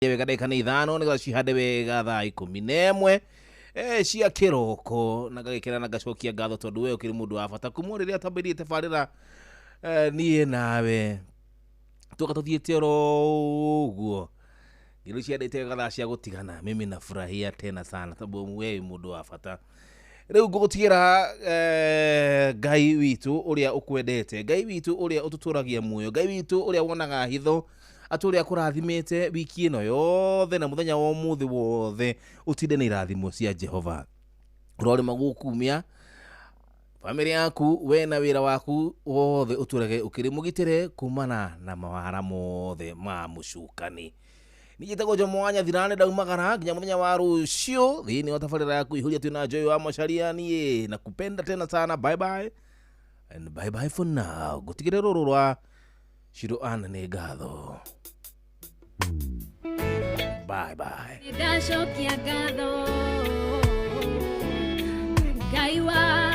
wega ndagĩka nĩ ithano nĩgetha cihande wega thaa 11 cia kĩroko na ngagĩkĩra na ngacokia ngatho tondũ we ũkĩrĩ mũndũ wa bata kuma rĩrĩa twambĩrĩirie tabarĩra niĩ nawe tũgatũthiĩte oro ũguo ngĩrĩ ciandĩte wega thaa cia gũtigana mimi nafurahia tena sana tondũ we mũndũ wa bata rĩu ngũgũtigĩra Ngai witũ ũrĩa ũkwendete, Ngai witũ ũrĩa ũtũtũragia muoyo, Ngai witũ ũrĩa wonaga hitho atũrĩa kũrathimĩte wiki ĩno yothe na mũthenya wa ũmũthĩ wothe ũtinde na irathimo cia Jehova. Ũrore magũkumia famĩlĩ yaku we na wĩra waku wothe ũtũrege ũkĩrĩ mũgitĩre kumana na mawara mothe ma mũcukani. Nijitagwo Mwanya Thirane ndaumagara nginya mũthenya wa rũciũ thĩinĩ wa tabarĩra yaku ihũria twĩna Joy wa Macharia niĩ na kupenda tena sana. Bye bye and bye bye for now. Gũtigĩre rũrũ rwa Shiro Ann nĩ ngatho. Bye bye. Ndacokia ngatho Ngai wa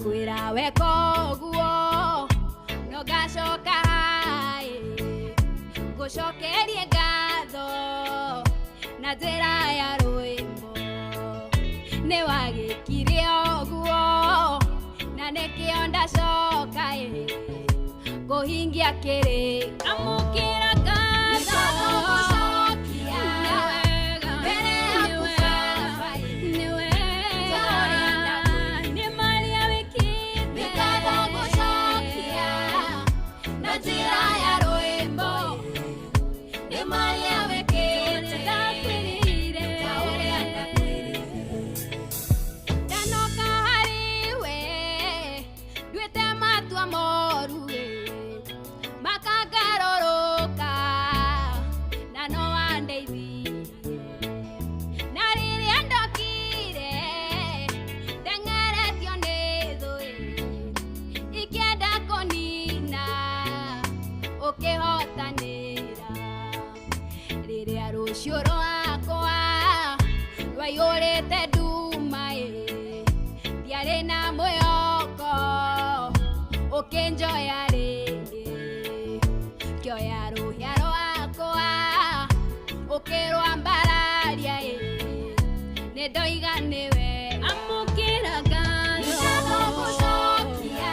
kwira weko guo no gacoka hai gucokerie ngatho na njĩra ya rwĩmbo nĩ wagĩkire ũguo na nĩkĩo ndacoka kũhingia kĩrĩko amũkĩra ngatho rucioro wakwa rwaiyũrĩte nduma ndiarĩ na mwĩhoko ũkĩnjoya rĩngĩ kĩoya rũhĩa rwakwa ũkĩrwambararia nĩndoiga nĩwe amũkĩra ngatho gũcokia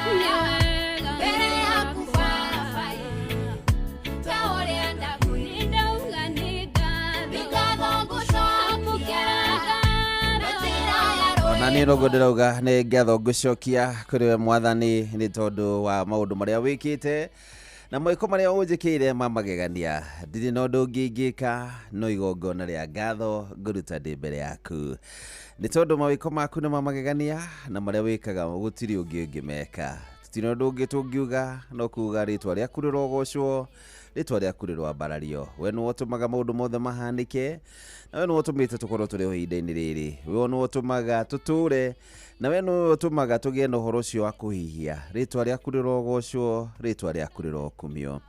mbere yaku baba ta ũrĩa ndakũnĩndauga nĩ ngatho gũcokia ona nĩ rogo ndĩrauga nĩ ngatho ngũcokia kũrĩ we Mwathani nĩ tondũ wa maũndũ marĩa wĩkĩte na mwĩko marĩa ũnjĩkĩire mamagegania. Ndirĩ na ũndũ ũngĩ ingĩka no igongona rĩa ngatho ngũruta ndĩ mbere yaku nĩ tondũ mawĩko maku nĩ mamagegania na marĩa wĩkaga gũtirĩ ũngĩ ũngĩmeka. Tũtirĩ na ũndũ ũngĩ tũngiuga no kuuga rĩtwa rĩaku rĩrogocwo, rĩtwa rĩaku rĩrwambarario. We nĩwe ũtũmaga maũndũ mothe mahanĩke, na we nĩwe ũtũmĩte tũkorwo tũrĩ o ihinda-inĩ rĩrĩ. We nĩwe ũtũmaga tũtũre, na we nĩwe ũtũmaga tũgĩe na ũhoro ũcio wa kũhihia. Rĩtwa rĩaku rĩrogocwo, rĩtwa rĩaku rĩrokumio.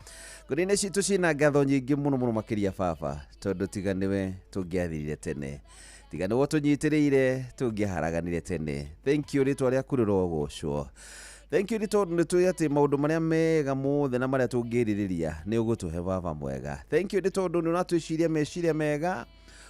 Ngoro-inĩ citũ ciĩna ngatho nyingĩ mũno mũno makĩria baba, tondũ tiga nĩwe tũngĩathirire tene, tiga nĩwe ũtũnyitĩrĩire tũngĩaharaganire tene. Thank you, rĩtwa rĩaku rĩrogocwo. Thank you, tondũ nĩtũĩ atĩ maũndũ marĩa mega mothe na marĩa tũngĩrirĩria nĩ ũgũtũhe baba mwega. Thank you, tondũ nĩ ũratwĩciria meciria mega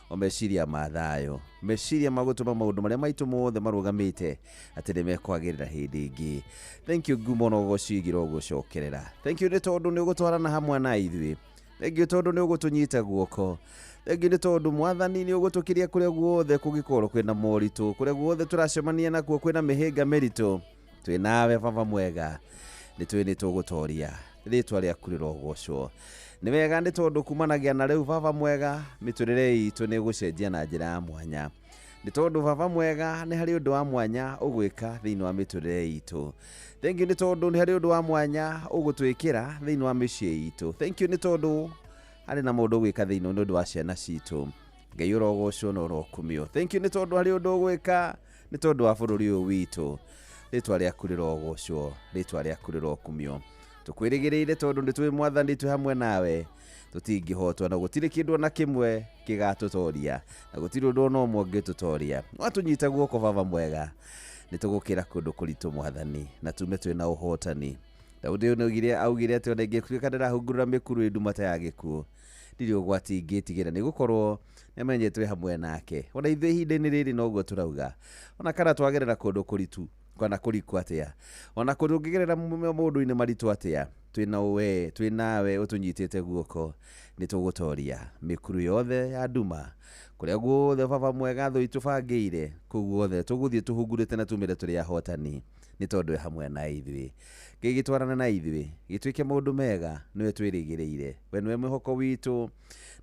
o meciria ma thayũ, meciria magũtũma maũndũ marĩa maitũ mothe marũgamĩte atĩ nĩ mekwagĩrĩra hĩndĩ ĩngĩ. Thank you, ngumo na ũgocigĩra ũgũcokerera. Thank you, tondũ nĩ ũgũtwarana hamwe na ithuĩ. Thank you, tondũ nĩ ũgũtũnyita guoko. Thank you, tondũ Mwathani nĩ ũgũtũkĩria kũrĩa guothe kũngĩkorwo kwĩna moritũ, kũrĩa guothe tũracemania nakuo kwĩna mĩhĩnga mĩritũ. Twĩ nawe baba mwega, nĩtũĩ nĩtũgũtoria, rĩtwa rĩaku rĩrogocwo. Nĩ wega nĩ tondũ kumanagia na rĩu baba mwega, mĩtũrĩre itũ nĩ gũcenjia na njĩra ya mwanya. Nĩ tondũ baba mwega nĩ harĩ ũndũ wa mwanya ũgwĩka thĩinĩ wa mĩtũrĩre itũ. Thank you, nĩ tondũ nĩ harĩ ũndũ wa mwanya ũgũtwĩkĩra thĩinĩ wa mĩciĩ itũ. Thank you, nĩ tondũ harĩ na maũndũ ũgwĩka thĩinĩ nĩ ũndũ wa ciana citũ. Ngai ũrogocwo na ũrokumio. Thank you, nĩ tondũ harĩ ũndũ ũgwĩka nĩ tondũ wa bũrũri ũyũ witũ. Rĩtwa rĩaku rĩrogocwo, rĩtwa rĩaku rĩrokumio. Tũkwĩrĩgĩrĩire tondũ nĩtũĩ Mwathani twĩ hamwe nawe, tũtingĩhotwo na gũtirĩ kĩndũ na kĩmwe kĩgatũtoria, na gũtirĩ ũndũ ona ũmwe ũngĩtũtoria. Watũnyita guoko baba mwega, nĩtũgũkĩra kũndũ kũritũ Mwathani, na tume twĩ na ũhotani. Daudi augire atĩ ona ingĩtuĩka ndĩrahungurũra mĩkuru nduma ta ya gĩkuũ, ndirĩ ũgwati ingĩtigĩra nĩgũkorwo nĩmenyetwo hamwe nake. Ona ithuĩ ihinda-inĩ rĩrĩ noguo tũrauga, ona kana twagerera kũndũ kũritu kana kũriku atĩa, ona kũndũ ũngĩgerera mũndũ-inĩ maritũ atĩa, twĩ nawe ũtũnyitĩte guoko, nĩtũgũtoria mĩkuru yothe ya nduma, kũrĩa guothe baba mwega thũ itũbangĩire, kũu guothe tũgũthiĩ tũhungurĩte na tumĩre tũrĩ ahotani, nĩ tondũ hamwe na ithuĩ. Gĩgĩtwarana na ithuĩ, gĩtuĩke maũndũ mega, nĩwe twĩrĩgĩrĩire. We nĩwe mwĩhoko witũ,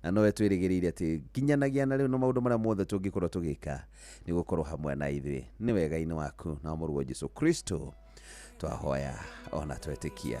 na nowe twĩrĩgĩrĩire atĩ nginyanagia na rĩu na maũndũ marĩa mothe tũngĩkorwo tũgĩka nĩ gũkorwo hamwe na ithuĩ. Nĩ wega-inĩ waku na mũrũ wa Jesũ Kristo twahoya ona twetĩkia.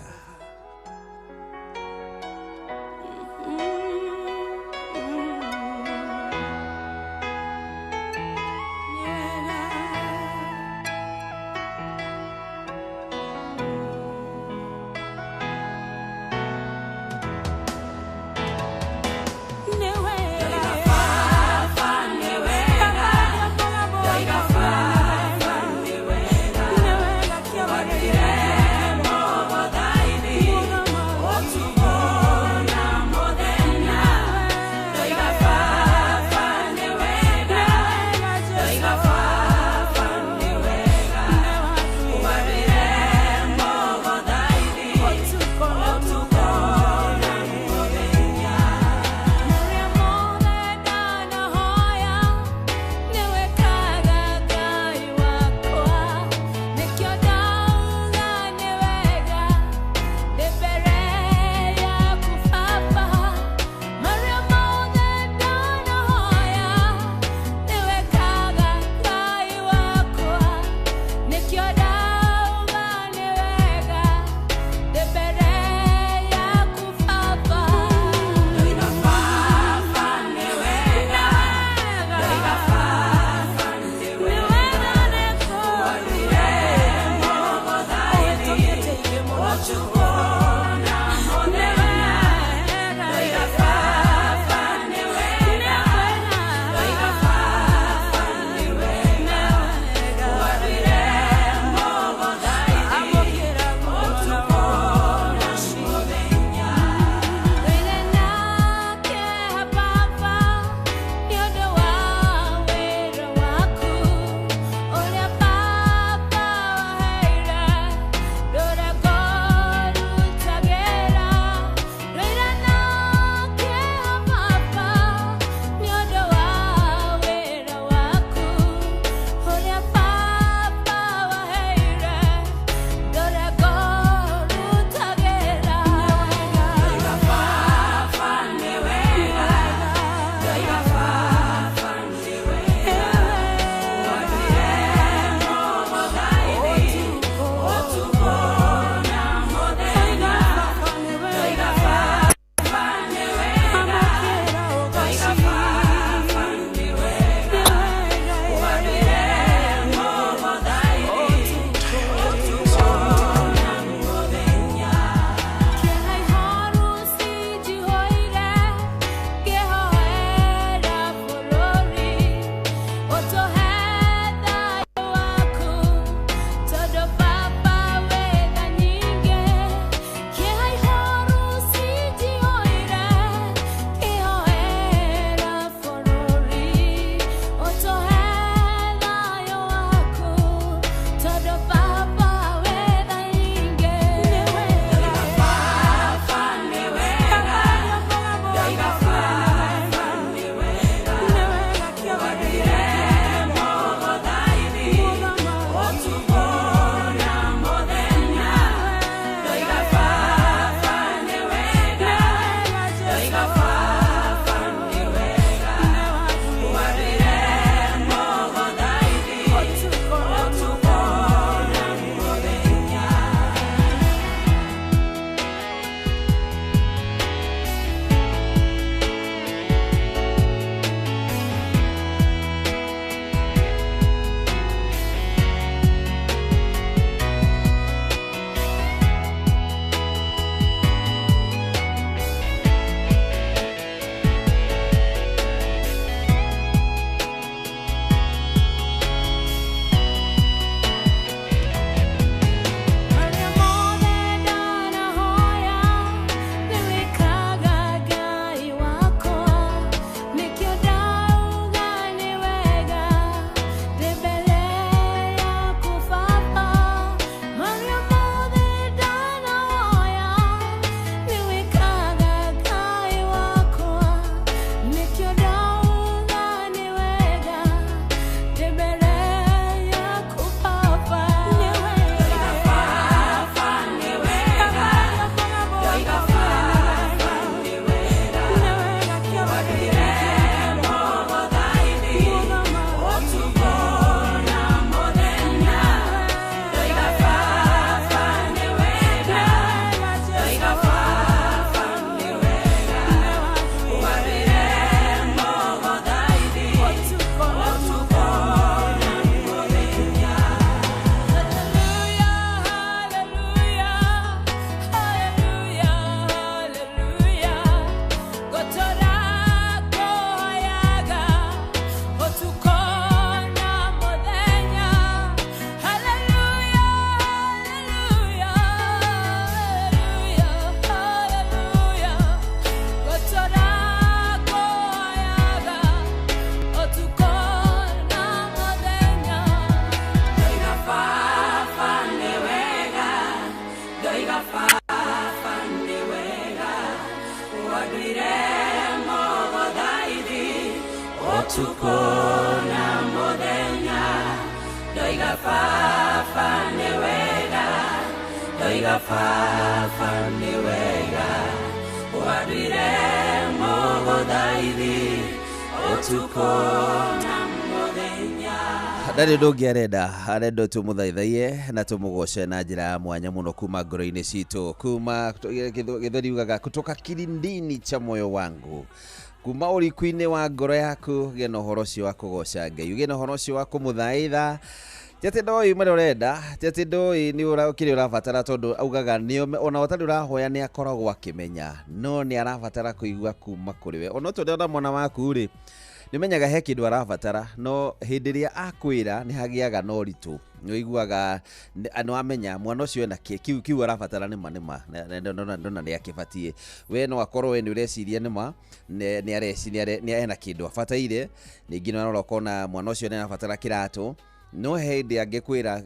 Tukona modenya doiga fafa newega wadire mogodaidi otukona modenya ndari ndungi arenda tumuthaithaie na tumugoce na njira mwanya muno kuma ngoro-ini citu kuma githeri ugaga kutoka kilindini cha moyo wangu kuma uriku-ini wa ngoro yaku gena uhoro ucio wa kugoca Ngai gena uhoro ucio wa kumuthaitha tete ndoi mari urenda tete ndoi ni ukiri urabatara tondu augaga ni ona watari urahoya ni akoragwo akimenya no ni arabatara kuigua kuma kuri we ona tondu ona mwana waku ri nimenyaga he kindu arabatara no hindi ria akwira ni hagiaga no ritu ni iguaga no amenya mwana ucio na kiu arabatara ni manima ndona ni akibatie we no akorwo we ni ureciria nima ni areciria ni ena kindu abataire ningi no arokona mwana ucio ni arabatara kiratu no hindi angikwira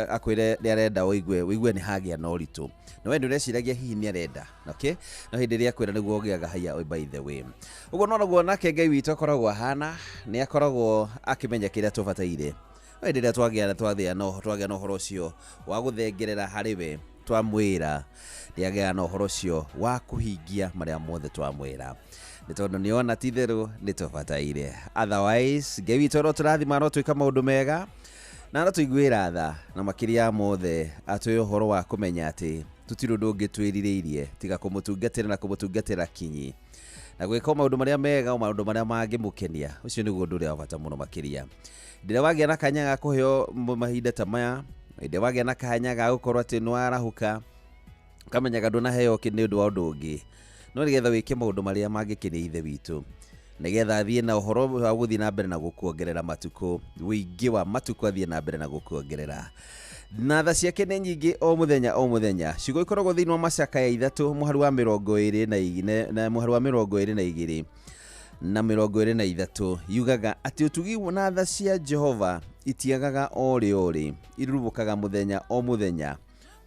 akwire ni arenda uigue ni hagia no ritu no we ni ureciragia hihi ni arenda okay no hindi ria akwira niguo ugiaga haya by the way uguo no naguo nake Ngai witu akoragwo hana ni akoragwo akimenya kiria tubataire we ndiria twagia no horo ucio wa guthengerera hari we twamwira ndiagia no horo ucio wa kuhingia maria mothe twamwira ni tondu ni ona titheru ni tubataire otherwise Ngai witu ro turathima no twika maundu mega na no tuiguira tha na makiria mothe atwe horo wa kumenya ati tutiro ndungi twiririirie tiga kumutungatira na kumutungatira kinyi na gwika maundu maria mega maundu maria mangimukenia ucio niguo ndu ria bata muno makiria ndire wagia na kanya ga kuheo mahinda ta maya ndire wagia na kanya ga gukorwo ati no arahuka kamenyaga ndu na heo kini ndu wa undu ungi no nigetha wike maundu maria mangikenia ithe witu nigetha thie na uhoro wa guthii na mbere na gukuongerera matuko wingi wa matuko athie na mbere na gukuongerera na tha ciake nĩ nyingĩ o muthenya ciugo ikoragwo thĩinĩ wa macaka ya 3 mũhari wa 22 na mũhari wa 22 na 23 yugaga ati utugi na tha cia Jehova itiagaga ori irurumukaga muthenya o muthenya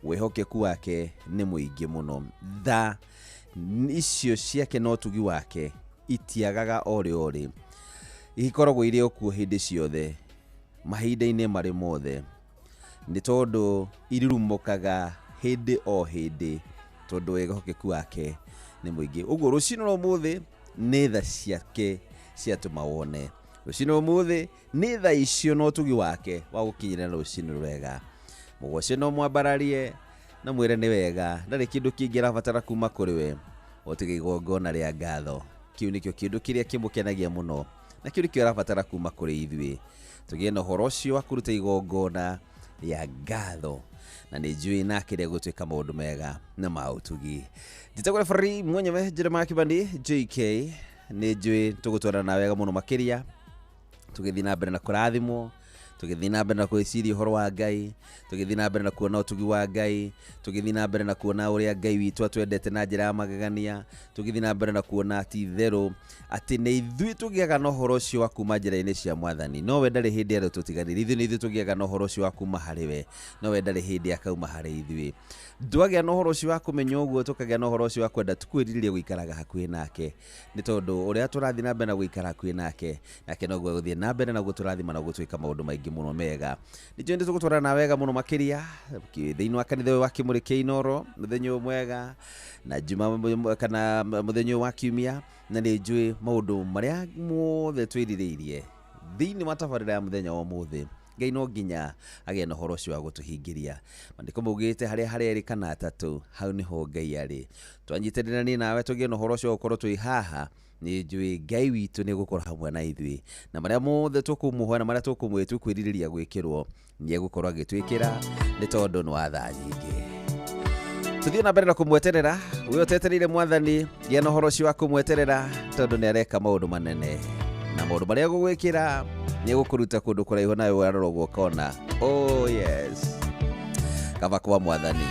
wehokeku wake nĩ mũingĩ mũno tha icio ciake no tugi wake itiagaga ori ikoragwo ire okuo hindi ciothe mahinda-inĩ marĩ mothe ni tondu irurumukaga hindi o hindi tondu wehokeku wake ni muingi uguo rucino ro muthi ni tha ciake ciatuma wone rucino muthi ni tha icio no tugi wake wa gukinyira rucino rwega mugoce no mwambararie na mwire ni wega ndari kindu kingi arabatara kuma kuri we otige igongona ria ngatho kiu nikio kindu kiria kimukenagia muno na kiu nikio arabatara kuma kuri ithui tugie na horo cio akuruta igongona ya ngatho na ni njui nake ria gutwika maundu mega na mautugi njitagore free mwenyewe Jeremiah Kibandi JK ni njui tugutwara na wega muno makiria tugithi na mbere na kurathimwo tugithi na mbere na kwiciria horo wa Ngai tugithi na mbere na kuona utugi wa Ngai tugithi na mbere na kuona uria Ngai witu atwendete na njira ya magegania tugithi na mbere na kuona ati theru ati ni ithui tugiaga no horo cio wa kuma njira-ini cia mwathani no we ndari hindi ari tutiganiri ithui ni ithui tugiaga no horo cio wa kuma hari we no we ndari hindi akauma hari ithui ndwagia no horo cio wa kumenya uguo tukagia no horo cio wa kwenda tukwiririe guikaraga hakuhi nake ni tondu uria turathi na mbere na guikara hakuhi nake no gwe guthie na mbere na guturathima na gutwika maundu maingi muno mega ni jendi tugutwara na wega muno makiria thiini wa kanitha wa Kimurikia Inoro muthenya mwega na juma kana muthenya wa kiumia na ni njui maundu maria mothe twiririirie thiini wa tabarira ya muthenya wa muthi Ngai no nginya agie na horo cio wa gutuhingiria mandiko mugite haria eri kana atatu hau niho Ngai ari twanyitanira ni nawe tugie na horo cio gukorwo twi haha ni njui Ngai witu ni gukora hamwe na ithui na maria mothe tukumuhoya na maria tukumwitu kwiririria gwikirwo ni egukorwo agitwikira ni tondu no atha nyingi tuthie na mbere na kumweterera uyo tetereire mwathani gia na horo cio wa kumweterera tondu ni areka maundu manene na maundu maria gugwikira ni egukuruta kundu kuraihu nawe warorogwo kona oh yes kava kwa mwathani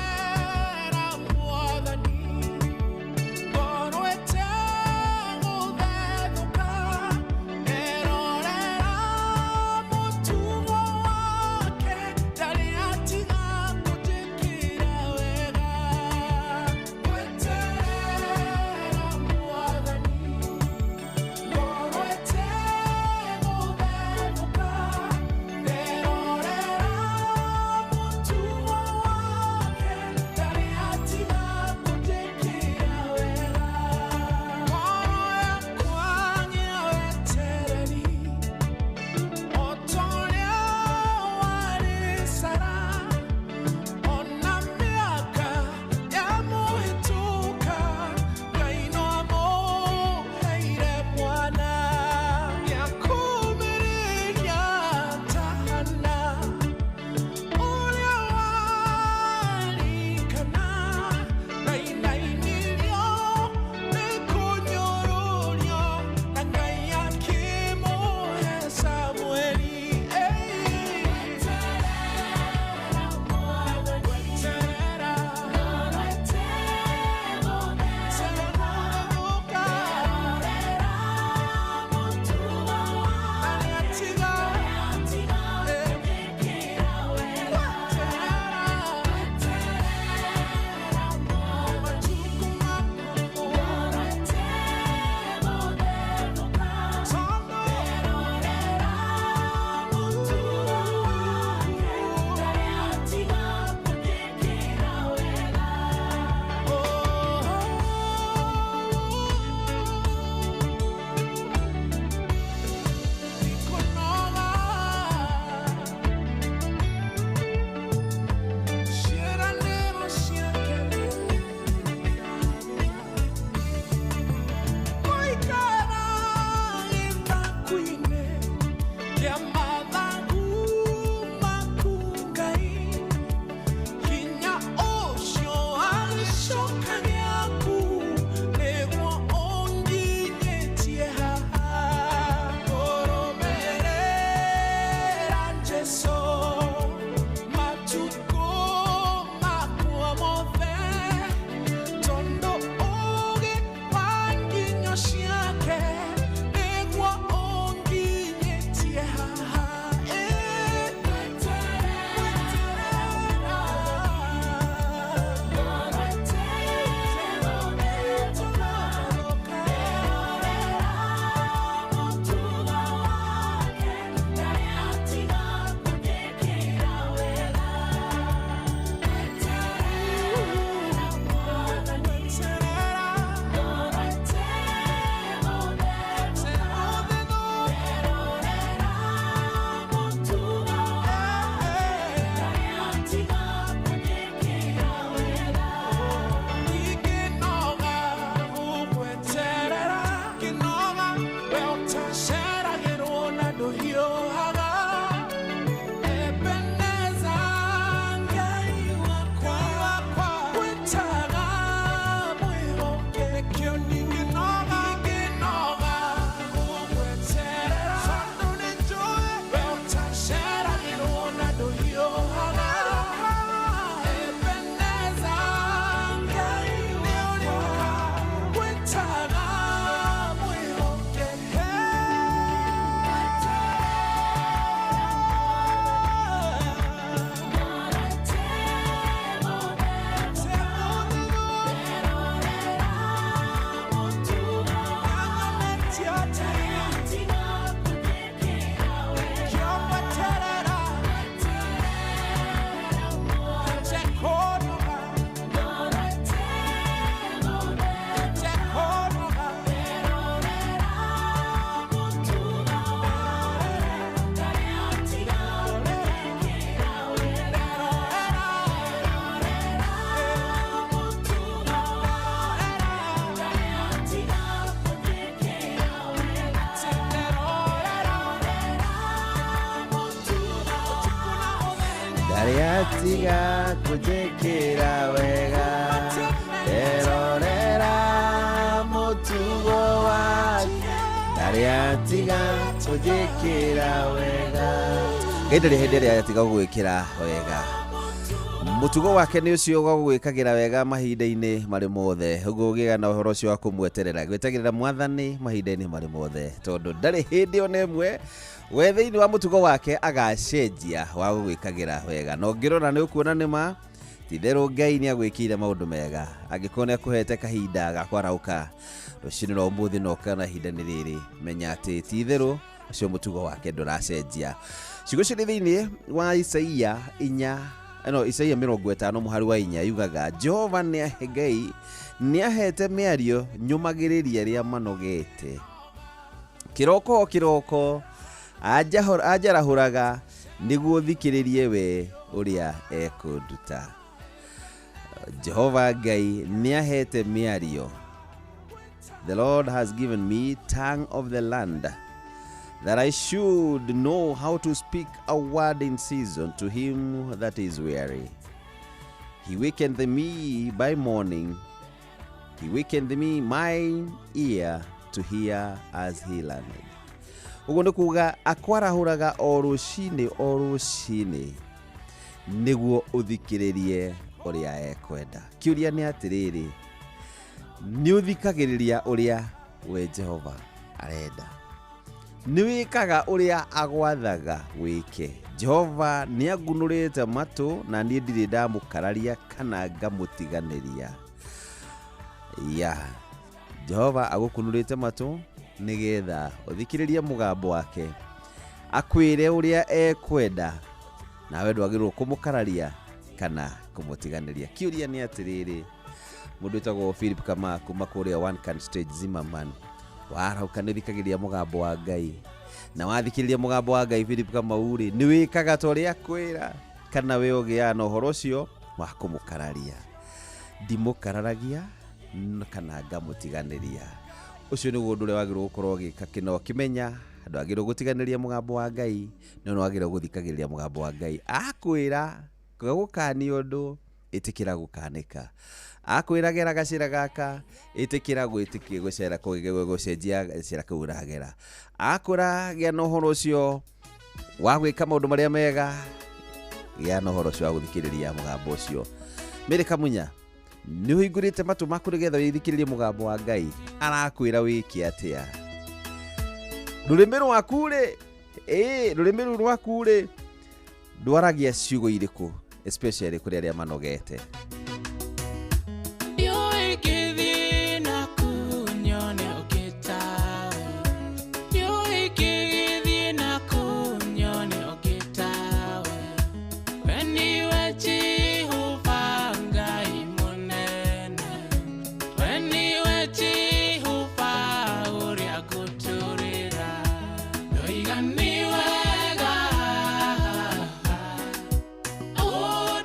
atiga kujikira wega erorera mutugo wake ndari atiga kujikira wega ndari hindere atiga gwikira wega mutugo wake ni ucio gwikagira wega mahinda-ini mari mothe uguo giga na uhoro ucio wa kumweterera gwetagirira mwathani mahinda-ini mari mothe tondu ndari hindi ona imwe we thiini wa mutugo wake agacenjia wa gwikagira wega no ngirona ni ukuona nima titheru Ngai ni agwikire maundu mega angikona akuhete kahinda gakwarauka rucini no muthi no kana hinda-ini riri menya ati titheru ucio mutugo wake nduracenjia ciugo ciri thiini wa Isaia 4 Isaia 50 muhari wa 4 yugaga Jehova ni ahegai ni ahete miario nyumagiriria ria manogete kiroko ajarahuraga niguo thikiririe we uria ekunduta Jehova Ngai ni ahete miario. The Lord has given me tongue of the land, that I should know how to speak a word in season to him that is weary. He wakened me by morning. He wakened me mine ear to hear as he learned. Uguo ni kuga akwarahuraga o rucini niguo uthikiririe uria ekwenda. Kiuria ni atiriri, ni uthikagiriria uria we Jehova arenda, ni wikaga uria agwathaga wike. Jehova ni agunurite matu na ni ndiri ndamukararia kana ngamutiganiria. Jehova agukunurite matu nigetha uthikiririe mugambo wake akwire uria ekwenda, nawe ndwagirwo kumukararia kana kumutiganiria. Kiuria ni atiriri, mundu etagwo Philip Kama kuma kuria One Can Stage Zimmerman warauka nithikagiria mugambo wa Ngai, na wathikiriria mugambo wa Ngai Philip Kama uri ni wikaga tori akwira kana we ugia na uhoro ucio wa kumukararia. Ndimukararagia kana ngamutiganiria. Ucio ni undu uria wagirwo gukorwo gika kino kimenya andu agirwo gutiganiria mugambo wa Ngai no wagirwo guthikagiriria mugambo wa Ngai. Akwira gukani undu itikira gukanika, akwira gera gacira gaka itikira gwitikie gucera gucenjia gacira kuragera. Akura gia no horo ucio wa gwika maundu maria mega gia no horo ucio wa guthikiriria mugambo ucio. Mere Kamunya ni uhingurite matu maku nigetha withikiririe mugambo wa Ngai arakwira wiki atia. Rurimi rwaku ri rurimi rwaku ri ndwaragia ciugo iriku, especially kuri aria manogete. Oh,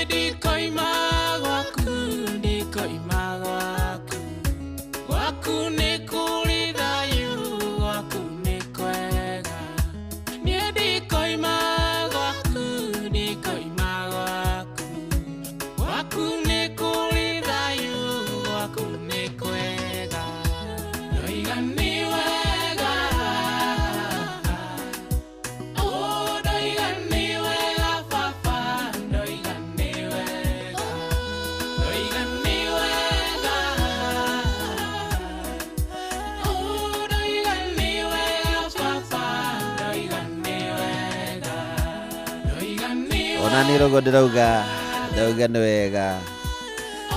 ndikoima gwaku ndikoima gwaku gwaku nĩ kũrĩ thayũ gwaku nĩ kwega niĩ ndikoima gwaku ndikoima gwaku gwaku nĩ kũrĩ thayũ gwaku nĩ kwega ndoiga nĩ wega ndoiga nĩ wega baba ndoiga nĩ wega ndoiga nĩ wega ndoiga nĩ wega baba ndoiga nĩ wega ndoiga nĩ ona nĩ rogo ndĩrauga ndauga nĩ wega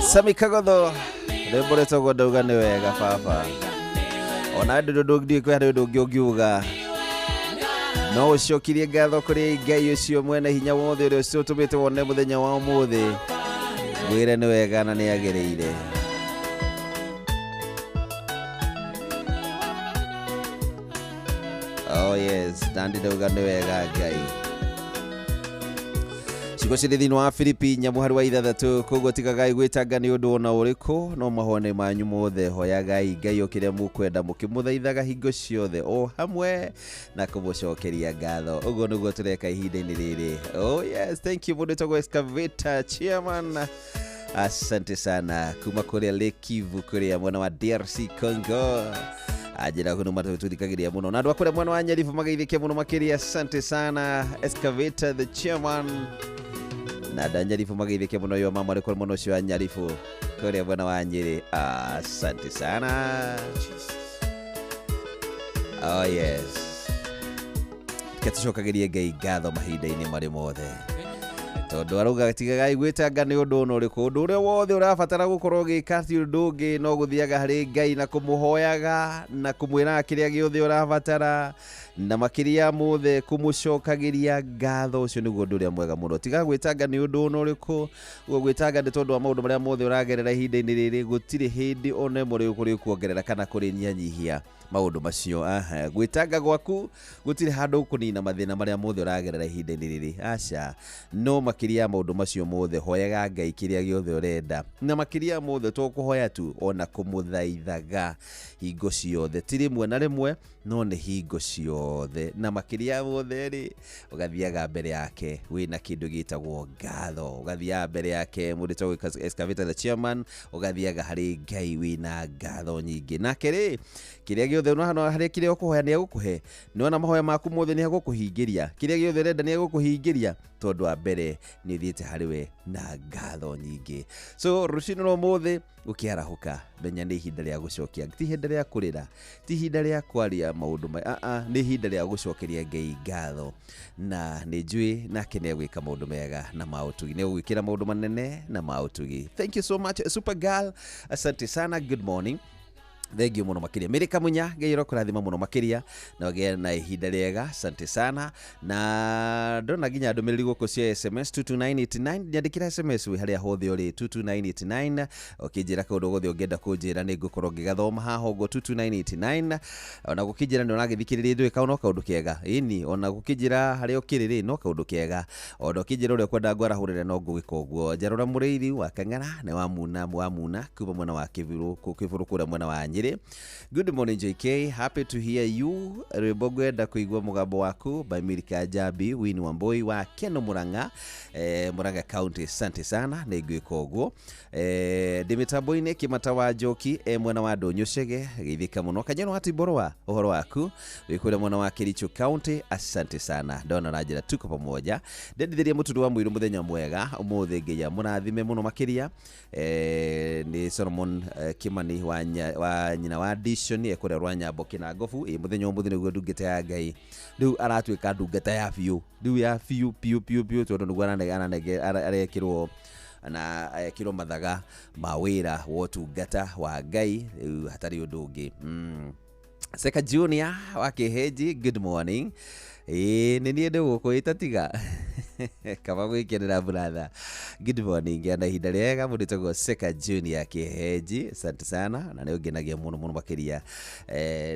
Sami Kagodho rwĩmbo rĩtagwo ndauga nĩ wega baba ona ndũndũ kwĩ handũ ũngĩ ũngiuga no ũcokirie ngatho kũrĩ Ngai ũcio mwene hinya wothe ũrĩa ũcio ũtũmĩte wone mũthenya wa ũmũthĩ wĩre nĩ wega na nĩ agĩrĩire oh yes Nandi ndauga nĩ wega Ngai ciugo cirĩ thĩinĩ wa Filipi nyamũ harĩ wa ithathatũ koguo tigagai gwĩtanga nĩ ũndũ ona ũrĩkũ no mahone manyu mothe hoyagai Ngai o kĩrĩa mũkwenda mũkĩmũthaithaga hingo ciothe o hamwe na kũmũcokeria ngatho ũguo nĩguo tũreka ihinda-inĩ rĩrĩ oh yes thank you mũndũ wĩtagwo Excavator Chairman asante sana kuma kũrĩa Lake Kivu kũrĩa mwena wa DRC Congo ajira kuno matũthikagĩria mũno na andũ akũrĩa mwena wa Nyarifu magaithĩkia mũno makĩria asante sana Excavator the Chairman na Nyarifu magaithĩkia mũno yo mama rĩkwa mũno ũcio wa Nyarifu kũrĩa mwena wa Nyĩrĩ asante sana oh yes ketũcokagĩrie Ngai ngatho mahinda-inĩ marĩ mothe tondũ arauga tigagai gwĩtanga nĩ ũndũ ona ũrĩkũ ũndũ ũrĩa wothe ũrabatara gũkorwo ũgĩka ti ũndũ ũngĩ no gũthiaga harĩ Ngai na kũmũhoyaga na kũmwĩra kĩrĩa gĩothe ũrabatara na makĩria mothe kũmũcokagĩria ngatho ũcio nĩguo ũndũ ũrĩa mwega mũno tiga gwĩtanga nĩ ũndũ ona ũrĩkũ gwĩtanga nĩ tondũ wa maũndũ marĩa mothe ũragerera ihinda-inĩ rĩrĩ gũtirĩ hĩndĩ ona ĩmwe ũrĩ kuongerera kana kũrĩnyihanyihia maũndũ macio gwĩtanga gwaku gũtirĩ handũ kũnina mathĩna marĩa mothe ũragerera ihinda-inĩ rĩrĩ aca no makĩria maũndũ macio mothe hoyaga Ngai kĩrĩa gĩothe ũrenda na makĩria mothe to kũhoya tu ona kũmũthaithaga hingo ciothe ti rĩmwe na rĩmwe no nĩ hingo ciothe na makĩria mothe rĩ ũgathiaga mbere yake wĩna kĩndũ gĩtagwo ngatho ũgathiaga mbere yake mũndũ wĩtagwo Excavator the Chairman ũgathiaga harĩ Ngai wĩna ngatho nyingĩ nake rĩ kĩrĩa gĩothe ũrahana harĩ kĩrĩa ũkũhoya nĩ egũkũhe nĩona mahoya maku mothe nĩ egũkũhingĩria kĩrĩa gĩothe ũrenda nĩ egũkũhingĩria tondũ wa mbere nĩ ũthiĩte harĩ we na ngatho nyingĩ so rũciinĩ rwa ũmũthĩ ũkĩarahũka menya nĩ ihinda rĩa gũcokia ti ihinda rĩa kũrĩra ti ihinda rĩa kwaria maũndũ nĩ ihinda rĩa gũcokeria Ngai ngatho na nĩ njũĩ nake nĩ egwĩka maũndũ mega na maũtugi nĩ egwĩkĩra maũndũ manene na maũtugi thank you so much super girl asante sana good morning Thank you muno makiria Mereka munya Ngai kũrathima muno makiria na gĩa na ihinda rĩega asante sana na ndona nginya ndũmĩrĩri gũkũ cia SMS 22989 nyandĩkĩra SMS wĩ harĩa hothe ũrĩ 22989 ũkĩnjĩra kaũndũ gothe ũngĩenda kũnjĩra nĩ ngũkorwo ngĩgathoma haha ũguo 22989 ona gũkĩnjĩra nĩ ũragĩthikĩrĩria ndũĩ kaũndũ kaũndũ kĩega ĩni ona gũkĩnjĩra harĩa ũkĩrĩ no kaũndũ kĩega ona ũkĩnjĩra ũrĩa kwenda ngwarahũrĩre no ngũgĩka ũguo Njarora Mũrĩithi wa Kang'ara nĩ wamuna kuma mwena wa Kĩbũrũ kũrĩa mwena wa Good morning JK, happy to hear you. Rwĩmbo ngwenda kũigua mũgambo waku by Milka Jabi, Winnie Wamboi wa Keno Murang'a, Murang'a County. Asante sana nĩ ngwĩka ũguo. Ndĩmĩtambo-inĩ Kĩmata wa Njoki mwena wa Ndũnyũ Cege gĩthika mũno Kanyano wa Tiborwa ũhoro waku wĩ kũrĩa mwena wa Kericho County. Asante sana ndona na njĩra tuko pamoja ndendithĩria mũtundo wa mwĩrũ mũthenya mwega ũmũthĩ Ngai mũrathime mũno makĩria. Nĩ Solomon Kimani wa nyina wa Dishon ekũrĩa rwa Nyambo Kĩnangobu mũthenya ũmũthĩ nĩguo ndungata ya Ngai rĩu aratuĩka ndungata ya biũ rĩu ya biũ tondũ nĩguo arekĩrwo na ekĩrwo mathaga ma wĩra wa ũtungata wa Ngai rĩu hatarĩ ũndũ ũngĩ. Seka Junior wa Kĩhenji good morning. Nĩ niĩ ndĩ gũkũ ĩtatiga kama gwĩkenera brother Good morning ana ihinda rĩega mũndũ tagwo Seka Junior Kĩhenji, asante sana na nĩ ũngenagia mũno makiria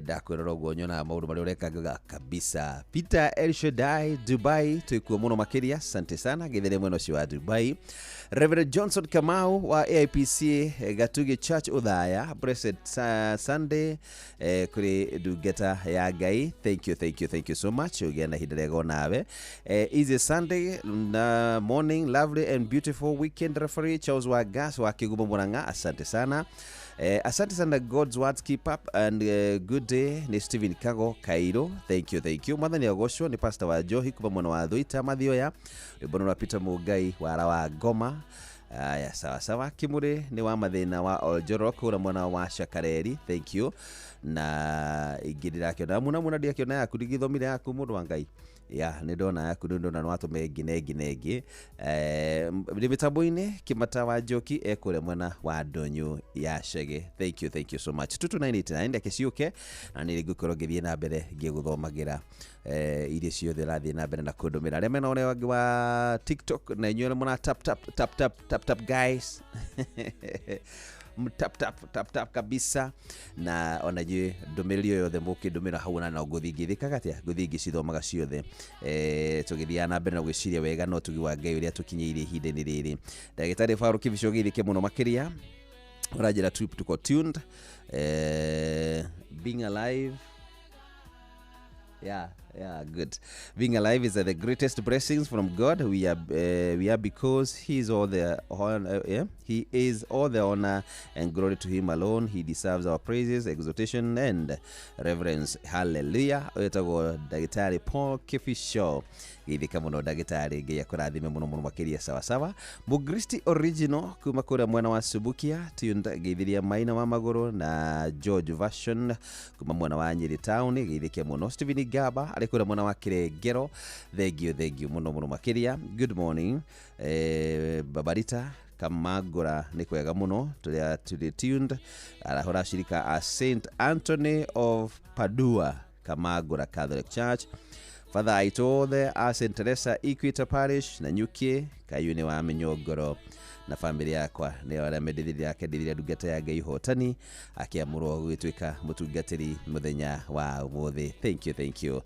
ndakwĩrora ũguo nyona maũndũ marĩa ũrekaga kabisa. Peter El Shaddai Dubai twĩkuo mũno makiria, asante sana gĩthere mwena ũcio wa Dubai. Reverend Johnson Kamau wa AIPC Gatugi Church Uthaya, blessed Sunday kuri ndungata ya Ngai. Thank you so much ũgĩa na ihinda rĩega nawe. Easy Sunday morning, lovely and beautiful weekend. Referee Charles Wagas wa Kigumo Murang'a, asante sana. Asante sana God's words keep up and good day. Ni Steven Kago Kairo, thank you. Mwathani agocwo ni pastor wa Johi kuma mwana wa Thuita Mathioya, Rĩbono wa Peter Mugai wa Arawa Ngoma. Aya sawa Kimure ni wa mathina wa Oljorok ura mwana wa Shakareri, thank you. Na igirira kĩona muna ndiakĩona yaku ndigithomire yaku mũndũ wa Ngai. Nĩ ndona yaku ndona watu mengi mitambo-inĩ Kĩmata wa Njoki ekũrĩa mwena wa Ndonyo ya Shege. Thank you so much. 2299 ndeke ciũke na nĩ ngũkorwo ngĩthiĩ na mbere ngĩgũthomagĩra iria ciothe rathiĩ na mbere na kũndũmĩra arĩa mena ũrĩa wangĩ wa TikTok na inyuĩ mũna tap guys tap kabisa na onajue ndũmĩrĩri yothe mũkĩndũmĩra hau na ngũthingithĩkaga atĩa ngũthingicithomaga ciothe tũgĩthiaga na mbere na gwĩciria wega no tugi wa Ngai ũrĩa tũkinyĩire ihinda-inĩ rĩrĩ. Ndagĩtarĩ Faru Kibico gĩthike mũno makĩria ũranjĩra trip tuko tuned being alive. Yeah, good. Being alive is the greatest blessings from God. We are because He is all the honor. He is all the honor and glory to Him alone. He deserves our praises, exaltation, and reverence. Hallelujah. Oyetago Dagitari Paul Kibico githika muno Dagitari Ngai akũrathime muno makiria sawa. Mugristi original kuma kũrĩa mwena wa Subukia tiunda githiria Maina wa Magũrũ na George version kuma mwena wa Nyeri town githike muno. Steven Gaba ari kũrĩa mwena wa Kirengero, thank you muno makiria. Good morning Babarita Kamagura ni kwega muno tuli tuned arahora shirika a Saint Anthony of Padua Kamagura Catholic Church. Father Aitothe a St Teresa Equator Parish na Nyuki Kayuni wa Minyogoro na familia yakwa ni wala medithiri yake ndithira ndungata ya Ngai hotani akiamurwo gwituika mutungatiri muthenya wa umuthi. Thank you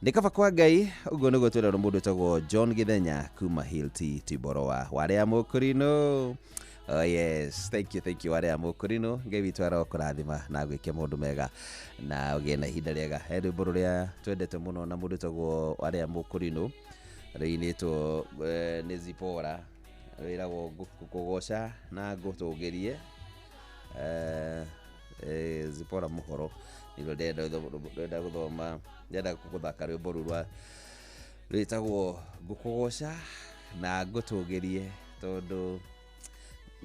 nikaba kwa Ngai ugo niguo twira mundu tagwo John Githenya kuma Hilti Tiboroa wale amukurino. Oh yes, thank you wale amukurino. Ngai witu arokurathima na gwike mundu mega na ugie na ihinda riega. Hedu bururia twendete muno na mundu tagwo wale amukurino reinito Nezipora wĩragwo kũgoca na ngũtũgerie Zipora Mũhoro nĩrwo ndenda gũthoma ndenda gũthaka rwĩmbo rũrwa rwĩtagwo ngũkũgoca na ngũtũgerie tondũ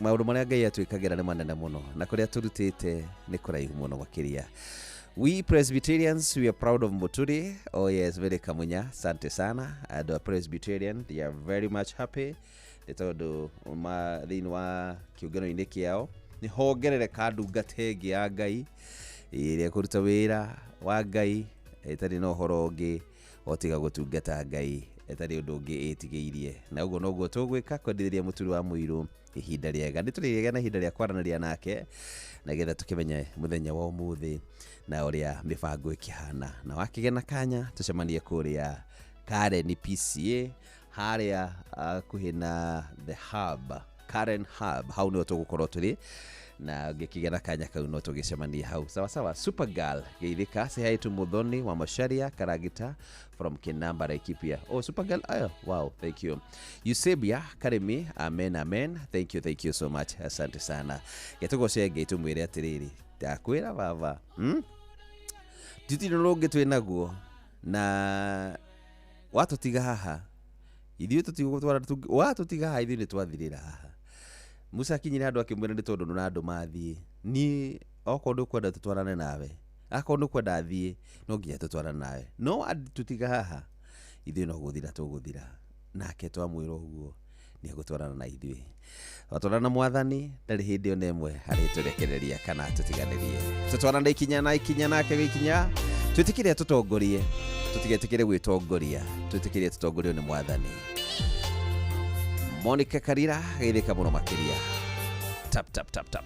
maũndũ marĩa Ngai atwĩkagĩra nĩ manene mũno na kũrĩa tũrutĩte nĩ kũraihu mũno makĩria. We Presbyterians, we are proud of Muturi. Oh yes, very kamunya. Asante sana. And the Presbyterian, they are very much happy. Etodo thĩinĩ wa kĩũngano-inĩ kĩao nĩ hongerereka ndungata ĩngĩ ya Ngai ĩrĩa kũruta wĩra wa Ngai ĩtarĩ na ũhoro ũngĩ otiga gũtungata Ngai ĩtarĩ ũndũ ũngĩ ĩtigĩirie na ũguo noguo tũgwĩka kwendithĩria Mũturi wa Mũirũ ihinda rĩega. Nĩtũrĩgĩa na ihinda rĩa kwaranĩria nake na getha tũkĩmenye mũthenya wa ũmũthĩ na ũrĩa mĩbango ĩkĩhana na wakĩgĩa na kanya tũcemanie kũrĩa Karen PCA haria kuhina the hub Karen hub hau nĩho tũgũkorwo tũrĩ na ngĩkĩgera kanya kau no tũgĩcemanie hau sawa. Supergirl geithika say hi to Muthoni wa Masharia Karagita from Kinamba Laikipia. Oh Supergirl, wow, thank you. Eusebia Karemi, amen. Thank you so much, asante sana. Getũgoce Ngai tũmwĩre atĩrĩrĩ ndakwĩra baba nditino rũngĩ twĩ naguo na watũtiga haha ithuĩ tũtigũtwara watũtiga haha ithuĩ nĩ twathirĩra haha. Musa akinyire andũ akĩmwĩra nĩ tondũ na andũ mathiĩ ni okorwo ndũkwenda tũtwarane nawe akorwo ndũkwenda athiĩ no nginya tũtwarane nawe no tũtiga haha ithuĩ no gũthira tũgũthira nake twamwĩra ũguo nĩ gũtwarana na ithuĩ watwarana Mwathani ndarĩ hĩndĩ ona ĩmwe harĩ tũrekereria kana tũtiganĩrie tũtwarana ikinya nake gĩkinya twĩtĩkĩre tũtongorie tũtigetĩkĩre gwĩtongoria twĩtĩkĩre tũtongorio nĩ Mwathani. Monica Karira geithika muno makiria. Tap tap tap tap.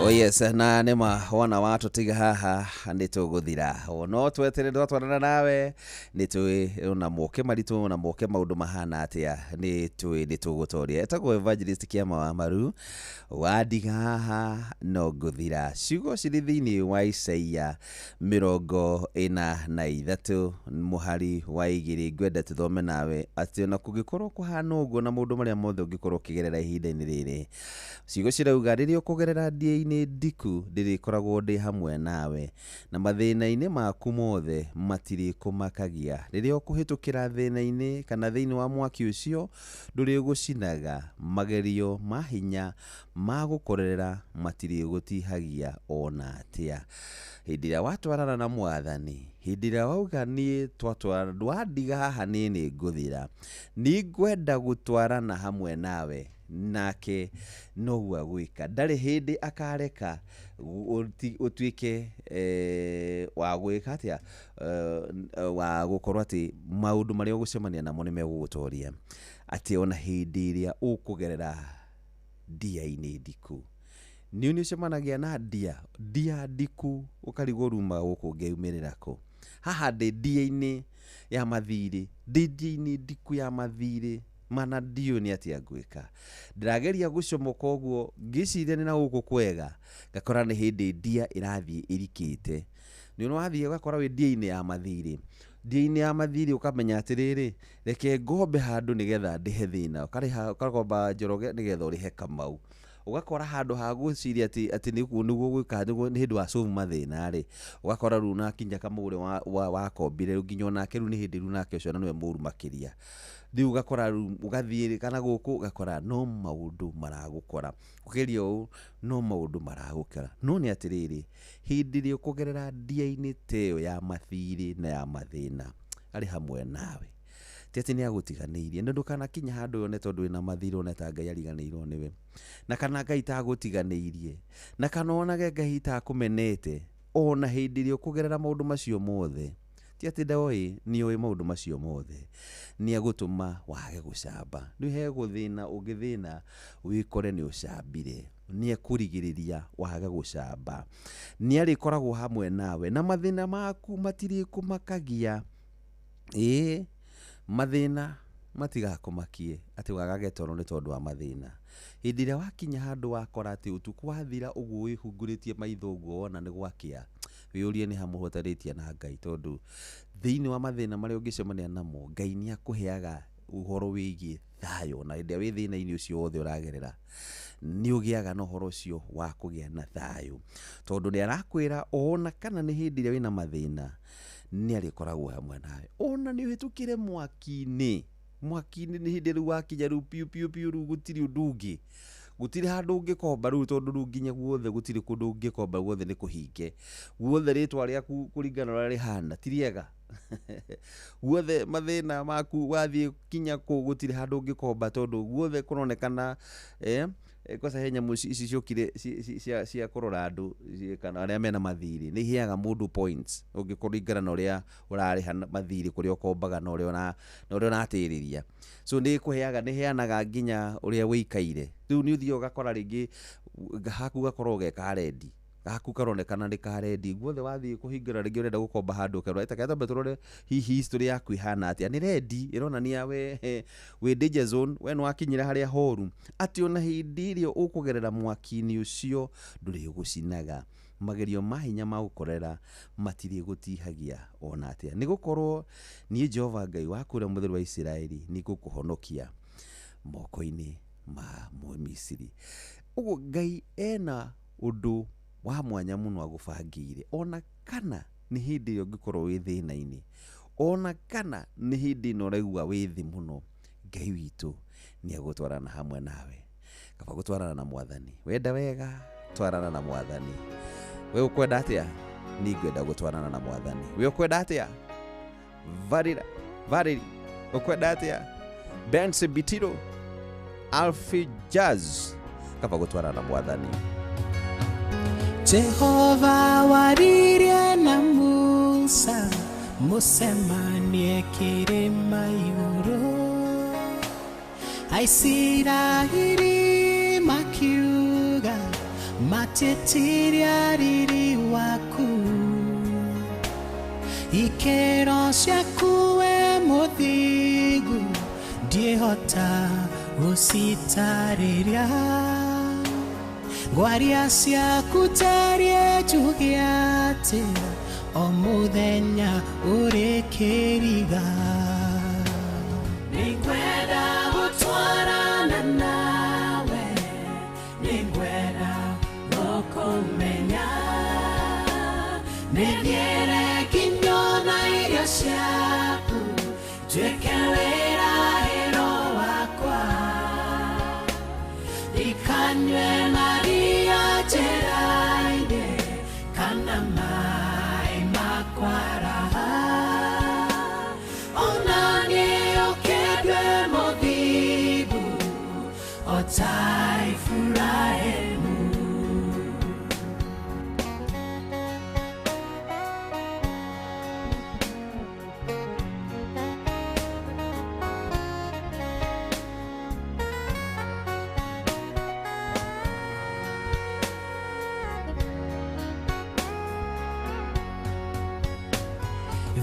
Oh yes, na nema wana watu tiga haha nituguthira no twetere twatwarana nawe nitui una moke maritu na moke maundu mahana atia nitugutoria etagwo Evangelist Kiama wa Maru wadiga haha no guthira ciugo ciri thiini wa Isaia 43 muhari wa 2 ngwenda tuthome nawe ati ona kugikorwo kuhana uguo na maundu maria mothe ungikorwo kigerera ihinda-ini riri ciugo cirauga riria ukugerera ndie-ini ndiku ndirikoragwo ndi hamwe nawe na mathina-ini maku mothe matiri kumakagia riria ukuhitukira thina-ini kana thiini wa mwaki ucio nduri gucinaga magerio ma hinya ma gukorera matiri gutihagia ona atia hindi ria watwarana na Mwathani hindi ria wauga nie twatwara ndwadiga haha nini nguthira ni ngwenda gutwarana hamwe nawe nake no gwika ndari hindi akareka utuike wa gwika atia wa gukorwo ati maundu maria ugucemania namo ni megugutoria ati ona hindi iria ukugerera ndia-ini ndiku ni ucemanagia na ndia ndiku ukarigwo ruma guku ngeumirira ko haha ndi ndia-ini ya mathiri ndia-ini ndiku ya mathiri mana ndio ni atia ngwika ndirageria gucomoka uguo ngiciria ni na guku kwega ngakora ni hindi ndia irathie irikite ni wathie ugakora wi ndia-ini ya mathiri ndia-ini ya mathiri ukamenya atiriri reke ngombe handu nigetha ndihe thina ukagomba njoroge nigetha urihe kamau ugakora handu ha guciria ati niguo gwika ni hindu wa solve mathina ri ugakora ru na kinya kamure wa kombire nginya onake ru ni hindi ru nake ucio niwe muru makiria ndi ugakora ru ugathie kana guku ugakora no maundu maragukora kugeria u no maundu maragukora no ni atiriri hindi ri ukugerera ndia-ini teo ya mathiri na ya mathina ari hamwe nawe tete ni agutiganirie ndu kana kinya handu yone tondu ina mathiro na ta Ngai ariganirwo niwe na kana Ngai ta gutiganirie na kana onage Ngai ta kumenete ona hindi ri ukugerera maundu macio mothe ti ati ndoi ni oi maundu macio mothe ni agutuma wage gucamba ni he guthina ungithina wikore ni ucambire ni akurigiriria wage gucamba ni ari koragwo hamwe nawe na mathina maku matiri kumakagia mathina matigakumakie ati wagage toro ni tondu wa mathina hindi ria wakinya handu wakora ati utuku wathira uguo wihunguritie maitho uguo wona ni gwakia wiurie ni hamuhotaritie na Ngai tondu thiini wa mathina maria ungicemania namo Ngai ni akuheaga uhoro wigie thayo na hindi wi thina-ini ucio wothe uragerera ni ugiaga no horo ucio wa kugia na thayo tondu ni arakwira ona kana ni hindi ria wina mathina ni arikoragwo hamwe nawe ona ni uhitukire mwaki-ini ni hindi ru wakinya ru piu ru gutiri undungi gutiri handu ungikomba ru tondu ru nginya guothe gutiri kundu ungikomba guothe ni kuhinge guothe ritwa riaku kuringana na rihana tiriega guothe mathina maku wathie kinya ku gutiri handu ungikomba tondu guothe kuronekana kosa henya ici ciokire cia kurora andu kana aria mena mathiri ni hiaga mundu points ungikuringana na uria urariha mathiri kuria ukombaga na uria unatiriria so ni kuheaga ni heanaga nginya uria wikaire riu ni uthio gakora ringi haku gakorwo ge karendi gaku karonekana ni karendi guothe wathie kuhingira ringi urenda gukomba handu kerwa itaketa betorore hihi history yaku ihana atia ni rendi ironania we danger zone we no akinyira haria horu ati ona hindi irio ukugerera mwaki-ini ucio nduri gucinaga magerio mahinya ma gukorera matiri gutihagia ona atia ni gukorwo ni Jehova Ngai waku ria mutheru wa Isiraeli ni gukuhonokia moko-ini ma Misiri uguo Ngai ena undu wa mwanya muno agubangire ona kana ni hindi iyo ngikorwo wi thina-ini ona kana ni hindi ino uraigua wi thi muno Ngai witu ni agutwarana hamwe nawe kaba gutwarana na Mwathani wenda wega twarana na Mwathani we ukwenda atia ni ngwenda gutwarana na Mwathani we ukwenda atia variri ukwenda atia Benson Bitiro Alfie Jazz kaba gutwara na mwathani. Jehova waririe na Musa musemanie kirima iguru Aisiraeli makiuga matetiria riri waku ikero ciaku we muthigu ndiehota gucitariria Gwaria ciaku tarie njugia ati o muthenya uri kiriga Ningwenda gutwarana nawe Ningwenda gukumenya Nithiere kinyona irio ciaku Ntuike wira hero wakwa Ikanywe Maria njĩra-inĩ kana maĩ makwaraha ona niĩ ũkĩndwe mũthigu o ta Iburahĩmu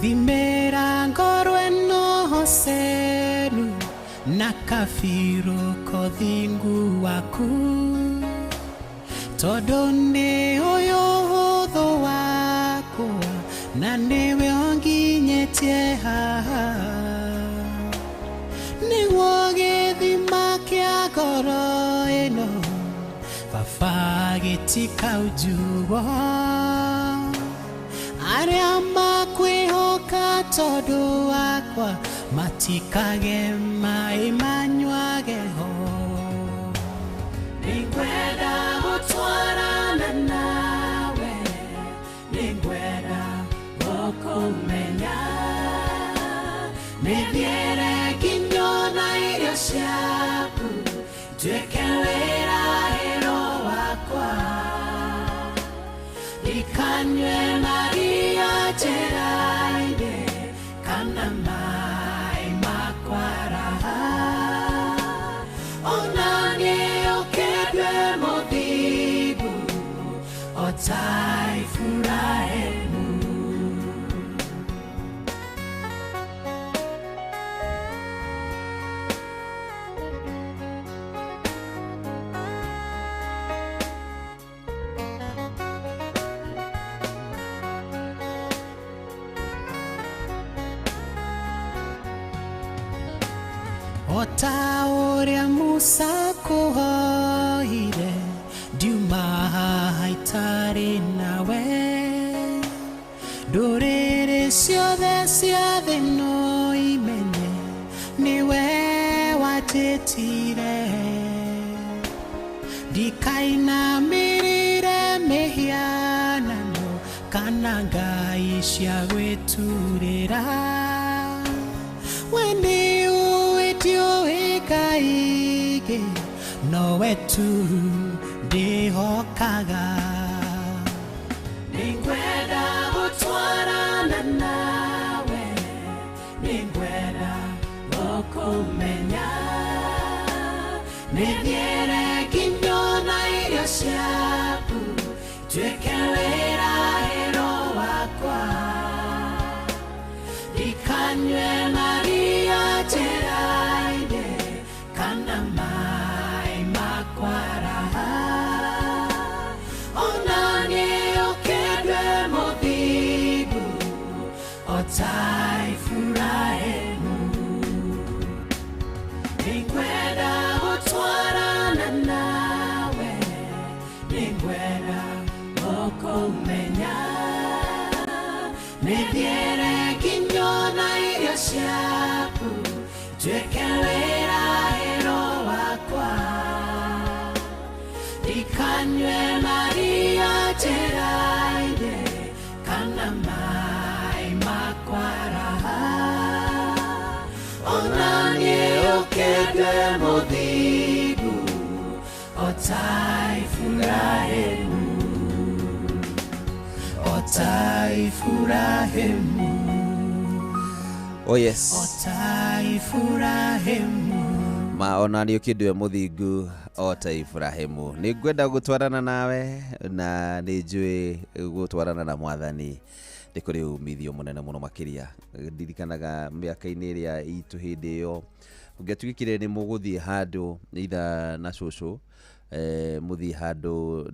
Vimera ngoro eno hosenu na kafiru kodhingu waku todo ne oyo hodho wako na newe onginyetie haha ni woge dhima kia goro eno fafagetika ujuwa Aria makwihoka todo wakwa matikage mai manywage ho Ningwenda gutwarana nawe Ningwenda gukumenya Nithiere kinyona irio ciaku Ntuike wira hero wakwa Ikanywe Maria njĩra-inĩ kana maĩ makwaraha ona niĩ ũkĩndwe mũthigu o ta Iburahĩmu Ota ũrĩa Musa kũhoire ndiuma haitarĩ nawe ndũrĩrĩ ciothe cia thĩ no imenye nĩwe wanjĩtire ndikainamĩrĩre mĩhianano kana ngai cia gwĩturĩra Wendi Kaige no wetu ndihokaga Ningwenda gutwarana nawe Ningwenda gukumenya Nithiere kinyona irio ciaku Ntuike wira hero wakwa Ikanywe Maria njĩra-inĩ kana maĩ makwaraha ona niĩ ũkĩndwe mũthigu o ta Iburahĩmu Ningwenda gutwarana nawe Ningwenda gukumenya Nithiere kinyona irio ciaku Ntuike wira hero wakwa Ikanywe Maria njĩra-inĩ kana maĩ makwaraha ona niĩ ũkĩndwe mũthigu o Oh yes. Maona nĩ ũkĩndũ mũthingu ota Ibrahimu. Nĩ ngwenda gũtwarana nawe na nĩ njũĩ gũtwarana na Mwathani nĩ kũrĩ umithio mũnene mũno makĩria. Ndirikanaga mĩaka-inĩ ĩrĩa itũ hĩndĩ ĩyo ũngĩatuĩkire nĩ mũgũthiĩ handũ either na cũcũ muthi handũ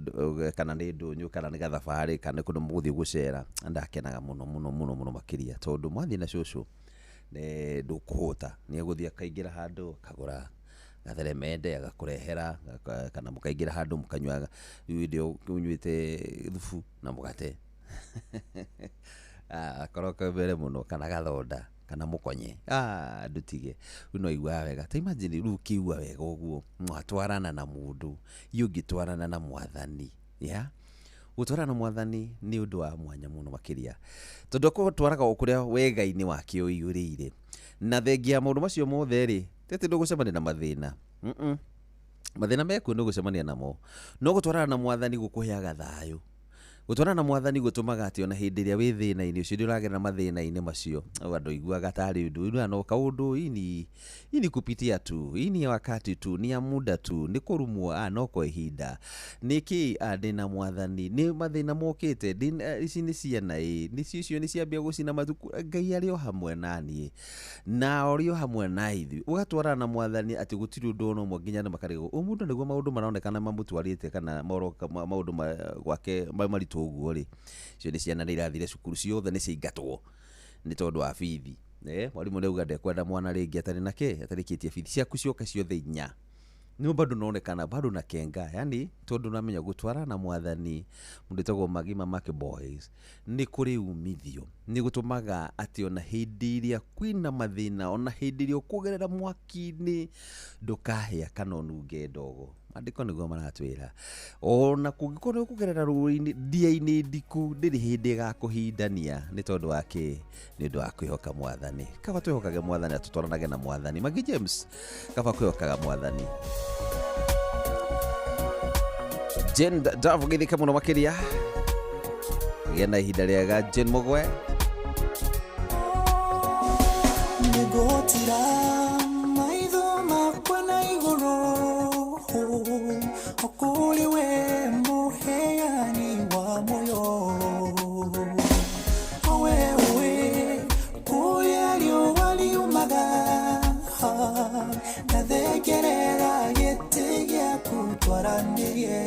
kana nĩ ndũnyũ kana nĩ gathabarĩ kana kũndũ mũgũthiĩ gũcera, ndakenaga mũno makĩria tondũ mwathiĩ na cũcũ ndũkũhũta, nĩ egũthiĩ akaingĩra handũ akagũra gatheremende agakũrehera, kana mũkaingĩra handũ mũkanyua irio ũnyuĩte thubu na mũgate akoroka mbere mũno kana gathonda kana mũkonye ndutige no igua wega. Ta imagine rĩu kiugua wega ũguo mwatwarana na mũndũ yũngĩtwarana na Mwathani gũtwarana na Mwathani nĩ ũndũ wa mwanya mũno makĩria tondũ akũtwaraga kũrĩa wega-inĩ wake ũiyũrĩire na thengia maũndũ macio mothe rĩ tete ndũgũcemania na mathĩna mathĩna mekuo ndũgũcemania namo, no gũtwarana na Mwathani gũkũheaga thayũ. Gũtwarana na Mwathani gũtũmaga atĩ ona hĩndĩ ĩrĩa wĩ thĩna-inĩ ũcio ndũragerera mathĩna-inĩ macio andũ iguaga tarĩ ũndũ no kaũndũ ini kupitia tu ini wakati tu ni ya muda tu ni kũrumwo no kwa ihinda niki ndĩna Mwathani nĩ mathĩna mokĩte ici nĩ ciana icio nĩ ciambia gũcina matuku Ngai arĩ o hamwe naniĩ na ũrĩ o hamwe na ithuĩ. Ũgatwarana na Mwathani atĩ gũtirĩ ũndũ ona ũmwe nginya makarĩgwo mũndũ nĩguo maũndũ maronekana mamũtwarĩte kana maũndũ gwake maritũ ũguo rĩ, icio nĩ ciana nĩ irathire cukuru ciothe nĩ ciaingatwo nĩ tondũ wa bithi. Mwarimũ nĩauga ndekwenda mwana rĩngĩ atarĩ na atarĩkĩtie bithi ciaku cioka ciothe 4 nĩ bado naonekana bado na kenga, yani tondũ namenya gũtwarana na Mwathani mũndũ etagwo Magima Mark Boys nĩ kũrĩ umithio, nĩ gũtũmaga atĩ ona hĩndĩ ĩrĩa kwĩna mathĩna ona hĩndĩ ĩrĩa ũkũgerera mwaki-inĩ ndũkahĩa kana ũnunge ndogo. Andĩko nĩguo maratwĩra ona kũngĩkorwo ũkũgerera rũĩ-inĩ ndia-inĩ ndiku ndĩrĩ hĩndĩ ĩgakũhindania nĩ tondũ wa kĩ? Nĩ ũndũ wa kwĩhoka Mwathani. Kaba twĩhokage Mwathani atũtwaranage na Mwathani. Magi James kaba kwĩhokaga Mwathani. Jen ndavugithika mũno makĩria gĩa na ihinda rĩega Jen Mũgwe nĩgũtira maitho makwa na igũrũ kũrĩ we mũheani wa muoyo wewe kũrĩa riũa riumaga ndathegerera gĩtĩ gĩaku twaranĩrie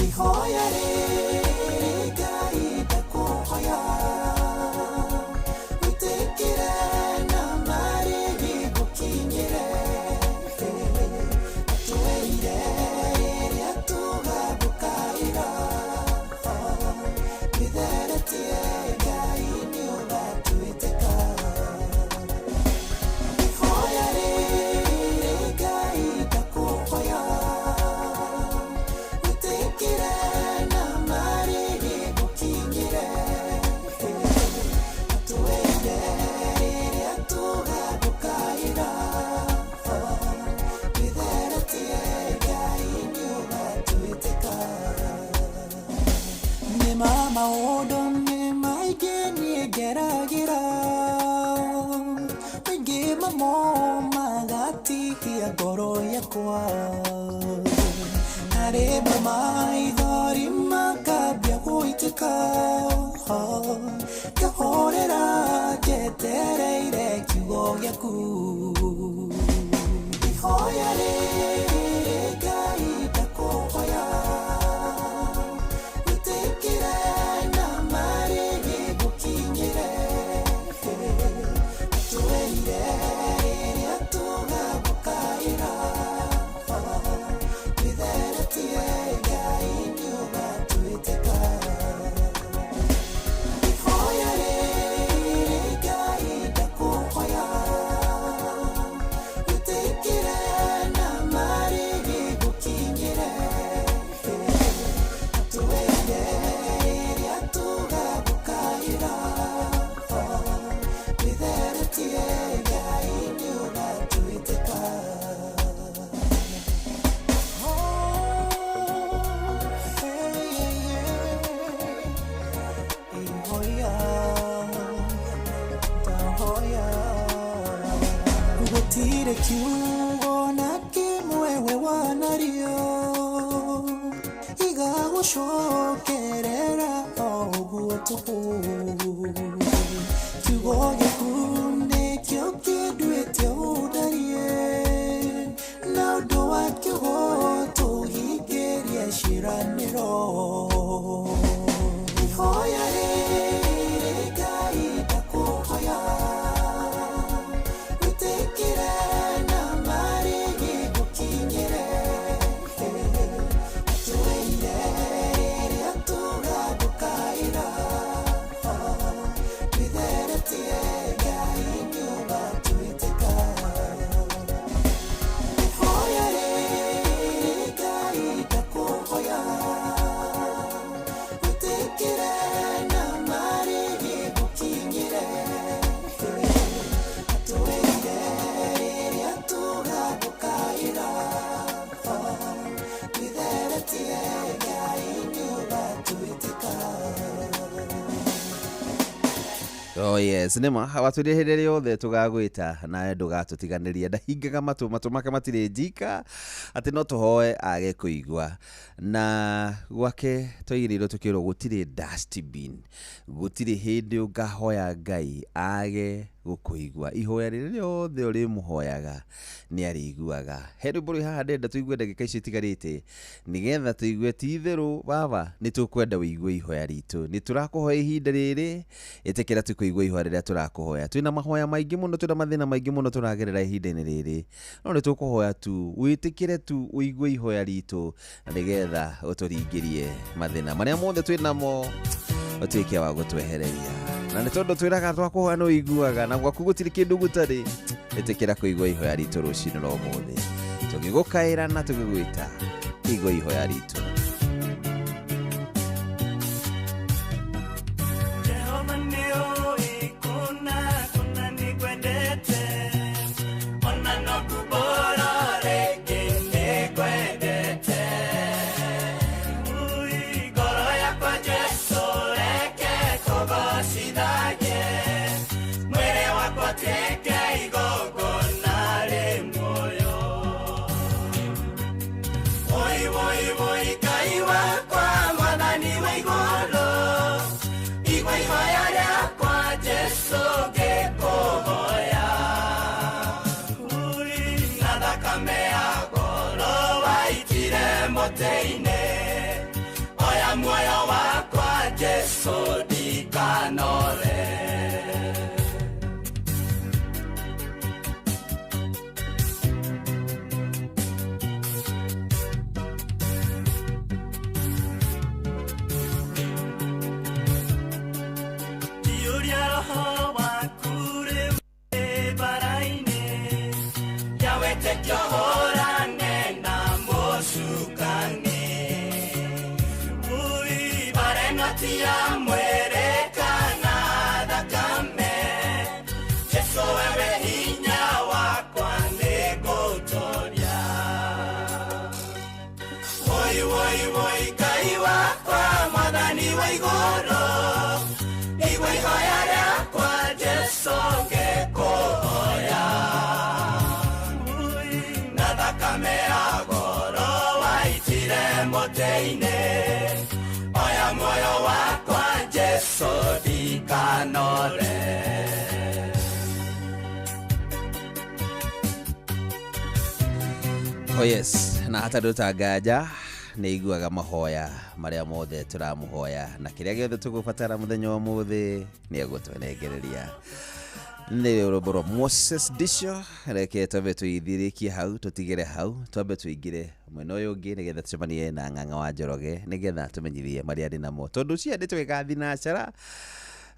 ihoya rĩrĩ Ngai ndakũhoya wĩtĩkĩre na marĩhi gũkinyĩre atũheire rĩrĩa tũgagũkaĩra wĩtheretie Ngai nĩ ũgatwĩtĩka ihoya rĩrĩ Ngai ndakũhoya wĩtĩkĩre na marĩhi gũkinyĩre atũheire rĩrĩa tũgagũkaĩra wĩtheretie Ngai nĩ ũgatwĩtĩka. Nĩ maũndũ nĩ maingĩ niĩ ngeragĩra maingĩ mamo magatigia ngoro yakwa na rĩmwe maithori makambia gũitĩka ngahorera njetereire kiugo gĩaku ihoya rĩrĩ Ngai ndakũhoya wĩtĩkĩre na marĩhi gũkinyĩre atũheire rĩrĩa tũgagũkaĩra wĩtheretie Ngai nĩ ũgatwĩtĩka ihoya rĩrĩ Ngai ndakũhoya gũcokerera ũguo tũhũ kiugo gĩaku nĩkĩo kĩnduĩte ũndarie na ũndũ wa kiugo tũhingĩrie ciĩranĩro ihoya rĩrĩ Ngai ndakũhoya wĩtĩkĩre na marĩ gĩgũkinyĩre atũheire rĩrĩa tũgagũkaĩra twĩtheretie Ngai nĩũga twĩtĩka ihoya rĩrĩ Ngai ndakũhoya wĩtĩkĩre na marĩ gĩgũkinyĩre atũheire rĩrĩa tũgagũkaĩra twĩtheretie Ngai nĩũga twĩtĩka. Oh yes, nĩma watwĩrire hĩndĩ ĩrĩa yothe tũgagwĩta nawe ndũgatũtiganĩria ndahingaga matũ make matirĩ njika atĩ no tũhoe age kũigua na gwake twaigĩrĩirwo tũkĩrwo gũtirĩ dustbin gũtirĩ hĩndĩ ũngahoya Ngai age gũkũigua ihoya rĩrĩa rĩothe ũrĩmũhoyaga nĩ arĩiguaga. He rwĩmbo rwĩ haha ndenda tũigue ndagĩka ici itigarĩte nĩgetha tũigue ti itherũ baba nĩ tũkwenda wĩigue ihoya ritũ nĩ tũrakũhoya ihinda rĩrĩ ĩtĩkĩra tũkũigua ihoya rĩrĩa tũrakũhoya twĩna mahoya maingĩ mũno twĩna mathĩna maingĩ mũno tũragerera ihinda-inĩ rĩrĩ no nĩ tũkũhoya tu wĩtĩkĩre tu wĩigue ihoya ritũ na nĩgetha ũtũringĩrie mathĩna marĩa mothe twĩnamo ũtuĩke wa gũtwehereria na nĩ tondũ twĩraga twakũhoya no iguaga na gwaku gũtirĩ kĩndũ gũtarĩ ĩtĩkĩra kũigua ihoya ritũ rũcinĩ rwa ũmũthĩ tũgĩgũkaĩra na tũgĩgwĩta igua ihoya ritũ. Oya moyo wakwa Jesu ndikanore Diuria roho wakure baraine Yawete kyohora nena mosukane Tia muere Canada kame Jesu wewe hinya wakwa negotoria Woi woi woi Ngai wakwa mwathani wa igũrũ igua ihoya rĩakwa Jesu ngĩkũhoya na thakame ya goro waitire mũtĩ-inĩ Oya moyo wakwa Jesu ndikanore Oh yes, na hata ndũtangaja nĩ iguaga mahoya marĩa mothe tũramũhoya na kĩrĩa gĩothe tũgũbatara mũthenya wa ũmũthĩ nĩ egũtwenengereria. Nĩ rwĩmbo rwa Moses Disho reke twambe tũithirĩkie hau tũtigĩre hau twambe tũingĩre mwena ũyũ ũngĩ nĩgetha tũcemanie na Ng'ang'a wa Njoroge nĩgetha tũmenyithie marĩa arĩ namo tondũ ciandĩtwo gĩgathinacara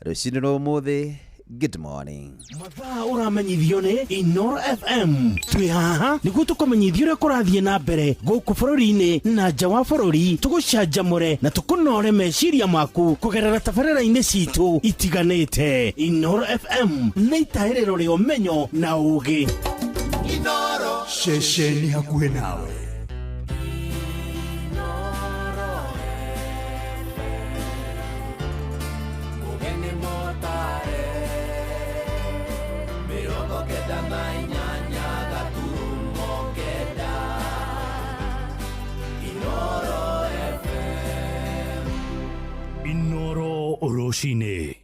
rũcinĩ rwa ũmũthĩ. Good morning. Mathaa ũramenyithio nĩ Inoro FM. Twĩ haha nĩguo tũkũmenyithia ũrĩa kũrathiĩ na mbere gũkũ bũrũri-inĩ na nja wa bũrũri, tũgũcanjamũre na tũkũnore meciria maku kũgerera tabarĩra-inĩ citũ itiganĩte. Inoro FM nĩ itahĩrĩro rĩa ũmenyo na ũũgĩ. Inoro Ceceni hakuhĩ nawe. Inoro FM. rũcinĩ.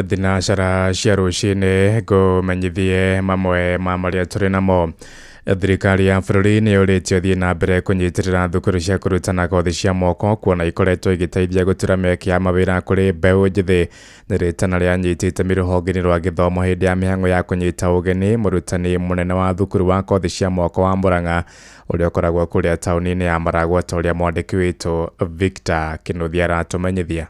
Thinacara cia rũcinĩ ngũmenyithie mamwe ma marĩa tũrĩ namo. Thirikari ya bũrũri nĩ yũrĩtio thiĩ na mbere kũnyitĩrĩra thukuru cia kũrutana kothi cia moko kuona ikoretwo igĩteithia gũtura mĩeke ya mawĩra kũrĩ mbeũ njĩthĩ. Nĩ rĩtana rĩanyitĩte rũhonge-inĩ rwa gĩthomo hĩndĩ ya mĩhang'o ya kũnyita ũgeni mũrutani mũnene wa thukuru wa kothi cia moko wa Murang'a ũrĩa ũkoragwo kũrĩa taũni-inĩ ya Maragwa ta ũrĩa mwandĩki witũ Victor Kĩnuthia aratũmenyithia.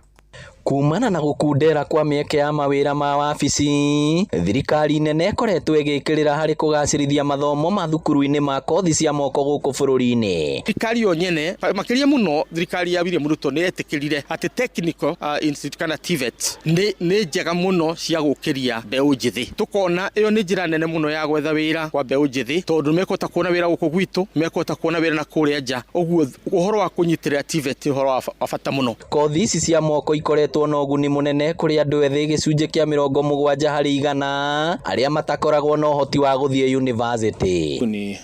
Kumana na gũkundera kwa mĩeke ya mawĩra ma wabici, thirikari nene ĩkoretwo ĩgĩkĩrĩra harĩ kũgacĩrithia mathomo ma thukuru-inĩ ma kothi cia moko gũkũ bũrũri-inĩ. Thirikari yo nyene makĩria mũno thirikari ya William Ruto nĩ yetĩkĩrire atĩ technical institute kana TVET nĩ njega mũno cia gũkĩria mbeũ njĩthĩ. Tũkona ĩyo nĩ njĩra nene mũno ya gwetha wĩra kwa mbeũ njĩthĩ tondũ mekũhota kuona wĩra gũkũ gwitũ, mekũhota kuona wĩra na kũrĩa nja. Ũguo ũhoro wa kũnyitĩrĩra TVET nĩ ũhoro wa bata mũno. Kothi ici cia moko ikoretwo na ũguni mũnene kũrĩ andũ ethĩ gĩcunjĩ kĩa 70% arĩa matakoragwo na ũhoti wa gũthiĩ university. Ni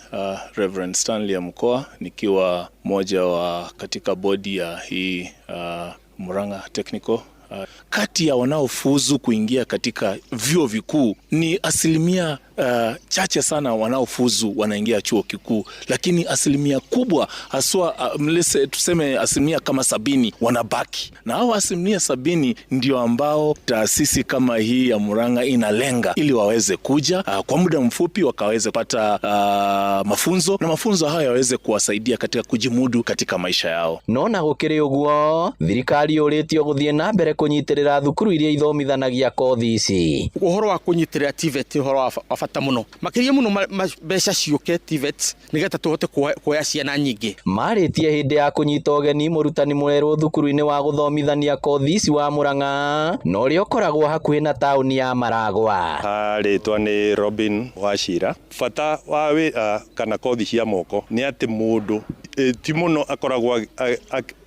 Reverend Stanley Mkoa nikiwa moja wa katika bodi ya hii Murang'a Technical. Kati ya wanaofuzu kuingia katika vyuo vikuu ni asilimia chache sana wanaofuzu wanaingia chuo kikuu, lakini asilimia kubwa haswa tuseme asilimia kama 70 wanabaki, na hao asilimia 70 ndio ambao taasisi kama hii ya Murang'a inalenga ili waweze kuja kwa muda mfupi wakaweze pata mafunzo na mafunzo hayo yaweze kuwasaidia katika kujimudu katika maisha yao. Nona gũkĩrĩ ũguo thirikari yũrĩtio gũthiĩ na mbere kũnyitĩrĩra thukuru iria ithomithanagia kothi ici. Ũhoro wa kũnyitĩrĩra TVET ũhoro wa bata mũno. Makĩria mũno mbeca ciũke TVET nĩgetha tũhote kuoya ciana nyingĩ. Marĩtie hĩndĩ ya kũnyita ũgeni mũrutani mwerũ thukuru-inĩ wa gũthomithania kothi ici wa Murang'a na ũrĩa ũkoragwo hakuhĩ na taũni ya Maragwa. Rĩtwa nĩ Robin Wachira. Bata wa wĩra kana kothi cia moko nĩ atĩ mũndũ ti mũno akoragwo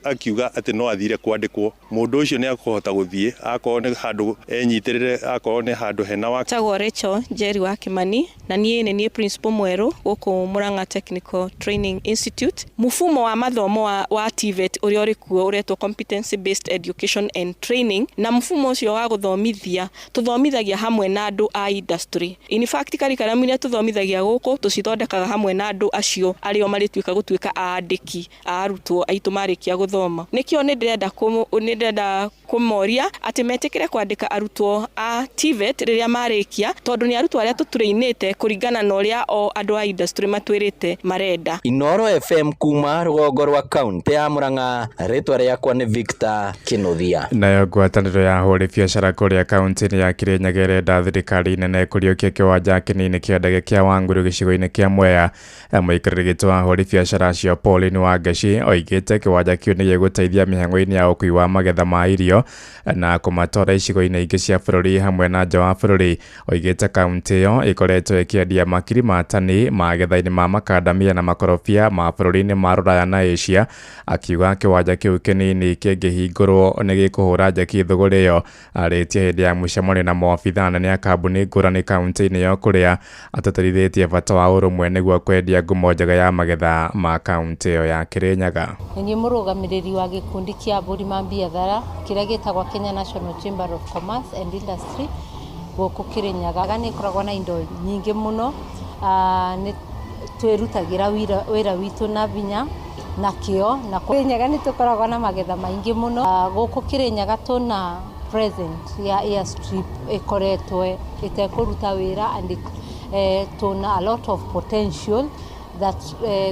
akiuga atĩ no athire kwandĩkwo. Mũndũ ũcio nĩ akũhota gũthiĩ akorwo nĩ handũ enyitĩrĩre, akorwo nĩ handũ hena wa Tagwo Rachel Njeri wa Kimani na niĩ principal mwerũ gũkũ Murang'a Technical Training Institute. Mũfumo wa mathomo wa TVET ũrĩa ũrĩ kuo ũretwo Competency Based Education and Training, na mũfumo ũcio wa gũthomithia tũthomithagia hamwe na andũ a industry. In fact curriculum iria tũthomithagia gũkũ tũcithondekaga hamwe na andũ acio arĩa marĩtuĩka gũtuĩka aandĩki a arutwo aitũ marĩkia gũthoma. Nikio nĩ ndĩrenda kũmoria atĩ metĩkĩre kwandĩka arutwo a TVET rĩrĩa marĩkia tondũ nĩ arutwo arĩa tũtũrĩinĩte kũringana na ũrĩa o andũ a industry matwĩrĩte marenda. Inoro FM kuma rũgongo rwa kaunti ya Murang'a, rĩtwa rĩakwa nĩ Victor Kĩnuthia. Nayo ngwatanĩro ya ahũri biacara kũrĩa kaunti-inĩ ya Kirinyaga ĩrenda thirikari nene kũriũkia kĩwanja kĩnini kĩa ndege kĩa Wangũrũ gĩcigo-inĩ kĩa Mwea. Mũikarĩri gĩtĩ wa ahũri biacara acio Pauline Wangaci oigĩte kĩwanja kĩu nĩ gĩgũteithia mĩhang'o-inĩ ya ũkui wa magetha ma irio na kũmatwara icigo-inĩ ingĩ cia bũrũri hamwe na nja wa bũrũri. Oigĩte kaunti ĩyo ĩkoretwo ĩkĩendia makiri ma tani magetha-inĩ ma makandamia na makorobia ma bũrũri-inĩ ma Rũraya na Asia. Akiuga kĩwanja kĩu kĩnini kĩngĩhingũrwo nĩ gĩkũhũra njeki thũgũrĩ ĩyo. Arĩtie hĩndĩ ya mũcemanio na maobitha anene a kambuni ngũrani kaunti-inĩ ĩyo kũrĩa atatĩrithĩtie bata wa ũrũmwe nĩguo kwendia ngumo njega ya magetha ma kaunti ĩyo ya Kirinyaga. Nĩ mũrũgamĩrĩri wa gĩkundi kĩa mbũri ma biathara kĩrĩa gĩtagwo Kenya National Chamber of Commerce and Industry gũkũ Kirinyaga. Nĩ ĩkoragwo na indo nyingĩ mũno, nĩ twĩrutagĩra wĩra witũ na binya na kĩo, na Kirinyaga nĩ tũkoragwo na magetha maingĩ mũno. Gũkũ Kirinyaga tũna present ya airstrip ĩkoretwo ĩtekũruta wĩra and tũna a lot of potential that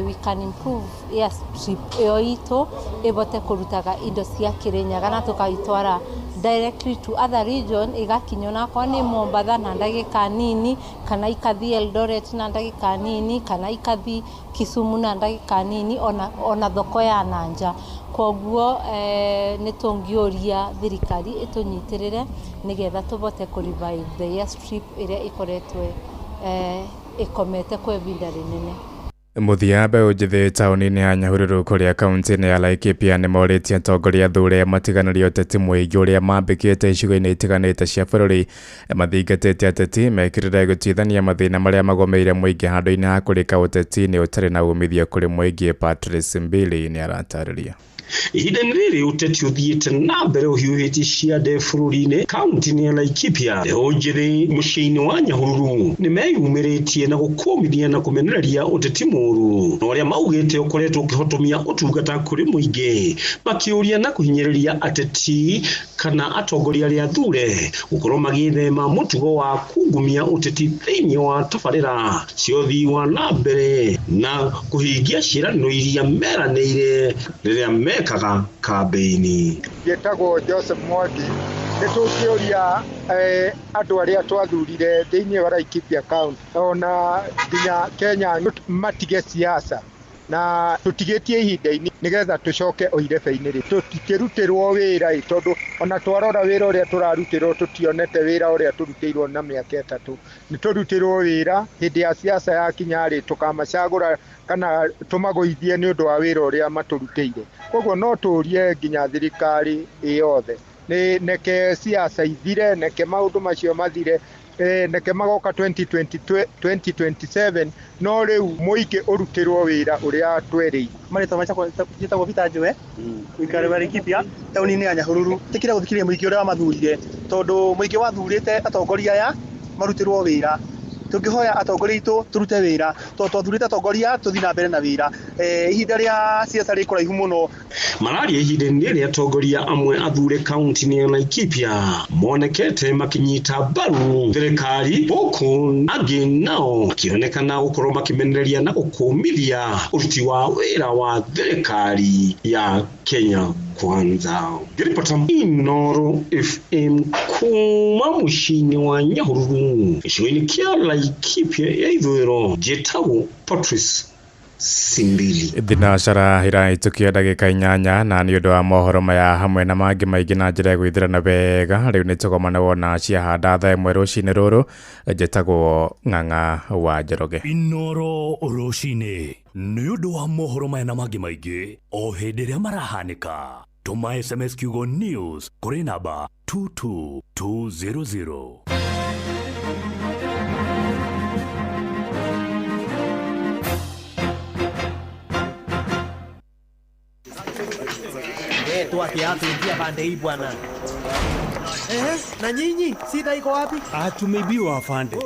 we can improve airstrip ĩyo itũ ĩbote kũrutaga indo cia Kirinyaga na tũkaitwara directly to other region, igakinywo nakwa nĩ Mombatha na ndagĩka nini, kana ikathi Eldoret na ndagĩka nini, kana ikathi Kisumu na ndagĩka nini, ona thoko ya nanja. Koguo nĩ tũngĩũria thirikari ĩtũnyitĩrĩre nĩgetha tũbote kũrevive the airstrip ĩrĩa ĩkoretwo ĩkomete kwa ihinda rĩnene. Muthia mbeũ njĩthĩ taũni-inĩ ya Nyahururu kũrĩa kaunti-inĩ ya Laikipia nĩ morĩtie atongoria athure matiganĩrie ũteti mũingĩ ũrĩa mambĩkĩte icigo-inĩ itiganĩte cia bũrũri mathingatĩte ateti mekĩrĩre gũtuithania mathĩna marĩa magomeire mũingĩ handũ-inĩ ha kũrĩka ũteti-inĩ ũtarĩ na umithio kũrĩ mũingĩ. Patrice Mbili nĩ aratarĩria. Ihinda-inĩ rĩrĩ ũteti ũthiĩte na mbere ũhiũhĩtie ciande bũrũri-inĩ kaunti-inĩ ya Laikipia, mbeũ njĩthĩ mũciĩ-inĩ wa Nyahururu nĩ meyumĩrĩtie na gũkũmithia na kũmenereria ũteti mũũru na ũrĩa maugĩte ũkoretwo ũkĩhotomia ũtungata kũrĩ mũingĩ, makĩũria na kũhinyĩrĩria ateti kana atongoria arĩa athure gũkorwo magĩthema mũtugo wa kungumia ũteti thĩinĩ wa tabarĩra cia ũthii wa na mbere na kũhingia ciĩranĩro iria meranĩire rĩrĩa mekaga kambeini. Ngetagwo Joseph Mwangi, nĩ tũkĩũria andũ arĩa twathurire thĩinĩ wa Laikipia County ona nginya Kenya matige siasa na tũtigĩtie ihinda-inĩ nĩgetha tũcoke oirebe-inĩ rĩ tũtikĩrutĩrwo wĩra tondũ ona twarora wĩra ũrĩa tũrarutĩrwo tũtionete wĩra ũrĩa tũrutĩirwo na mĩaka 3 nĩ tũrutĩrwo wĩra hĩndĩ ya siasa ya kinya rĩ tũkamacagũra kana tũmagũithie nĩ ũndũ wa wĩra ũrĩa matũrutĩire. Koguo no tũrie nginya thirikari yothe neke siasa ithire, neke maũndũ macio mathire, neke magoka 2027 no rĩu mũingĩ ũrutĩrwo wĩra ũrĩa twerĩire. Marĩtwa macakwa njĩtagwo Peter Njũe ũikare wa Laikipia taũni-inĩ ya Nyahururu. Tĩkĩra gũthikĩrĩria mũingĩ ũrĩa wamathurire tondũ mũingĩ wathurĩte atongoria aya marutĩrwo wĩra. Tũngĩhoya atongoria itũ turute wĩra tondũ twathurĩte atongoria tũthiĩ na mbere na wĩra. Ihinda rĩa siasa rĩ kũraihu mũno. Mararia ihinda-inĩ rĩrĩa atongoria amwe athure kaunti-inĩ ya Laikipia monekete makinyita mbaru thirikari gũkũ angĩ nao makĩonekana gũkorwo makĩmenereria na gũkũmithia ũruti wa wĩra wa thirikari ya Kenya Kwanza. Ngĩripota Inooro FM kuma mũciĩ-inĩ wa Nyahururu gĩcigo-inĩ kĩa Laikipia ya ithũĩro, njĩtagwo Patrice Simbili. Thinacara iraitũkia ndagĩka 8 na nĩ ũndũ wa mohoro maya hamwe na mangĩ maingĩ na njĩra ya gwĩthirana wega rĩu nĩ tũgomana wona ciahanda thaa ĩmwe rũcinĩ rũrũ. Njĩtagwo Ng'ang'a wa Njoroge. Inooro rũcinĩ nĩ ũndũ wa mohoro maya na mangĩ maingĩ o hĩndĩ ĩrĩa marahanĩka. Tũma SMS kiugo news kũrĩ namba 22200. Tuingia pande hii bwana. Na nyinyi sida iko wapi? Tumeibiwa afande.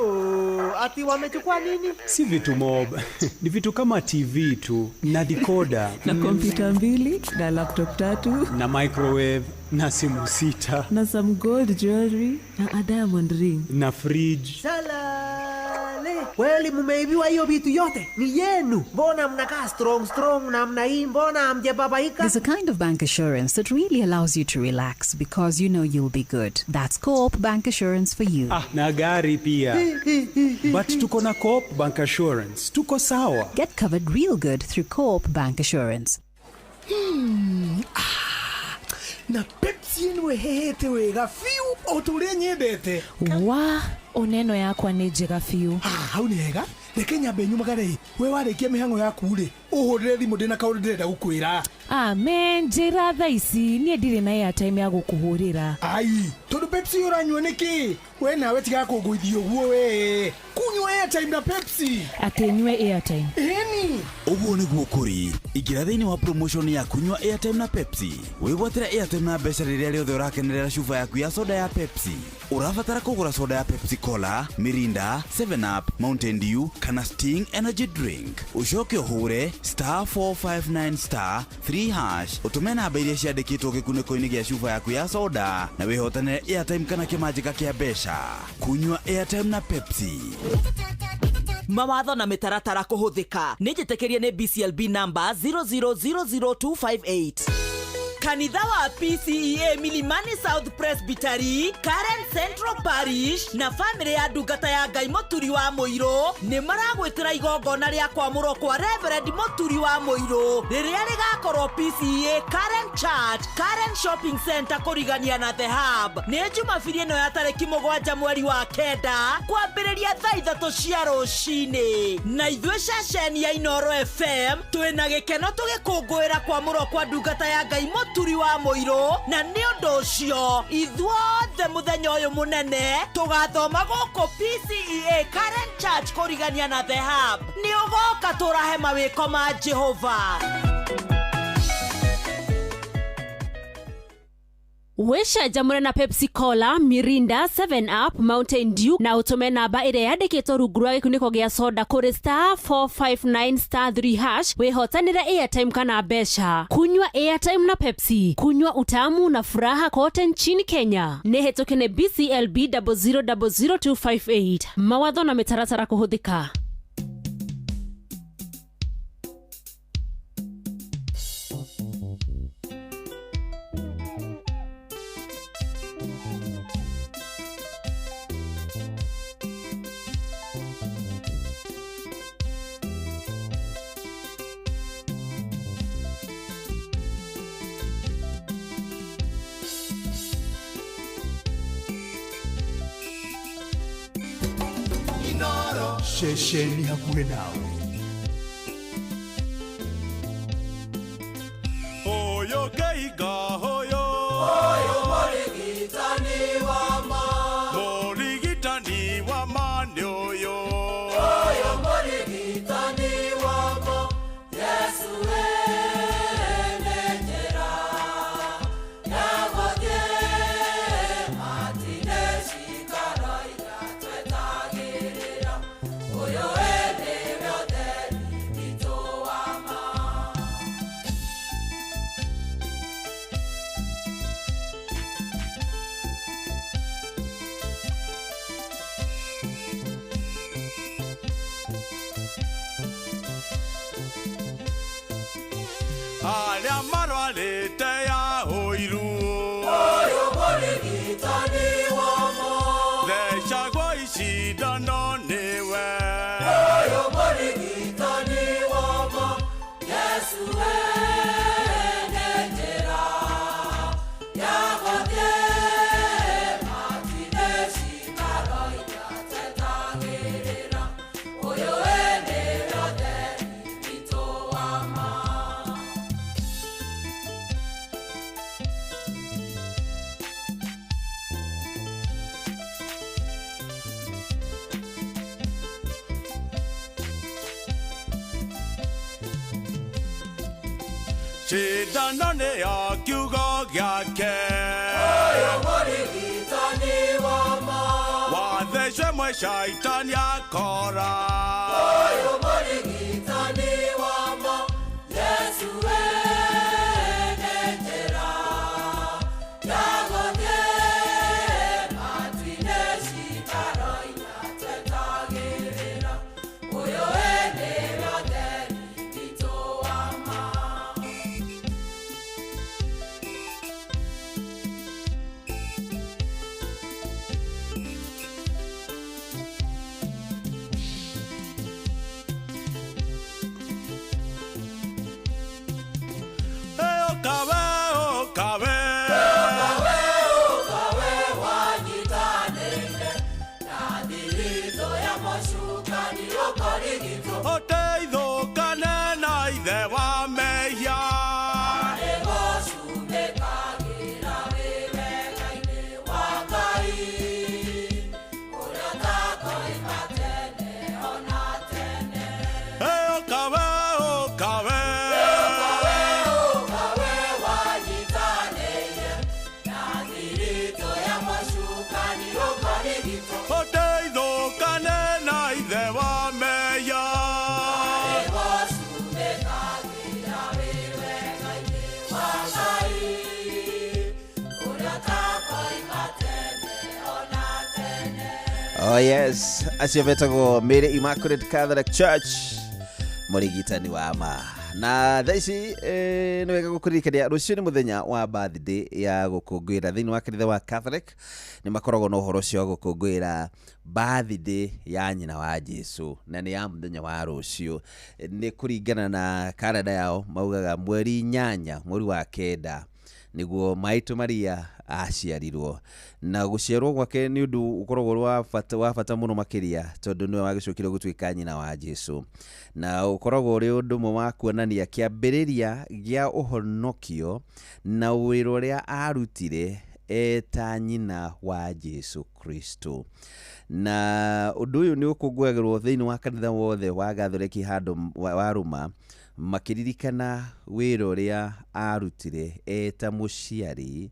Ati wamechukua nini? Si vitu mob. Ni vitu kama TV tu na decoder na kompyuta 2 na laptop 3 na microwave na simu 6 na some gold jewelry na a diamond ring na fridge. Salale. Kweli mumeibiwa hiyo vitu yote? Ni yenu. Mbona mnakaa strong na mna hii mbona hamjababaika? There's a kind of bank assurance that really allows you to relax because you know you'll be good. That's Coop Bank Assurance for you. Na gari pia. But tuko na Coop Bank Assurance. Tuko sawa. Get covered real good through Coop Bank Assurance. Na Pepsi yenwe hehete wega fiu otulia nyendete. Oneno yakwa nĩ njega fiu. Hau nĩ hega. Reke nyambe nyumagare. We warĩkia mĩhang'o yaku rĩ. Ũhũrĩre thimũ ndĩ na kaũndũ ndĩrenda gũkwĩra. Men njĩra thaa ici niĩ ndirĩ na airtime ya gũkũhũrĩra. Tondũ Pepsi ũranyua nĩkĩ? We nawe tiga kũngũithia ũguo we. Kunywa airtime na Pepsi. Atĩ nyue airtime. Eni. Ũguo nĩguo kũrĩ. Ingĩra thĩinĩ wa promotion ya kunywa airtime na Pepsi. Wĩgwatĩra airtime na mbeca rĩrĩa rĩothe ũrakenerera cuba yaku ya soda ya Pepsi. Ũrabatara kũgũra soda ya Pepsi Cola, Mirinda, 7up, Mountain Dew kana Sting Energy Drink. Ucoke ũhũre *459*3# ũtũme namba iria ciandĩkĩtwo gĩkunĩko-inĩ gĩa cuba yaku ya soda na wĩhotanĩre airtime kana kĩmanjĩka kĩa mbeca. Kunywa airtime na Pepsi. Mawatho na mĩtaratara kũhũthĩka. Nĩ njĩtĩkĩrie nĩ BCLB number 0000258. kanitha wa PCEA Milimani South Presbytery, Karen Central Parish na family ya ndungata ya Ngai Muturi wa Muiro ni maragwitira igongona ria kwamurwo kwa Reverend Muturi wa Muiro riria rigakorwo PCEA Karen Church, Karen Shopping Center kurigania na The Hub. Ni Jumapili ino ya tariki 7 mweri wa kenda kwambiriria thaa 3 cia rucini. Na ithwe ceceni ya Inoro FM twina gikeno tugikungwira kwamurwo kwa ndungata ya Ngai Muturi wa Muiro, na ni undu ucio ithuothe muthenya uyu munene tugathoma guku PCEA Karen Church kurigania na The Hub. Ni ugoka turahe mawiko ma Jehova. Wesha jamure na Pepsi Cola, Mirinda, 7up, Mountain Dew na utume namba ire yandikitwo rungu rwa gikuniko gia soda kuri *459*3# wihotanira airtime kana besha. Kunywa airtime na Pepsi, kunywa utamu na furaha kote nchini Kenya. Nehetokene BCLB 0000258. Mawatho na mitaratara kuhuthika. Shesheni hakuhe nawe. Oyo geiga hoyo, oyo morigitani wama, morigitani wama ni oyo, oyo morigitani wama, Yesu enejera, yagoje matine shikara inatwetagirira, oyo ene vyote nitoama. Alia marwalete ya oiru, oyo morigitani wama, leshagwo ishidano niwe, oyo morigitani wama, Yesu enejera, yagoje matine shikaro inatwetagirira, oyo ene vyote nitoama. Shidano ne ya kiugo gyake, oyo morigitani wama, wathecwe mwe shaitani akora, oyo morigitani wama, Yesu enejera, yagoje matine shikaro inatwetagirira, oyo ene vyote nitoama. Oh yes, acio betagwo Mary Immaculate Catholic Church, morigitani wa ma. na thaici nĩ wega gũkũririkania rũciũ nĩ mũthenya wa birthday ya gũkũngũĩra thĩinĩ wa kanitha wa Catholic. Nĩ makoragwo na ũhoro ũcio wa gũkũngũĩra birthday ya nyina wa Jesu, na nĩ ya mũthenya wa rũciũ. Nĩ kũringana na kalenda yao maugaga mweri 8 mweri wa 9 niguo Maitũ Maria aciarirwo, na gũciarwo gwake nĩ ũndũ ũkoragwo wa bata mũno makĩria tondũ nĩwe wagĩcokire gũtuĩka nyina wa Jesu, na ũkoragwo ũrĩ ũndũ ũmwe wa kuonania kĩambĩrĩria gĩa ũhonokio na wĩra ũrĩa arutire eta nyina wa Jesu Kristo. Na ũndũ ũyũ nĩ ũkũngũagĩrwo thĩinĩ wa kanitha wothe wa Gathoreki handũ wa Roma, makiririkana wĩra ũrĩa arutire eta mũciari,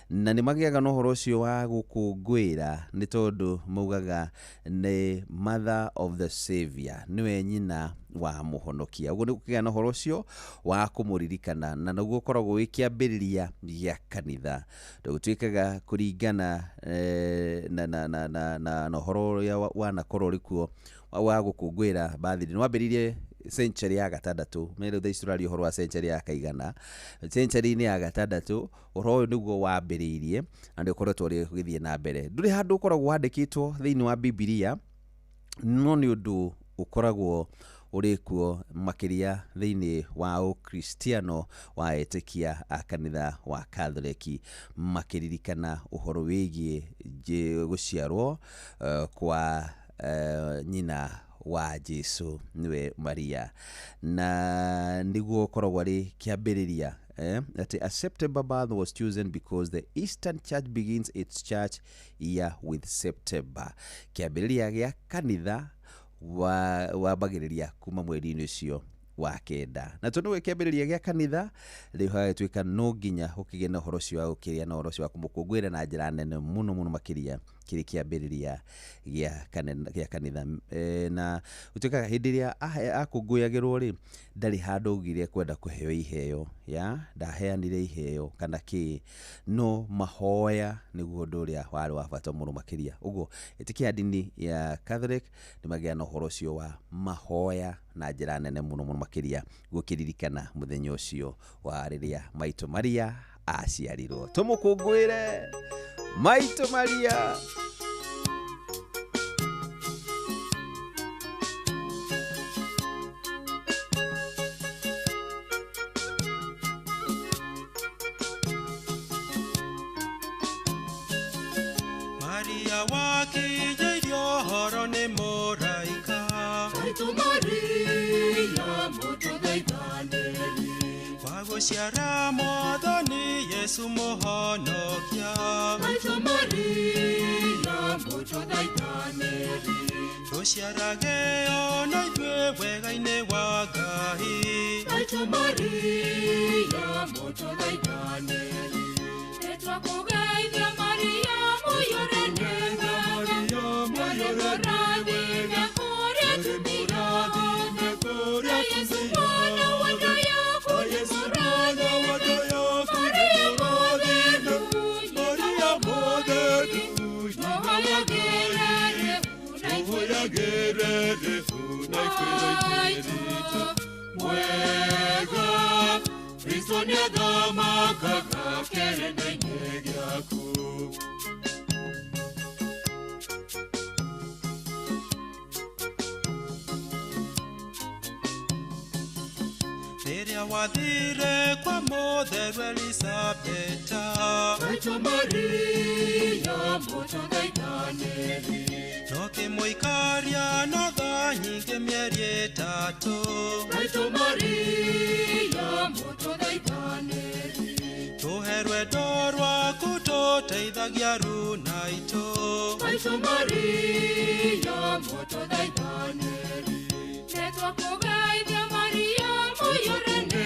na nĩ magĩaga na ũhoro ũcio wa gũkũngũĩra nĩ tondũ maugaga nĩ mother of the Savior, nĩwe nyina wa mũhonokia. Ũguo nĩ gũkĩgĩa na ũhoro ũcio wa kũmũririkana, na naguo ũkoragwo wĩ kĩambĩrĩria gĩa kanitha. Ndũgũtuĩkaga kũringana na ũhoro ũrĩa wanakorwo ũrĩ kuo wa gũkũngũĩra birthday. Nĩ wambĩrĩirie century ya 6, mero the Australia ũhoro wa century ya 100, century-inĩ ya 6 ũhoro ũyũ nĩguo wambĩrĩirie na nĩ ũkoretwo ũrĩ gũthiĩ na mbere. Ndũrĩ handũ ũkoragwo wandĩkĩtwo thĩinĩ wa Biblia, no nĩ ũndũ ũkoragwo ũrĩ kuo makĩria thĩinĩ wa ũkristiano wa etĩkia a kanitha wa Katholiki, makĩririkana ũhoro wĩgiĩ gũciarwo kwa nyina wa Jesu, niwe Maria, na niguo koragwo ari kiambĩrĩria that a September birth was chosen because the Eastern Church begins its church year with September. Kiambĩrĩria gĩa kanitha wambagĩrĩria kuma mweri-inĩ ũcio wa 9, na tondũ kiambĩrĩria gĩa kanitha rĩu hagatuĩka no nginya ũkĩgĩa na ũhoro ũcio wa gũkĩria na ũhoro ũcio wa kũmũkũngũĩra na njĩra nene mũno makĩria kĩrĩ kĩambĩrĩria gĩa kanitha. Na ũtuĩkaga hĩndĩ ĩrĩa akũngũyagĩrwo rĩ, ndarĩ handũ augire kwenda kũheo iheo, ndaheanire iheo kana kĩ, no mahoya nĩguo ũndũ ũrĩa warĩ wa bata mũno makĩria. Ũguo ĩtĩkia ndini ya Catholic nĩ magĩa na ũhoro ũcio wa mahoya na njĩra nene mũno makĩria gũkĩririkana mũthenya ũcio wa rĩrĩa Maitũ Maria aciarirwo. Tũmũkũngũĩre Maitũ Maria. Maria wakijĩirio horo nĩ mũraika, Maitũ Maria mũtũthaithanĩri, wa gũciara Mwathani Yesu mũhonokia, Maitũ Maria mũtũthaithanĩri, tũciarage ona ithuĩ wega-inĩ wa Ngai, Maitũ Maria mũtũthaithanĩri, nĩtwakũgeithia Maria mũiyũrĩte wathire kwa mũtheru Elisabeta, Maitũ Maria mũtũthaithanĩri, no kĩmũikaria na tha nyingĩ mĩeri 3, Maitũ Maria mũtũthaithanĩri, tũhe rwendo rwaku tũteithagia runa itũ, Maitũ Maria mũtũthaithanĩri, nĩtwakũgeithia Maria mũiyũrĩte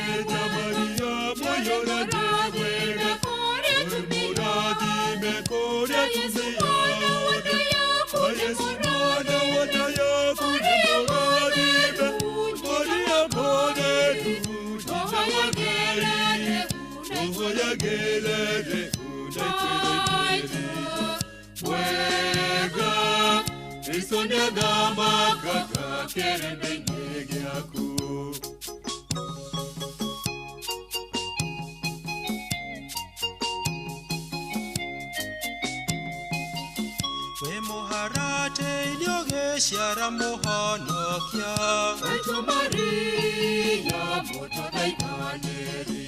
ciara mũhonokia. Maitũ Maria mũtũthaithanĩri.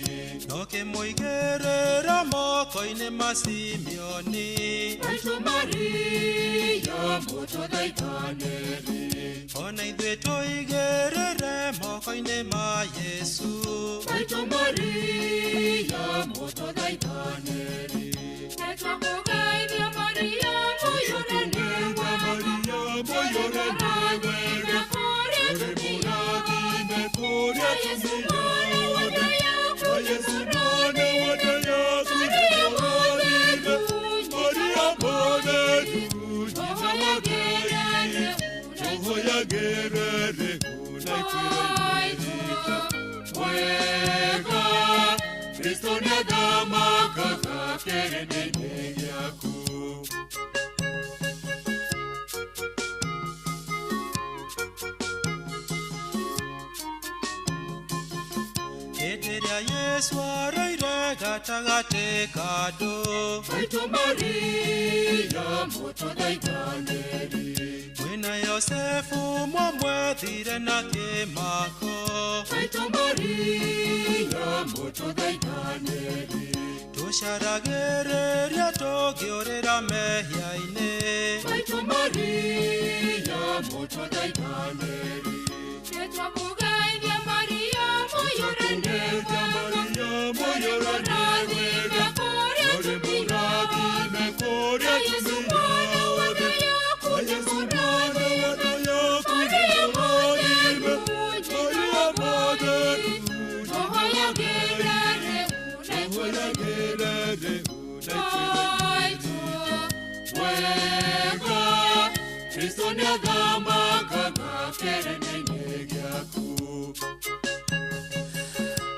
No kĩmũigĩrĩra moko-inĩ ma Simeoni. Maitũ Maria mũtũthaithanĩri. Ona ithuĩ tũigĩrĩre moko-inĩ ma Yesu. Maitũ Maria mũtũthaithanĩri. Nĩtwakũgeithia Maria mũiyũrĩte Maria mũiyũrĩte wega kũrĩa tũthiaga kũrĩa Yesu mwana wa Dayaku Yesu mwana wa Dayaku Maria mwathĩku Maria mwathĩku tũhoyagĩrĩre unaitĩrĩrĩta wega Kristo nĩathamakaga kĩrĩndĩ-inĩ gĩaku. Hĩndĩ ĩrĩa Yesu aroire gatagatĩ ka andũ. Maitũ Maria mũtũthaithanĩri. Mwĩna Yosefu mwamwethire na kĩmako. Maitũ Maria mũtũthaithanĩri. Tũcaragĩrĩria tũngĩũrĩra mehia-inĩ. Maitũ Maria mũtũthaithanĩri. Nĩtwakũgeithia Maria mũiyũrĩte Maria mũiyũrĩte wega kũrĩa tũthiaga kũrĩa Yesu mwana wa Dayaku Yesu mwana wa Dayaku Maria mwathĩku Maria mwathĩku tũhoyagĩrĩre unaitĩrĩrĩta wega Kristo nĩathamakaga kĩrĩndĩ-inĩ gĩaku.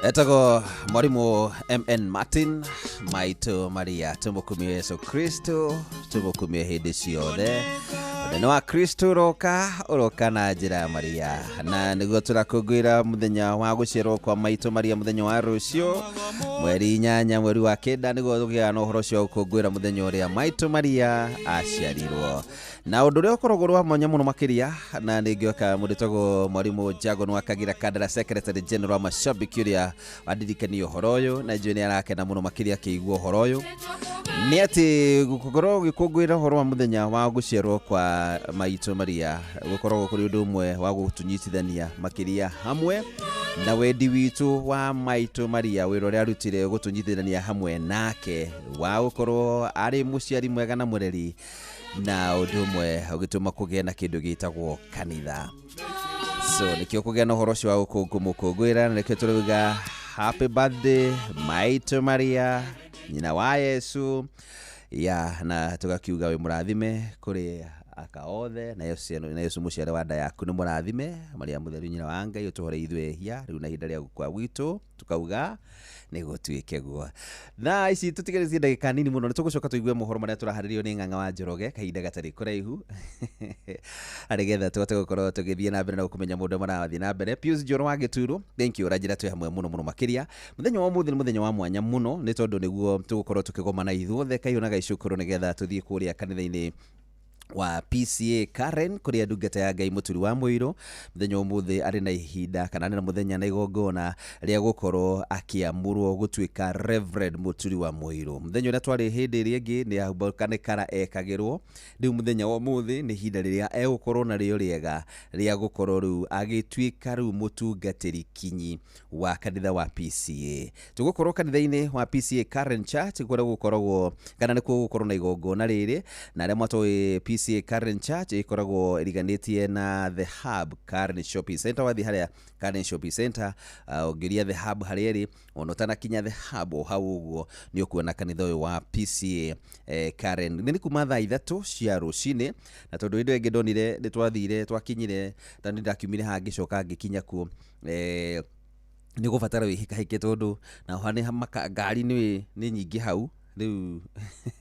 Etago mwarimu MN Martin. Maitũ Maria tũmũkumie Yesu Kristo, tũmũkumie hĩndĩ ciothe. Mũthenya wa Kristo ũroka na njĩra ya Maria, na nĩguo tũrakũngũĩra mũthenya wa gũciarwo kwa Maitũ Maria mũthenya wa rũciũ mweri 8 mweri wa 9, nĩguo tũgĩaga na ũhoro ũcio wa gũkũngũĩra mũthenya ũrĩa Maitũ Maria aciarirwo. Na ũndũ ũrĩa ũkoragwo wa mwanya mũno makĩria, na nĩngĩoka mũndũ tagwo mwarimu Jago Nwakagira Kandara, Secretary General wa Mashabiki ũrĩa wadirikania ũhoro ũyũ, na njũĩ nĩarakena mũno makĩria akĩigua ũhoro ũyũ. Nĩ atĩ gũkorwo gĩkũngũĩra ũhoro wa mũthenya wa gũciarwo kwa Maitũ Maria gũkoragwo kũrĩ ũndũ ũmwe wa gũtũnyitithania makĩria hamwe na wendi witũ wa Maitũ Maria, wĩra ũrĩa arutire gũtũnyitithania hamwe nake wa gũkorwo arĩ mũciari mwega na mũreri, na ũndũ ũmwe ũgĩtũma kũgĩa na kĩndũ gĩtagwo kanitha. So nĩkĩo kũgĩa na ũhoro ũcio wa gũkũngũĩra, na nĩkĩo tũrauga happy birthday Maitũ Maria nyina wa Yesu na tugakiuga wĩ mũrathime kũrĩ aka othe, na Yesu mũciari wa nda yaku nĩ mũrathime. Maria mũtheru nyina wa Ngai ũtũhore ithuĩ ehia rĩu na ihinda rĩa gũkua gwitũ, tukauga nĩ gũtuĩke guo. Na ici tũtigarĩtie ndagĩka nini mũno, nĩ tũgũcoka tũigue mohoro marĩa tũraharĩrĩrio nĩ Ng'ang'a wa Njoroge kahinda gatarĩ kũraihu arĩ getha tũhote gũkorwo tũgĩthiĩ na mbere na gũkũmenya mũndũ marathiĩ na mbere. Pius Njoro wa Gĩturo, thank you, ranjĩra twĩ hamwe mũno mũno makĩria. Mũthenya wa ũmũthĩ nĩ mũthenya wa mwanya mũno, nĩ tondũ nĩguo tũgũkorwo tũkĩgomana ithuothe kaiũ na gaicũkũrũ nĩgetha tũthiĩ kũrĩa kanitha-inĩ wa PCA Karen kũrĩa ndungata ya Ngai Mũturi wa Mũirũ. Mũthenya ũmũthĩ arĩ na ihinda kana na mũthenya na igongona rĩa gũkorwo akĩamũrwo gũtuĩka Reverend Mũturi wa Mũirũ. Mũthenya ũrĩa twarĩ hĩndĩ ĩrĩa ĩngĩ nĩ ahumbaũkane kara ekagĩrwo, rĩu mũthenya wa ũmũthĩ nĩ ihinda rĩrĩa egũkorwo narĩo rĩega rĩa gũkorwo rĩu agĩtuĩka rĩu mũtungatĩri kinyi wa kanitha wa PCA. Tũgũkorwo kanitha-inĩ wa PCA Karen Church kũrĩa gũkoragwo kana nĩkuo gũkorwo na igongona rĩrĩ, na arĩa matũĩ PCA Karen Church ĩkoragwo ĩriganĩtie na The Hub Karen Shopping Center. Wathiĩ harĩa Karen Shopping Center ũngĩũria The Hub harĩa ĩrĩ, ona ũtanakinya The Hub o hau ũguo nĩ ũkuona kanitha ũyũ wa PCA Karen. Nĩ kuma thaa 3 cia rũcinĩ, na tondũ indo ĩngĩ ndonire nĩ twathire twakinyire, tondũ ndakiumire haha ngĩcoka ngĩkinya kuo nĩ gũbatara wĩhĩkahĩke tondũ na ngari nĩ nyingĩ hau riu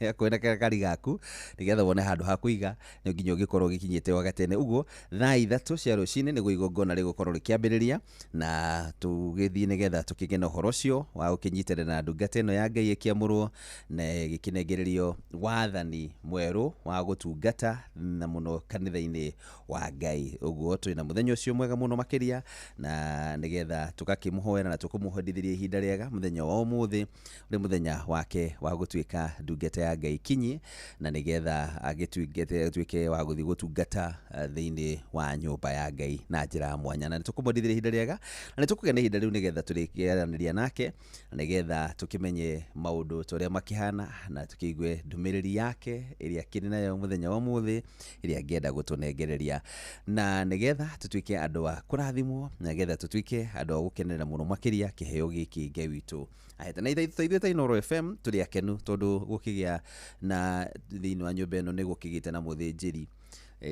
akwenda kari gaku nigetha wone handu ha kuiga no nginya gikorwo gikinyite wagatene uguo thaa 3 cia rucini niguo igongona rigukorwo rikiambiriria na tugithii nigetha tukigena uhoro ucio wa ukinyitire na ndungata ino ya Ngai ikiamurwo na gikinengererio wathani mweru wa gutungata na muno kanitha-ini wa Ngai uguo twina muthenya ucio mwega muno makiria na nigetha tugakimuhoera na tukumuhodithiria ihinda riega muthenya wa umuthi uri muthenya wake wa gutuika ndungata ya Ngai kinyi na nigetha agituike wa guthi gutungata thiini wa nyumba ya Ngai na njira mwanya na tukumodithiria ihinda riega na tukugena ihinda riu nigetha turikiaraniria nake na nigetha tukimenye maundu turia makihana na tukiigue ndumiriri yake iria kiri nayo muthenya wa umuthi iria ngenda gutunengereria na nigetha tutuike andu a kurathimwo na nigetha tutuike andu a gukenera muno makiria kiheo giki Ngai witu aheta na ithaithu ta Inoro FM turi akenu tondu gukigia na thiini wa nyumba ino ni gukigite na muthinjiri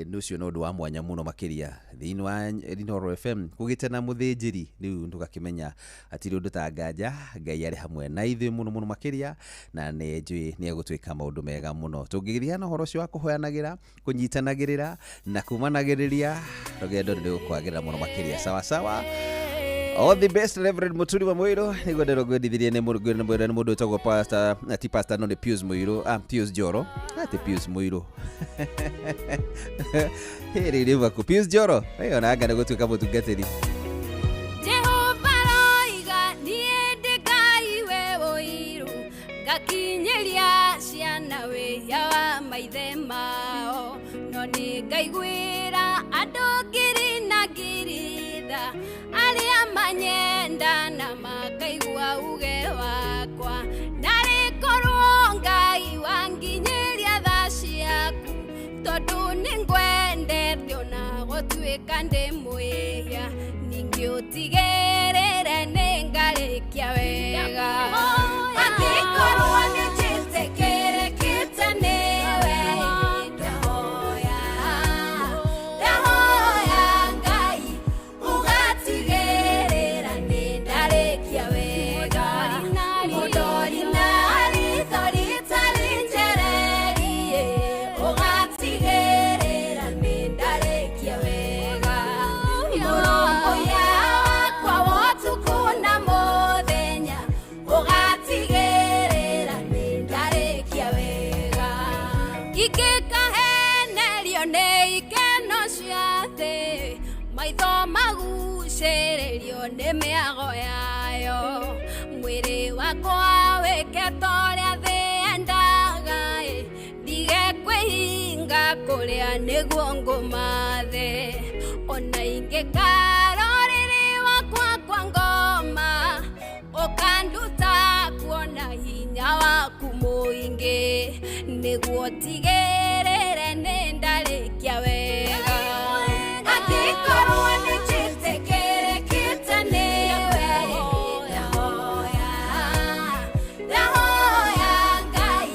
nucio no ndu wa mwanya muno makiria thiini wa Inoro FM kugite na muthinjiri riu ndugakimenya atiri undu ta nganja Ngai ari hamwe na ithu muno makiria na ni njui ni egutwika maundu mega muno tungigithia na horo cio wa kuhoyanagira kunyitanagirira na kumanagiriria rugendo ni gukwagira muno makiria sawa sawa. All the best Reverend Muturi wa Muiro nigo ndero gwendithirie ni mundu utagwo pastor ati pastor no ni Pius Muiro Pius Joro ati Pius Muiro heri riva ku Pius Joro ayo na ngana gutuika mutungatiri Jehova roiga niende Ngai we woiru ngakinyeria ciana we ya maithe mao no ni ngaigwira andu ngiri na ngiritha aria manyenda na makaigua uge wakwa narikorwo Ngai wanginyeria tha ciaku tondu ningwendete ona gutuika ndi mwihia ningi utigerere ningarikia wega angĩkorwo nĩnjĩtĩkĩrĩkĩte nĩwe ndahoya Ngai ũgatigĩrĩra nĩndarĩkia wega mũndori na ritho rĩtarĩ njererie ũgatigĩrĩra nĩndarĩkia wega mũrũmbũiya wakwa wa ũtukũ na mũthenya ũgatigĩrĩra nĩndarĩkia wega ingĩkahenerio nĩ ikeno cia thĩ maitho magucĩrĩrio nĩ mĩago yayo mwĩrĩ wakwa wĩke ta ũrĩa thĩ yendaga ndige kwĩhinga kũrĩa nĩguo ngũmathe ona ingĩkarorĩrĩ wakwa kwa ngoma ũkanduta kuona hinya waku mũingĩ nĩguo tigĩrĩre nĩndarĩkia wega angĩkorwo nĩnjĩtĩkĩrĩkĩte nĩwe ndahoya Ngai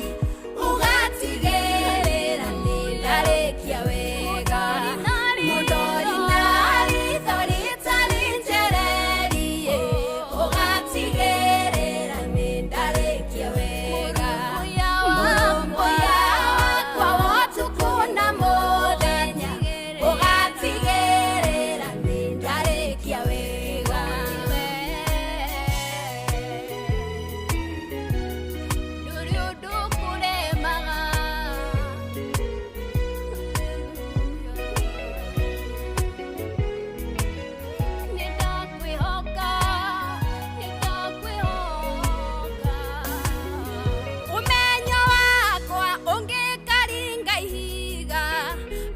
ũgatigĩrĩra nĩndarĩkia wega mũndori na ritho rĩtarĩ njererie ũgatigĩrĩra nĩndarĩkia wega mũrũmbũiya wakwa wa ũtukũ na mũthenya ũgatigĩrĩra nĩndarĩkia wega ndũrĩ ũndũ ũkũremaga nĩndakwĩhoka ũmenyo wakwa ũngĩkaringa ihiga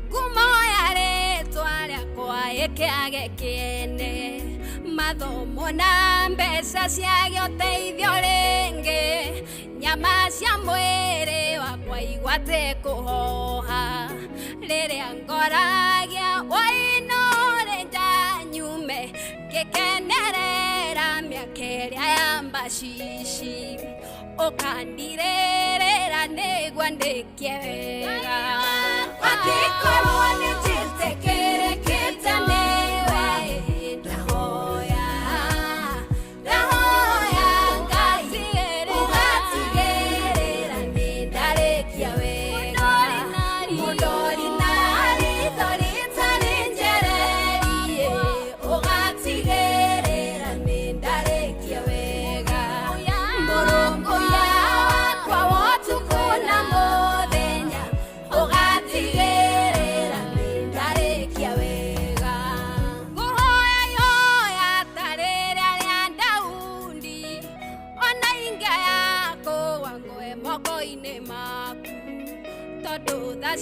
ngumoya rĩtwa rĩakwa ĩkĩage kĩene mathomo na mbeca ciagĩa ũteithio rĩngĩ nyama cia mwĩrĩ wakwa igwate kũhoha rĩrĩa ngoragia wainũrĩ njanyume ngĩkenerera mĩaka ĩrĩa ya mbacici ũkandirĩrĩra nĩguo ndĩkie wega angĩkorwo nĩnjĩtĩkĩrĩkĩte nĩwe ndahoya Ngai ũgatigĩrĩra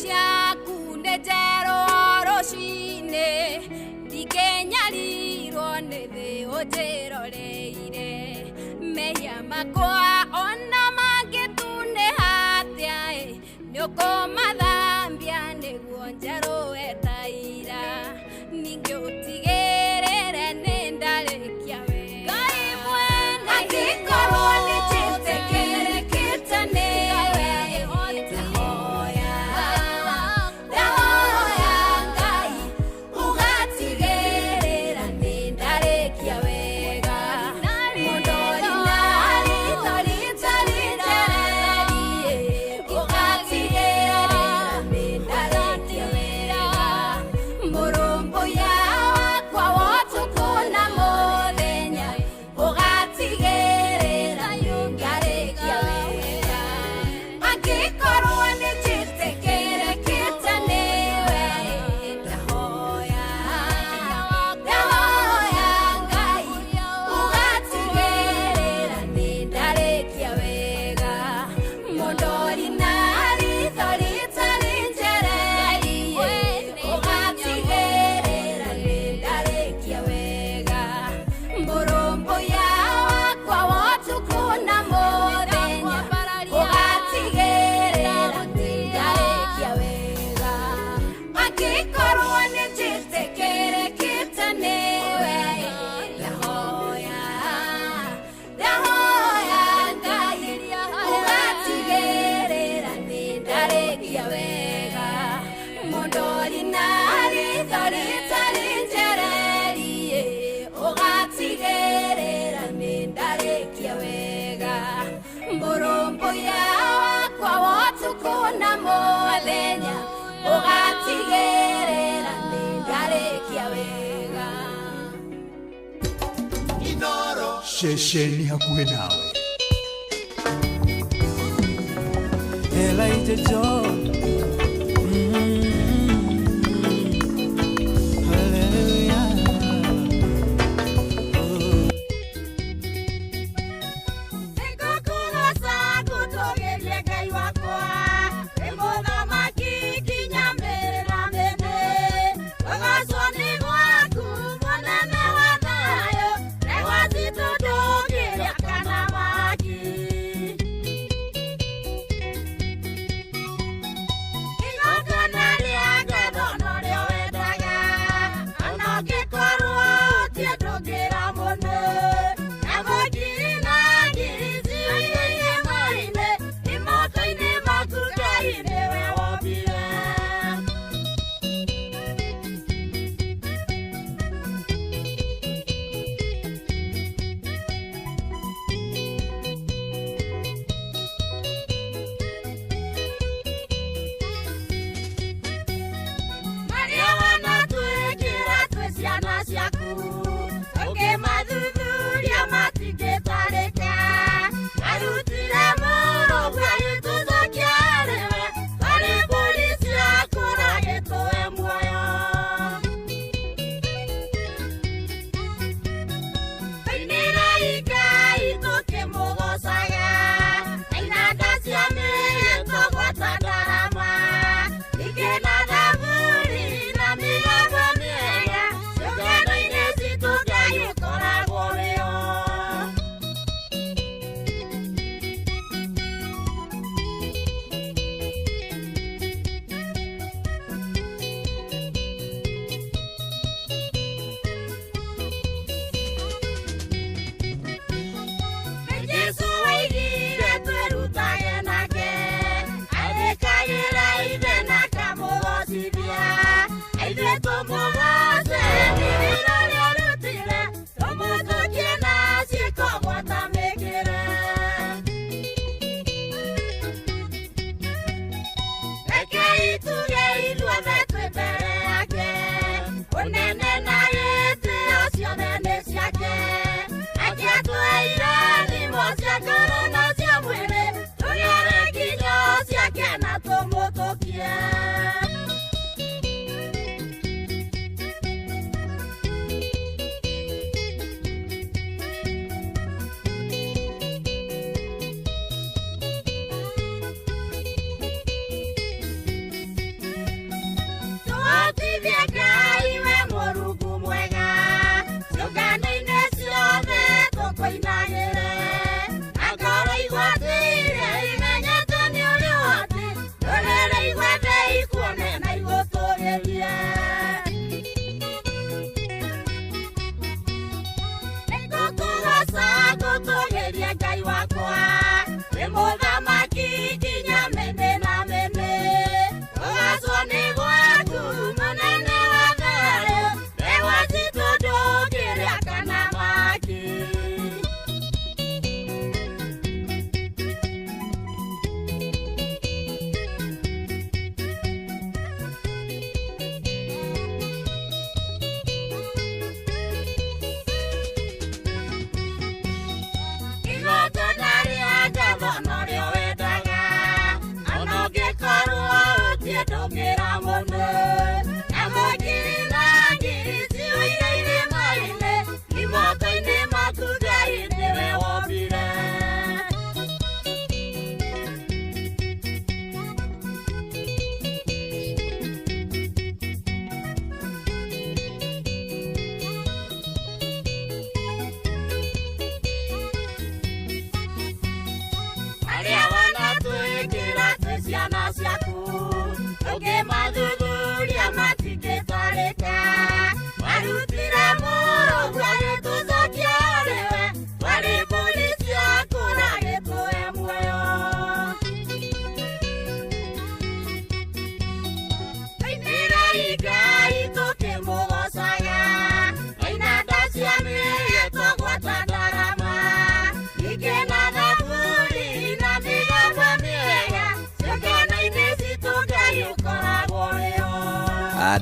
ciaku nĩ njerũ rũcinĩ ndingĩnyariirwo nĩ thĩ ũnjĩroreire mehia makwa ona mangĩtunĩha atĩa nĩũkũmathambia nĩguo njerũe ta ira ningĩ ũtigĩrĩre nĩ ndarĩkia wega Ngai mwene angĩkorwo nĩnjĩtĩkĩrĩkĩte nĩwe ndahoya Ngai ũgatigĩrĩra nĩ ndarĩkia wega mũndũ rina ritho ritarĩ njererie ũgatigĩrĩra nĩ ndarĩkia wega mũrũmbũiya wakwa wotukũ na mũthenya ũgatigĩrĩra nĩ ndarĩkia wega angĩkorwo nĩnjĩtĩkĩrĩkĩte nĩwe ndahoya Ngai ũgatigĩrĩra nĩ ndarĩkia wega mũndori na ritho ritarĩ njererie ũgatigĩrĩra nĩ ndarĩkia wega mũrũmbũiya wakwa wotukũ na mũthenya ũgatigĩrĩra nĩ ndarĩkia wega angĩkorwo nĩnjĩtĩkĩrĩkĩte nĩwe ndahoya Ngai ũgatigĩrĩra nĩ ndarĩkia wega mũndori na ritho ritarĩ njererie ũgatigĩrĩra nĩ ndarĩkia wega mũrũmbũiya wakwa wotukũ na mũthenya ũgatigĩrĩra nĩ ndarĩkia wega Shesheni hakuhe nawe. Elijah John. Hallelujah. Nĩngũkũgoca ngũtũgĩrie Ngai wakwa wĩ mũthamaki nginya mĩrĩra mĩthĩ kũgocwo nĩ gwaku mũnene wa thayũ regwacitũ ndũngĩrĩa kana maki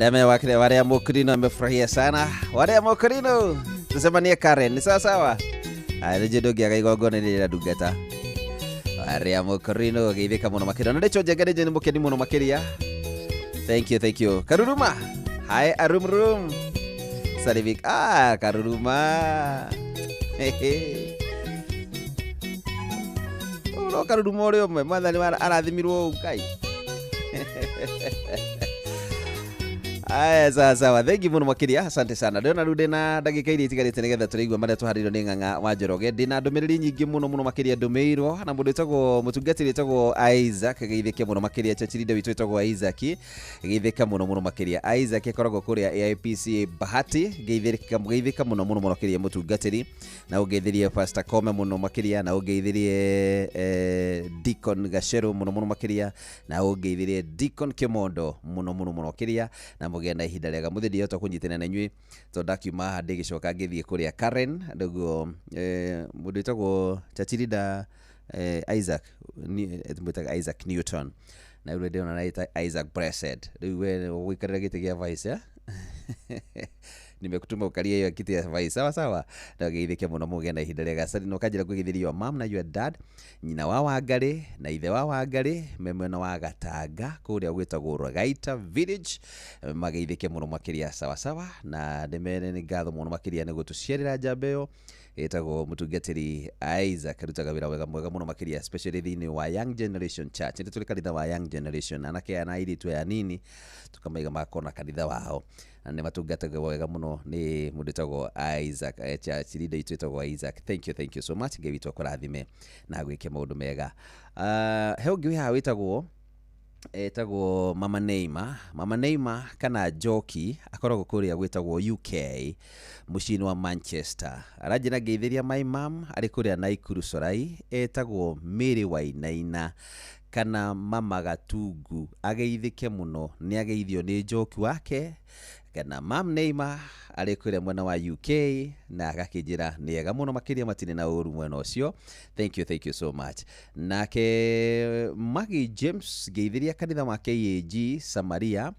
Adame wakile wale ya Mokrino amefurahia sana. Wale ya Mokrino tusema ni Karen, ni sawa sawa. Aje dogi akaigogo ni la dugata. Wale ya Mokrino geithika muno makira. Na ndicho jengere ni mukeni muno makiria. Thank you. Karuruma. Hi Arumrum. Salivik. Karuruma. Ulo Karuruma ore mwe mwathani arathimirwo ukai. Aya sawa. Thank you muno makiria. Asante sana. Ndona rude na ndagika iri itigarite nigetha turigwa maria tuharirwo ni Ng'ang'a wa Njoroge. Ndina ndumiriri nyingi muno makiria ndumirwo na mundu etagwo mutungatiri etagwo Isaac geithike muno makiria chachirinde witu etagwo Isaac geithika muno makiria. Isaac ekoragwo kuria AIPC Bahati geithika muno makiria mutungatiri na ugeithirie Pastor Kome muno makiria na ugeithirie Deacon Gashero muno makiria na ugeithirie Deacon Kimondo muno makiria na mugenda ihinda rega muthidi yoto kunyitana na nyui to dakima hande gicoka ngithie kuria Karen ndugo mundu etagwo Chachirida Isaac etumutaga Isaac Newton na yule ndio anaita Isaac Blessed riwe wikarira gite gia vice nimekutuma ukaria hiyo kiti ya vice sawa na geithike muno mugenda ihinda rega sari no kanjira kwigithirio mom na your dad nyina wa Wangari na ithe wa Wangari memena wa Gatanga kuria gwitagwo Ragaita village mageithike muno makiria sawa na ndemere ni ngatho muno makiria ni gutucierera njambeo etagwo mutungatiri Isaac rutaga wira wega mwega muno makiria especially thini wa Young Generation Church ndio tuli kanitha wa Young Generation anake ana ili tu ya nini tukamaiga makona kanitha wao na ne matungataga wega muno ni mundu etagwo Isaac Chachirinde itu etagwo Isaac. Thank you so much ngewitwa kurathime na gwike maundu mega. Heo ngiwi ha witagwo Mama Neima kana Joki akoragwo kuria gwitagwo UK mucini wa Manchester arajina geithiria my mom ari kuria Naikuru Sorai etagwo Mary Wainaina kana Mama Gatungu ageithike muno ni ageithio ni Joki wake kana Mam Neima ari kuria mwena wa UK na agakijira niega muno makiria matine na uru mwena ucio. Thank you so much. Nake Maggie James geithiria kanitha wa KAG Samaria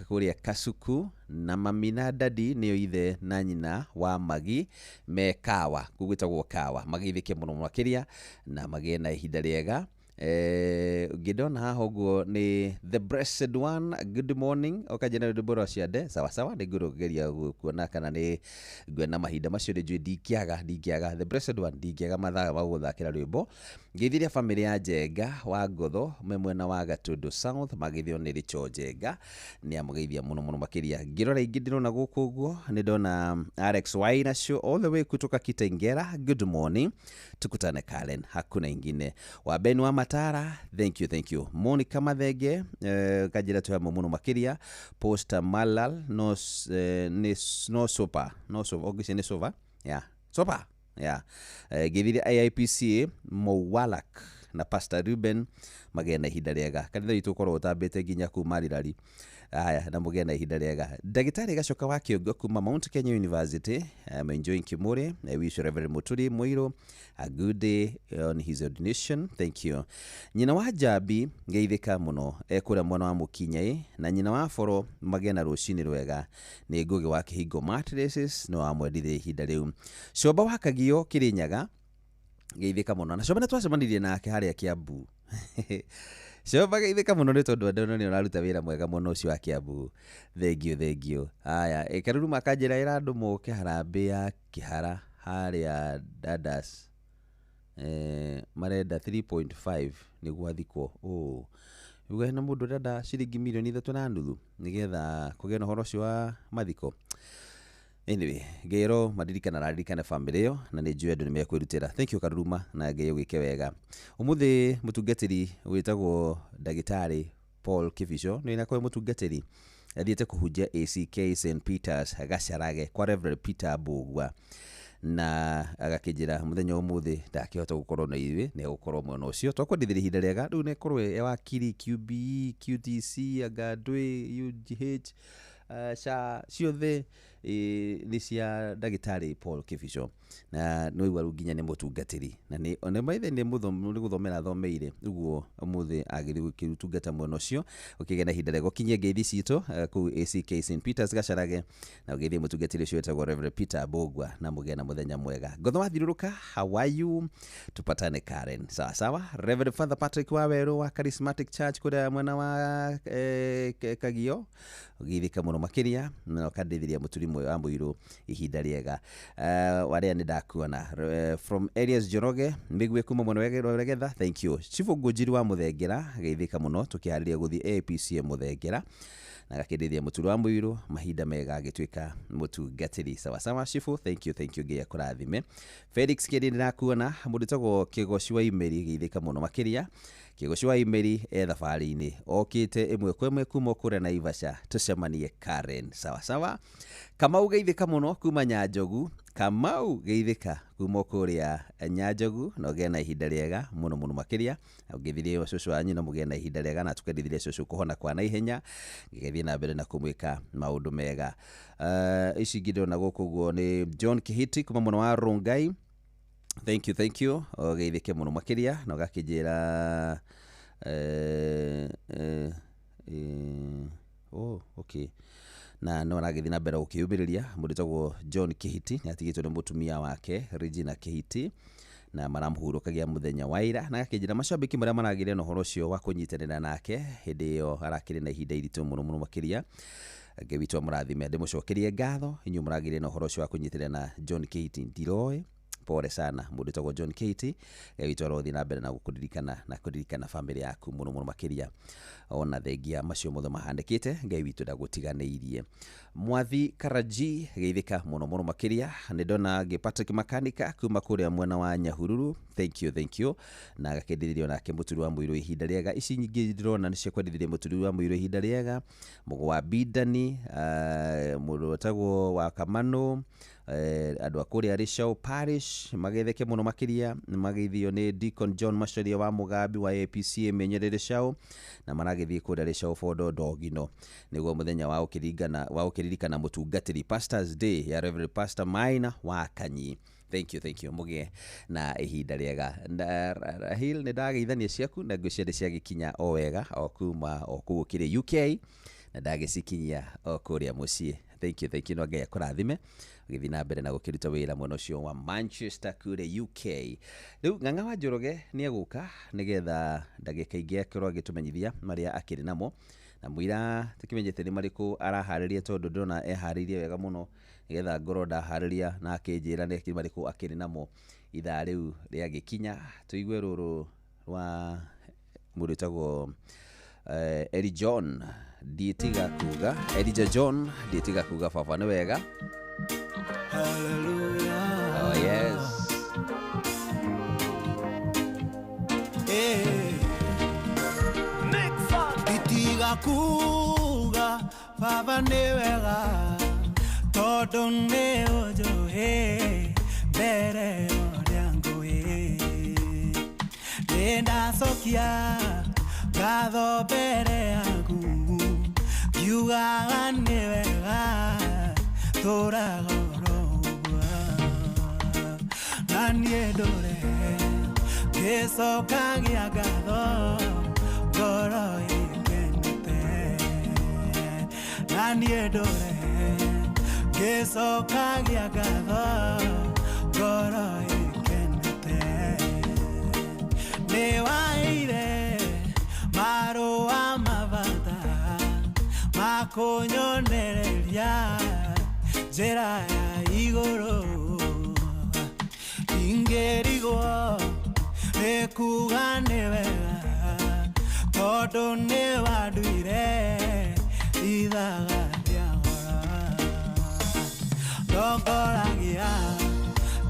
kuria Kasuku na Mamina Dadi niyo ithe na nyina wa Magi mekawa kugwitagwo kawa magithike muno makiria na magena ihinda riega. Gidona haho ni the blessed one. Good morning okajena nduboro ciade sawa ni gurugeria kuona kana ni gwena mahinda macio ni njui ndikiaga the blessed one ndikiaga mathaa ma guthakira rwimbo ngithiria family ya Njenga wa Ngotho mwena wa Gatundu South magithio ni Richo Njenga ni amugeithia muno makiria ngirora ingi ndirona guku guo ni ndona Alex Waina show all the way kutoka Kitengera. Good morning tukutane Karen hakuna ingine wa Ben wa Matara. Thank you Monica Mathenge kajira tu muno makiria Poster Malal no sopa ogise ni sova sopa githiri AIPC Mowalak na Pastor Ruben magena ihinda riega kanitha itu korwo utambite ginya kuma Rirari. Aya na mugena ihinda riega Dagitari Gacoka wa Kiongo kuma Mount Kenya University. I'm enjoying Kimure. I wish Reverend Muturi Moiro a good day on his ordination. Thank you. Nyina wa Jabi geithika muno ekura mwana wa Mukinya na nyina wa Foro magena rucini rwega ni Ngugi wa Kihingo Mattresses no amwendithia ihinda riu. Coba wa Kagio Kirinyaga geithika muno na coba twacemanirie nake haria Kiambu. Coba geithika muno ni tondu andũ ni ũraruta wĩra mwega muno ucio wa Kiambu. Thank you. Aya Karuru makanjira ira andu moke harambe ya Kihara haria Dadas marenda 3.5 niguo athikwo. Uga hena mundu ndada ciringi milioni 3.5 nigetha kugia na horo cio wa mathiko. Anyway, Gero madirikana radirikana family yo na ni njue andu ni mekwirutira. Thank you Karuruma na Ngai gwike wega. Umuthi mutungatiri witagwo Dagitari Paul Kivisho ni nakwa mutungatiri athiete kuhunjia ACK St Peters Gacarage kwa Reverend Peter Bugwa na agakijira muthenya umuthi ndakihota gukorwo na iwe ne gukorwo mwena ucio twakwendithira ihinda riega riu ne korwo ya wakiri QB QTC agadwe UGH ciothe nĩ cia ndagĩtarĩ Paul Kibicho na nĩ waigua nginya nĩ mũtungatĩri na nĩ maithe nĩ gũthomera thomeire ũguo ũmũthĩ agĩrĩ gũkĩrutungata mwena ũcio ũkĩgĩa na ihinda rĩa gũkinyia ngeithi citũ kũu ACK St Peters Gacarage na ũgĩthiĩ mũtungatĩri ũcio wetagwo Reverend Peter Bogwa na mũgĩa na mũthenya mwega. Ngotho wathiũrũrũka, how are you? Tupatane Karen. Sawa sawa. Reverend Father Patrick Waweru wa Charismatic Church kũrĩa mwena wa Kagio ũgĩthika mũno makĩria na ũkandithĩria mũtũrimũ wa Mũirũ ihinda rĩega. Warĩa nĩ ndakuona from Elias Joroge mĩgwe kuma mwena wa Getha, thank you. Chifu Ngũnjiri wa Mũthengera geithika mũno tũkĩharĩria gũthiĩ APC Mũthengera na gakĩndithia mũtũrũ wa Mũirũ mahinda mega agĩtuĩka mũtungatĩri. Sawa sawa Chifu, thank you Ngai akũrathime. Felix Kĩrĩ ndĩrakuona mũndũ tagwo Kĩgoci wa Imeri geithika mũno makĩria. Kĩgoci wa Imeri thabarĩ-inĩ okĩte ĩmwe kwa ĩmwe kuma kũrĩa Naivasha tũcemanie Karen. Sawa sawa. Kamau geithika mũno kuma Nyanjogu. Kamau geithika kuma kũrĩa Nyanjogu na ũgĩe na ihinda rĩega mũno makĩria. Ũgĩthirie cũcũ wanyu na mũgĩe na ihinda rĩega na tũkendithĩrie cũcũ kũhona kwa naihenya gĩgĩthiĩ na mbere na kũmwĩka maũndũ mega. Ici ingĩ ndona gũkũ guo nĩ John Kihiti kuma mwena wa Rongai. Thank you. Geithike mũno makĩria na ũgakĩnjĩra okay. Na no aragĩthiĩ na mbere gũkĩyũmĩrĩria mũndũ tagwo John Kihiti nĩ atigĩtwo nĩ mũtumia wake Regina Kihiti na maramũhurũkagia mũthenya wa ira na akĩnjĩra macambĩki marĩa maragĩrĩra na ũhoro ũcio wa kũnyitanĩra nake hĩndĩ ĩyo arakĩrĩ na ihinda iritũ mũno makĩria. Ngai witũ amũrathime ndĩmũcokerie ngatho inyuĩ mũragĩrĩra na ũhoro ũcio wa kũnyitanĩra na John Kihiti ndiroĩ. Pole sana mũndũ tagwo John Kihiti. Ngai witũ arothi na mbere na gũkũririkana famĩlĩ yaku mũno makĩria ona thengia macio mothe mahandĩkĩte. Ngai witũ ndagũtiganĩirie. Mwathi Karaji geithika mũno makĩria. Nĩ ndona Patrick Makanika kuma kũrĩa mwena wa Nyahururu, thank you na agakĩndithĩrio nake mũtũrũ wa Mũirũ ihinda rĩega. Ici nyingĩ ndĩrona nĩ cia kwendithĩria mũtũrũ wa Mũirũ ihinda rĩega. Mũgwa Bidani mũndũ tagwo wa Kamano andũ akũrĩa Rĩcaũ Parish magetheke mũno makĩria. Mageithio nĩ Deacon John Macharia wa Mũgambi wa APC Menyerere Rĩcaũ na maragĩthiĩ kũrĩa Rĩcaũ Fondo Ndogino nĩguo mũthenya wa gũkĩririkana mũtungatĩri Pastors Day ya Reverend Pastor Maina wa Kanyi. Thank you mũgĩe na ihinda rĩega. Rahil nĩ ndageithania ciaku na ngwĩciria ciagĩkinya o wega o kuma o kũu kĩrĩ UK na ndagĩcikinyia o kũrĩa mũciĩ. Thank you no Ngai akũrathime gĩthiĩ na mbere na gũkĩruta wĩra mwena ũcio wa Manchester kũrĩa UK. Rĩu Ng'ang'a wa Njoroge nĩ egũka nĩgetha ndagĩka ingĩ akorwo agĩtũmenyithia marĩa akĩrĩ namo na mũira tũkĩmenyete nĩ marĩkũ araharĩria tondũ ndona eharĩirie wega mũno nĩgetha ngorwo ndaharĩria na akĩnjĩra nĩ marĩkũ akĩrĩ namo ithaa rĩu rĩagĩkinya. Tũigue rũrũ rwa mũndũ tagwo Elijah John ndiĩtiga kuga baba nĩ wega. Hallelujah. Oh yes. Ndiĩtiga kuga baba nĩ wega tondũ nĩ ũnjũĩ mbere ũrĩa ngũĩ. Nĩ ndacokia ngatho mbere yaku ngiugaga nĩ wega tũraga ũrogwa na niĩ ndũre ngĩcokagia ngatho ngoro ĩkenete na niĩ ndũre ngĩcokagia ngatho ngoro ĩkenete. Nĩ waire marũa mabata makũnyonereria njĩra ya igũrũ ingĩrigwo nĩ kuga nĩ wega tondũ nĩ wanduire ithaga rĩa gora. Ndongoragia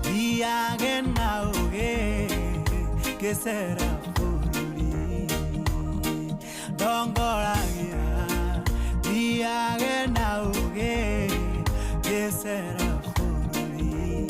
thiage na ũgĩ ngĩcera bũrũri. Ndongoragia thiage na ũgĩ ngĩcera bũrũri.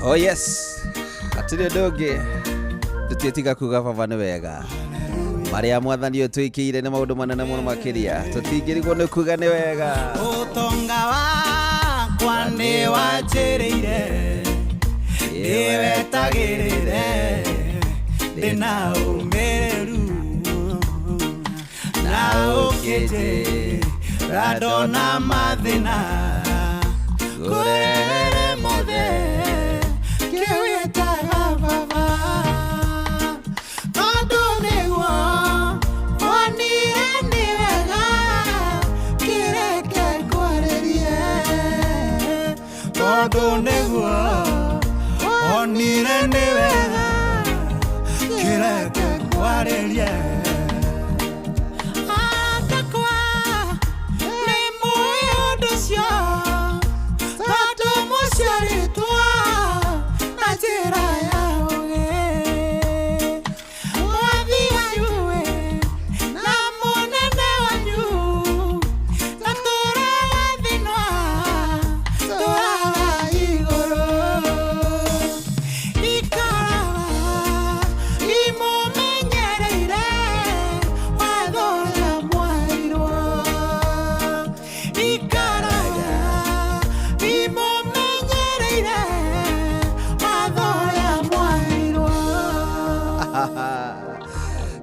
Oh yes. Atire doge. Tutietiga kuga baba ni wega. Maria mwathani utwikire ni maundu manene muno makiria. Tutingirigwo ni kuga ni wega. Utonga wakwa ni wanjirire. Niwetagirire. Ndina umereru. Na ukije. Radona mathina. Kurere mothe.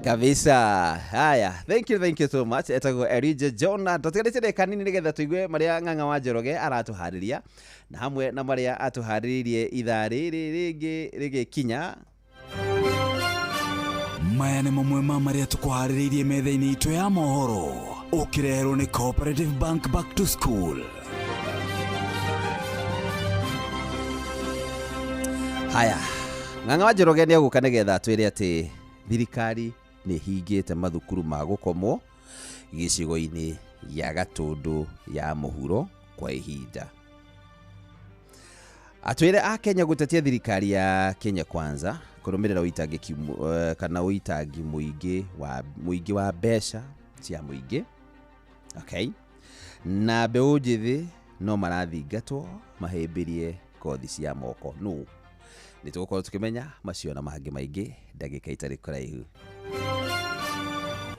Kabisa. Haya, thank you so much. Etago Erije Jona. Tutigarite kanini nigetha tuigue maria Ng'ang'a wa Njoroge aratuhariria na hamwe na maria atuhariririe ithaa rigi kinya. Maya nĩ mamwe ma maria tukuhariririe metha-inĩ itũ ya mohoro. Ũkĩreherwo nĩ Cooperative Bank Back to School. Haya, Ng'ang'a wa Njoroge nĩ agũka nigetha twĩre atĩ thirikari nĩ hingĩte mathukuru ma gũkomwo gĩcigo-inĩ ya Gatũndũ ya mũhuro kwa ihinda. Atwĩre a Kenya gũtetia thirikari ya Kenya Kwanza kũrũmĩrĩra ũitangĩki kana ũitangi mũingĩ wa mbeca cia mũingĩ. Okay. Na mbeũ njĩthĩ no marathingatwo mahĩmbĩrie kothi cia moko. No. Nĩtũgũkorwo tukimenya macio na mangĩ maingĩ ndagĩka itarĩ kũraihu.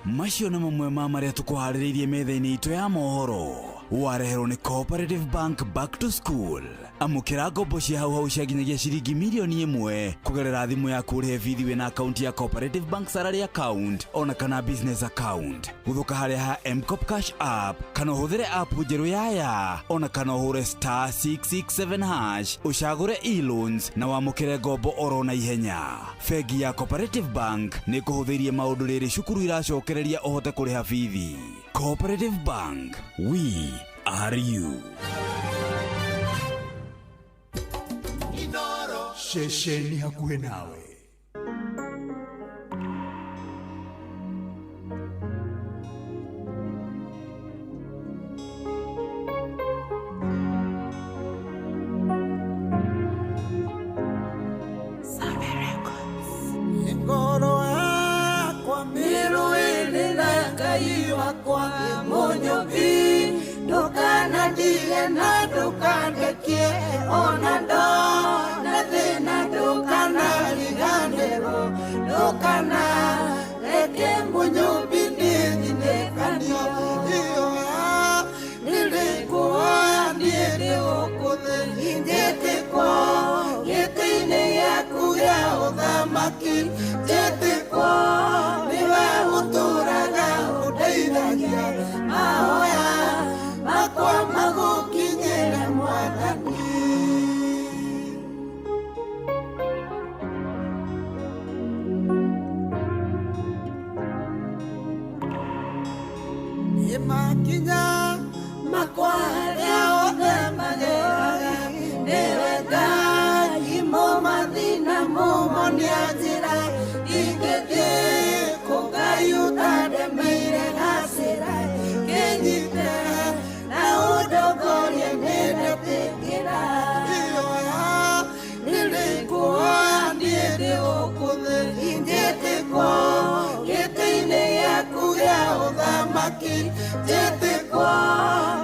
Macio na mamwe ma maria tukuhariririe metha-inĩ itũ ya mohoro. Wareherwo nĩ Cooperative Bank Back to School. Amũkĩra ngombo cia hau cia nginyagia ciringi mirioni 1 kũgerera thimũ yaku ũrĩhe bithi wĩna akaunti ya Cooperative Bank salary account ona kana business account. Gũthũka harĩa ha M-Cop Cash App kana ũhũthĩre app njerũ ya ona kana ũhũre *667# ũcagũre e-loans na wamũkĩre ngombo oro na ihenya. Bengi ya Cooperative Bank nĩ kũhũthĩrie maũndũ rĩrĩ cukuru iracokereria ũhote kũrĩha bithi. Cooperative Bank, we are you. Shesheni hakuhe nawe. Ngoro akwa miru elina kai wakwa monyobi dokana dige na dokana kie onando na thina dokana ligandero dokana leke monyobi ndine kanio iyo nilikuwa ndiye okuthe njete kwa yetine yaku ya uthamaki njete kwa niwe uturaga uteithagia mahoya makwa magukinyĩre Mwathani. Makinya makwa arĩa othe mageraga nĩwe Ngai mũmathina mũmonia njĩra ingĩthiĩ kũngai ũtandemeire gacĩra kĩnyite na ũndongorie nĩndetĩkĩra iyoya nĩrĩkuoya niĩ ndĩ ũkũthĩ njĩtĩkwo gĩtĩ-inĩ gĩaku gĩa ũthamaki njĩtĩkwo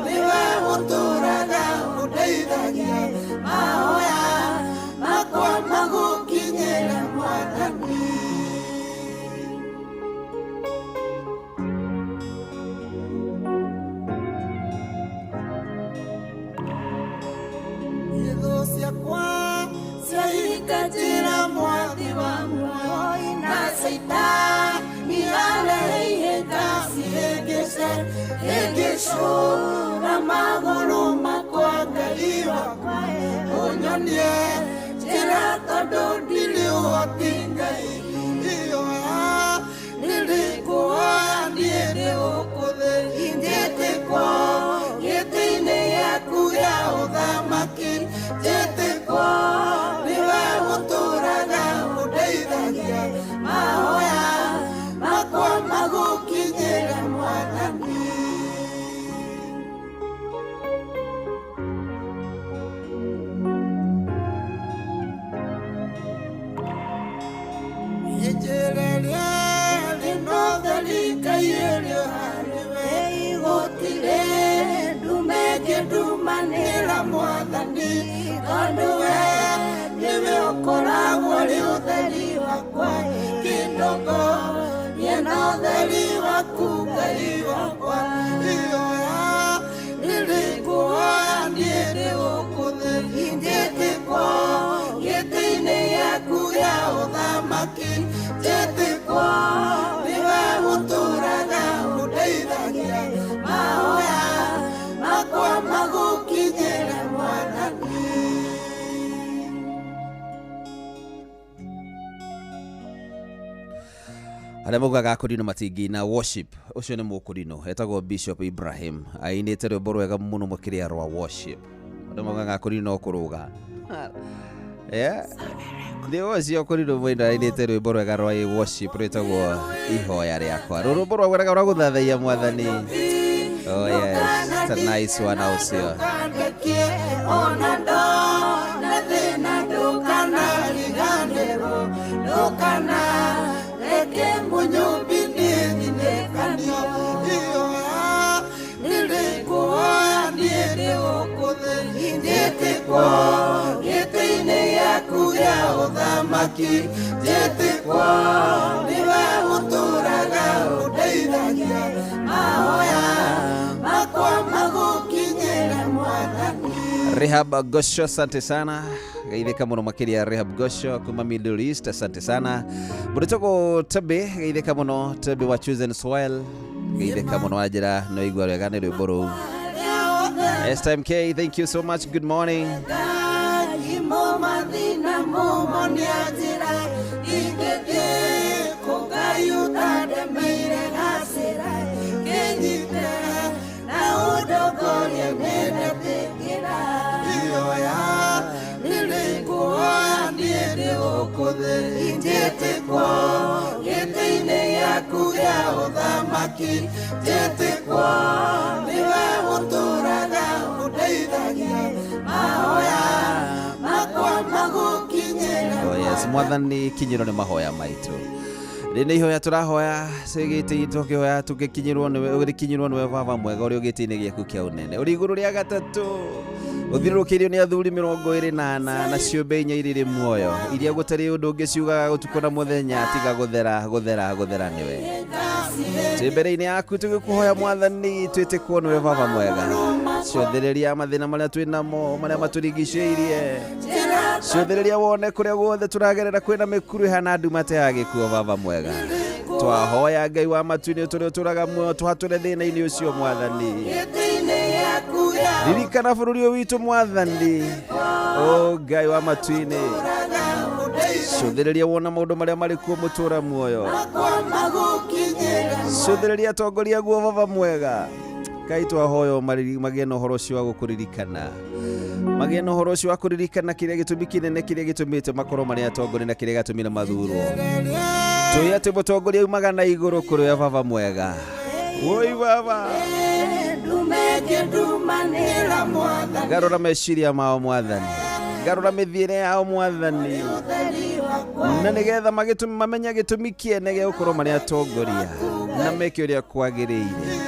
nĩwe ũtũraga ũndeithagia mahoya makwa Ndĩngĩcũra magũrũ makwa Ngai wakwa ũnyonie njĩra tondũ ndirĩ ũhoti Ngai ĩyoya nĩrĩkũhoya niĩ ndĩgũkũthĩ njĩtĩkwo gĩtĩ-inĩ gĩaku gĩa ũthamaki njĩtĩkwo nĩwe ũtũũraga ũndeithagia mahoya makwa magũkinyĩre Mwathani. Ndumanĩra Mwathani tondũ we nĩwe ũkoragwo ũrĩ ũtheri wakwa kĩndũgo niĩ na ũtheri waku Ngai wakwa ĩyoya nĩrĩkũhoya niĩ ndĩgũkũthĩ njĩtĩkwo gĩtĩ-inĩ gĩaku gĩa ũthamaki njĩtĩkwo nĩwe ũtũũraga ũndeithagia mahoya makwa magũkinyĩre Mwathani. Arĩa maugaga kũrinwo matingi na worship ũcio nĩ mũkũrinwo etagwo Bishop Ibrahim ainĩte rwĩmbo rwega mũno makĩria rwa worship. Arĩa maugaga kũrinwo kũrũga nĩ ũcio kũrinwo mwĩna ainĩte rwĩmbo rwega rwa worship rwĩtagwo ihoya rĩakwa. Rwĩmbo rwega rwa gũthathaiya Mwathani. Oh yes, it's a nice one out here. Rehab Gosho, asante sana. Gaitheka muno makiria Rehab Gosho kuma Middle East, asante sana. Burutoko Tabe, gaitheka muno Tabe wa Chosen Soil. Gaitheka muno ajira no igwa wega ni rwimbo. STMK, thank you so much. Good morning. Oh yes, Mwathani kinyiro ni mahoya maitu. Rĩnĩ ihoya tũrahoya segĩtĩ tũkĩhoya tũgĩkinyĩrwo nĩwe baba mwega ũrĩ ũgĩtĩ-inĩ gĩaku kĩa ũnene ũrĩ igũrũ rĩa gatatũ ũthirũrũkĩirio nĩ athuri 28 na ciũmbe 4 irĩ muoyo iria gũtarĩ ũndũ ũngĩciugaga ũtukũ na mũthenya tiga gũthera nĩwe mbere-inĩ yaku tũgĩkũhoya Mwathani twĩtĩkwo nĩwe baba mwega cionthereria mathĩna marĩa twĩnamo marĩa matũrigicĩirie cionthereria wone kũrĩa guothe tũragerera kwĩna mĩkuru ihana nduma ya gĩkuo baba mwega twahoya Ngai wa matu-inĩ tũrĩa tũraga muoyo tũhatũre thĩna-inĩ ũcio Mwathani ririkana bũrũri ũyũ witũ Mwathani o Ngai wa matu-inĩ cionthereria wona maũndũ marĩa marĩ kuo mũtũra muoyo cionthereria atongoria guo baba mwega Ngai twahoya magĩe na ũhoro ũcio wa gũkũririkana magĩe na ũhoro ũcio wa kũririkana kĩrĩa gĩtũmi kĩnene kĩrĩa gĩtũmĩte makorwo marĩ atongoria na kĩrĩa gĩatũmire mathurwo tũĩ atĩ mũtongoria umaga na igũrũ kũrĩ baba mwega woi baba garũra meciria mao Mwathani garũra mĩthiĩre yao Mwathani na nĩgetha mamenya gĩtũmi kĩene gĩa gũkorwo marĩ atongoria na meke ũrĩa kwagĩrĩire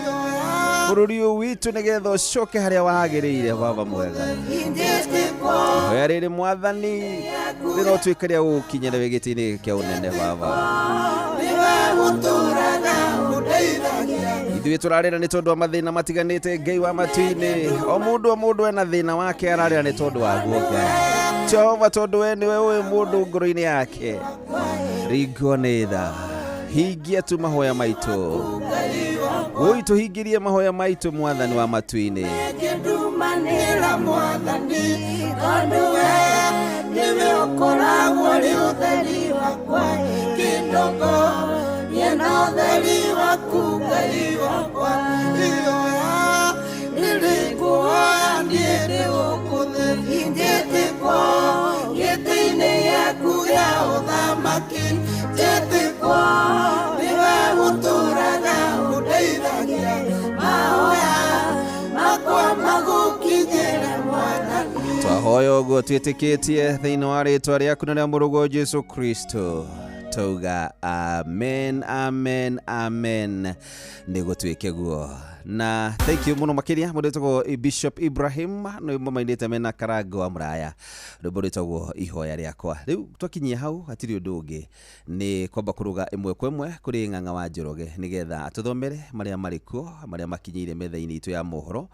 bũrũri ũyũ witũ nĩgetha ũcoke harĩa wagĩrĩire baba mwega hoya rĩrĩ Mwathani rĩrotuĩka rĩa gũkinyĩra gĩtĩ-inĩ kĩa ũnene baba ithuĩ tũrarĩra nĩ tondũ wa mathĩna matiganĩte Ngai wa matu-inĩ o mũndũ ena thĩna wake ararĩra nĩ tondũ wa guoka Jehova tondũ we nĩwe ũĩ mũndũ ngoro-inĩ yake ringwo nĩ tha hingia tu mahoya maitũ Oi tuhingirie mahoya maitu mwathani wa matu-ini. Ndumanira mwathani tondu we niwe ukoragwo ri utheri wakwa kindogo yena utheri waku Ngai wakwa iyoya nilikuoya ndiye ukutheri njetikwo gĩtĩ-inĩ gĩaku gĩa ũthamaki njetikwo niwe ũtũraga ũndeithagia mahoya makwa magukinyĩre mwathani. Twahoya ũguo twĩtĩkĩtie thĩinĩ wa rĩĩtwa rĩaku na rĩa mũrũgwo Jesu Kristo. Tauga amen, amen, amen. Nĩgũtuĩke guo. Na thank you muno makiria mũndĩtagwo Bishop Ibrahim no mamainĩte mena karango wa mraya rwĩmbo rwĩtagwo ihoya rĩakwa. Rĩu twakinyia hau hatirĩ ũndũ ũngĩ nĩ kwamba kũruga ĩmwe kwa ĩmwe kũrĩ Ng'ang'a wa Njoroge nĩgetha atũthomere marĩa marĩkuo marĩa makinyĩire metha-inĩ itũ ya mohoro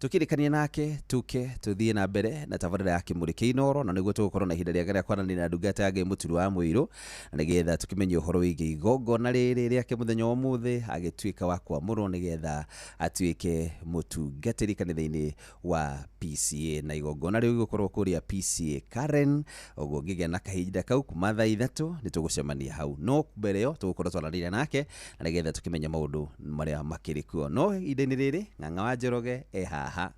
tũkĩrĩkania nake tuke tuthiĩ na mbere na tabarĩra ya Kĩmũrĩ Inoro na nĩguo tũgũkorwo na ihinda rĩega rĩa kwaranĩria na ndungata ya Ngai Mũturi wa Mũirũ na nĩgetha tũkĩmenye ũhoro wĩgiĩ igongona rĩrĩ rĩake mũthenya wa ũmũthĩ agĩtuĩka wa kwamũrwo nĩgetha atuĩke mũtungatĩri kanitha-inĩ wa PCA na igongona rĩu gũkorwo kũrĩa PCA Karen ũguo ngĩgĩa na kahinda kau kuma thaa 3 nĩtũgũcemania hau no mbere ĩyo tũgũkorwo twaranĩria nake na nĩgetha tũkĩmenya maũndũ marĩa makĩrĩ kuo no ihinda-inĩ rĩrĩ Ng'ang'a wa Njoroge haha.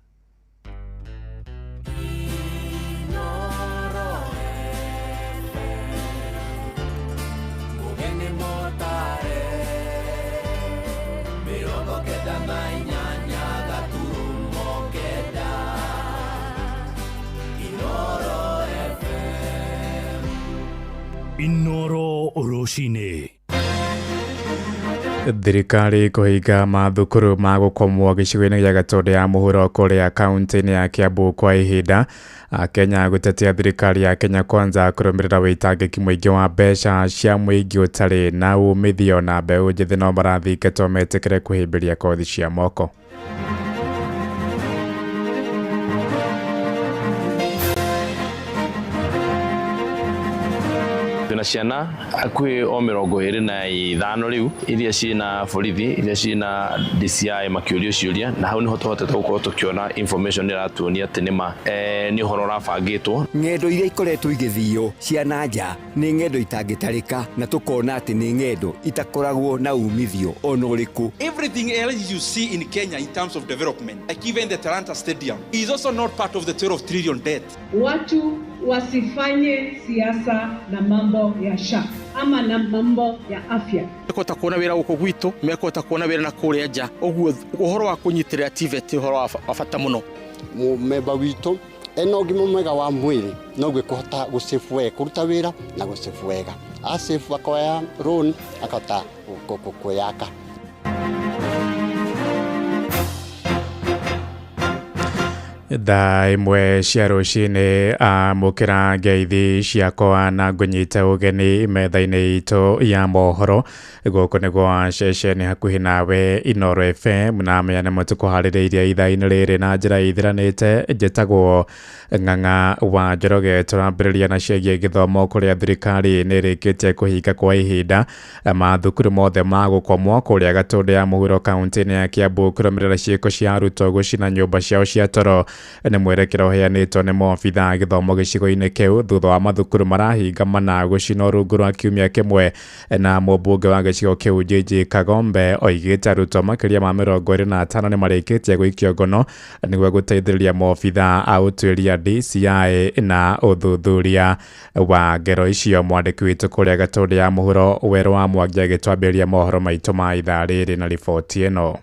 Inoro Oroshine. Thirikari kũhinga mathukuru ma gũkomwo gĩcigo-inĩ gĩa Gatũndũ ya mũhuro kũrĩa kaunti-inĩ ya Kiambu kwa ihinda. Kenya gũtetia thirikari ya Kenya Kwanza kũrũmĩrĩra wĩitangĩki mũingĩ wa mbeca cia mũingĩ ũtarĩ na umithio na mbeũ njĩthĩ no marathingĩtwo metĩkĩre kũhĩmbĩria kothi cia moko. Twina ciana hakuhĩ o 25 rĩu iria ciĩna borithi iria ciĩna DCI makĩũrio ciũria na hau nĩho tũhotete gũkorwo tũkĩona information ĩratuonia atĩ nĩma nĩ ũhoro ũrabangĩtwo. Ng'endo iria ikoretwo igĩthio cia nanja nĩ ng'endo itangĩtarĩka na tũkona atĩ nĩ ng'endo itakoragwo na umithio ona ũrĩkũ. Everything else you see in Kenya in terms of development, like even the Talanta Stadium, is also not part of the 12 trillion debt. Watu wasifanye siasa na mambo ya SHA ama na mambo ya afya. Mekota kuona wĩra gũkũ gwitũ, mekota kuona wĩra na kũrĩa nja. Ũguo ũhoro wa kũnyitĩrĩra TVET ũhoro wa bata mũno. Mũmemba witũ ena ũgima mwega wa mwĩrĩ no gwĩkũhota gũsave wega kũruta wĩra na gũsave wega. Asave akoya loan akahota kũyaka. Thaa imwe cia rũcinĩ amũkĩra ngeithi ciakwa na ngũnyita ũgeni metha-inĩ itũ ya mohoro gũkũ nĩguo ceceni hakuhĩ nawe Inoro FM na menya nĩ mũtũkũharĩrĩirie ithaa-inĩ rĩrĩ na njĩra ithiranĩte njĩtagwo Ng'ang'a wa Njoroge. Tũrambĩrĩria na ciĩgiĩ gĩthomo kũrĩa thirikari nĩ ĩrĩkĩtie kũhinga kwa ihinda mathukuru mothe ma gũkomwo kũrĩa Gatũndũ ya mũhuro kaunti-inĩ ya Kiambu kũrũmĩrĩra ciĩko cia arutwo gũcina nyũmba ciao cia toro. Nĩ mwerekero ũheanĩtwo nĩ maabitha gĩthomo gĩcigo-inĩ kĩu thutha wa mathukuru marahinga mana gũcinwo rungu rwa kiumia kĩmwe na mũmbunge wa gĩcigo kĩu JJ Kagombe oigĩte arutwo makĩria ma 25 nĩ marĩkĩtie gũikio ngono nĩguo gũteithĩrĩria maabitha a ũtuĩria DCI na ũthuthuria wa ngero icio. Mwandĩki witũ kũrĩa Gatũndũ ya mũhuro Werũ wa Mwangi agĩtwambĩrĩria mohoro maitũ ma ithaa rĩrĩ na riboti ĩno.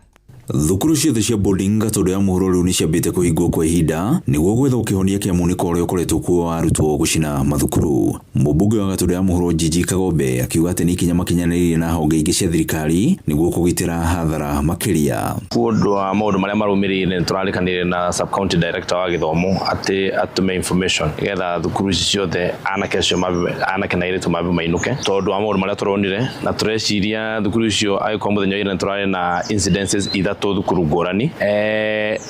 Thukuru ciothe cia boarding Gatũndũ ya mũhuro rĩu nĩ ciambĩte kũhingwo kwa ihinda nĩguo gwetha ũkĩhonia kĩa mũnĩko ũrĩa ũkoretwo kuo wa arutwo gũcina mathukuru. Mũmbunge wa Gatũndũ ya mũhuro JJ Kagombe akiuga atĩ nĩ ikinya makinyanĩire na honge ingĩ cia thirikari nĩguo kũgitĩra hathara makĩria. Ũndũ wa maũndũ marĩa marũmĩrĩire nĩ tũrarĩkanĩire na sub county director wa gĩthomo atĩ atume information nĩgetha thukuru ici ciothe anake acio anake na airĩtu mabe mainũke tondũ wa maũndũ marĩa tũronire na tũreciria thukuru icio agĩkorwo mũthenya ĩrĩa tũrarĩ na incidences ithatũ matatũ thukuru ngũrani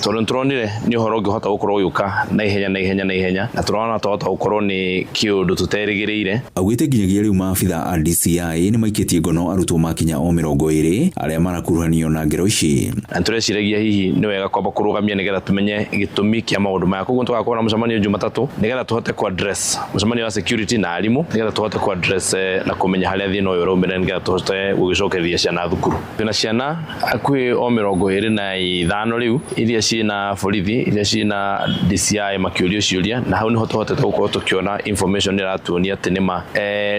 tondũ tũronire nĩ ũhoro ũngĩhota gũkorwo ũgĩũka na ihenya na tũrona twahota gũkorwo nĩ kĩũndũ tũterĩgĩrĩire. Augĩte nginyagia rĩu maabitha a DCI nĩ maikĩtie ngono arutwo makinya o 20 arĩa marakuruhanio na ngero ici. Na tũreciragia hihi nĩ wega kwamba kũrũgamia nĩgetha tumenye gĩtũmi kĩa maũndũ maya. Koguo tũgakorwo na mũcemanio Jumatatũ nĩgetha tũhote ku address mũcemanio wa security na arimũ nĩgetha tũhote ku address na kũmenya harĩa thĩna ũyũ ũraumĩra nĩgetha tũhote gũgĩcokeria ciana thukuru. Twĩna ciana hakuhĩ o 25 rĩu iria ciĩna borithi iria ciĩna DCI makĩũrio ciũria na hau nĩho tũhotete gũkorwo tũkĩona information ĩratuonia atĩ nĩma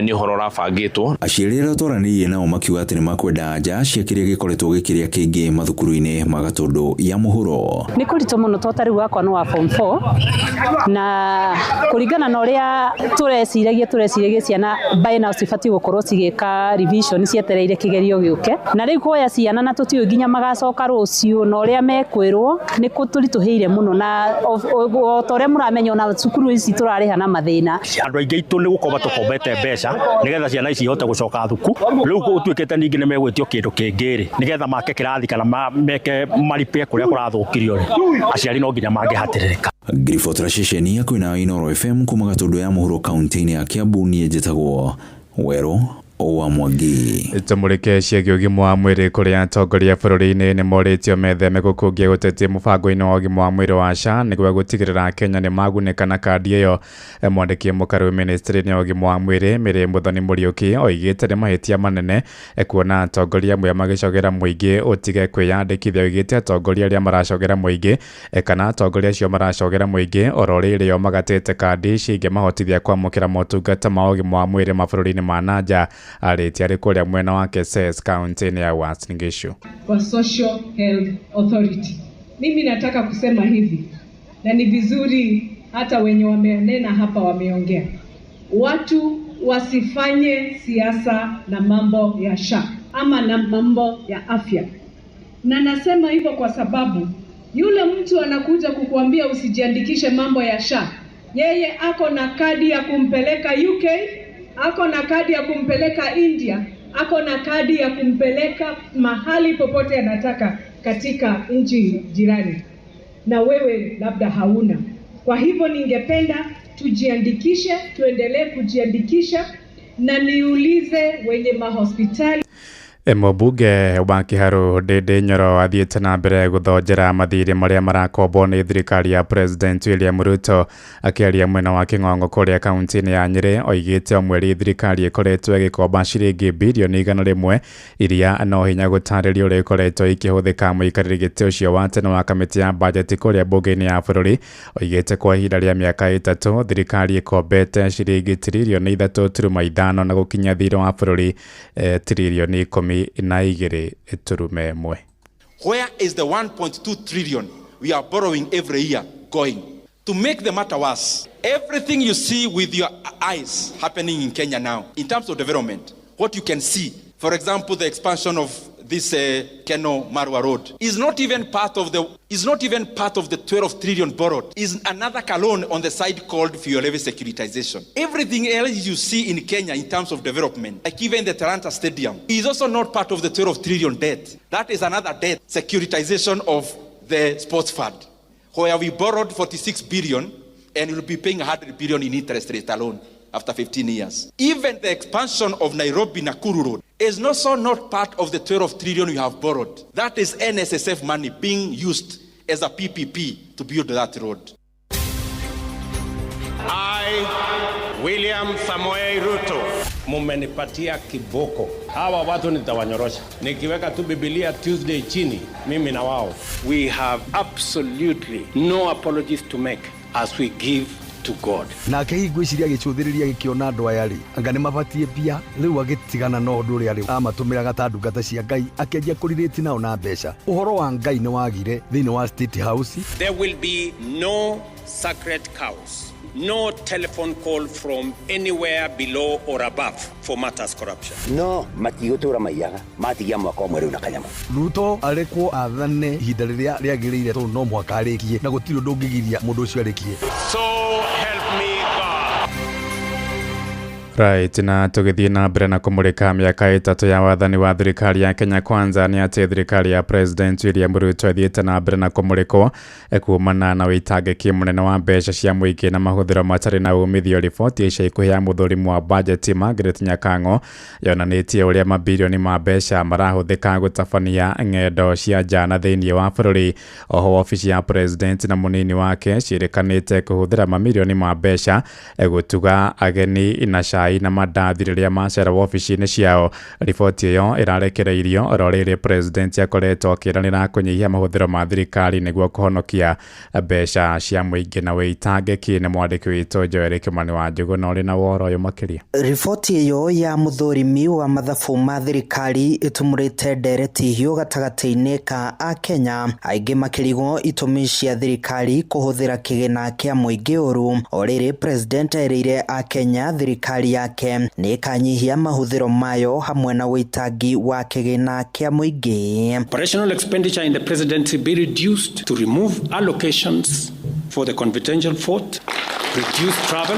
nĩ ũhoro ũrabangĩtwo. Aciari arĩa twaranĩirie nao makiuga atĩ nĩ makwenda nja cia kĩrĩa gĩkoretwo gĩkĩrĩa kĩingĩ mathukuru-inĩ ma Gatũndũ ya mũhuro. Nĩ kũritũ mũno tota rĩu wakwa nĩ wa form 4 na kũringana na ũrĩa tũreciragia ciana by now cibatiĩ gũkorwo cigĩka revision cietereire kĩgerio gĩũke na rĩu kuoya ciana na tũtiũĩ nginya magacoka rũciũ na ũrĩa mekwĩrwo nĩ kũtũritũhĩire mũno na o ta ũrĩa mũramenya na cukuru ici tũrarĩha na mathĩna. Andũ aingĩ itũ nĩ gũkorwo tũkombete mbeca nĩgetha ciana ici ihote gũcoka thukuru. Rĩu gũtuĩkĩte ningĩ nĩ megwĩtio kĩndũ kĩngĩ nĩgetha make kĩrathi kana meke maripe kũrĩa kũrathũkirio aciari no nginya mangĩhatĩrĩrĩka. Ngiribotera ceceni ya kwĩna Inooro FM kuma Gatũndũ ya mũhuro kaunti-inĩ ya Kiambu niĩ njĩtagwo Werũ wa Mwangi. Tũmũrĩke ciĩgiĩ ũgima wa mwĩrĩ kũrĩa atongoria bũrũri-inĩ nĩ morĩtio metheme gũkũngia gũtetia mũbango-inĩ wa ũgima wa mwĩrĩ wa SHA nĩguo gũtigĩrĩra Kenya nĩ magunĩka na kandi ĩyo. Mwandĩki mũkarũ ministry-inĩ ya ũgima wa mwĩrĩ Mĩrĩ Mũthoni Mũriũki oigĩte nĩ mahĩtia manene kuona atongoria amwe magĩcogera mũingĩ ũtige kwĩyandĩkithia. Oigĩte atongoria arĩa maracogera mũingĩ kana atongoria acio maracogera mũingĩ oro rĩrĩ o magatĩte kandi cingĩmahotithia kwamũkĩra motungata ma ũgima wa mwĩrĩ mabũrũri-inĩ ma nanja. Arĩtia kũrĩa mwena wa Keses kaunti-inĩ ya Uasin Gishu. Kwa Social Health Authority. Mimi nataka kusema hivi na ni vizuri hata wenye wamenena hapa wameongea. Watu wasifanye siasa na mambo ya SHA ama na mambo ya afya. Na nasema hivyo kwa sababu yule mtu anakuja kukuambia usijiandikishe mambo ya SHA. Yeye ako na kadi ya kumpeleka UK, ako na kadi ya kumpeleka India, ako na kadi ya kumpeleka mahali popote anataka katika nchi jirani. Na wewe labda hauna. Kwa hivyo ningependa tujiandikishe, tuendelee kujiandikisha na niulize wenye mahospitali. Mũmbunge wa Kiharu Ndindi Nyoro athiĩte na mbere gũthonjera mathirĩ marĩa marakombwo nĩ thirikari ya President William Ruto. Akĩaria mwena wa Kĩng'ong'o kũrĩa kaunti-inĩ ya Nyĩrĩ oigĩte o mweri thirikari ĩkoretwo ĩgĩkomba ciringi bilioni 100 iria no hinya gũtarĩria ũrĩa ĩkoretwo ikĩhũthĩka. Mũikarĩri gĩtĩ ũcio wa tene wa kamĩtĩ ya bajeti kũrĩa mbunge-inĩ ya bũrũri oigĩte kwa ihinda rĩa mĩaka 3 thirikari ĩkombete ciringi tiririoni 3.5 na gũkinya thirĩ wa bũrũri tiririoni 10 na igere turume mwe. Where is the 1.2 trillion we are borrowing every year going? To make the matter worse, everything you see with your eyes happening in Kenya now, in terms of development, what you can see, for example, the expansion of this Keno Marwa Road is not even part of the 12 trillion borrowed. Is another column on the side called fuel levy securitization. Everything else you see in Kenya in terms of development, like even the Talanta Stadium, is also not part of the 12 trillion debt. That is another debt, securitization of the sports fund, where we borrowed 46 billion and we'll be paying 100 billion in interest rate alone after 15 years. Even the expansion of Nairobi-Nakuru Road is also not part of the 12 trillion we have borrowed. That is NSSF money being used as a PPP to build that road. I, William Samoei Ruto, mumenipatia kiboko. Hawa watu nitawanyorosha. Nikiweka tu Biblia Tuesday chini, mimi na wao. We have absolutely no apologies to make as we give to God. Na kĩhingũiciria gĩcũthĩrĩria gĩkĩona andũ aya rĩ anga nĩ mabatie pia rĩu agĩtigana na ũndũ ũrĩa rĩu amatũmĩraga ta ndungata cia Ngai akĩendia kũrĩrĩti nao na mbeca. Ũhoro wa Ngai nĩ wagire thĩinĩ wa State House. There will be no sacred cows, no telephone call from anywhere below or above for matters corruption. No matigũtũra maiyaga matigia mwaka ũmwe rĩu na kanyama. Ruto arĩkwo athane ihinda rĩrĩa rĩagĩrĩire tondũ no mwaka arĩkie na gũtirĩ ũndũ ũngĩgiria mũndũ ũcio arĩkie. So help me God. Right, na tugithii na mbere na kumurika miaka itatu ya wathani wa thirikari ya Kenya Kwanza ni ati thirikari ya President William Ruto ithiite na mbere na kumurikwo kumana na witangiki munene wa mbeca cia muingi na mahuthiro matari na umithio. Riboti ica ikuhi ya muthurimu wa budget Margaret Nyakango yonanitie uria mabilioni ma mbeca marahuthika gutabania ng'endo cia njana thiini wa bururi. Oho ofisi ya President na munini wake ciirikanite kuhuthira mamilioni ma mbeca gutuga ageni na na madathi riria macera ofisi-ini ciao. Riboti iyo irarekereirio ororire President akoretwo akiranira kunyihia mahuthiro ma thirikari niguo kuhonokia mbeca cia muingi na witangiki. Ni mwandiki witu Joel Kimani wa Njugu na uri na woro uyu makiria. Riboti iyo ya muthurimi wa mathabu ma thirikari itumurite ndereti hiyo gatagati-ini ka a Kenya aingi makirigwo itumi cia thirikari kuhuthira kigina kia muingi uru. Orire President erire a Kenya thirikari yake ni kanyihia mahuthiro mayo hamwe na witangi wa kigina kia muingi. Operational expenditure in the presidency be reduced to remove allocations for the confidential fort, reduce travel,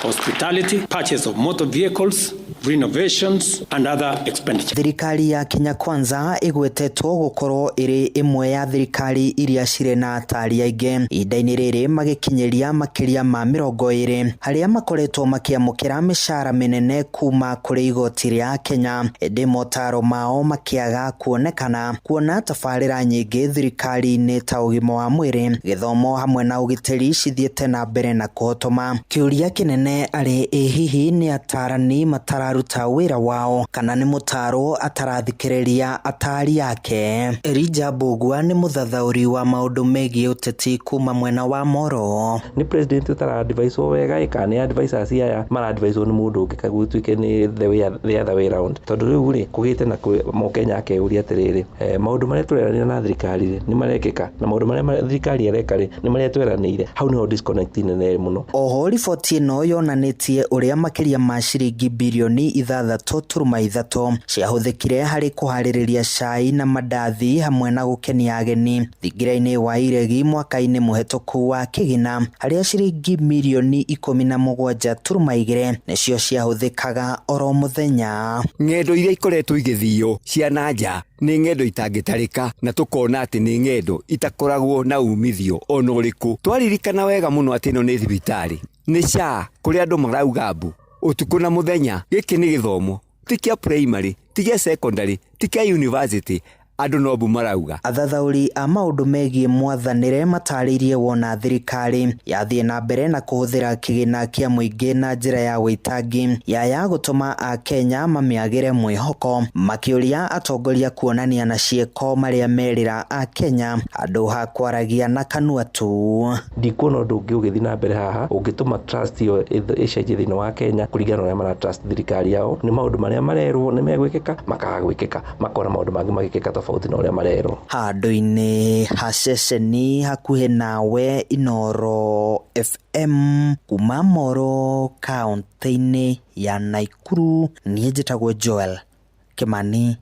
hospitality, purchase of motor vehicles, renovations and other expenditure. Thirikari ya Kenya Kwanza igwetetwo gukorwo iri imwe ya thirikari iria cire na atari aige idaini riri magikinyeria makiria ma 20 haria makoretwo makiamukira mishara minene kuma kuri igoti ria Kenya. Indi motaro mao makiaga kuonekana kuona tafarira nyingi thirikari ni ta ugima wa mwiri, githomo hamwe na ugitiri cithiete na mbere na kuhotoma. Kiuria kinene ari hihi ni atarani matararuta wira wao kana ni mutaro atarathikiriria atari yake. Elijah Bugua ni muthathauri wa maundu megie uteti kuma mwena wa Moro. Ni president utara advice wega ikani advice asia mara advice ni mundu ngikagutwike ni the other way around. Tondu riu ri kugite na mo Kenya ke uri atiriri maundu maria tureranira na thirikari ni marekeka na maundu maria thirikari ereka ni maria tweranire hau ni disconnect nene muno. Oho riboti ino yonanitie uria makiria ma ciringi bilioni 6.3 ciahuthikire hari kuhaririria cai na mandathi hamwe na gukenia ageni thingiraini wa iregi mwaka-ini muhetuku wa kigina haria ciringi milioni 17.2 nicio ciahuthikaga oro muthenya. Ng'endo iria ikoretwo igithio cia nanja ni ng'endo itangitarika na tukona ati ni ng'endo itakoragwo na umithio ona uriku. Twaririkana wega muno ati no ni thibitari ni SHA kuri andu marauga mbu utuku na muthenya. Giki ni githomo tikia primary tikia secondary tikia university andu no bu marauga. Athathauri a maundu megie mwathanire mataririe wona thirikari yathie na mbere na kuhuthira kigina kia muingi na njira ya witangi ya gutuma a Kenya mamiagire mwihoko, makiuria atongoria kuonania na cieko maria merira a Kenya andu ha kwaragia na kanua tu. Ndikuona undu ungi ugithi na mbere haha ungituma trust yo icenjie thini wa Kenya kuringana na mara trust thirikari yao. Ni maundu maria marerwo ni megwikika makagwikika makora maundu mangi magikika tofauti na uria marerwo. Handu-ini haceceni hakuhe nawe Inoro FM kuma Moro kaunti-ini ya Naikuru. Niĩ njĩtagwo Joel Kimani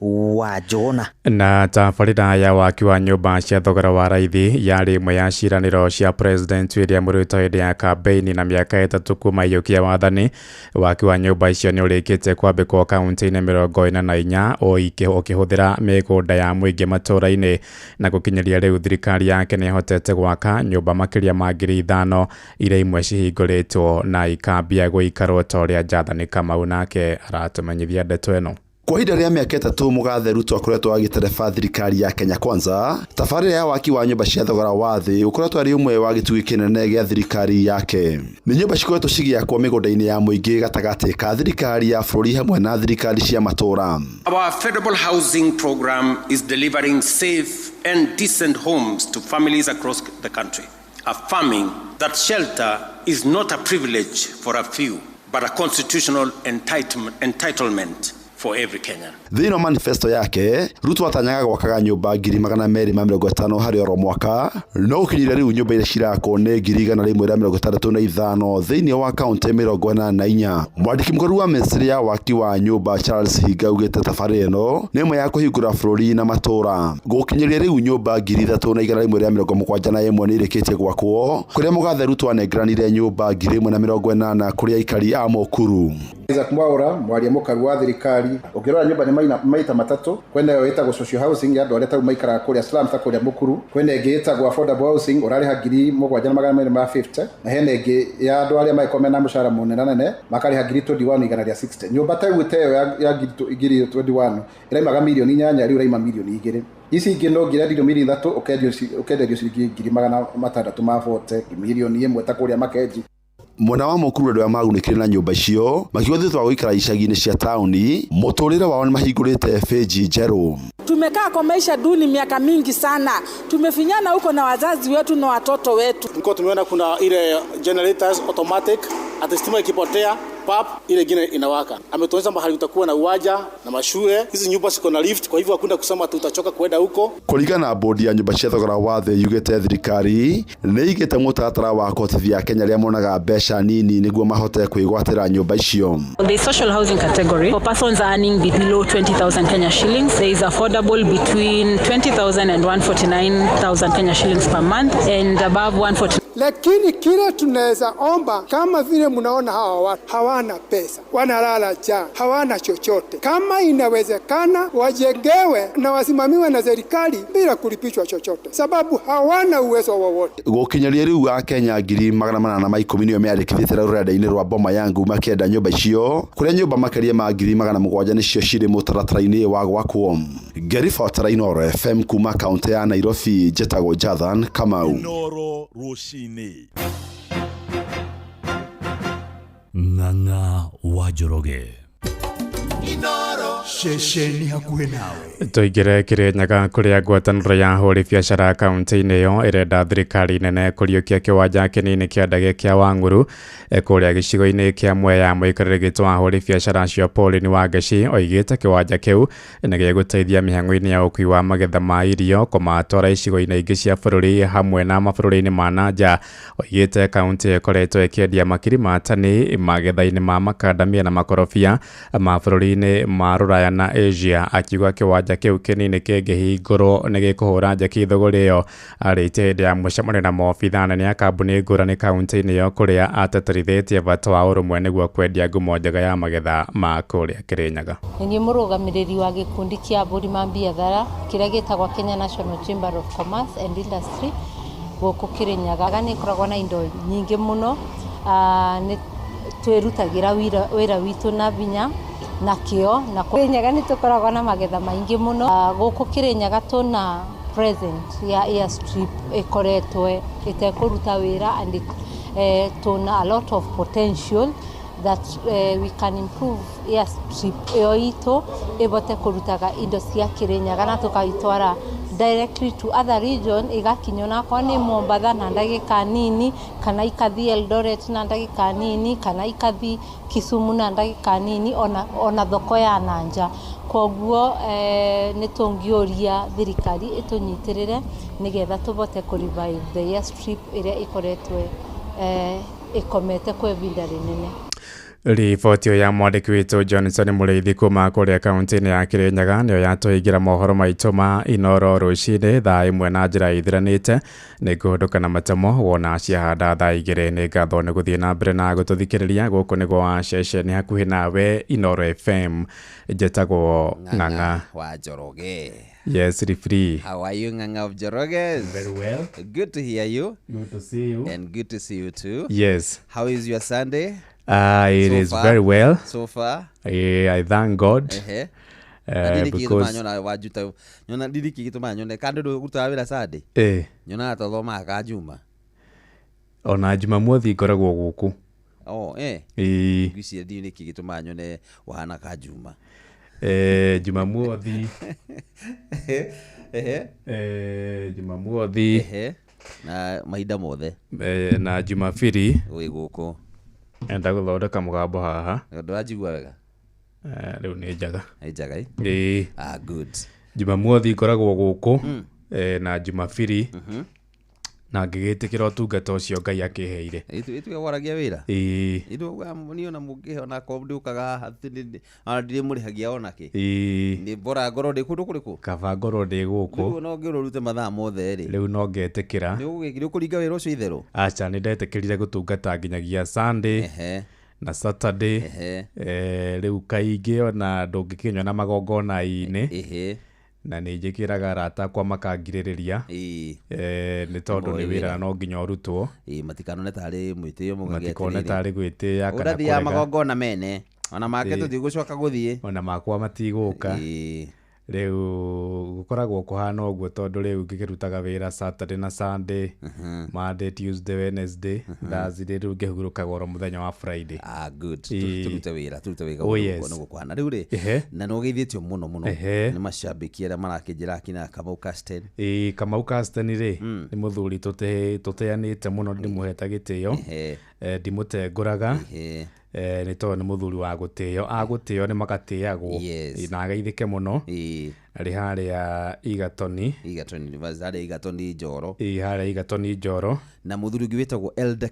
wa Jona. Na tabarĩra ya waki wa nyũmba cia thogora wa raithi yarĩ imwe ya ciranĩro cia President William Ruto hĩndĩ ya kampeini na mĩaka 3 kuma iyũkia wathani. Waki wa nyũmba icio nĩ ũrĩkĩte kwambĩkwo kaunti-inĩ 44 o ũkĩhũthĩra mĩgũnda ya mũingĩ matũũra-inĩ, na gũkinyĩria rĩu thirikari yake nĩ ĩhotete gwaka nyũmba makĩria ma 5,000 iria imwe cihingũrĩtwo na ikambia gũikarwo ta ũrĩa Jathani Kamau nake aratũmenyithia ndeto ĩno. Kwa ihinda rĩa mĩaka 3 Mũgathe Ruto akoretwo agĩtereba thirikari ya Kenya Kwanza, tabarĩra ya waki wa nyũmba cia thogora wa thĩ ũkoretwo arĩ ũmwe wa gĩtugĩ kĩnene gĩa thirikari yake. Nĩ nyũmba cikoretwo cigĩakwo mĩgũnda-inĩ ya mũingĩ gatagatĩ ka thirikari ya bũrũri hamwe na thirikari cia matũũra. Our affordable housing program is delivering safe and decent homes to families across the country, affirming that shelter is not a privilege for a few, but a constitutional entitlement for every Kenyan. Thĩinĩ wa manifesto yake, Ruto atanyaga gwakaga nyũmba 250 harĩ oro mwaka, no gũkinyĩria rĩu nyũmba iria cirakwo nĩ 165 thĩinĩ wa kaunti 44. Mwandĩki mũkũrũ wa ministry ya waki wa nyũmba Charles Higa augĩte tabarĩra ĩno nĩ ĩmwe ya kũhingũra bũrũri na matũũra. Gũkinyĩria rĩu nyũmba 3,171 nĩ irĩkĩtie gwakwo, kũrĩa mũgathe Ruto anengeranire nyũmba 1,080 kũrĩ aikari a Mũkuru. Isaac Mwaura, mwaria mũkaru wa thirikari, ukirora nyumba ni maita matatu, kwenda yo itagwo social housing ya andũ arĩa tarũ maikara kũrĩa slums ta kũrĩa Mũkuru, kwenda ĩngĩ itagwo affordable housing ũrarĩha 7,250, na hena ĩngĩ ya andũ arĩa maikome na mũcara mũnene makarĩha 21,160. Nyumba ta ĩyo ya 21 ĩraimaga milioni 8, rĩu ĩraima milioni 2. Ici ingĩ no ngĩrendio milioni 3 ũkenderio ciringi 640, milioni 1 ta kũrĩa Makenji. Mwena wa Mũkuru andũ magunĩkire na nyũmba icio makiwathĩtwo gũikara icagi-inĩ cia taũni, mũtũrĩre wao nĩ mahingũrĩte feji njerũ. Tumekaa kwa maisha duni miaka mingi sana, tumefinyana huko na wazazi wetu na watoto wetu. Niko tumeona kuna ile generators automatic, atastima ikipotea pap ile ingine inawaka. Ametuonyesha mahali utakuwa na uwanja na mashule, hizi nyumba ziko na lift, kwa hivyo hakuna kusema tutachoka kwenda huko. Kũringana na bodi ya nyũmba cia thogora wa thĩ yugĩte thirikari nĩ igĩte mũtaratara wa kotithia Kenya arĩa monaga mbeca nini nĩguo mahote kwĩgwatĩra nyũmba icio. The social housing category for persons earning below 20,000 Kenya shillings, there is affordable between 20,000 and 149,000 Kenya shillings per month and above 140. Lakini kile tunaweza omba, kama vile mnaona hawa watu hawana pesa, wanalala njaa, hawana chochote. Kama inawezekana wajengewe na wasimamiwe na serikali bila kulipishwa chochote, sababu hawana uwezo wowote. Gũkinyĩria rĩu a Kenya 810 nĩo meandĩkithĩte rũrenda-inĩ rwa Boma Yangu makĩenda nyũmba icio, kũrĩa nyũmba makĩria ma 700 nĩcio cirĩ mũtaratara-inĩ wa gwakwo. Gerifota Inooro FM kuma kaunti ya Nairobi, njĩtagwo Jathan Kamau. Inooro Rũcinĩ. Ng'ang'a wa Njoroge. Inooro Shesheni hakuhĩ nawe. Tũingĩre Kĩrĩnyaga kũrĩa ngwatanĩro ya ahũri biacara kaunti-inĩ ĩyo ĩrenda thirikari nene kũriũkia kĩwanja kĩnini kĩa ndege kĩa Wangũrũ kũrĩa gĩcigo-inĩ kĩa Mwea. Mũikarĩri gĩtĩ wa ahũri biacara acio Pauline Wangeci oigĩte kĩwanja kĩu nĩ gĩgũteithia mĩhang'o-inĩ ya ũkui wa magetha ma irio kũmatwara icigo-inĩ ingĩ cia bũrũri hamwe na mabũrũri-inĩ ma nanja. Oigĩte kaunti ĩkoretwo ĩkĩendia makiri ma tani magetha-inĩ ma makandamia na makorobia mabũrũri-inĩ ma Rũraya na Asia, akiuga kĩwanja kĩu kĩnini kĩngĩhingũrwo nĩ gĩkũhũra njeki thũgũrĩ ĩyo. Arĩtie hĩndĩ ya mũcemanio na maobitha anene a kambuni ngũrani kaunti-inĩ ĩyo kũrĩa ateterithĩtie bata wa ũrũmwe nĩguo kwendia ngumo njega ya magetha ma kũrĩa Kĩrĩnyaga. Nĩ mũrũgamĩrĩri wa gĩkundi kĩa mbũri ma biathara kĩrĩa gĩtagwo Kenya National Chamber of Commerce and Industry gũkũ Kĩrĩnyaga. Nĩ ĩkoragwo na indo nyingĩ mũno, nĩ twĩrutagĩra wĩra witũ na binya na kĩo na Kĩrĩnyaga nĩ tũkoragwo na magetha maingĩ mũno. Gũkũ Kĩrĩnyaga tũna present ya airstrip ĩkoretwo ĩtekũruta wĩra and tũna a lot of potential that we can improve airstrip ĩyo itũ ĩbote kũrutaga indo cia Kĩrĩnyaga na tũkaitwara directly to other region, igakinywo nakwa nĩ Mombatha na ndagĩka nini, kana ikathi Eldoret na ndagĩka nini, kana ikathi Kisumu na ndagĩka nini, ona thoko ya nanja. Koguo nĩ tũngĩũria thirikari ĩtũnyitĩrĩre nĩgetha tũbote kũrevive the airstrip ĩrĩa ĩkoretwo ĩkomete kwa ihinda rĩnene. Riboti ya mwandĩki witũ Johnson Mũrĩithi kuma kũrĩa kaunti-inĩ ya Kĩrĩnyaga nĩyo yatũhingĩra mohoro maitũ ma Inooro rũcinĩ thaa ĩmwe na njĩra ithiranĩte. Nĩ ngũhũndũka na matemo wona ciahanda thaa 2. Nĩ ngatho nĩ gũthiĩ na mbere na gũtũthikĩrĩria gũkũ nĩguo wa ceceni hakuhĩ nawe Inooro FM. Njĩtagwo Ng'ang'a wa Njoroge. Yes, Rifri. How are you, Ng'ang'a of Njoroge? Very well. Good to hear you. Good to see you. And good to see you too. Yes. How is your Sunday? It is very well. So far? I thank God. Because nyona didi kigituma nyona kando do gutawa wira Sunday. Nyona atathoma ka Juma. Ona Jumamothi ngoragwo guku. Ngwiciria didi kigituma nyone wahana ka Juma. Jumamothi. Jumamothi. Na mahinda mothe. Na Jumapili. Wi guku. Enda gũthondeka mũgambo haha. Ndwajigua wega. Rĩu nĩ njaga. Nĩ njaga good. Jumamothi ikoragwo gũkũ na Jumapili na ngĩgĩtĩkĩra ũtungata ũcio Ngai akĩheire. Itu waragia wĩra. Indo niona mũngĩhe ona komndukaga ndirĩ mũrĩhagia ona kĩ. Nĩ bora ngoro ndĩ kũndũ kũrĩkũ. Kaba ngoro ndĩ gũkũ. Rĩu no ngĩrũrute mathaa mothe rĩ. Rĩu no ngetĩkĩra. Nĩ ũgũgĩkĩra kũringa wĩra ũcio itherũ. Acha nĩ ndetĩkĩrire gũtungata nginyagia Sunday na Saturday. Rĩu kaingĩ ona ndũngĩkinywa na magongona-inĩ. Na nĩ njĩkĩraga arata kwa makangirĩrĩria nĩ tondũ nĩ wĩra no nginya ũrutwo matikanone tarĩ mwĩtĩo mũgagĩatĩrĩrĩ matikone tarĩ gwĩtĩya kana ũrathiĩ ya magongona mene ona make tũtigũcoka gũthiĩ ona makwa matigũka rĩu gũkoragwo kũhana ũguo tondũ rĩu ngĩkĩrutaga wĩra Saturday na Sunday Monday Tuesday Wednesday Thursday rĩu ngĩhurũkaga oro mũthenya wa Friday. Good. Turute wĩra ũguo kũhana rĩu rĩ na no geithĩtio mũno nĩ macambĩki arĩa marakĩnjĩra kina Kamau Casten. Kamau Casten rĩ nĩ mũthuri tũteanĩte mũno ndĩmũheta gĩtĩo ndimũtengũraga nĩ tondũ nĩ mũthuri wa gũtĩo agũtĩo nĩ magatĩagwo na ageithĩke mũno arĩ harĩa Igatoni harĩa Igatoni Njoro harĩa Igatoni Njoro na mũthuri ũngĩ wĩtagwo Elder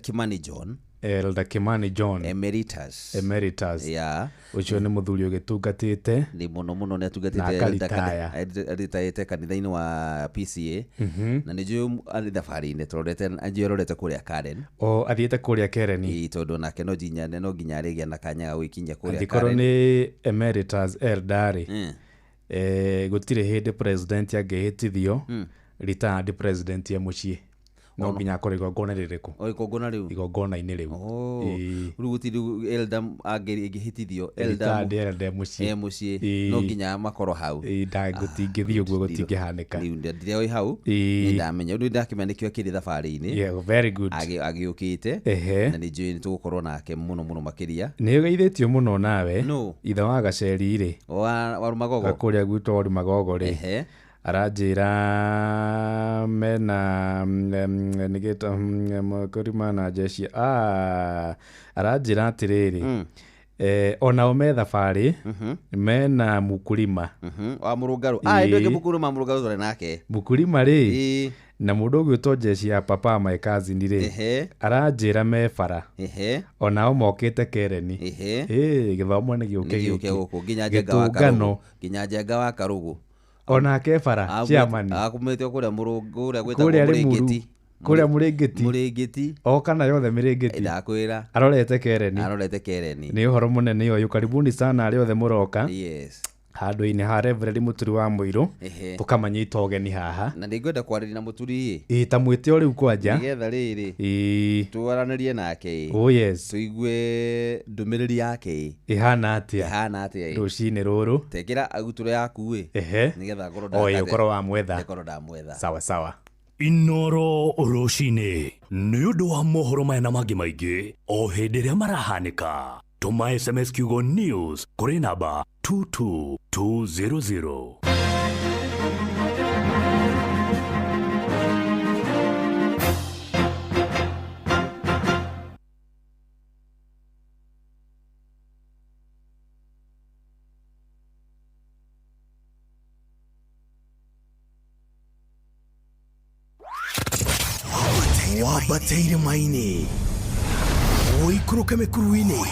Kimani John Emeritus ũcio nĩ mũthuri ũgĩtungatĩte nĩ mũno nĩ atungatĩte kanitha-inĩ wa PCA na nĩ njũĩ arĩ thabarĩ-inĩ tũrorete kũrĩa Karen athiĩte kũrĩa Karen tondũ nake no nginya arĩgĩa na kanya ga gwĩkinyia kũrĩa Karen angĩkorwo nĩ Emeritus Elder gũtirĩ hĩndĩ president angĩhĩtithio retired president ya mũciĩ no nginya akorwo igongona rĩrĩkũ igongona-inĩ rĩu rĩu gũtirĩ Elder angĩhĩtithio Elder mũciĩ no nginya makorwo hau gũtingĩthiĩ ũguo gũtingĩhanĩka ndirĩ oĩ hau nĩ ndamenya rĩu ndakĩmenya nĩkĩo akĩrĩ thabarĩ-inĩ agĩũkĩte na nĩ njũĩ nĩ tũgũkorwo nake mũno makĩria nĩ ũgeithĩtio mũno nawe ithe wa Gaceri rĩ wa Rumagogo kũrĩa gwitũ wa Rumagogo rĩ aranjĩra mena nĩgĩta kũrima na jeshi aranjĩra atĩrĩrĩ onao me thabarĩ mena Mukurima wa Mũrũngarũ indo ingĩ Mukurima tũrĩ nake Mukurima rĩ na mũndũ ũgwĩtwo jeshi ya papa my cousin rĩ aranjĩra me bara onao mokĩte Kereni gĩthomo nĩ gĩũke nginya Njenga wa Karũgũ onake bara chairman akumĩte kũrĩa Mũrũngũ ũrĩa gwĩtagwo Mũrĩngĩti kana yothe Mĩrĩngĩti ndakwĩra arorete Kereni nĩ ũhoro mũnene ũyũ karibuni sana arĩ othe mũroka handũ-inĩ ha Reverend Mũturi wa Mũirũ tũkamanyita ũgeni haha na nĩngwenda kwarĩria na Mũturi ta mwĩte o rĩu kwanja nĩgetha rĩrĩ twaranĩrie nake tũigue ndũmĩrĩri yake ihana atĩa rũcinĩ rũrũ tekĩra agutũro yaku nĩgetha ngorwo wa mwetha sawa Inoro rũcinĩ nĩ ũndũ wa mohoro maya na mangĩ maingĩ o hĩndĩ ĩrĩa marahanĩka tũma SMS kiugo news kũrĩ namba 22200. Wabateire maini Oikũrũke mĩkuru-inĩ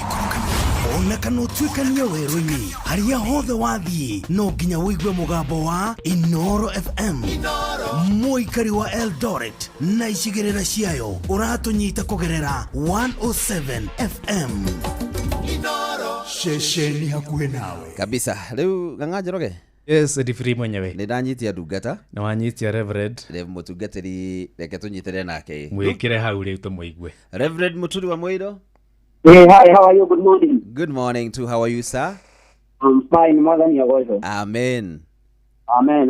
ona kana ũtuĩkanie werũ-inĩ harĩa hothe wathiĩ no nginya wĩigue mũgambo wa Inoro FM mũikari wa Eldoret na icigĩrĩra ciayo ũratũnyita kũgerera 107 FM Inoro ceceni hakuhĩ nawe kabisa. Rĩu Ng'ang'a Njoroge Free mwenyewe nĩ ndanyitia ndungata na wanyitia Reverend mũtungatĩri reke tũnyitĩre nake mwĩkĩre hau rĩu tũmũigue Reverend Mũturi wa Mũirũ. Hey, hi, how are you? Good morning. Good morning too. How are you, sir? I'm fine. Mwathani agoco. Amen.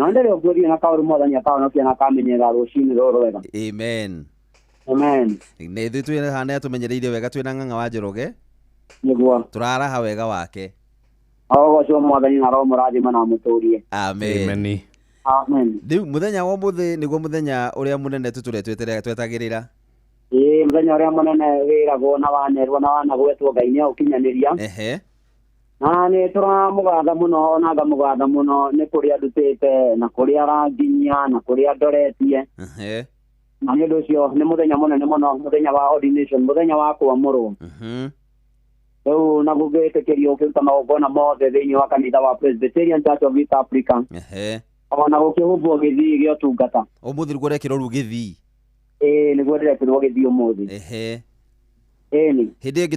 Ondere oguri na kauru mwathani akawa no kiana kamenyera rũcinĩ rũrũ wega. Amen. Nĩ ithuĩ twĩ hana tũmenyereire wega twĩna Ng'ang'a wa Njoroge. Nĩguo. Tũraraha wega wake. Ogoco mwathani na roho mũrathima na mũtũrie. Amen. Rĩu mũthenya wa ũmũthĩ nĩguo mũthenya ũrĩa mũnene twetagĩrĩra. Mũthenya ũrĩa mũnene wĩragwo na wanerwo na wanagwetwo Ngai nĩ ũkinyanĩria. na nä tå ramå gatha må no na ngamå gatha må no nä kå rä a ndutä te na kå rä a ranginyia na kå rä a ndoretie na nä å ndå å cio nä må thenya må nene må no må thenya wa ordination må thenya wa kwamå rwo rä u na gå gä tä kä rio å kä ruta magongona mothe thä inä wa kanitha wa Presbyterian Church of East Africa ona gå kä hå mbwo gä thii gä å tungata å må thä rä guo rekä rwo rä u gä thii nä guo ndä rekä rwo gä thii å må thä hä ndä ä ngä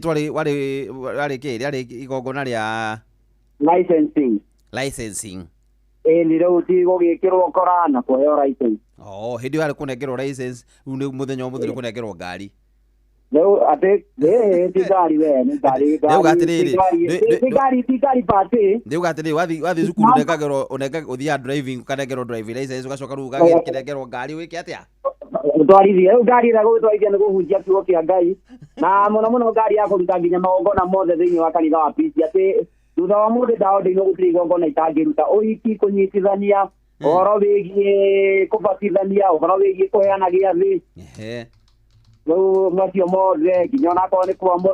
warä kä rä arä igongona rä a licensing nä rä u ti gå gä kä rwo kora na kå heo license hä ndä ä yo harä kå nengerwo license rä u nä må thenya å må thä rä kå nengerwo ngari rä u atä ti ngari we nä ngari rä u gatä rä rä wathiä cukuru å thiaga driving ũkanengerwo driving license ũgacoka rä u ũgakĩnengerwo ngari wä kä atä a twarithia rä u ngari ä rä a gå gä twarithia nä gå hunjia kiugo kä a Ngai na må no må no ngari ya kå ruta nginya magongona mothe thä inä wa kanitha wa PC atä thutha wa må ndä ndaondä-inä gå tirä igongona itangä ruta å hiki kå nyitithania å wä giä kå batithania å horo wä giä kå heana gä athä rä u macio mothe nginya onakorwo nä kwamå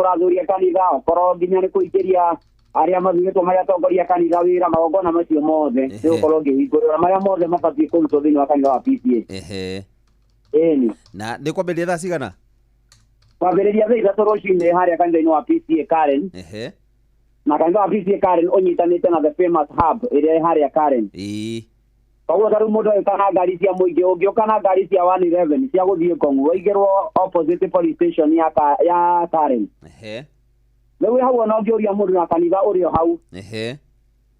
ra athuri a kanitha okorwo nginya nä kå ingä ria arä a mathurä two marä atongoria kanitha wä ra magongona macio mothe nä gå korwo ngä hingå rä ra marä a mothe mabatiä kå rutwo thä inä wa kanitha wa PCA na nä kwambä rä ria thaa cigana kwambä rä ria thaa ithatå rå cinä harä a kanitha-inä wa PCA Karen na kanitha wa PCA Karen å nyitanä te na the famous hub ä rä a ä harä a Karen koguo tarä u må ndå agä kana ngari cia må ingä å ngä å kana ngari cia 111 cia gå thiä kongu waigä rwo opposite police station ya Karen rä u hau ona å ngä å ria må ndå na kanitha å rä o hau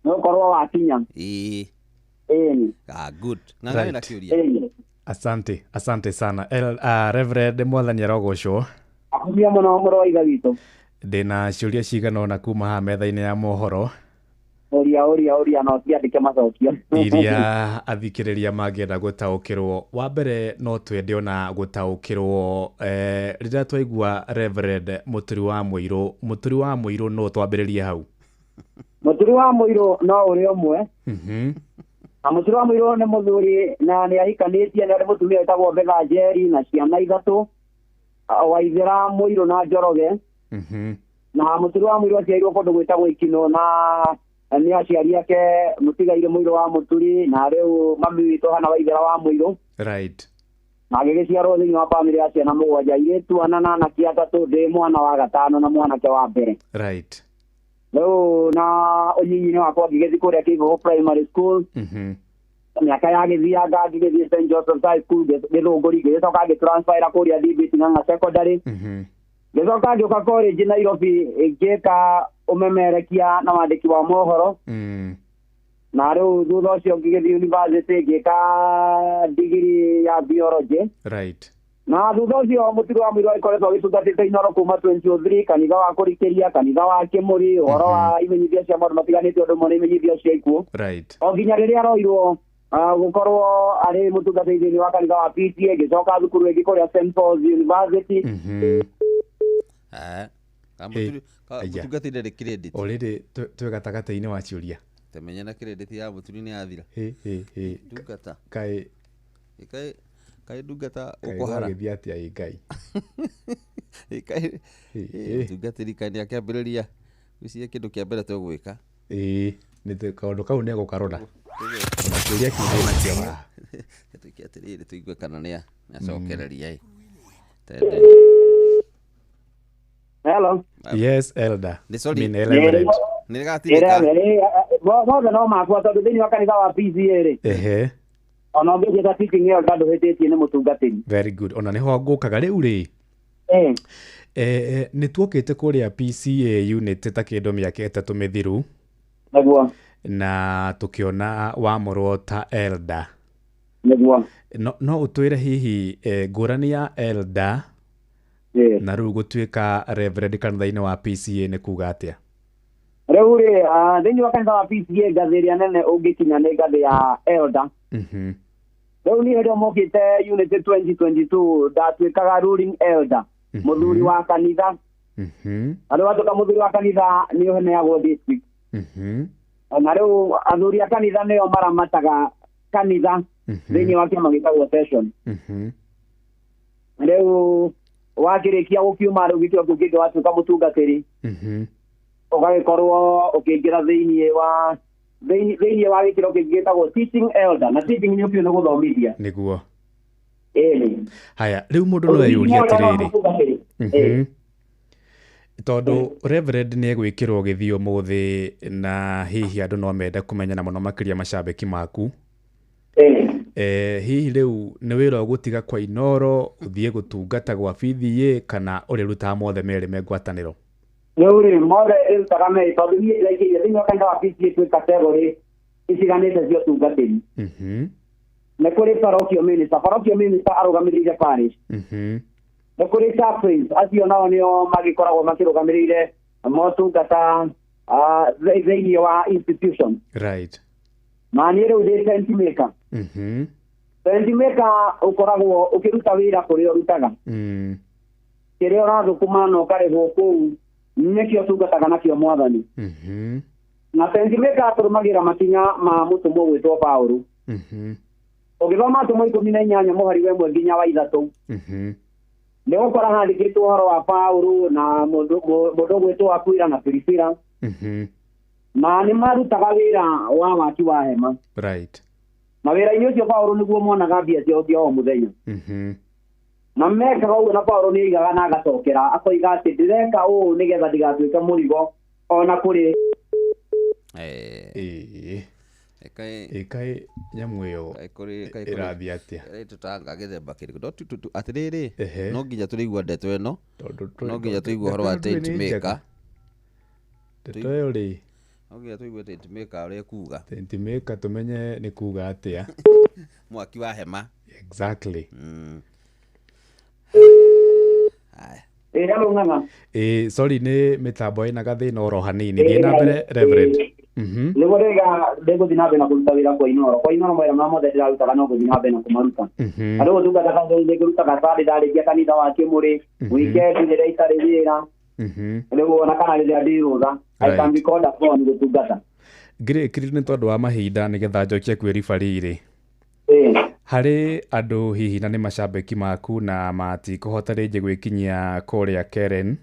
nä å korwo wakinya ng'ang'ana na kä å ria asante sana Reverend Mwathani arogocwo akumia må no må ro itha witå ndä na ciũria cigana ona kuma ha metha-inä ya mohoro oria no ciandike macokio iria athikĩrĩria mangĩenda gũtaũkĩrwo wa mbere no twende ona gũtaũkĩrwo rĩrĩa twaigua Reverend Mũturi wa Mũirũ no twambĩrĩrie hau Mũturi wa Mũirũ no ũrĩ ũmwe na Mũturi wa Mũirũ nĩ mũthuri na nĩ ahikanĩtie na nĩ mũtumia wĩtagwo Betha Njeri na ciana ithatũ Waithĩra Mũirũ na Njoroge na Mũturi wa Mũirũ aciarirwo kũndũ gwĩtagwo Ikino na nä aciari ake må tigaire må irå wa må turi na rä u mami witå hana Waithera wa må irå na agä gä ciarwo thä inä wa bamä rä ya ciana må gwanja irä tu anana na kä atatå ndä mwana wa gatano na mwanake wa mbere rä u na å nyinyi-inä wakwa ngä gä thiä kå rä a kä igå primary school mä aka ya gä thianga ngä gä thiä St Joseph High School gä thå ngå ri ngä gä coka ngä transfer kå rä a Thibiti Ng'ang'a secondary gä coka ngä å ka college Nairobi ngä ka umemerekia na wandiki wa mohoro na rä u thutha å cio ngä gä thiä university ngä ka degree ya biology na thutha å cio Mũturi wa Mũirũ agĩkoretwo agĩtungatä te Inoro kuma 2003 kanitha wa kå rikä ria kanitha wa kä må rä å horo wa imenyithia cia maå ndå matiganä te å ndå mwe na imenyithia cia ikuo o nginya rä rä a aroirwo gå korwo arä må tungatä thä inä wa kanitha wa PCA ngä coka thukuru ä ngä kå rä a St Paul's University mutungatire rä credit already twä gatagatä-inä wa ciũria temenya na credit ya Mũturi nä yathira ndungata kaä ndungata å kå hara gä thiä atä a Ngai mutungatä kaä nä akä ambä rä ria gwiciria kä ndå kä a mbere tå gwä ka nä kaå kau nä egå karora ciũria tå kä atä rä rä tå igue kana nä acokereria Hello. Yes, Elder. Nä gatirä mothe no makwa tondå thä inä wa kanitha wa PCA rä ona å ngä njä ta teaching elder ndå hä tä tie nä må tungatä ri very good ona nä ho ngå kaga rä u rä nä tuokä te kå rä a PCA unit ta kä ndå mä aka ätatå mä thiru na tå kä ona wamå ta Elder no å twä re hihi ngå rani ya Elder na rä u gå tuä ka Reverend kanitha-inä wa PCA nä kuga atä a rä u rä thä inä wa kanitha wa PCA ngathä ä rä a nene å ngä kinya nä ngathä ya Elder rä u niä hä ndä mokä te unit 2022 ndatuä kaga ruling Elder må thuri wa kanitha na rä u watå ka må thuri wa kanitha nä å heneagwo district na rä u athuri a kanitha nä o maramataga kanitha thä inä wa kä ama gä tagwo session rä u wakä rä kia gå kiuma rä u gä kä ngä ngä watuä ka må tungatä ri ũgagĩkorwo ũkĩingĩra thĩinĩ wa gĩkĩro gĩtagwo teaching elder, na teaching nĩ ũkĩo nĩ gũthomithia nĩguo haya rĩu mũndũ no eyũria atĩrĩrĩ tondũ Reverend nĩ egwĩkĩrwo gĩthio mũthĩ na hihi andũ no mende kũmenya na mũno makĩria macambĩki maku hihi rĩu nĩ wĩra ũgũtiga kwa Inooro ũthiĩ gũtungata gwa BBA kana ũrĩa rutaga mothe merĩ me ngwatanĩro? Rĩu mothe ĩrutaga merĩ tondũ niĩ ĩraigĩire thĩinĩ wa kanitha wa BBA twĩ category itiganĩte cia ũtungatĩri. Nĩ kũrĩ parochial minister arũgamĩrĩire parish. Nĩ kũrĩ chaplains acio nao nĩo magĩkoragwo makĩrũgamĩrĩire motungata thĩinĩ wa institution. Right. Na niĩ rĩu ndĩ tent maker. Tent maker ũkoragwo ũkĩruta wĩra kũrĩa ũrutaga. Kĩrĩa ũrathũkũma na ũkarĩhwo kũu nĩkĩo ũtungataga nakĩo Mwathani. Na tent maker tũrũmagĩrĩra makinya ma mũtũmwo gwĩtwo Paũlũ. Ũgĩthoma Atũmwo 18 mũhari wa 1 nginya wa 3. Nĩ ũgũkora handĩkĩtwo ũhoro wa Paũlũ na mũndũ gwĩtwo Akwila na Pirisila. Na nĩ marutaga wĩra wa waki wa hema. Right. Na wĩra-inĩ ũcio Paũlũ nĩguo monaga mbia ciao cia o mũthenya. Na mekaga ũguo na Paũlũ nĩ aigaga na agacokera akoiga atĩ ndĩreka ũũ nĩgetha ndigatuĩke mũrigo ona kũrĩ ĩkaĩ nyamũ ĩyo ĩrathiĩ atĩa tũtanga gĩthemba kĩrĩkũ atĩrĩrĩ no nginya tũrĩigua ndeto ĩno no nginya tũigua ũhoro wa tent maker ndeto ĩyo rĩ no nginya tũigua tent maker ũrĩa kuga tent maker tũmenye nĩ kuga atĩa mwaki wa hema exactly sorry nĩ mĩtambo ĩna gathĩna oro hanini thiĩ na mbere Reverend. Nĩguo ndĩgũthiĩ na mbere na kũruta wĩra kwa Inooro mawĩra marĩa mothe ndĩrarutaga no gũthiĩ na mbere na kũmaruta. Andũ gũtungata kanitha ngĩrutaga Sunday ndarĩkia kanitha wa Kĩmũrĩ weekend rĩrĩa itarĩ wĩra nĩguo ona kana rĩrĩa ndĩ rũtha I can be called upon gũtungata. Ngĩrĩkĩrĩria nĩ tondũ wa mahinda nĩgetha njokie kwĩriba rĩrĩ harĩ andũ hihi na nĩ macambĩki maku na matikũhota rĩngĩ gwĩkinyia kũrĩa Karen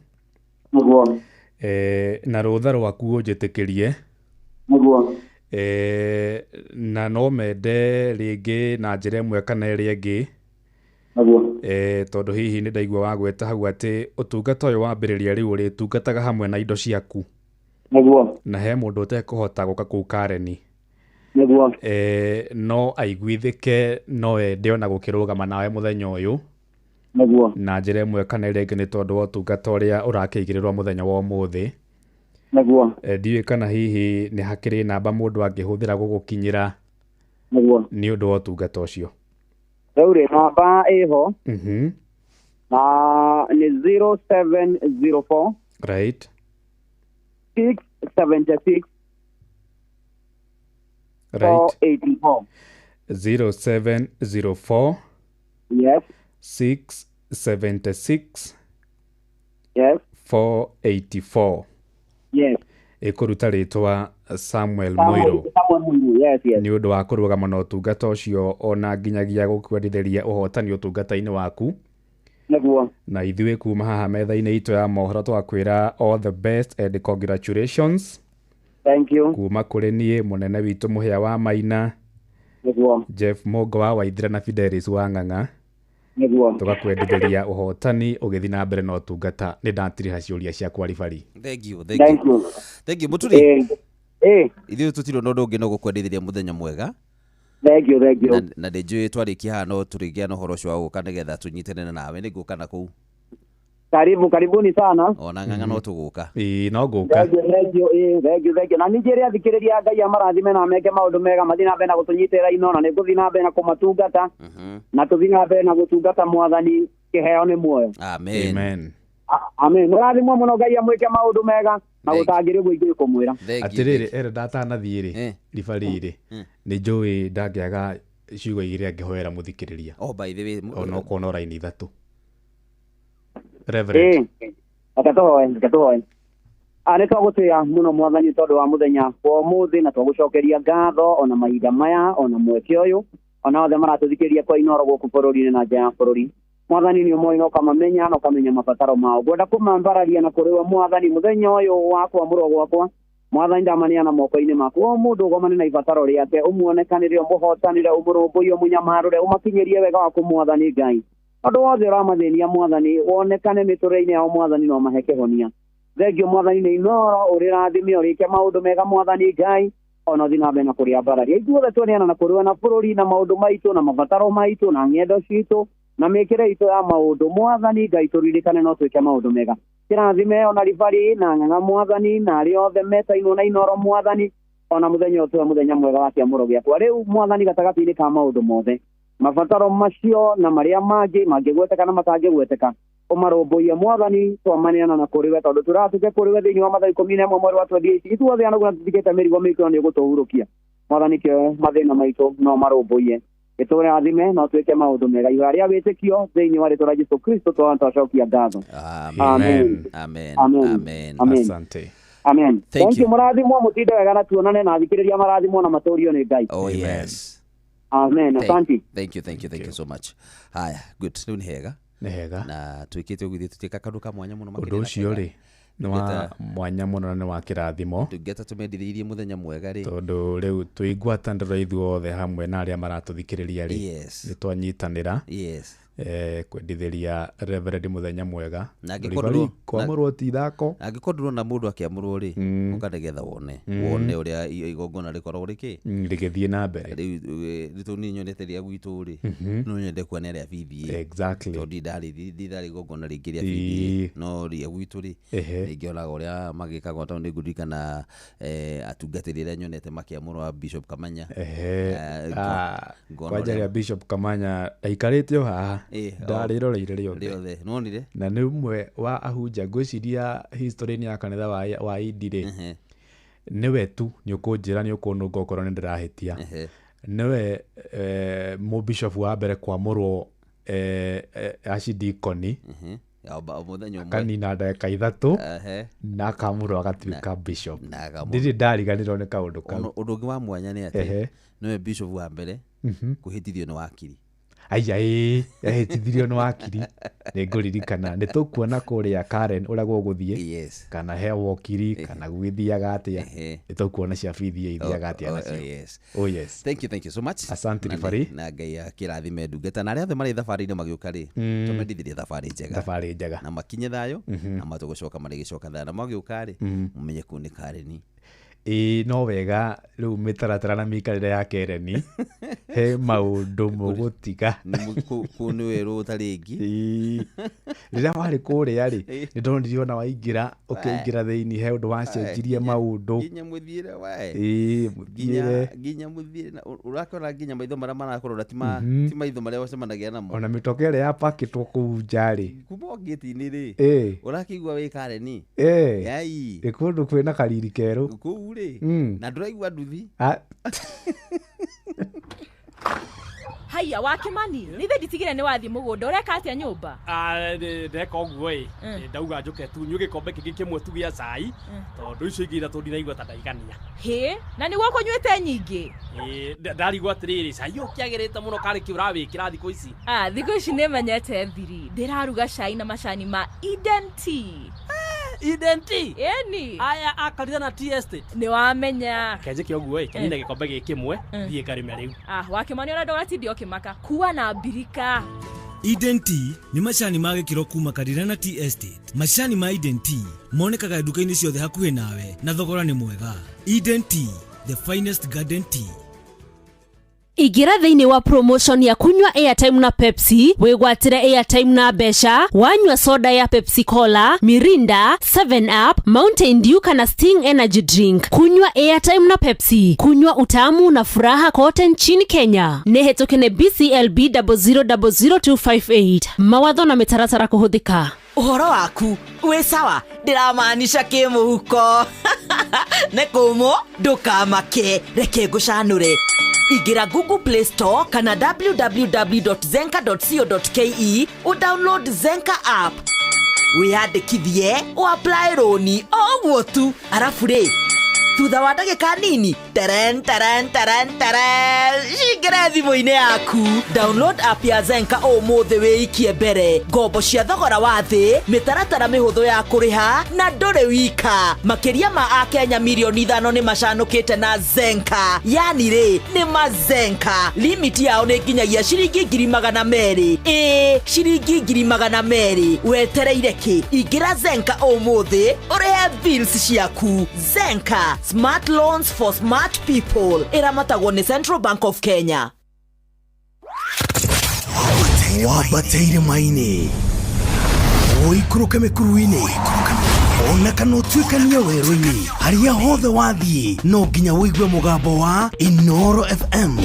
na rũtha rwaku ũnjĩtĩkĩrie na no mende rĩngĩ na njĩra ĩmwe kana ĩrĩa ĩngĩ tondũ hihi nĩ ndaigua wagweta hau atĩ ũtungata ũyũ wambĩrĩria rĩu ũrĩtungataga hamwe na indo ciaku na he mũndũ ũtekũhota gũka kũu Karen no aiguithĩke no ende ona gũkĩrũgama nawe mũthenya ũyũ na njĩra ĩmwe kana ĩrĩa ĩngĩ nĩ tondũ wa ũtungata ũrĩa ũrakĩigĩrĩrwo mũthenya wa ũmũthĩ ndiũĩ kana hihi nĩ hakĩrĩ namba mũndũ angĩhũthĩra gũgũkinyĩra nĩ ũndũ wa ũtungata ũcio. Rĩu rĩ namba ĩho na nĩ 0704 right 676 484 0704 yes 676 yes 484 yes ĩkũruta rĩtwa Samuel Mũirũ nĩ ũndũ wa kũrũgama na ũtungata ũcio ona nginyagia gũkwendithĩria ũhotani ũtungata-inĩ waku na ithuĩ kuma haha metha-inĩ itũ ya mohoro twakwĩra all the best and congratulations. Thank you. Kuma kũrĩ niĩ mũnene witũ mũhĩa wa Maina Jeff Mongo wa Waithĩra na Fidelis wa Ng'ang'a tũgakwendithĩria ũhotani ũgĩthiĩ na mbere na ũtungata. Nĩ ndatiriha ciũria ciakwa ribari. Thank you Mũturi ithuĩ tũtirĩ na ũndũ ũngĩ no gũkwendithĩria mũthenya mwega. Thank you na ndĩnjũĩ twarĩkia haha no tũrĩgĩa na ũhoro ũcio wa gũka nĩgetha tũnyitane nawe nĩ ngũka na kũu. Karibuni sana. Ona Ng'ang'a no tũgũka. No ngũka. Thank you. Na ningĩ athikĩrĩria Ngai amarathime na meke maũndũ mega mathiĩ na mbere na gũtũnyitĩrĩra Inooro na nĩngũthiĩ na mbere na kũmatungata na tũthiĩ na mbere na gũtungata Mwathani kĩheo nĩ muoyo. Amen. Mũrathimwo mũno Ngai amwĩke maũndũ mega na gũtangĩrĩ ũguo kũmwĩra. Atĩrĩrĩ ndatanathiĩ riba rĩrĩ nĩ njũĩ ndangĩaga ciugo igĩrĩ angĩhoera mũthikĩrĩria by the way ona ũkona raini ithatũ. Reverend akatohoe nĩ twagũtĩĩa mũno Mwathani tondũ wa mũthenya wa ũmũthĩ na twagũcokeria ngatho ona mahinda maya ona mweke ũyũ ona othe maratũthikĩrĩria kwa Inooro gũkũ bũrũri-inĩ na nja ya bũrũri. mwathani ni umwe no kamamenya no kamenya mabataro mao gwenda kumambararia na kuriwa mwathani muthenya uyu wakwa murogo wakwa mwathani ndamaniana moko-ini maku o mundu ugomane na ibataro riake umuonekanire umuhotanire umurumbuye umunyamarure umakinyirie wega waku mwathani Ngai andu othe uramathĩnia mwathani wonekane miture-ini yao mwathani no maheke honia thengio mwathani ni inoro urirathime urike maundu mega mwathani Ngai ona thina bena kuria mbararia ithuothe tweneana na kuriwa na bururi na maundu maitu na mabataro maitu na ng'endo citu na mikire itu ya maundu mwathani Ngai turirikane no twike maundu mega kirathime ona ribari na ng'ang'a mwathani na ari othe metainwo na inoro mwathani ona muthenya utu muthenya mwega wa kiamuro giakwa riu mwathani gatagati-ini ka maundu mothe mabataro macio na maria mangi mangigweteka na matangigweteka umarumbuye mwathani twamaniana na kuriwe tondu turatuke kuriwe thiini wa mathaa 11 mweri wa 28 ithuothe anaguo tutikite mirigo mitu ni gutuhurukia mwathani kio mathina maitu no marumbuye iture athime no twike maundu mega iharia witikio thiini wa ritwa Jesu Kristo twacokia ngatho amen amen amen asante amen thank you murathimwo mutinde wega na tuonane na thikiriria marathimwo na maturio ni Ngai oh yes amen asante thank you so much haya good ni hega na twikite ugithi tutika kandu ka mwanya muno makiri ucio ri no wa mwanya muno na wa kirathimo tugeta tumendithiririe muthenya mwega ri tondu riu tuigwatanira ithuothe hamwe na aria maratuthikiriria ri ni twanyitanira kwendithiria Reverend muthenya mwega na ngikorwo kwamurwo ti thako angikorwo na mundu akiamurwo ri ukanegetha wone uria igongona rikorwo riki rigithie na mbere ritu ni nyonete ria gwitu ri no nyende kuona ria bibi exactly tondi ndari igongona ringi ria bibi no ria gwitu ri ngionaga uria magikaga tondu ngudikana atungatiri ria nyonete makiamurwo Bishop Kamanya kwaja ria Bishop Kamanya aikarite haha ndariroreire riothe nonire na ni umwe wa ahunja ngwiciria history-ini ya kanitha wa Indire niwe tu ni ukunjira ni ukununga ukorwo ni ndirahitia niwe mu bishop wa mbere kwamurwo Archdeacon kanina ndagĩka 3 na akamurwo agatuĩka bishop ndiri ndariganĩrwo nĩ kaũndũ kau ũndũ ũngĩ wa mwanya nĩ atĩ niwe bishop wa mbere kũhĩtithio nĩ wakiri yahĩtithirio nĩ wakiri nĩ ngũririkana nĩ tũkuona kũrĩa Karen ũrĩa gũgũthiĩ kana he wakiri kana gũgĩthiaga atĩa nĩ tũkuona cia bithi ithiaga atĩa nacio thank you so much asante rifari na Ngai akĩrathime ndungata na arĩa othe marĩ thabarĩ-inĩ magĩũka rĩ tũmendithĩrie thabarĩ njega na makinye thayũ na matũgũcoka marĩ gĩcoka thayũ na magĩũka rĩ mũmenye kũu nĩ Karen no wega riu mitaratara na mikarire ya Kereni he maundu mugutiga kuni weru taringi rira wari kuria ri ni ndonire ona waingira ukiingira thiini he undu wacenjirie maundu ginya muthire wae ginya muthire urakora ginya maitho mara marakorora ti maitho maria wacemanagia namo ona mitoke ile ya pakitwo kuu njari kuma giti-ini ri urakigwa wi Kareni yai ikundu kwina kariri keru kuu ri na nduraigua nduthi haya Wakimani nithe nditigire ni wathi mugunda ureka atia nyumba ndeka uguo ndauga njuke tu nyuge gikombe kingi kimwe tu gia cai tondu icio ingira tu ndiraigua ta ndaigania na niguo kunywite nyingi ndarigua atiriri cai ukiagirite muno kari ki urawikira thikũ ici thikũ ici ni menyete thiri ndiraruga cai na macani ma Eden Tea Eden Tea eni aya akarira na tea estate ni wamenya kenje ki uguo kinina gikombe giki kimwe thie karime riu Wakimani ona ndogatidio kimaka kuwa na birika Eden Tea ni macani ma gĩkĩro kuma Karira na Tea Estate. Macani ma Eden Tea monekaga nduka-inĩ ciothe hakuhĩ nawe na thogora nĩ mwega. Eden Tea, the finest garden tea. Igira thiini wa promotion ya kunywa airtime na Pepsi, wigwatire airtime na besha, wanywa soda ya Pepsi Cola, Mirinda, 7 Up, Mountain Dew kana Sting Energy Drink. Kunywa airtime na Pepsi, kunywa utamu na furaha kote nchini Kenya. Nehetokene BCLB 0000258. Mawatho na mitaratara kuhuthika. Uhoro waku we sawa ndiramaanisha kimuhuko nekumo ndukamake reke ngucanure igira Google Play Store kana www.zenka.co.ke udownload Zenka app wiyandikithie uapply roni oguo tu arafu ri thutha wa ndagĩka nini teren cingĩre thimũ-inĩ yaku. Download app ya Zenka ũmũthĩ wĩikie mbere. Ngombo cia thogora wa thĩ, mĩtaratara mĩhũthũ ya kũrĩha na ndũrĩ wika. Makĩria ma Akenya milioni 5 nĩ macanũkĩte na Zenka. Yani rĩ nĩ mazenka. Limit yao nĩ nginyagia ciringi 200,000. Ciringi 200,000. Wetereire kĩ? Ingĩra Zenka ũmũthĩ ũrĩhe bills ciaku. Zenka, smart loans for smart people. Ĩramatagwo nĩ Central Bank of Kenya. Wabateire maini oikũrũke mĩkuru-inĩ ona kana ũtuĩkanie werũ-inĩ harĩa hothe wathiĩ no nginya wĩigue mũgambo wa Inoro FM.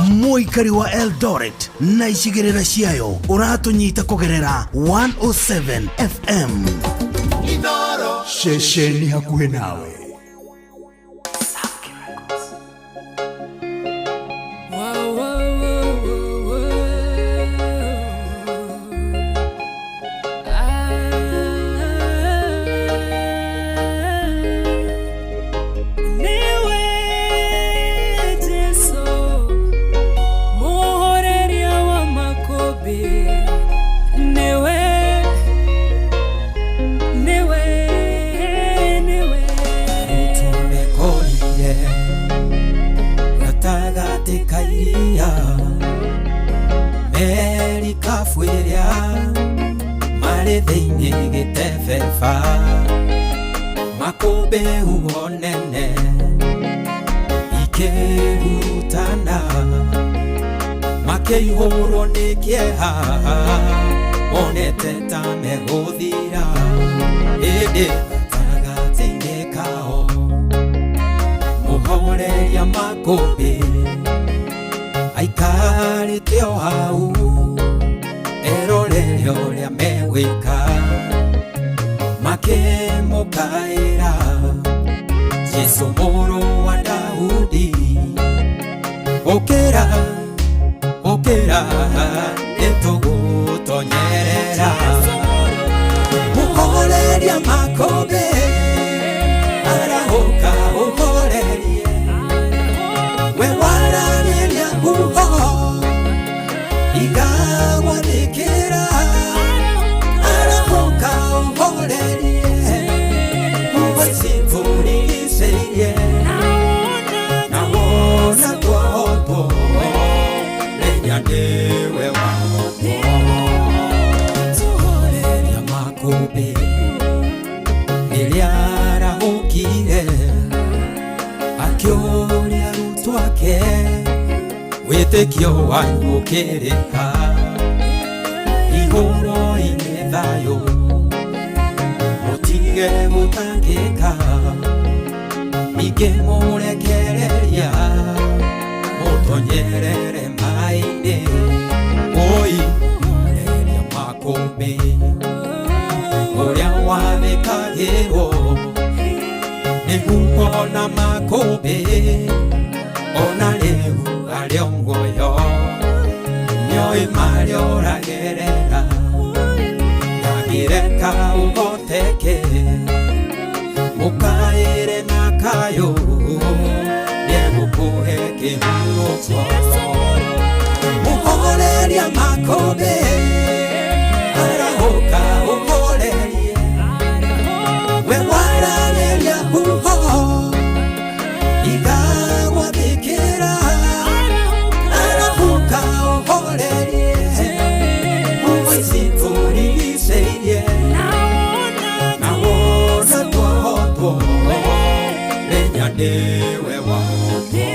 Mũikari wa Eldoret na icigĩrĩra ciayo ũratũnyita kũgerera 107 FM. Inoro ceceni hakuhĩ nawe. Makobe uonene ikehutana makeihũrwo nĩ kĩeha onete ta megũthira ĩndĩ gatagatĩ-inĩ kao mũhoreria Makobe aikarĩte o hau erorere ũrĩa megwĩka makĩmũkaĩra Jesũ mũrũ wa Daudi ũkĩra nĩtũgũtonyerera mũhoreria Makobe arahũka ũhorerie we wararĩria huho igagwathĩkĩra arahũka ũhorerie uwezitũrigicĩirie nawona twotwo menya nĩwe wotwo tũhoreria Makobe rĩrĩa arahũkire akĩũria arutwo ake wĩtĩkio wanyu ũkĩrĩha igũrũ-inĩ thayũ mũtige gũtangĩka ningĩ mũrekereria mũtonyerere maĩ-inĩ oi mũhoreria Makobe ũrĩa wathĩkagĩrwo nĩguo ona Makobe ona rĩu arĩ o muoyo nĩoĩ marĩa ũragerera ndangĩreka ũhoteke mũkaĩre na kayũ nĩegũkũhe kĩhurũko mũhoreria Makobe arahũka ũhorerie we wararĩria huho igagwathĩkĩra arahũka ũhorerie uwezitũrigicĩirie nawona twotwo menya nĩwe wotwo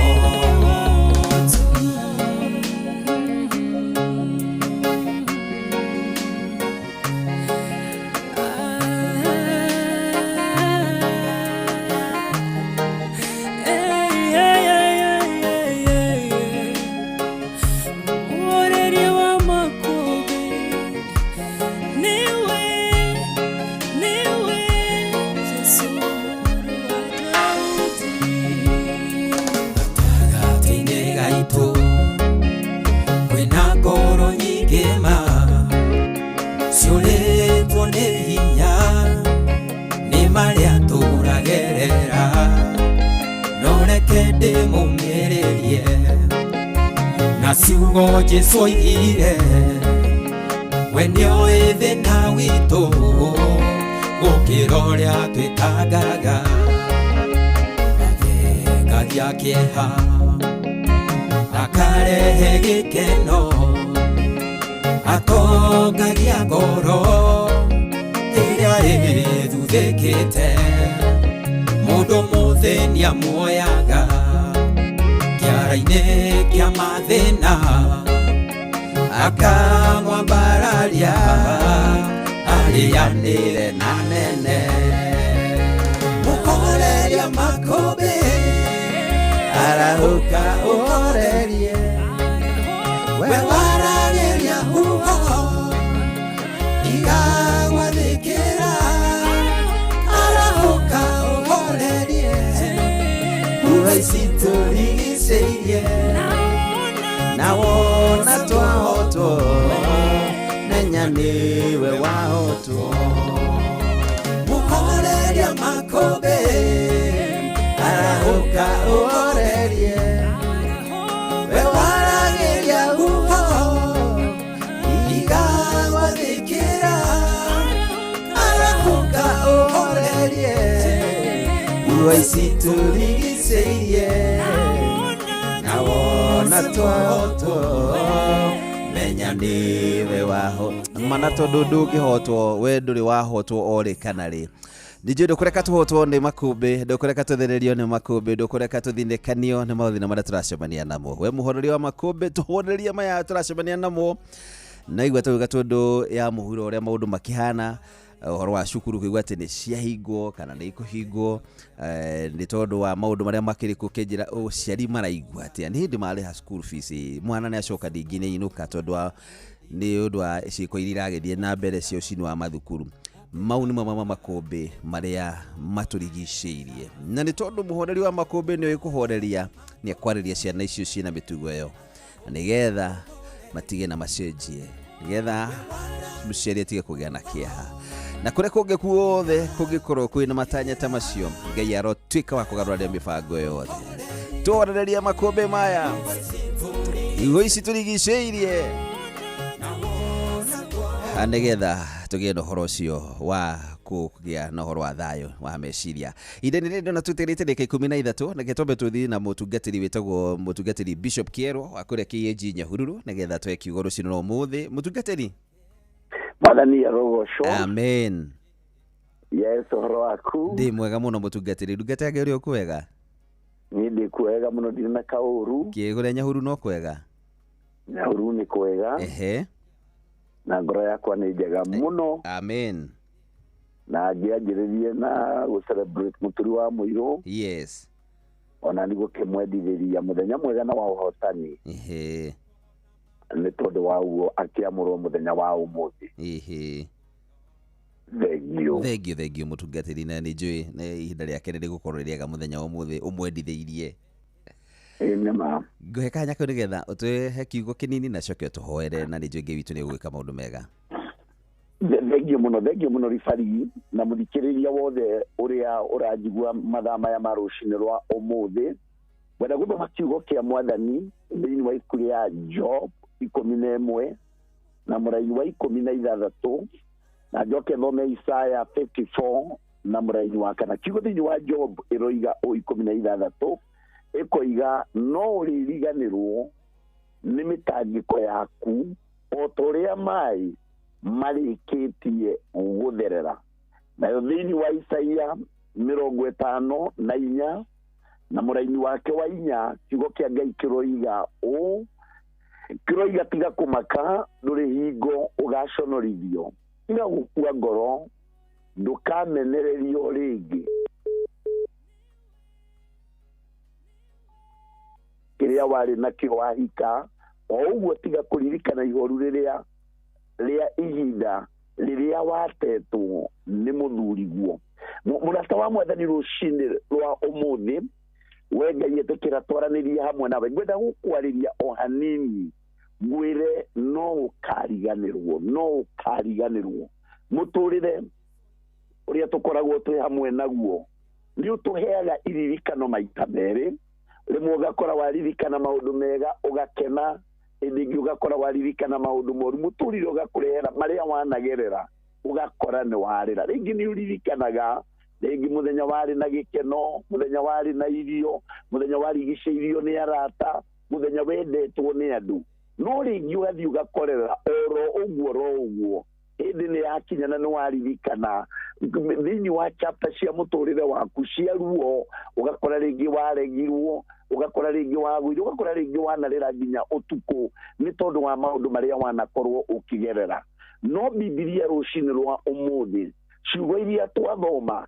reke ndĩmũmĩrĩrie na ciugo Jesũ oigire we nĩoĩ thĩna witũ gũkĩra ũrĩa twĩtangaga agengagia kĩeha akarehe gĩkeno atongagia ngoro ĩrĩa ĩthuthĩkĩte mũndũ mũthĩni amuoyaga kĩara-inĩ kĩa mathĩna akamwambararia arĩanĩre na nene mũhoreria makũmbĩ arahũka ũhorerie we warageria huho igagwathĩkĩra arahũka ũhorerie huho ici tũrigicĩirie na wona twahotwo menya nĩwe wahotwo mũhoreria makũmbĩ arahũka ũhorerie we warageria huho igagwathĩkĩra arahũka ũhorerie huho ici tũrigicĩirie na wona twahotwo menya nĩwe wahotwo mana tondũ ndũngĩhotwo we ndũrĩ wahotwo orĩ kana rĩ Nijui ndũkũreka tũhotwo nĩ makũmbĩ ndũkũreka tũthererio nĩ makũmbĩ ndũkũreka tũthinekanio nĩ maũthĩ marĩa tũracemania namo we mũhoreria wa makũmbĩ tũhoreria maya tũracemania namo na igua tũiga tondũ ya mũhuro ũrĩa maũndũ makĩhana ũhoro wa cukuru kũigua atĩ nĩ ciahingwo kana nĩ ikũhingwo nĩ tondũ wa maũndũ marĩa makĩrĩ kũkĩnjĩra ũciari maraigua atĩ nĩ hĩndĩ marĩha school fees mwana nĩ acoka ndingĩ nĩ inũka tondũ wa nĩ ũndũ wa ciĩko iria iragĩthiĩ na mbere cia ũcini wa mathukuru mau nĩ mamwe makũmbĩ marĩa matũrigicĩirie na nĩ tondũ mũhoreri wa makũmbĩ nĩ ũkũhoreria nĩ akwarĩria ciana icio ciĩna mĩtugo ĩyo nĩgetha matige na macenjie nĩgetha mũciari atige kũgĩa na kĩeha na kũrĩa kũngĩ kuothe kũngĩkorwo kwĩna matanya ta macio Ngai arotuĩka wa kũgarũrĩra mĩbango yothe tũhoreria makũmbĩ maya igo ici tũrigicĩirie nĩgetha tũgĩe na ũhoro ũcio wa kũgĩa na ũhoro wa thayũ wa meciria ihinda-inĩ rĩrĩ ndona twĩtĩrĩte ndagĩka 13 na gĩtombe tũthiĩ na mũtungatĩri wĩtagwo mũtungatĩri Bishop Kĩero wa kũrĩa KAG Nyahururu nĩgetha tweke kiugo rũciinĩ rwa ũmũthĩ mũtungatĩri Mwathani arogocwo amen yes ũhoro waku ndĩ mwega mũno mũtungatĩri ndungata ngĩ ũrĩ ũkwega niĩ ndĩ kwega mũno ndirĩ na kaũru kĩgũrĩa Nyahururu no kwega Nyahururu nĩ kwega ehe na ngoro yakwa nĩ njega mũno amen na ngĩanjĩrĩrie na gũ-celebrate mũturi wa mũirũ yes ona nĩ gũkĩmwendithĩria mũthenya mwega na wa ũhotani ehe nĩ tondũ wa ũguo akĩamũrwo mũthenya wa ũmũthĩ ehe thengio mũtungatĩri na nĩ njũĩ nĩ ihinda rĩake nĩ rĩgũkorwo rĩega mũthenya wa ũmũthĩ ũmwendithĩirie nĩma ngũhe kanya kau nĩgetha ũtũhe kiugo kĩnini na coke ũtũhoere na nĩ njũĩ Ngai witũ nĩ egũgĩka maũndũ mega thengio mũno ribari na mũthikĩrĩria wothe ũrĩa ũranjigua mathaa maya ma rũcinĩ rwa ũmũthĩ wenda gũthoma kiugo kĩa Mwathani thĩinĩ wa ibuku rĩa Job 11 na mũraini wa 16 na njoke thome Isaya 54 na mũraini wa 4 kiugo thĩinĩ wa Job ĩroiga 16 ĩkoiga no ũrĩriganĩrwo nĩ mĩtangĩko yaku o ta ũrĩa maĩ marĩkĩtie gũtherera nayo thĩinĩ wa Isaia 54 na mũraini wake wa 4 kiugo kĩa Ngai kĩroiga kĩroiga tiga kũmaka ndũrĩ hingo ũgaconorithio tiga gũkua ngoro ndũkamenererio rĩngĩ kĩrĩa warĩ nakĩo wahika o ũguo tiga kũririkana ihoru rĩrĩa ihinda rĩrĩa watetwo nĩ mũthuriguo mũrata wa Mwathani rũcinĩ rwa ũmũthĩ we Ngai etĩkĩra twaranĩrie hamwe nawe ngwenda gũkwarĩria o hanini ngwĩre no ũkariganĩrwo mũtũrĩre ũrĩa tũkoragwo twĩ hamwe naguo nĩ ũtũheaga iririkano maita merĩ rimwe ugakora waririkana maundu mega ugakena indi ugakora waririkana maundu moru muturire ugakurehera maria wanagerera ugakora ni warira ringi ni uririkanaga ringi muthenya wari na gikeno muthenya wari na irio muthenya wari giceirio ni arata muthenya wendetwo ni andu no ringi ugathi ugakorera oro uguo hindi ni yakinyana ni waririkana thini wa chapter cia muturire waku cia ruo ugakora ringi waregirwo ugakora ringi wagwire ugakora ringi wanarira nginya utuku ni tondu wa maundu maria wanakorwo ukigerera no Biblia rucini rwa umuthi ciugo iria twathoma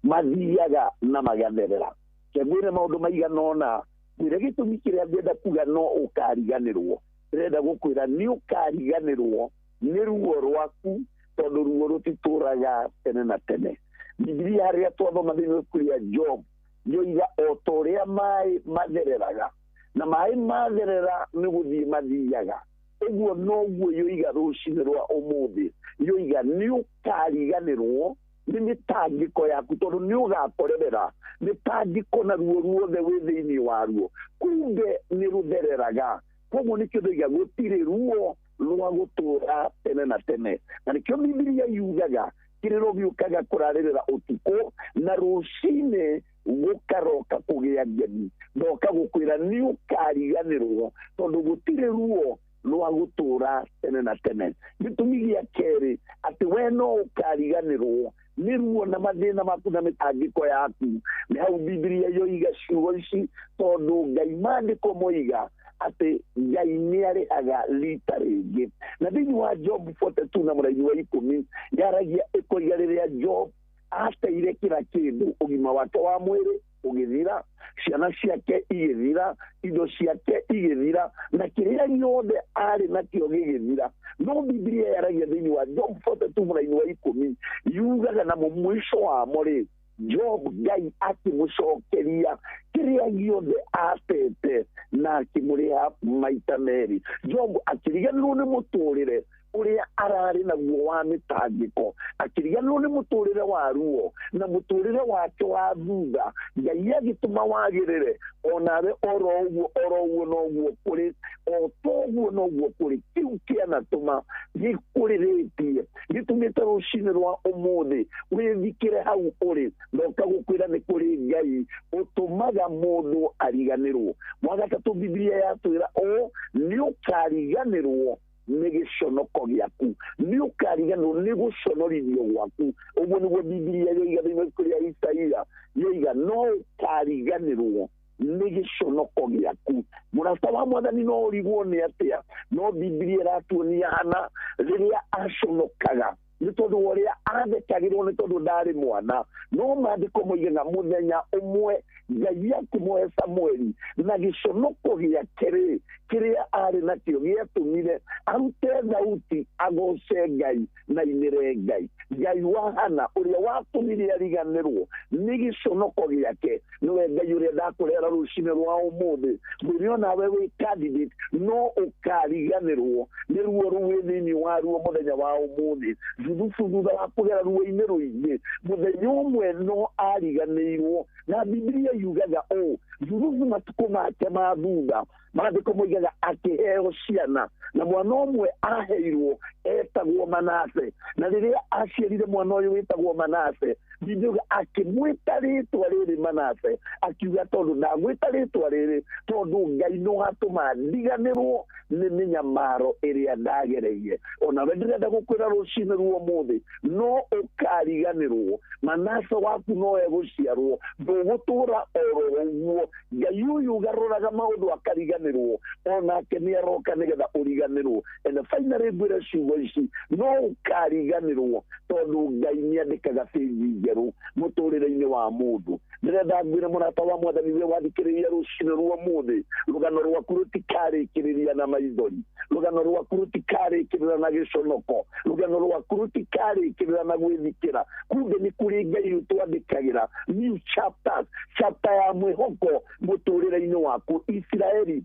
mathiaga na magatherera kegwire maundu maiganona mwire gitumi kiria ngenda kuga no ukariganirwo ndĩrenda gũkwĩra nĩ ũkariganĩrwo nĩ ruo rwaku tondũ ruo rũtitũraga tene na tene. Biblia harĩa twathoma thĩinĩ wa Job yoiga o ta ũrĩa maĩ mathereraga na maĩ matherera nĩ gũthiĩ mathiaga, ũguo noguo yoiga rũcinĩ rwa ũmũthĩ, yoiga nĩ ũkariganĩrwo nĩ mĩtangĩko yaku tondũ nĩ ũgakorerera mĩtangĩko na ruo ruothe wĩ thĩinĩ waruo, kumbe nĩ rũthereraga. Koguo nĩkĩo ndoiga gũtirĩ ruo rwa gũtũra tene na tene, na nĩkĩo Biblia yugaga kĩrĩro gĩũkaga kũrarĩrĩra ũtukũ na rũcinĩ gũkaroka kũgĩa ngemi, ndoka gũkwĩra nĩ ũkariganĩrwo tondũ gũtirĩ ruo rwa gũtũra tene na tene. Gĩtũmi gĩa kerĩ atĩ we no ũkariganĩrwo nĩ ruo na mathĩna maku na mĩtangĩko yaku, nĩ hau Biblia yoiga ciugo ici tondũ Ngai maandĩko moiga atĩ Ngai nĩ arĩhaga rita rĩngĩ. Na thĩinĩ wa Job 42 na mũraini wa 10 yaragia ĩkoiga rĩrĩa Job ateire kĩra kĩndũ, ũgima wake wa mwĩrĩ ũgĩthira, ciana ciake igĩthira, indo ciake igĩthira, na kĩrĩa gĩothe arĩ nakĩo gĩgĩthira. No Biblia yaragia thĩinĩ wa Job 42 mũraini wa 10 yugaga na mũico wamo rĩ, Job Ngai akĩmũcokeria kĩrĩa gĩothe atete na akĩmũrĩha maita merĩ. Job akĩriganĩrwo nĩ mũtũrĩre ũrĩa ararĩ naguo wa mĩtangĩko, akĩriganĩrwo nĩ mũtũrĩre wa ruo na mũtũrĩre wake wa thutha, Ngai agĩtũma wagĩrĩre, onawe oro ũguo noguo kũrĩ, o toguo noguo kũrĩ, kĩu kĩanatũma gĩkũrĩrĩtie gĩtũmĩte rũcinĩ rwa ũmũthĩ wĩthikĩre hau ũrĩ, ndoka gũkwĩra nĩ kũrĩ Ngai ũtũmaga mũndũ ariganĩrwo. Mwagatatũ Biblia yatwĩra o nĩ ũkariganĩrwo nĩ gĩconoko gĩaku, nĩ ũkariganĩrwo nĩ gũconorithio gwaku. Ũguo nĩguo Biblia yoiga thĩinĩ wa ibuku rĩa Isaia, yoiga no ũkariganĩrwo nĩ gĩconoko gĩaku. Mũrata wa Mwathani no ũrigwo nĩ atĩa? No Biblia ĩratuonia hana rĩrĩa aconokaga nĩ tondũ ũrĩa athekagĩrwo nĩ tondũ ndarĩ mwana. No maandĩko moigaga mũthenya ũmwe Ngai akĩmũhe Samũeli na gĩconoko gĩake rĩ, kĩrĩa arĩ nakĩo gĩatũmire arute thauti agoce Ngai na ainĩre Ngai. Ngai wa Hana ũrĩa watũmire ariganĩrwo nĩ gĩconoko gĩake, nĩwe Ngai ũrĩa ndakũrehera rũcinĩ rwa ũmũthĩ. Mwĩrĩ onawe wĩ candidate no ũkariganĩrwo nĩ ruo rũu thĩinĩ waruo mũthenya wa ũmũthĩ. Juthubu thutha wa kũgera ruo-inĩ rũingĩ, mũthenya ũmwe no ariganĩirwo. Na Biblia yugaga ũũ, Juthubu matukũ make ma thutha, maandĩko moigaga akĩheo ciana na mwana ũmwe aheirwo etagwo Manase, na rĩrĩa aciarire mwana ũyũ wĩtagwo Manase, Biblia akĩmwĩta rĩtwa rĩrĩ Manase, akiuga tondũ ndagwĩta rĩtwa rĩrĩ tondũ Ngai no atũma ndiganĩrwo nĩ mĩnyamaro ĩrĩa ndagereire. Onawe ndĩrenda gũkwĩra rũcinĩ rwa ũmũthĩ no ũkariganĩrwo. Manase waku no egũciarwo, ndũgũtũra oro ũguo. Ngai ũyũ ũgarũraga maũndũ akariganĩrwo, onake nĩ aroka nĩgetha ũriganĩrwo. And finally ngwĩre ciugo ici no ũkariganĩrwo tondũ Ngai nĩ andĩkaga bĩnji njerũ mũtũrĩre-inĩ wa mũndũ. Ndĩrenda ngwĩre mũrata wa Mwathani we wathikĩrĩria rũcinĩ rwa ũmũthĩ, rũgano rwaku rũtikarĩkĩrĩria na maithori, rũgano rwaku rũtikarĩkĩrĩra na gĩconoko, rũgano rwaku rũtikarĩkĩrĩra na gwĩthikĩra. Kumbe nĩ kũrĩ Ngai ũtwandĩkagĩra new chapters, chapter ya mwĩhoko mũtũrĩre-inĩ waku. Isiraeli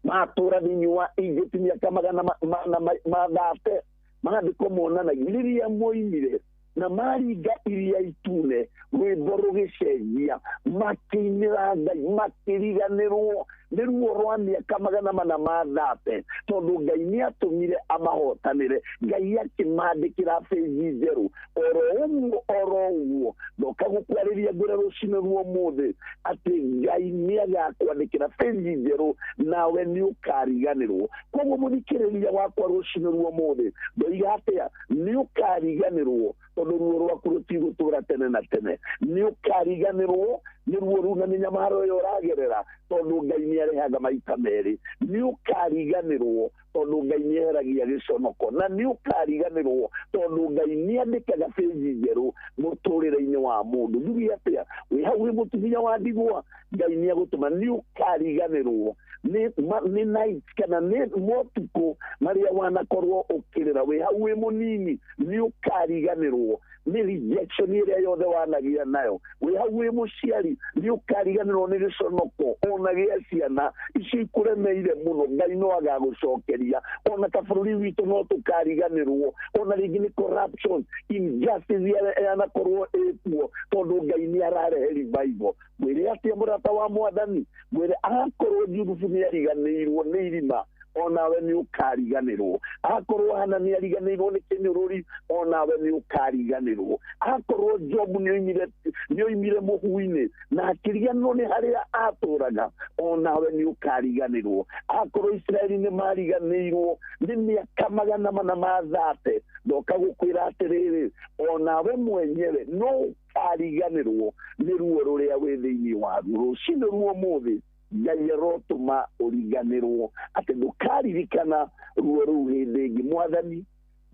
matura thĩinĩ wa Egypt mĩaka magana mathate maandĩko monanagia rĩrĩa moimire na maringa iria itune rwĩmbo rũgĩcenjia makĩinĩra Ngai makĩriganĩrwo nĩ ruo rwa mĩaka magana mana mathate tondũ Ngai nĩ atũmire amahotanĩre. Ngai akĩmandĩkĩra bĩnji njerũ oro ũguo ndoka gũkwarĩria ngwĩre rũciinĩ rwa ũmũthĩ atĩ Ngai nĩ agakwandĩkĩra bĩnji njerũ nawe nĩ ũkariganĩrwo. Koguo mũthikĩrĩria wakwa rũciinĩ rwa ũmũthĩ ndoiga atĩa nĩ ũkariganĩrwo tondũ ruo rwaku rũtigũtũra tene na tene. Nĩ ũkariganĩrwo nĩ ruo rũu na mĩnyamaro ĩyo ũragerera tondũ Ngai nĩ arehaga maita merĩ. Nĩ ũkariganĩrwo tondũ Ngai nĩ eheragia gĩconoko na nĩ ũkariganĩrwo tondũ Ngai nĩ andĩkaga bĩnji njerũ mũtũrĩre-inĩ wa mũndũ. Ndugi atĩa wĩ hau wĩ mũtumia wa ndigwa Ngai nĩ agũtũma. Nĩ ũkariganĩrwo nĩ night kana nĩ motukũ marĩa wanakorwo ũkĩrĩra wĩ hau wĩ mũnini. Nĩ ũkariganĩrwo nĩ rejection ĩrĩa yothe wanagia nayo wĩ hau wĩ mũciari. Nĩ ũkariganĩrwo nĩ gĩconoko ona gĩa ciana icio ikũremeire mũno. Ngai no agagũcokeria. Ona ta bũrũri witũ no tũkariganĩrwo ona rĩngĩ nĩ corruption injustice yanakorwo ĩkuo tondũ Ngai nĩ ararehe revival. Mwĩre atĩa mũrata wa Mwathani mwĩre akorwo Jusufu nĩ ariganĩirwo nĩ irima onawe nĩ ũkariganĩrwo. Akorwo Hana nĩ ariganĩirwo nĩ kĩnyũrũri onawe nĩ ũkariganĩrwo. Akorwo Jobu nĩ oimire mũhu-inĩ na akĩriganĩrwo nĩ harĩa atũraga onawe nĩ ũkariganĩrwo. Akorwo Isiraeli nĩ mariganĩirwo nĩ mĩaka magana mana mathate ndoka gũkwĩra atĩrĩrĩ onawe mwenyewe no ũkariganĩrwo nĩ ruo rũrĩa wĩ thĩinĩ waruo. Rũciinĩ rwa ũmũthĩ Ngai arotũma ũriganĩrwo atĩ ndũkaririkana ruo rũu hĩndĩ ĩngĩ. Mwathani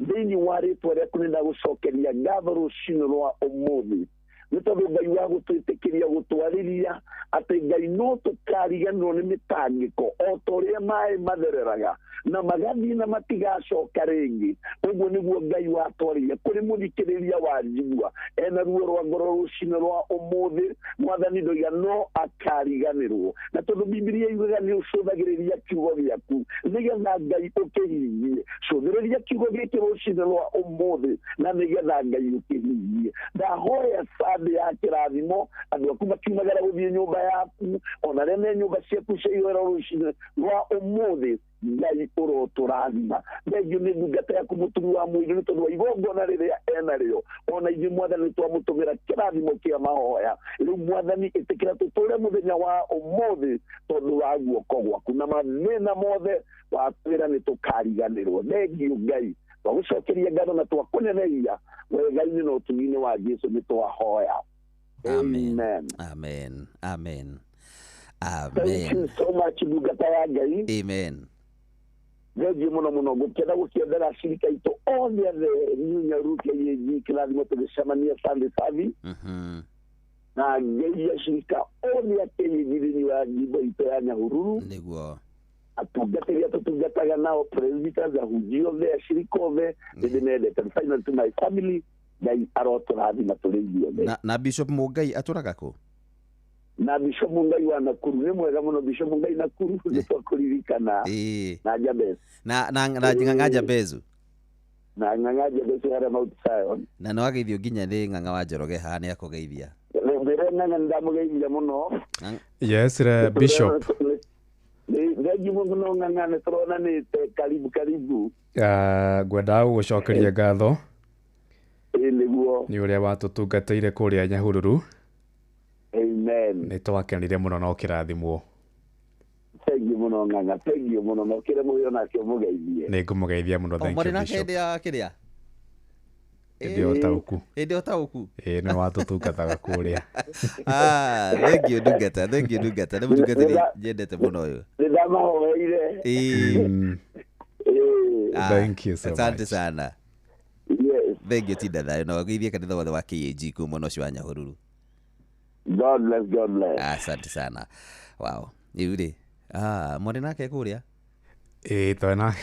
thĩinĩ wa rĩtwa rĩaku nĩ ndagũcokeria ngatho rũciinĩ rwa ũmũthĩ nĩ tondũ Ngai wa gũtwĩtĩkĩria gũtwarĩria atĩ Ngai no tũkariganĩrwo nĩ mĩtangĩko o ta ũrĩa maĩ mathereraga na magathiĩ na matigacoka rĩngĩ. Ũguo nĩguo Ngai watwarĩria kũrĩ mũthikĩrĩria wa njigua ena ruo rwa ngoro rũciinĩ rwa ũmũthĩ. Mwathani ndoiga no akariganĩrwo na tondũ Bibilia yugaga nĩ ũcũthagĩrĩria kiugo gĩaku nĩgetha Ngai ũkĩhingie. Cũthĩrĩria kiugo gĩkĩ rũciinĩ rwa ũmũthĩ na nĩgetha Ngai ũkĩhingie. Ndahoya thĩ ya kĩrathimo andũ aku makiumagara gũthiĩ nyũmba yaku ona rĩa nĩ nyũmba ciaku cia ihoero rũciinĩ rwa ũmũthĩ. Ngai ũrotũrathima. Thengio nĩ ndungata yaku mũtumi wa mwĩrĩ nĩ tondũ wa igongona rĩrĩa enarĩo ona ithuĩ Mwathani nĩ twamũtũmĩra kĩrathimo kĩa mahoya. Rĩu Mwathani ĩtĩkĩra tũtũre mũthenya wa ũmũthĩ tondũ wa guoko gwaku na mathĩna mothe wakwĩra nĩ tũkariganĩrwo. Thengio Ngai twagũcokeria ngatho na twakũnenehia wega-inĩ na ũtumi-inĩ wa Jesũ nĩ twahoya. Amen. Amen. Amen. Thank you so much ndungata ya Ngai. Amen. Thengio mũno mũno ngũkĩenda gũkĩendera acirika itũ othe Nyaru KAG kĩrathimo tũgĩcemania Sunday service na Ngai acirika othe a KAG thĩinĩ wa nyĩmbo itũ ya Nyahururu nĩguo atungatĩri atũtungataga nao presbyters ahunjia othe acirika othe nĩndĩmendete. Final to my family Ngai arotũrathima tũrĩ ithuothe. Na Bishop Mũngai atũraga kũ? Na Bishop Mungai wa Nakuru nĩ mwega mũno. Bishop Mungai Nakuru nĩ twakũririkana na Jabez na Ng'ang'a Jabezu na Ng'ang'a Jabezu harĩa Mount Zion na no ageithio nginya nĩ Ng'ang'a wa Njoroge haha nĩ akũgeithia. Mbere Ng'ang'a ndamũgeithia mũno. Yes Bishop. Thengio mũno Ng'ang'a nĩ tũronanĩte karibu. Ngwendaga gũgũcokeria ngatho nĩguo nĩ ũrĩa watũtungatĩire kũrĩa Nyahururu. Amen. Nĩ twakenire mũno no kĩrathimwo. Thengio mũno Ng'ang'a, thengio mũno no kĩre mũhĩo nake mũgeithie. Nĩ ngũmũgeithia mũno. Thank you Bishop. Hĩndĩ ya kĩrĩa? Hĩndĩ ũtaũku. Hĩndĩ ũtaũku. Nĩ watũtungataga kũrĩa. Thengio ndungata, thengio ndungata. Nĩ mũtungatĩri nyendete mũno ũyũ. Nĩ ndamahoeire. Thank you so much. Asante sana. Yes. Thengio tinda thayo na wageithie kanitha wothe wa KAG kuu mwena ũcio wa Nyahururu. God bless, God bless. Asante sana. Wow. Yule. Mwone nake kũrĩa? Twena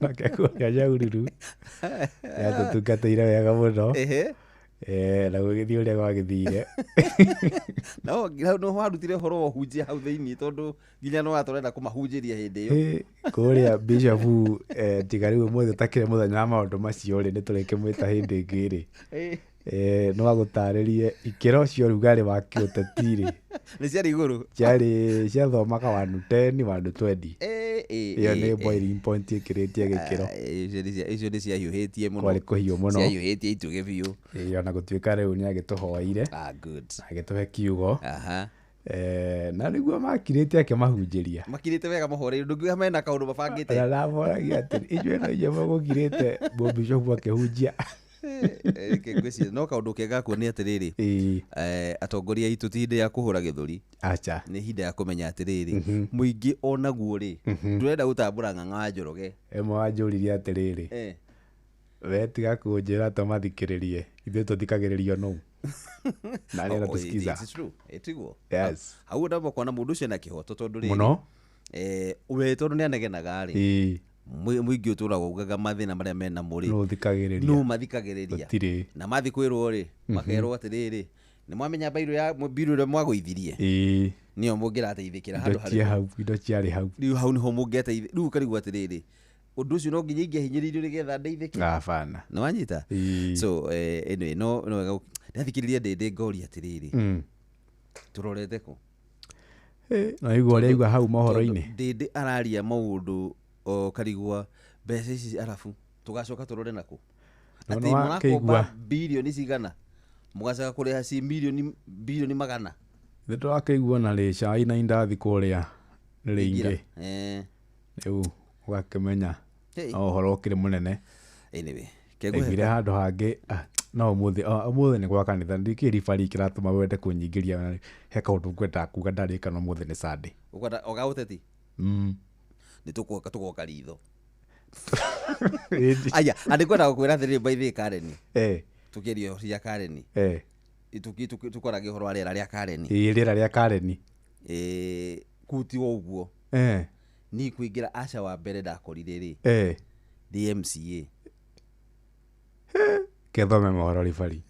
nake kũrĩa Nyahururu. Yatũtungatĩire wega mũno. Na gũgĩthiĩ ũrĩa gwagĩthire. No warutire ũhoro wa ũhunjia hau thĩinĩ tondũ nginya no watũrenda kũmahunjĩria hĩndĩ ĩyo. Kũrĩa Bishop tiga rĩu ũmũthĩ ũtakĩrĩ mũthenya wa maũndũ macio rĩ nĩtũrĩkĩmwĩta hĩndĩ ĩngĩ rĩ. No agũtarĩrie ikĩro cia ũrugarĩ wa kĩũteti rĩ. Nĩ ciarĩ igũrũ. Ciathomaga 110 120. Iyo nĩ boiling point ĩkĩrĩtie gĩkĩro. Icio nĩ ciahiũhĩtie mũno. Kwarĩ kũhiũ mũno. Ciahiũhĩtie itugĩ biũ. Ona gũtuĩka rĩu nĩ agĩtũhoire. Good. Agĩtũhe kiugo. Na nĩguo makirĩte akĩmahunjĩria. Makirĩte wega mahorei ndũngiuga mena kaũndũ mabangĩte. Na ndamoragia atĩ inyuĩ no inyuĩ mũgũkirĩte Bishop akĩhunjia. No kaũndũ kega kuonia atĩrĩrĩ, atongoria aitũ ti hĩndĩ ya kũhũra gĩthũri. Acha. Nĩ hĩndĩ ya kũmenya atĩrĩrĩ, mũingĩ onaguo rĩ ndũrenda gũtambũra Ng'ang'a wa Njoroge. Emwe wanjũririe atĩrĩrĩ, we tiga kũnjĩra tũmathikĩrĩrie ithuĩ tũthikagĩrĩrio no. Na nĩ natusikiza. It's true. Etiguo. Yes. Hau ndamo kuona mũndũ ũcio na kĩhoto tondũ rĩ. Mũno. We tondũ nĩ anegenaga rĩ. Mũingĩ ũtũraga ugaga mathĩna marĩa mena mũrĩ. No thikagĩrĩria. No mathikagĩrĩria. Na mathi kwĩrwo rĩ, makerwo atĩrĩrĩ, nĩ mwamenya bairo ĩrĩa mwagũithirie. Nĩyo mũngĩrateithĩkĩra handũ harĩa. Indo ciarĩ hau. Rĩu hau nĩho mũngĩateithĩkĩra. Rĩu karigwo atĩrĩrĩ. Ũndũ ũcio no nginya ingĩahinyĩrĩirio nĩgetha ndeithĩke. Hapana. Nĩ wanyita. So anyway no ndathikĩrĩria ndĩndĩ ngoria atĩrĩrĩ. Tũrorete kũ? Na igua rĩa igua hau mohoro-inĩ. Ndĩndĩ araria maũndũ karigwa mbeca ici arabu tugacoka turore nako ati mwakomba bilioni cigana mugacoka kureha ci bilioni magana ndeto akaigua na rĩ cai na indathi kuria nĩ rĩingĩ rĩu ũgakĩmenya ũhoro ũkĩrĩ mũnene. Anyway kegwire handũ hangĩ no ũmũthĩ nĩ gwa kanitha ndikĩribari kĩratũma wende kũnyingĩria he kaũndũ ngwenda kuga ndarĩka no ũmũthĩ nĩ Sunday oga ũteti nĩ tũgoka ritho. Aya andikwenda gukwira thiri by the Karen. Tukirio cia Karen. Tukorage horo rĩera rĩa Karen. Rĩera rĩa Karen. Kuti wo uguo. Ni kuingira Asha wa mbere ndakorire ri. DMCA. Kethome mohoro ribari.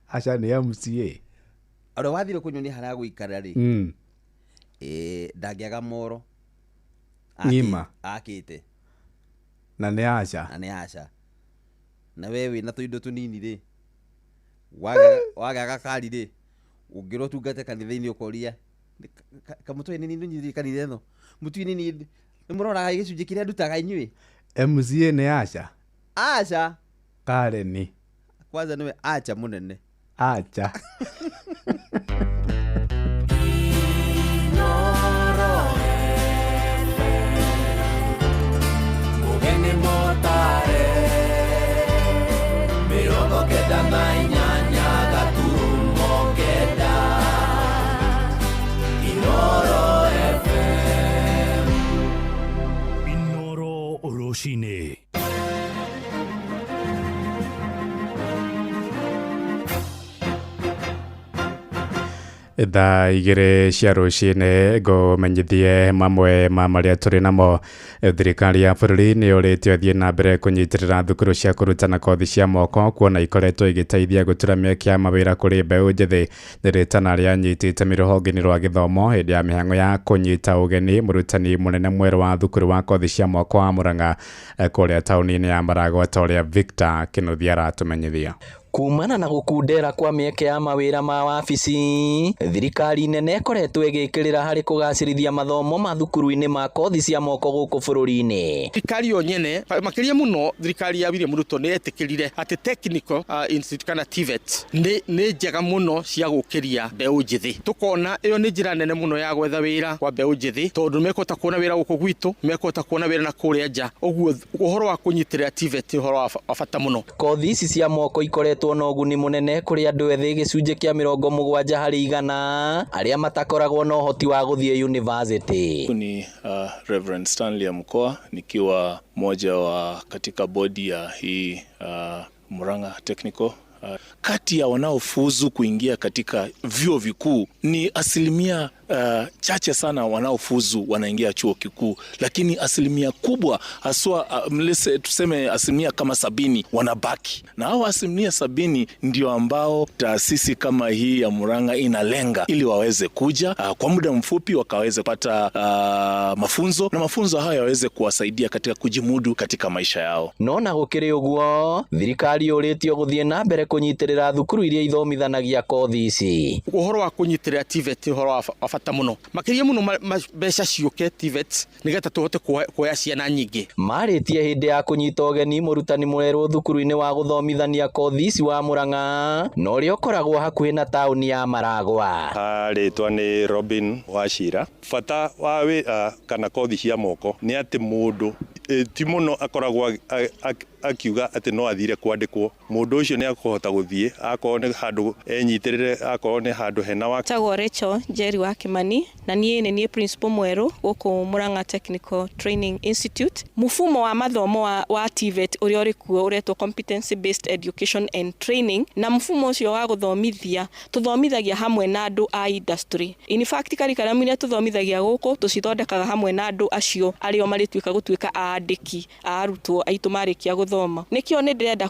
Asha ni MCA. Ora wathire kunyonia hara guikara ri. Ndangĩaga moro ngima akĩte na nĩ Asha na wewe na tũindo tũnini rĩ wagaga kari rĩ ũngĩrwo tungate kanitha-inĩ ũkoria kamũtwe nini nyiri kanitha ĩno mũtui nini nĩ mũroraga gĩcunjĩ kĩrĩa ndutaga inyuĩ. MCA nĩ Asha Karen kwanza nĩwe Acha mũnene Acha. Inoro Oroshine. Thaa igĩrĩ cia rũcinĩ ngũmenyithie mamwe ma marĩa tũrĩ namo. Thirikari ya bũrũri nĩ yũrĩte ũthiĩ na mbere kũnyitĩrĩra thukuru cia kũrutana kothi cia moko kuona ikoretwo igĩteithia gũtura mĩeke ya mawĩra kũrĩ mbeũ njĩthĩ. Nĩ rĩtana rĩanyitĩte rũhonge-inĩ rwa gĩthomo hĩndĩ ya mĩhang'o ya kũnyita ũgeni mũrutani mũnene mwerũ wa thukuru wa kothi cia moko wa Mũrang'a kũrĩa taũni-inĩ ya Maragwa ũrĩa Victor Kĩnuthia aratũmenyithia. Kumana na gũkundera kwa mĩeke ya mawĩra ma wabici, thirikari nene ĩkoretwo ĩgĩkĩrĩra harĩ kũgacĩrithia mathomo ma thukuru-inĩ ma kothi cia moko gũkũ bũrũri-inĩ. Thirikari yo nyene makĩria mũno thirikari ya William Ruto nĩ yetĩkĩrire atĩ technical institute kana TVET nĩ njega mũno cia gũkĩria mbeũ njĩthĩ. Tũkona ĩyo nĩ njĩra nene mũno ya gwetha wĩra kwa mbeũ njĩthĩ tondũ mekũhota kuona wĩra gũkũ gwitũ, mekũhota kuona wĩra na kũrĩa nja. Ũguo ũhoro wa kũnyitĩrĩra TVET nĩ ũhoro wa bata mũno. Kothi ici cia moko ikoretwo na ũguni mũnene kũrĩ andũ ethĩ gĩcunjĩ kĩa 70% arĩa matakoragwo na ũhoti wa gũthiĩ university. Ni Reverend Stanley Mkoa nikiwa moja wa katika bodi ya hii Murang'a Technical Kati ya wanaofuzu kuingia katika vyuo vikuu ni asilimia chache sana wanaofuzu wanaingia chuo kikuu, lakini asilimia kubwa haswa tuseme asilimia kama 70 wanabaki, na hao asilimia 70 ndio ambao taasisi kama hii ya Murang'a inalenga ili waweze kuja kwa muda mfupi wakaweze kupata mafunzo, na mafunzo hayo yaweze kuwasaidia katika kujimudu katika maisha yao. Nona gukiri uguo thirikari uritio guthie na mbere kunyitirira thukuru iria ithomithanagia kothi ici. Uhoro wa kunyitirira TVET uhoro wa bata muno makiria muno mbeca ciuke TVET nigeta tuhote kuoya ciana nyingi. Maritie hindi ya kunyita ugeni murutani mwerũ thukuru-ini wa guthomithania kothi ici wa Murang'a no uri ukoragwo hakuhi na tauni ya Maragwa. Ritwa ni Robin Wachira. Bata wa kana kothi cia moko ni ati mundu ti muno akoragwo akiuga ati no athire kwandikwo. Mundu ucio ni akuhota guthie akorwo ni handu enyitirire, akorwo ni handu hena wa Tagwo Rachel Jerry wa Kimani, na nie principal mweru guku Murang'a Technical Training Institute. Mufumo wa mathomo wa TVET uria uri kuo uretwo competency based education and training, na mufumo ucio wa guthomithia tuthomithagia hamwe na andu a industry. In fact curriculum iria tuthomithagia guku tucithondekaga hamwe na andu acio ario marituika gutuika aandiki a arutwo aitu marikia guthoma. Nikio ni ndirenda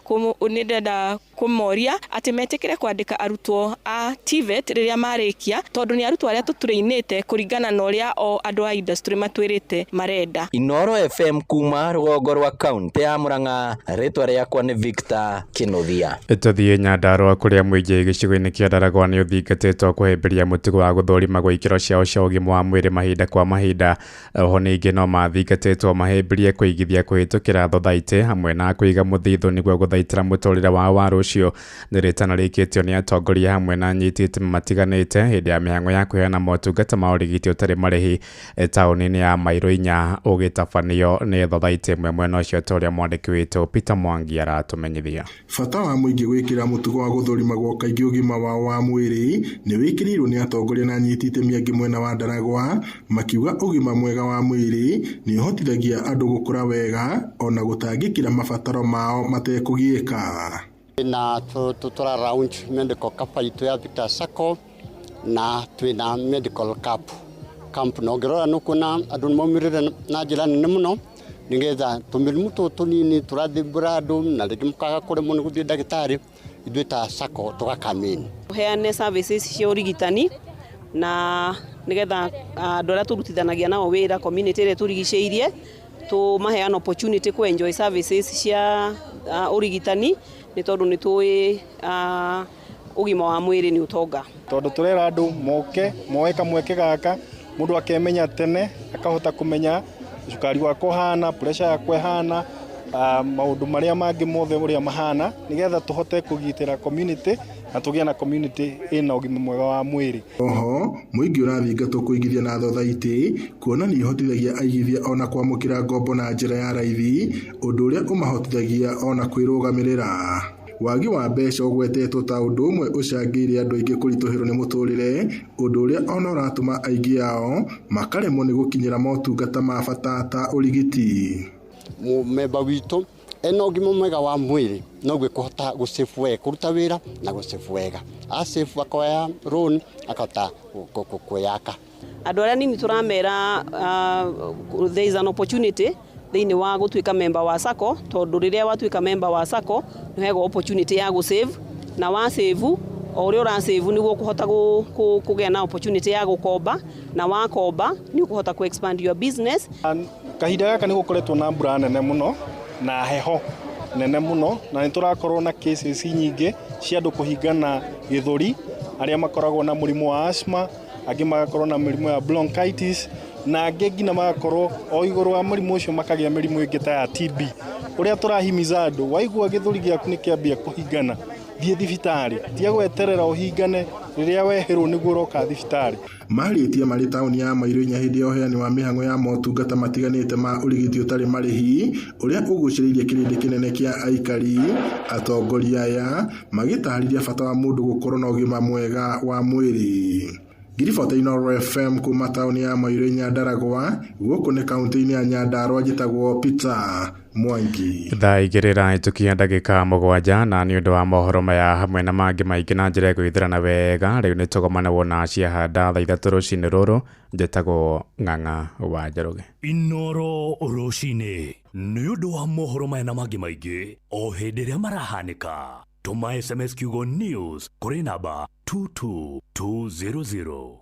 kumoria ati metikire kwandika arutwo a TVET riria marikia, tondu ni arutwo aria tutrainite kuringana na uria o andu a industry matwirite marenda. Inoro FM kuma rugongo rwa county ya Murang'a, ritwa riakwa ni Victor Kinuthia. Tuthie Nyandarua kuria muingi gicigo-ini kia Ndaragwa ni uthingatetwo kuhimbiria mutugo wa guthorima gwa ikiro ciao cia ugima wa mwiri mahinda kwa mahinda. Oho ningi no mathingatetwo mahimbirie kuigithia kuhitukira thothaiti hamwe na kuiga muthithu niguo guthaitira muturire wao wa rucio. Ni ritana rikitio ni atongoria hamwe na nyitite matiganite hindi ya mihango ya kuheana motungata ma urigiti utari marihi tauni-ini ya Mairo 4 ugitabanio ni thothaiti imwe mwena ucio toria mwandiki witu Peter Mwangi aratumenyithia. Bata wa muingi gwikira mutugo wa guthorima gwa kaingi ugima wao wa mwiri ni wikirirwo ni atongoria na nyitite miangi mwena wa Ndaragwa, makiuga ugima mwega wa mwiri ni uhotithagia andu gukura wega ona gutangikira mabataro mao matekugieka. Na tutora round medical camp itu ya Victor Sacco na twina medical camp no gerora nukuna andu maumirire na njira nene muno nigetha tumirimu tunini turathimbura andu na ringi mukaga kure muno guthie ndagitari ithuĩ ta Sacco tugakamini heane services cia urigitani na nigetha andu aria turutithanagia nao wira community ĩrĩa turigicĩirie tumaheana opportunity ku enjoy services cia urigitani ni tondu ni tuĩ ugima wa mwiri ni utonga, tondu turera andu moke moeka mweke gaka mundu akemenya tene akahota kumenya cukari wako hana, pressure yako hana, maundu maria mangi mothe uria mahana nigetha tuhote kugitira community na tugia na community ina ugima mwega wa mwiri. Oho muingi urathingatwo kuigithia na thothaiti kuona ni ihotithagia aigithia ona kwamukira ngombo na njira ya raithi, undu uria umahotithagia ona kwirugamirira. Wagi wa mbeca ugwetetwo ta undu umwe ucangire andu aingi kurituhirwo ni muturire, undu uria ona uratuma aingi ao makaremwo ni gukinyira motungata ma bata ta urigiti. Mumemba witu ena ugima mwega wa mwiri no gwe kuhota gusefu wega kuruta wira na gusefu wega asefu akoya loan akata kuyaka. Andu aria nini turamera there is an opportunity thiini wa gutuika member wa Sacco, tondu riria watuika member wa Sacco ni hego opportunity ya gusave, na wa save o uri ura save niguo kuhota kugea na opportunity ya gukomba, na wa komba ni ukuhota ku expand your business. Kahinda gaka ni gukoretwo na mbura nene muno na heho nene muno, na ni turakorwo na cases nyingi cia andu kuhingana githuri aria makoragwo na murimu wa asthma, angi magakorwo na murimu ya bronchitis, na angi ngina magakorwo o iguru wa murimu ucio makagia mirimu ingi ta ya TB. Uria turahimiza andu waigua githuri giaku ni kiambia kuhingana thie thibitari, tia gweterera uhingane riria weherwo niguo roka thibitari. Maritie mari tauni ya Mairo 4 hindi ya uheani wa mihango ya motungata matiganite ma urigiti utari marihi uria uguciririe kirindi kinene kia aikari. Atongoria aya magitariria bata wa mundu gukorwo na ugima mwega wa mwiri. Giribota Inoro FM kuma tauni ya Mairo 4 Ndaragwa, guku ni kaunti-ini ya Nyandarua njitagwo Peter Mwangi. Thaa igĩrĩra hĩtũkia ndagĩka mũgwanja na nĩ ũndũ wa mohoro maya hamwe na mangĩ maingĩ na njĩra ĩgũithĩrana wega rĩu nĩ tũgomana wona ciahanda thaa ithatũ rũcinĩ rũrũ njĩtagwo Ng'ang'a wa Njoroge. Inoro rũcinĩ nĩ ũndũ wa mohoro maya na mangĩ maingĩ o hĩndĩ ĩrĩa marahanĩka. Tũma SMS kiugo news kũrĩ namba 22200.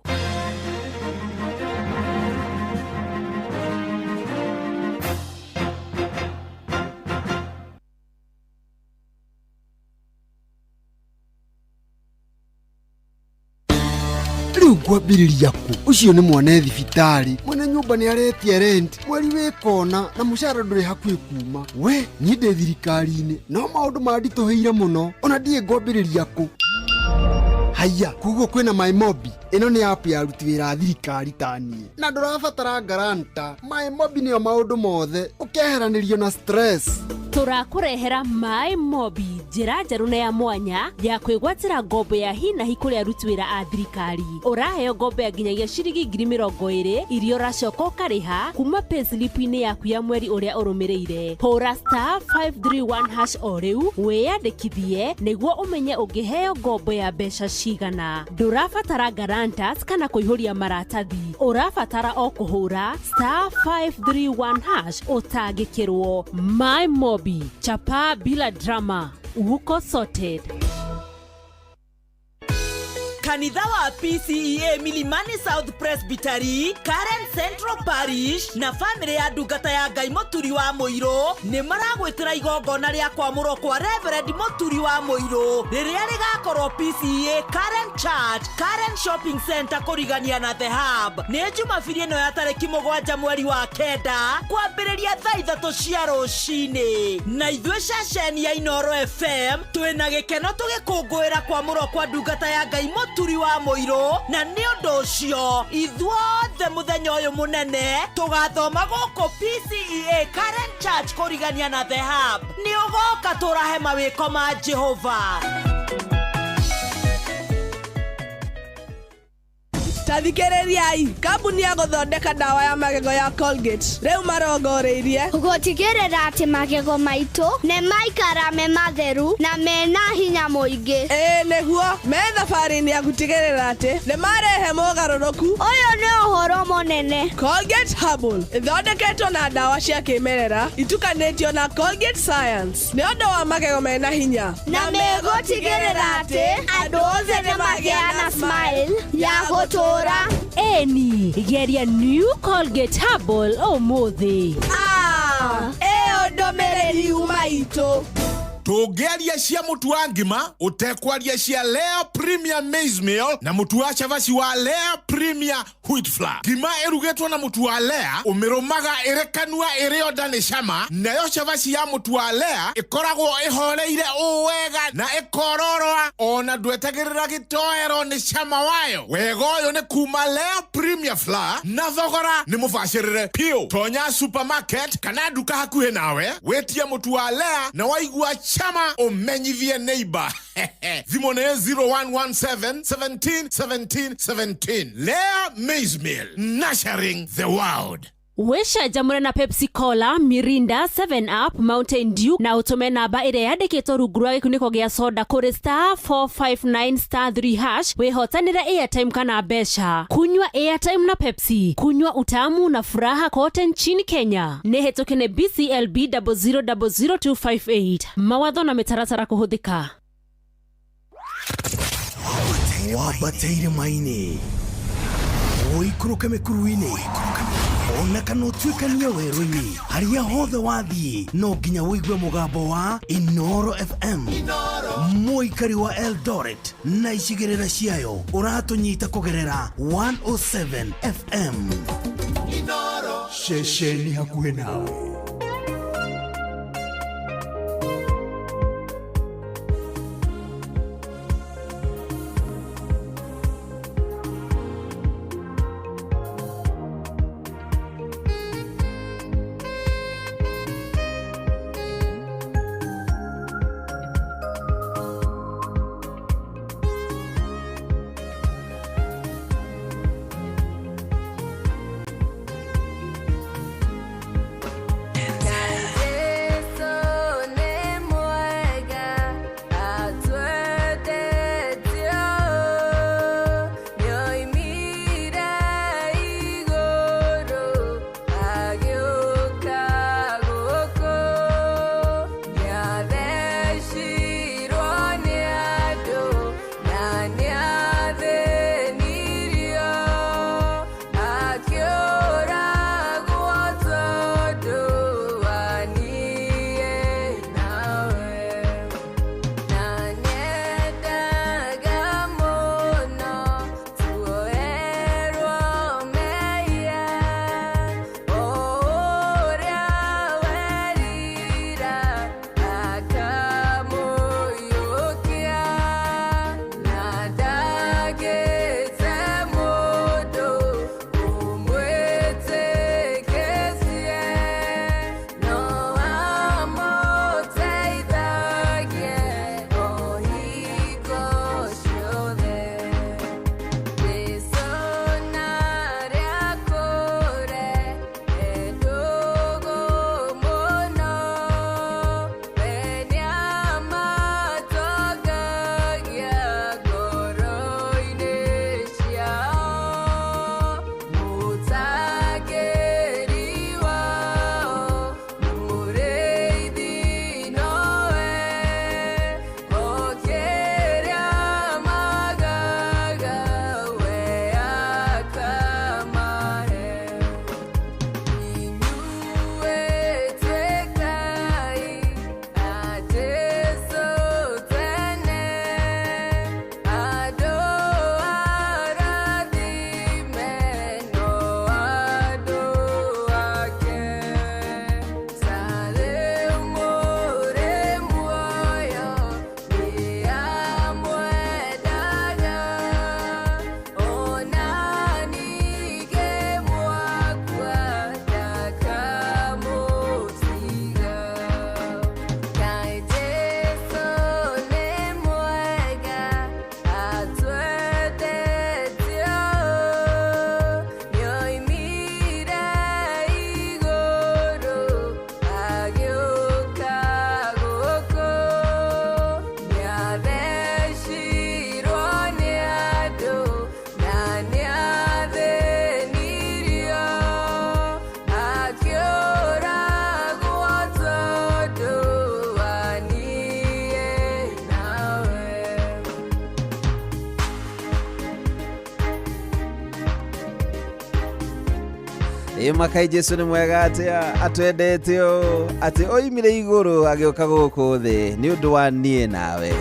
Kwambĩrĩria ku ucio nĩ mwana thibitarĩ mwene nyũmba nĩ aretie rent mweri wĩkona na mũcara ndũrĩ hakuhĩ kuma we niĩ ndĩ thirikari-inĩ no maũndũ manditũhĩire mũno ona ndiĩ ngwambĩrĩria ku haya kuguo kwĩna MyMobi ĩno nĩ app ya aruti wĩra a thirikari ta niĩ na ndũrabatara garanta MyMobi nĩyo maũndũ mothe ũkeheranĩrio na stress. Tũrakũrehera MyMobi, njĩra njerũ na ya mwanya ya kwĩgwatĩra ngombo ya hi na hi kũrĩ aruti wĩra a thirikari. Ũraheo ngombo ya nginyagia ciringi 20,000 iria ũracoka ũkarĩha kuma payslip-inĩ yaku ya mweri ũrĩa ũrũmĩrĩire. Hũra *531# o rĩu wĩyandĩkithie nĩguo ũmenye ũngĩheo ngombo ya mbeca cigana. Ndũrabatara guarantors kana kũihũria maratathi. Ũrabatara o kũhũra *531# ũtangĩkĩrwo. MyMobi, chapa bila drama, uko sorted. Kanitha wa PCEA Milimani South Presbytery, Karen Central Parish na family ya ndungata ya Ngai Mũturi wa Mũirũ nĩ maragwĩtĩra igongona rĩa kwamũrwo kwa Reverend Mũturi wa Mũirũ rĩrĩa rĩgakorwo PCEA Karen Church, Karen Shopping Center kũrigania na The Hub. Nĩ Jumapili ĩno ya tarĩki 7 mweri wa kenda kwambĩrĩria thaa 3 cia rũcinĩ. Na ithuĩ ceceni ya Inoro FM twĩna gĩkeno tũgĩkũngũĩra kwamũrwo kwa ndungata ya Ngai Mũturi wa Mũirũ na nĩ ũndũ ũcio ithuothe mũthenya ũyũ mũnene tũgathoma gũkũ PCEA Karen Church kũrigania na The Hub. Nĩ ũgoka tũrahe mawĩko ma Jehova. Tathikĩrĩriai, kambuni ya gũthondeka ndawa ya magego ya Colgate rĩu marongoreirie gũtigĩrĩra atĩ magego maitũ nĩ maikara me matheru na mena hinya mũingĩ. Nĩguo me thabarĩ-inĩ ya gũtigĩrĩra atĩ nĩ marehe mogarũrũku. Ũyũ nĩ ũhoro mũnene. Colgate Herbal ĩthondeketwo na ndawa cia kĩmerera itukanĩtio na Colgate Science nĩ ũndũ wa magego mena hinya na megũtigĩrĩra atĩ andũ othe nĩ magĩa na smile ya gũtũra. Eni, geria new Colgate Herbal ũmũthĩ. Ĩyo ndũmĩrĩri maitũ. Tũngĩaria cia mũtu wa ngima ũtekwaria cia Lea Premium Maize Meal na mũtu wa chavaci wa Lea Premium Wheat Flour. Ngima ĩrugĩtwo na mũtu wa Lea ũmĩrũmaga ĩrĩ kanua ĩrĩ o nda nĩ cama, nayo chavaci ya mũtu wa Lea ĩkoragwo ĩhoreire wega na ĩkororoa ona ndwetagĩrĩra gĩtoero nĩ cama wayo. Wega ũyũ nĩ kuma Lea Premium Flour na thogora nĩ mũbacĩrĩre piũ. Tonya supermarket kana nduka hakuhĩ nawe wĩtie mũtu wa Lea na waigua chama umenyithie neighbor. Thimo nĩ 0117 17 17 17. Lea Maize Meal, nurturing the world. Wĩcanjamũre na Pepsi Cola, Mirinda, 7 Up, Mountain Dew na ũtũme namba ĩrĩa yandĩkĩtwo rungu rwa gĩkunĩko gĩa soda kũrĩ *459*3# wĩhotanĩre airtime kana mbeca. Kunywa airtime na Pepsi, kunywa utamu na furaha kote nchini Kenya. Nĩ hĩtũke nĩ BCLB 0000258. Mawatho na mĩtaratara kũhũthĩka. Wabateire maini oikũrũka mĩkuru-inĩ ona kana ũtuĩkania werũ-inĩ harĩa hothe wathiĩ no nginya wĩigue mũgambo wa Inoro FM. Mũikari wa Eldoret na icigĩrĩra ciayo ũratũnyita kũgerera 107 FM. Inoro ceceni hakuhĩ nawe. Makai Jesu ni mwega atia atwendete o ati oimire iguru agioka guku thi ni undu wa nie nawe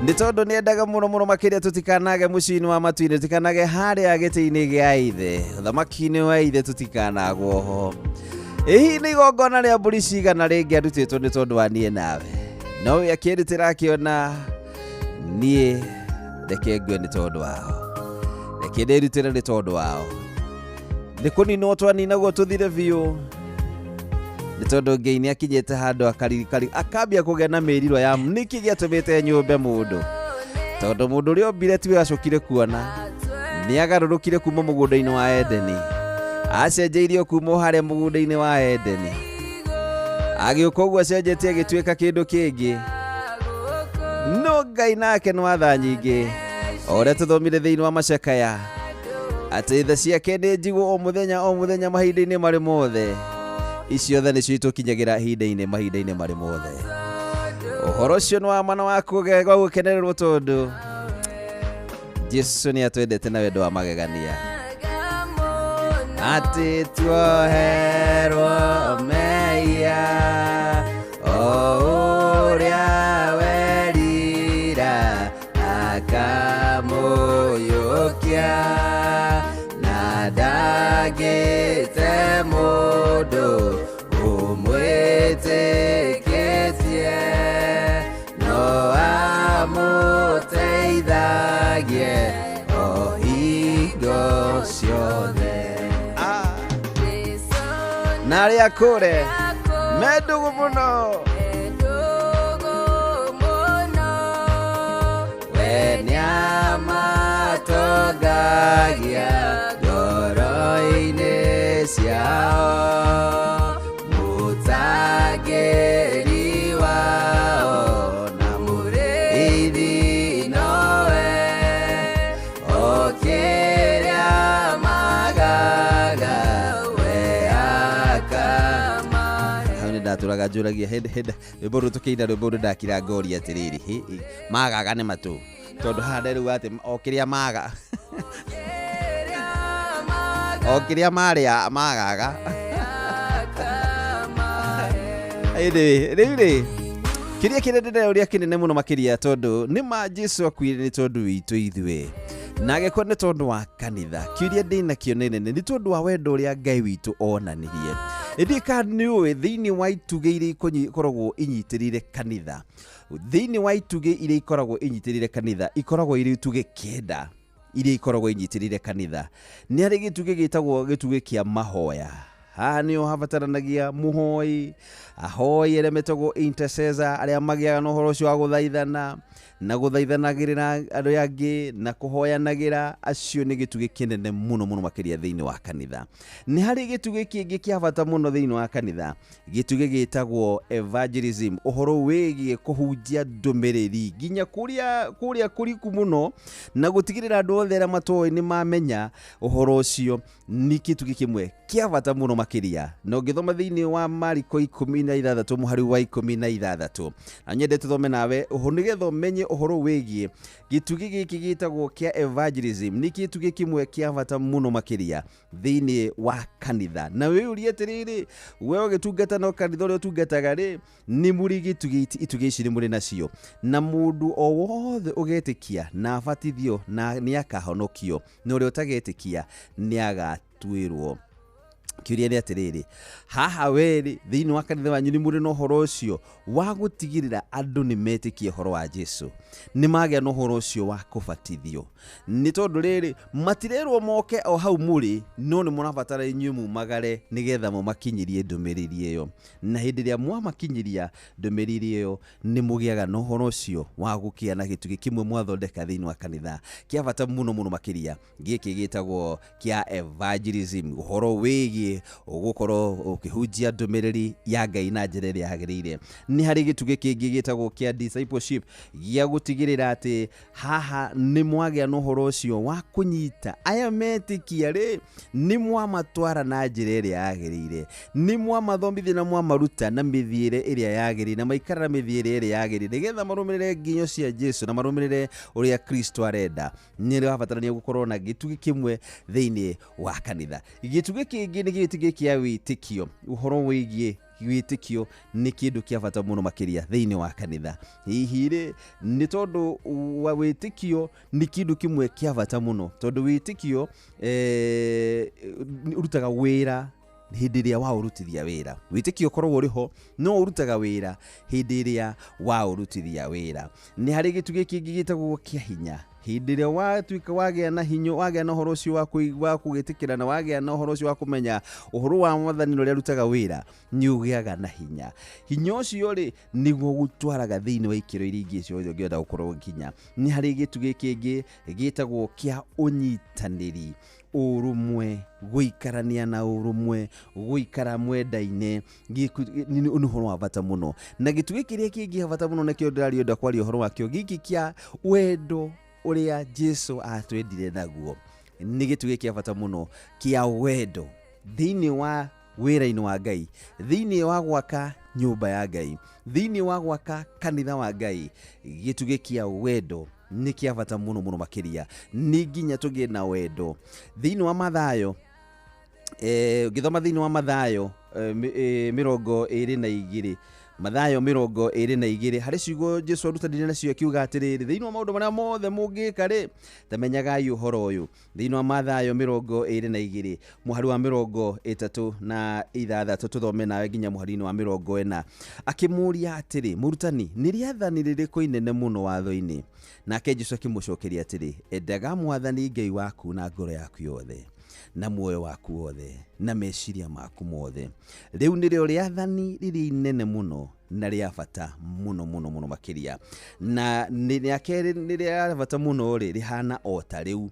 ndi tondu ni endaga muno makiria tutikanage mucini wa matuini tutikanage haria giti-ini gia ithe thamaki-ini wa ithe tutikanagwo ho ihi ni igongona ria mburi cigana ringi arutitwo ni tondu wa nie nawe no yakirutira akiona nie reke ngwe ni tondu wao reke ndirutire ni tondu wao Nikuni no twanina go tuthire biu ni tondu Ngai ni akinyete handu akambia kugena miriro ya niki giatumite nyumbe mundu tondu mundu ri ombire tiwe acokire kuona ni agarurukire kuma mugunda-ini wa Edeni acenjeirio kuma haria mugunda-ini wa Edeni agioka uguo acenjetie agituika kindu kingi no Ngai nake no atha nyingi ore tuthomire thiini wa Macakaya ati tha ciake nĩ njigwo o muthenya mahinda-inĩ marĩ mothe icio tha nĩcio itukinyagira hinda-inĩ mahinda-inĩ marĩ mothe ũhoro ũcio nĩ wa mana wa gũkenererwo tondu Jesu nĩ atwendete na wendo wa magegania ati tuoherwo meia o ũrĩa werira akamũiyũkia ndagĩte mũndũ ũmwĩtĩkĩtie no amũteithagie o hingo ciothe na arĩa kũre mendugu mũno we nĩamatongagia ciao mutageri wao na murithi nowe okeria magaga we akama hone ndaturaga njuragia hende rwimbo tukiina rwimbo ndakira ngori atiriri magaga ni matu tondu hande riu ati okiria maga okiria maria magaga rĩu kiria kinene uria kinene muno makiria tondu nima Jesu akwire ni tondu witu ithuĩ na agĩkwo nĩ tondu wa kanitha kiuria ndĩna kĩo nene nĩ tondu wa wendo ũrĩa Ngai witũ onanirie ithika nĩũĩ thĩinĩ wa itugĩ iria ikoragwo inyitĩrĩire kanitha thĩinĩ wa itugĩ iria ikoragwo inyitĩrĩire kanitha ikoragwo irĩ itugĩ kenda iria ikoragwo inyitĩrĩire kanitha nĩ harĩ gĩtugĩ gĩtagwo gĩtugĩ kĩa mahoya haha nĩho habataranagia mũhoi ahoi arĩa metagwo intercessor arĩa magĩaga na ũhoro ũcio wa gũthaithana na gũthaithanagĩrĩra andũ angĩ na kũhoyanagĩra acio nĩ gĩtugĩ kĩnene mũno makĩria thĩinĩ wa kanitha nĩ harĩ gĩtugĩ kĩngĩ kĩa bata mũno thĩinĩ wa kanitha gĩtugĩ gĩtagwo evangelism ũhoro wĩgiĩ kũhunjia ndũmĩrĩri nginya kũrĩa kũriku mũno na gũtigĩrĩra andũ othe arĩa matoĩ nĩ mamenya ũhoro ũcio nĩ gĩtugĩ kĩmwe kĩa bata mũno makĩria na ũngĩthoma thĩinĩ wa Mariko 16 mũhari wa 16 na nyende tũthome nawe nĩgetha ũmenye ũhoro wĩgiĩ gĩtugĩ gĩkĩ gĩtagwo kĩa evangelism nĩ gĩtugĩ kĩmwe kĩa bata mũno makĩria thĩinĩ wa kanitha na wĩyũrie atĩrĩrĩ we ũgĩtungata no kanitha ũrĩa ũtungataga rĩ nĩ mũrĩ itugĩ ici nĩ mũrĩ nacio na mũndũ o wothe ũgetĩkia na abatithio na nĩ akahonokio na ũrĩa ũtagetĩkia nĩ agatuĩrwo kiuria nĩ atĩrĩrĩ haha weri thĩinĩ wa kanitha wanyu nĩ mũrĩ na ũhoro ũcio wa gũtigĩrĩra andũ nĩ metĩkia ũhoro wa Jesu nĩ magĩa na ũhoro ũcio wa kũbatithio nĩ tondu rĩrĩ matirerwo moke o hau mũrĩ no nĩ mũrabatara inyuĩ mumagare nĩgetha mũmakinyirie ndũmĩrĩri ĩyo na hĩndĩ ĩrĩa mwamakinyiria ndũmĩrĩri ĩyo nĩ mũgĩaga na ũhoro ũcio wa gũkĩa na gĩtugĩ kĩmwe mwathondeka thĩinĩ wa kanitha kĩa bata mũno makĩria gĩkĩ gĩtagwo kĩa evangelism ũhoro wĩgiĩ ũgũkorwo ũkĩhunjia ndũmĩrĩri ya Ngai na njĩra ĩrĩa yagĩrĩire nĩ harĩ gĩtugĩ kĩngĩ gĩtagwo kĩa discipleship gĩa gũtigĩrĩra atĩ haha nĩ mwagĩa na ũhoro ũcio wa kũnyita aya metĩkia rĩ nĩ mwamatwara na njĩra ĩrĩa yagĩrĩire nĩ mwamathomithia na mwamaruta na mĩthiĩre ĩrĩa yagĩrĩire na maikara na mĩthiĩre ĩrĩa yagĩrĩire nĩgetha marũmĩrĩre nginyo cia Jesu na marũmĩrĩre ũrĩa Kristo arenda nĩ rĩbatarania gũkorwo na gĩtugĩ kĩmwe thĩinĩ wa kanitha gĩtugĩ kĩngĩ nĩ gĩtigĩ kĩa wĩtĩkio ũhoro wĩgiĩ wĩtĩkio nĩ kĩndũ kĩa bata mũno makĩria thĩinĩ wa kanitha. Hihi rĩ nĩ tondũ wa wĩtĩkio nĩ kĩndũ kĩmwe kĩa bata mũno tondũ wĩtĩkio ũrutaga wĩra hĩndĩ ĩrĩa waũrutithia wĩra. Wĩtĩkio ũkoragwo ũrĩ ho no ũrutaga wĩra hĩndĩ ĩrĩa waũrutithia wĩra. Nĩ harĩ gĩtugĩ kĩngĩ gĩtagwo kĩa hinya. Hĩndĩ ĩrĩa watuĩka wagĩa na hinya, wagĩa na ũhoro ũcio wa kũgĩtĩkĩra na wagĩa na ũhoro ũcio wa kũmenya ũhoro wa Mwathani ũrĩa arutaga wĩra, nĩ ũgĩaga na hinya. Hinya ũcio rĩ nĩguo gũtwaraga thĩinĩ wa ikĩro iria ingĩ ciothe ũngĩenda gũkorwo nginya. Nĩ harĩ gĩtugĩ kĩngĩ gĩtagwo kĩa ũnyitanĩri, ũrũmwe, gũikarania na ũrũmwe, gũikara mwenda-inĩ, nĩ ũhoro wa bata mũno. Na gĩtugĩ kĩrĩa kĩngĩ bata mũno nakĩo ndĩrarĩenda kwaria ũhoro wakĩo gĩkĩ kĩa wendo ũrĩa Jesu atwendire naguo. Nĩ gĩtugĩ kĩa bata mũno kĩa wendo thĩinĩ wa wĩra-inĩ wa Ngai, thĩinĩ wa gwaka nyũmba ya Ngai, thĩinĩ wa gwaka kanitha wa Ngai. Gĩtugĩ kĩa wendo nĩ kĩa bata mũno mũno makĩria. Nĩ nginya tũgĩe na wendo thĩinĩ wa Mathayo. Ngĩthoma thĩinĩ wa Mathayo 22, Mathayo 22 harĩ ciugo Jesu arutanire nacio akiuga atĩrĩrĩ, thĩinĩ wa maũndũ marĩa mothe mũngĩka rĩ, tamenyagai ũhoro ũyũ. Thĩinĩ wa Mathayo 22 mũhari wa 36 tũthome nawe nginya mũhari-inĩ wa 40. Akĩmũria atĩrĩ, mũrutani, nĩ rĩathani rĩrĩkũ inene mũno watho-inĩ? Nake Jesu akĩmũcokeria atĩrĩ, endaga Mwathani Ngai waku na ngoro yaku yothe na muoyo waku wothe na meciria maku mothe. Rĩu nĩrĩo rĩathani rĩrĩ inene mũno na rĩa bata mũno mũno mũno makĩria. Na rĩa kerĩ nĩ rĩa bata mũno rĩ rĩhana o ta rĩu,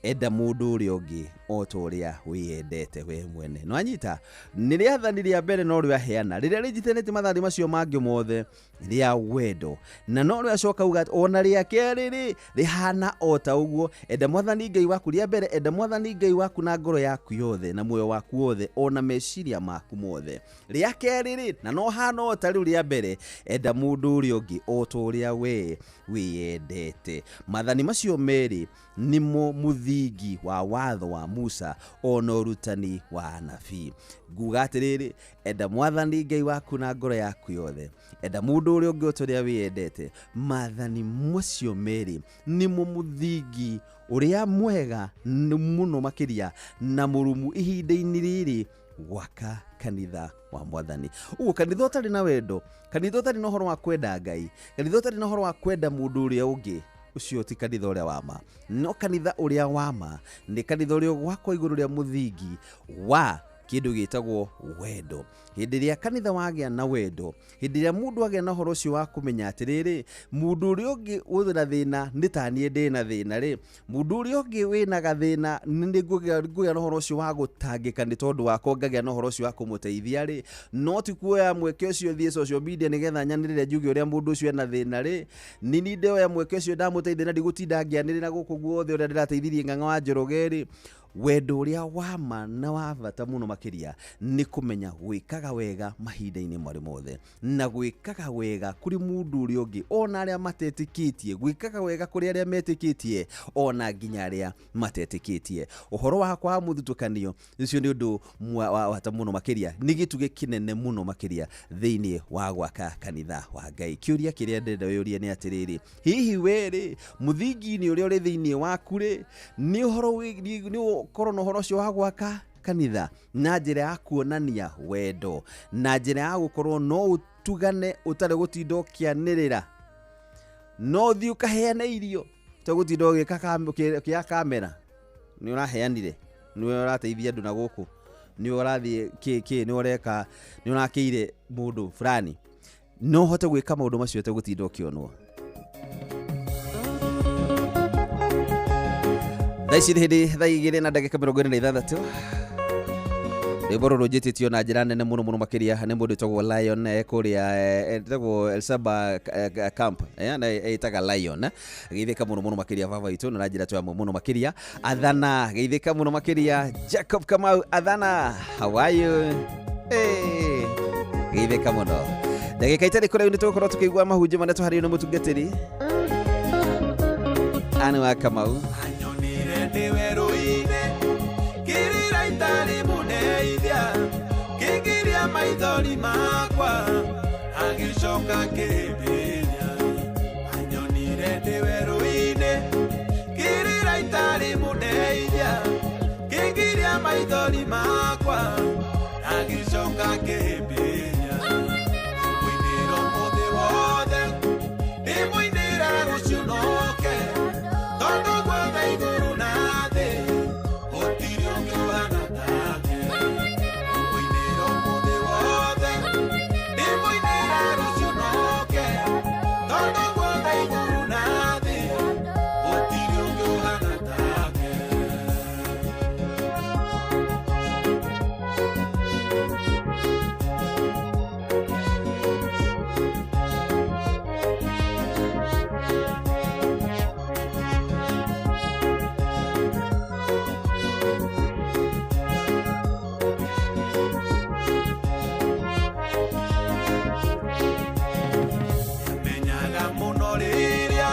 enda mũndũ ũrĩa ũngĩ o ta ũrĩa wĩyendete we mwene. No anyita nĩ rĩathani rĩa mbere no rĩaheana rĩrĩa rĩnyitanĩte mathani macio mangĩ mothe rĩa wendo. Na no rĩacoka uga ona rĩa kerĩ rĩ rĩhana o ta ũguo, enda Mwathani Ngai waku. Rĩa mbere enda Mwathani Ngai waku na ngoro yaku yothe na muoyo waku wothe ona meciria maku mothe. Rĩa kerĩ rĩ na no hana o ta rĩu rĩa mbere, enda mũndũ ũrĩa ũngĩ o ta ũrĩa we wĩyendete. Mathani macio merĩ nĩmo mũthingi wa watho wa Musa ona ũrutani wa anabii. Nguga atĩrĩrĩ, enda Mwathani Ngai waku na ngoro yaku yothe, enda mũndũ ũrĩa ũngĩ o ta ũrĩa wĩyendete. Mathani macio merĩ nĩmo mũthingi ũrĩa mwega mũno makĩria na mũrumu ihinda-inĩ rĩrĩ gwaka kanitha wa Mwathani. Kanitha ũtarĩ na wendo, kanitha ũtarĩ na ũhoro wa kwenda Ngai, kanitha ũtarĩ na ũhoro wa kwenda mũndũ ũrĩa ũngĩ, ucio ti kanitha ũrĩa wama. No kanitha ũrĩa wama nĩ kanitha ũrĩa gwakwo igũrũ rĩa mũthingi wa kĩndũ gĩtagwo wendo. Hĩndĩ ĩrĩa kanitha wagĩa na wendo, hĩndĩ ĩrĩa mũndũ agĩa na ũhoro ũcio wa kũmenya atĩrĩrĩ, mũndũ ũrĩa ũngĩ ũrĩ na thĩna nĩ ta niĩ ndĩ na thĩna rĩ, mũndũ ũrĩa ũngĩ wĩna gathĩna nĩ ngũgĩa na ũhoro ũcio wa gũtangĩka nĩ tondũ wakwa, ngagĩa na ũhoro ũcio wa kũmũteithia rĩ, no ti kuoya mweke ũcio thiĩ social media nĩgetha nyanĩrĩre njuge ũrĩa mũndũ ũcio ena thĩna rĩ, nĩ ndoya mweke ũcio ndamũteithia na ndigũtinda ngĩanĩrĩra gũkũ guothe ũrĩa ndĩrateithirie Ng'ang'a wa Njoroge rĩ. Wendo ũrĩa wama na wa bata mũno makĩria nĩ kũmenya gwĩkaga wega mahinda-inĩ marĩ mothe, na gwĩkaga wega kũrĩ mũndũ ũrĩa ũngĩ ona arĩa matetĩkĩtie, gwĩkaga wega kũrĩ arĩa metĩkĩtie ona nginya arĩa matetĩkĩtie. Ũhoro wakwa wa mũthutũkanio ũcio nĩ ũndũ wa bata mũno makĩria, nĩ gĩtugĩ kĩnene mũno makĩria thĩinĩ wa gwaka kanitha wa Ngai. Kĩũria kĩrĩa ndĩrenda wĩũrie nĩ atĩrĩrĩ, hihi wĩrĩ mũthingi-inĩ ũrĩa ũrĩ thĩinĩ waku rĩ nĩ ũhoro korwo na ũhoro ũcio wa gwaka kanitha na njĩra ya kuonania wendo, na njĩra ya gũkorwo no ũtugane ũtarĩ gũtinda ũkĩanĩrĩra, no thiĩ ũkaheane irio ta gũtinda ũgĩka kamera. Nĩ ũraheanire, nĩ ũrateithia andũ na gũkũ, nĩ ũrathiĩ nĩ ũreka, nĩ ũrakĩire mũndũ fulani, no hote gwĩka maũndũ macio ta gũtinda ũkĩonwo. Thaici hĩndĩ thaa 2:46 rwĩmbo rũrũ njĩtĩtio na njĩra nene mũno mũno makĩria nĩ mũndũ wĩtagwo Lion kũrĩa etagwo Elsaba camp na etaga Lion, geithĩka mũno mũno makĩria baba witũ na njĩra twa mũno makĩria. Athana geithĩka mũno makĩria. Jacob Kamau Athana, how are you? Geithĩka mũno. Ndagĩka itarĩ kũraihu nĩ tũgũkorwo tũkĩigua mahunjio marĩa tũharĩirio nĩ mũtungatĩri Anne wa Kamau. Niwe ruine kirira itari muneithia maithori makwa agicoka kĩhĩmbĩria anyonire ndĩ werũ-inĩ ngĩrĩra itarĩ mũndeithia kĩngiria maithori makwa agicoka kĩhĩmbĩria mũinĩro mũthĩ wothe ndĩmũinĩra rũciũ noke tondũ guothe igũrũ na thĩ gũtirĩ ũngĩ ũhana take mũinĩro mũthĩ wothe ndĩmũinĩra rũciũ noke tondũ guothe igũrũ na thĩ gũtirĩ ũngĩ ũhana take. Menyaga mũno rĩrĩa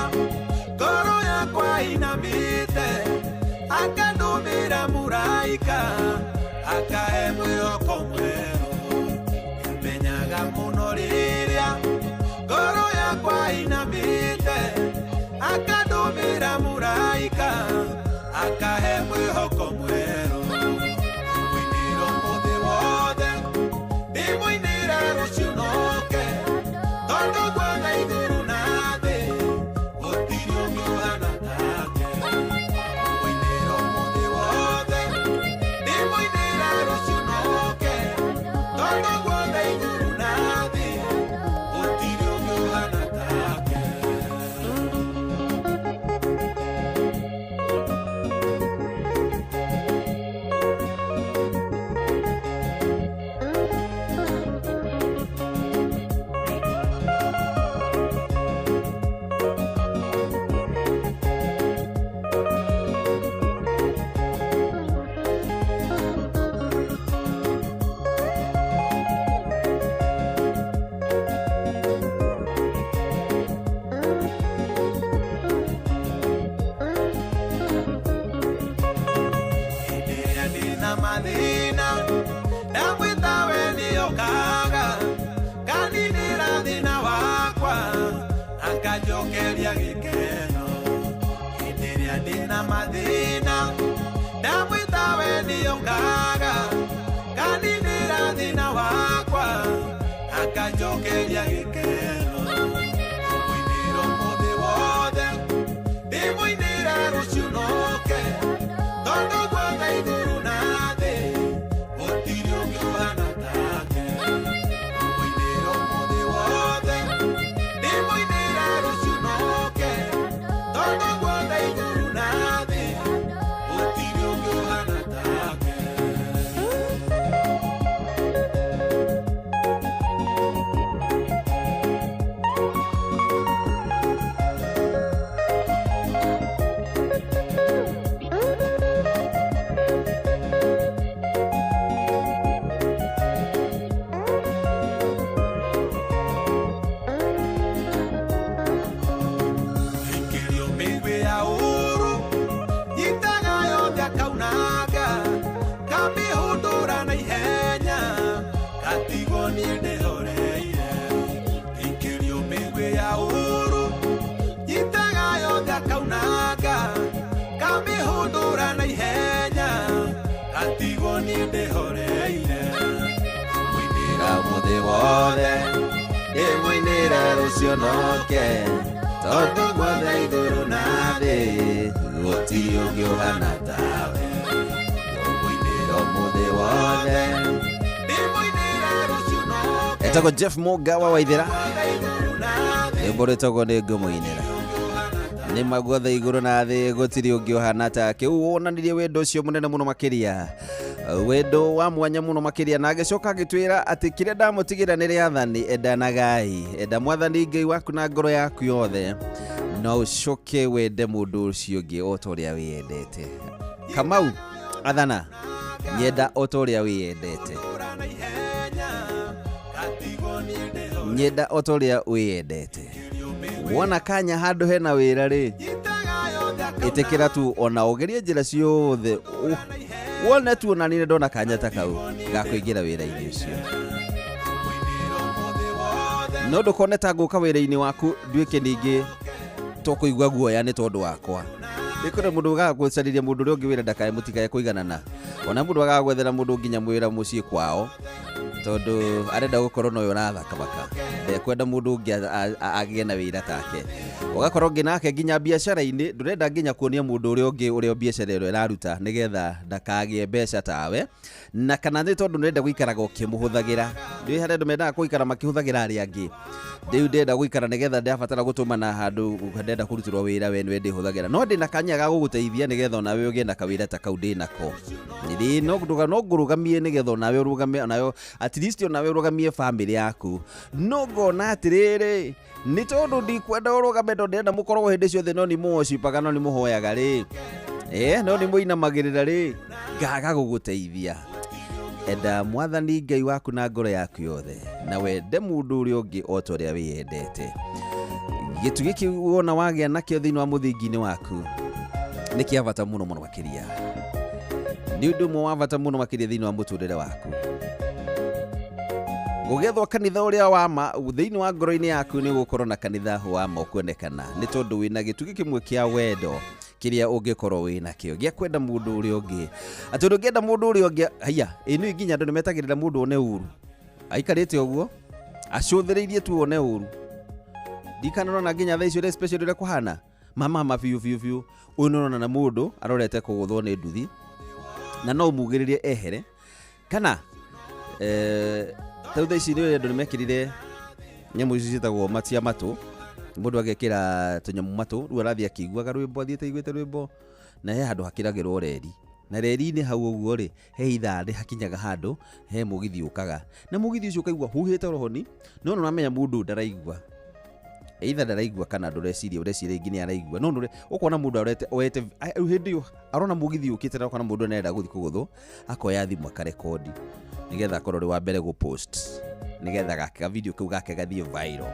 ngoro yakwa inamĩte akandũmĩra mũraika akahe mwĩhoko mwerũ. Menyaga mũno rĩrĩa ngoro yakwa inamĩte akandũmĩra mũraika akahe mwĩhoko mwerũ. Mũinĩro mũthĩ wothe ndĩmũinĩra rũciũ noke tondũ guothe igũrũ na thĩ gũtirĩ ũngĩ ũhana take. Mũinĩro mũthĩ wothe ndĩmũinĩra rũciũ noke tondũ guothe igũrũ na thĩ gũtirĩ ũngĩ ũhana take. Hĩndĩ ĩrĩa ndĩna mathĩna ndamwĩta we nĩokaga kaninĩra thĩna wakwa akanjokeria gĩkeno. Hĩndĩ ĩrĩa ndĩna mathĩna ndamwĩta we nĩokaga kaninĩra thĩna wakwa akanjokeria gĩkeno. Mũinĩro mũthĩ wothe ndĩmũinĩra rũciũ noke tondũ guothe igũrũ na thĩ gũtirĩ ũngĩ ũhana take. Mũinĩro mũthĩ wothe ndĩmũinĩra rũciũ noke tondũ guothe igũrũ na thĩ gũtirĩ ũngĩ ũhana take. Ikĩrio mĩigua ya ũũru nyitaga yothe akaunanga kamĩhũndũra na ihenya gatigwo niĩ ndĩhoreire. Ikĩrio mĩigua ya ũũru nyitaga yothe akaunanga kamĩhũndũra na ihenya gatigwo niĩ ndĩhoreire. Mũinĩra mũthĩ wothe ndĩmũinĩra rũciũ noke tondũ guothe igũrũ na thĩ gũtirĩ ũngĩ ũhana tawe. Mũinĩro mũthĩ wothe ndĩmũinĩra rũciũ noke etagwo Jeff Mugawa Waithĩra rwĩmbo rwĩtagwo nĩngũmũinĩra. Nĩ maguothe igũrũ na thĩ gũtirĩ ũngĩ ũhana take. Ũũ wonanirie wendo ũcio mũnene mũno makĩria, wendo wa mwanya mũno makĩria, na agĩcoka agĩtwĩra atĩ kĩrĩa ndamũtigĩra nĩ rĩathani, endanagai, enda mwathani Ngai waku na ngoro yaku yothe, no ũcoke wende mũndũ ũcio ũngĩ o ta ũrĩa wĩyendete. Kamau athana nyenda o ta ũrĩa wĩyendete, nyenda o ta ũrĩa wĩyendete. Wona kanya handũ hena wĩra rĩ, ĩtĩkĩra tu ona ũgerie njĩra ciothe, wone tu ona nĩ ndona kanya ta kau ga kũingĩra wĩra-inĩ ũcio. no ndukone ta nguka wira-ini waku nduike ningi tokuigua guoya ni tondu wakwa ndikore mundu gagagwicariria mundu uria ungi wira ndakae mutikae kuiganana ona mundu agagwethera mundu nginya mwira mucii kwao tondu arenda gukorwo noyo rathakamaka ndekwenda mundu ungi agie na wira take ugakorwo nginake nginya biacara-ini ndurenda nginya kuonia mundu uria ungi uria biacara iro iraruta nigetha ndakagie mbeca tawe na kana ni tondu ndurenda guikaraga ukimuhuthagira ndi harenda mendaga guikara makihuthagira ari angi ndiu ndenda guikara nigetha ndabatara gutumana handu ndenda kurutirwo wira we ni wendi huthagira no ndina kanya ga guguteithia nigetha nawe ugie na kawira ta kau ndinako ndi no ngurugamie nigetha nawe urugamie nayo at least nawe urugamie family yaku no ngona atiriri ni tondu ndikwenda urugame ndo ndenda mukorwo hindi ciothe no ni muocipaga no ni muhoyaga ri no ni muinamagirira ri ngaga guguteithia enda mwathani Ngai waku na ngoro yaku yothe na wende mundu uria ungi o ta uria wiyendete gitu giki wona wagia nakio thiini wa muthingi-ini waku ni kia bata muno muno makiria ni undu mwe wa bata muno makiria thiini wa muturire waku gugethwa kanitha uria wama thiini wa ngoro-ini yaku ni gukorwo na kanitha wama kuonekana ni tondu wina gitugi kimwe kia wendo kiria ungikorwo wina kio gia kwenda mundu uria ungi atondu ngienda mundu uria ungi haya inu nginya andu nimetagirira mundu one uru aikarite oguo acuthiriirie tu one uru ndikanona nginya thaa icio special uria kuhana mama fiu unona na mundu arorete kuguthwo ni nduthi na no mugiririe ehere kana tau ici ni andu nimekirire nyamu ici citagwo matia matu mundu agekira tunyamu matu ru arathia akiguaga rwimbo athiete iguite rwimbo na he handu hakiragirwo reri na reri-ini hau uguo ri he ithari hakinyaga handu he mugithi ukaga na mugithi ucio ukaigua huhite rohoni no uramenya mundu ndaraigua either ndaraigua kana ndureciria ureciria ingini araigua no ndure ukona mundu arete oete hindi arona mugithi ukite na kana mundu nenda guthi kuguthwo akoya thimu akarekodi nigetha akorwo ri wa mbere gu post nigetha gaka video kau gake gathie viral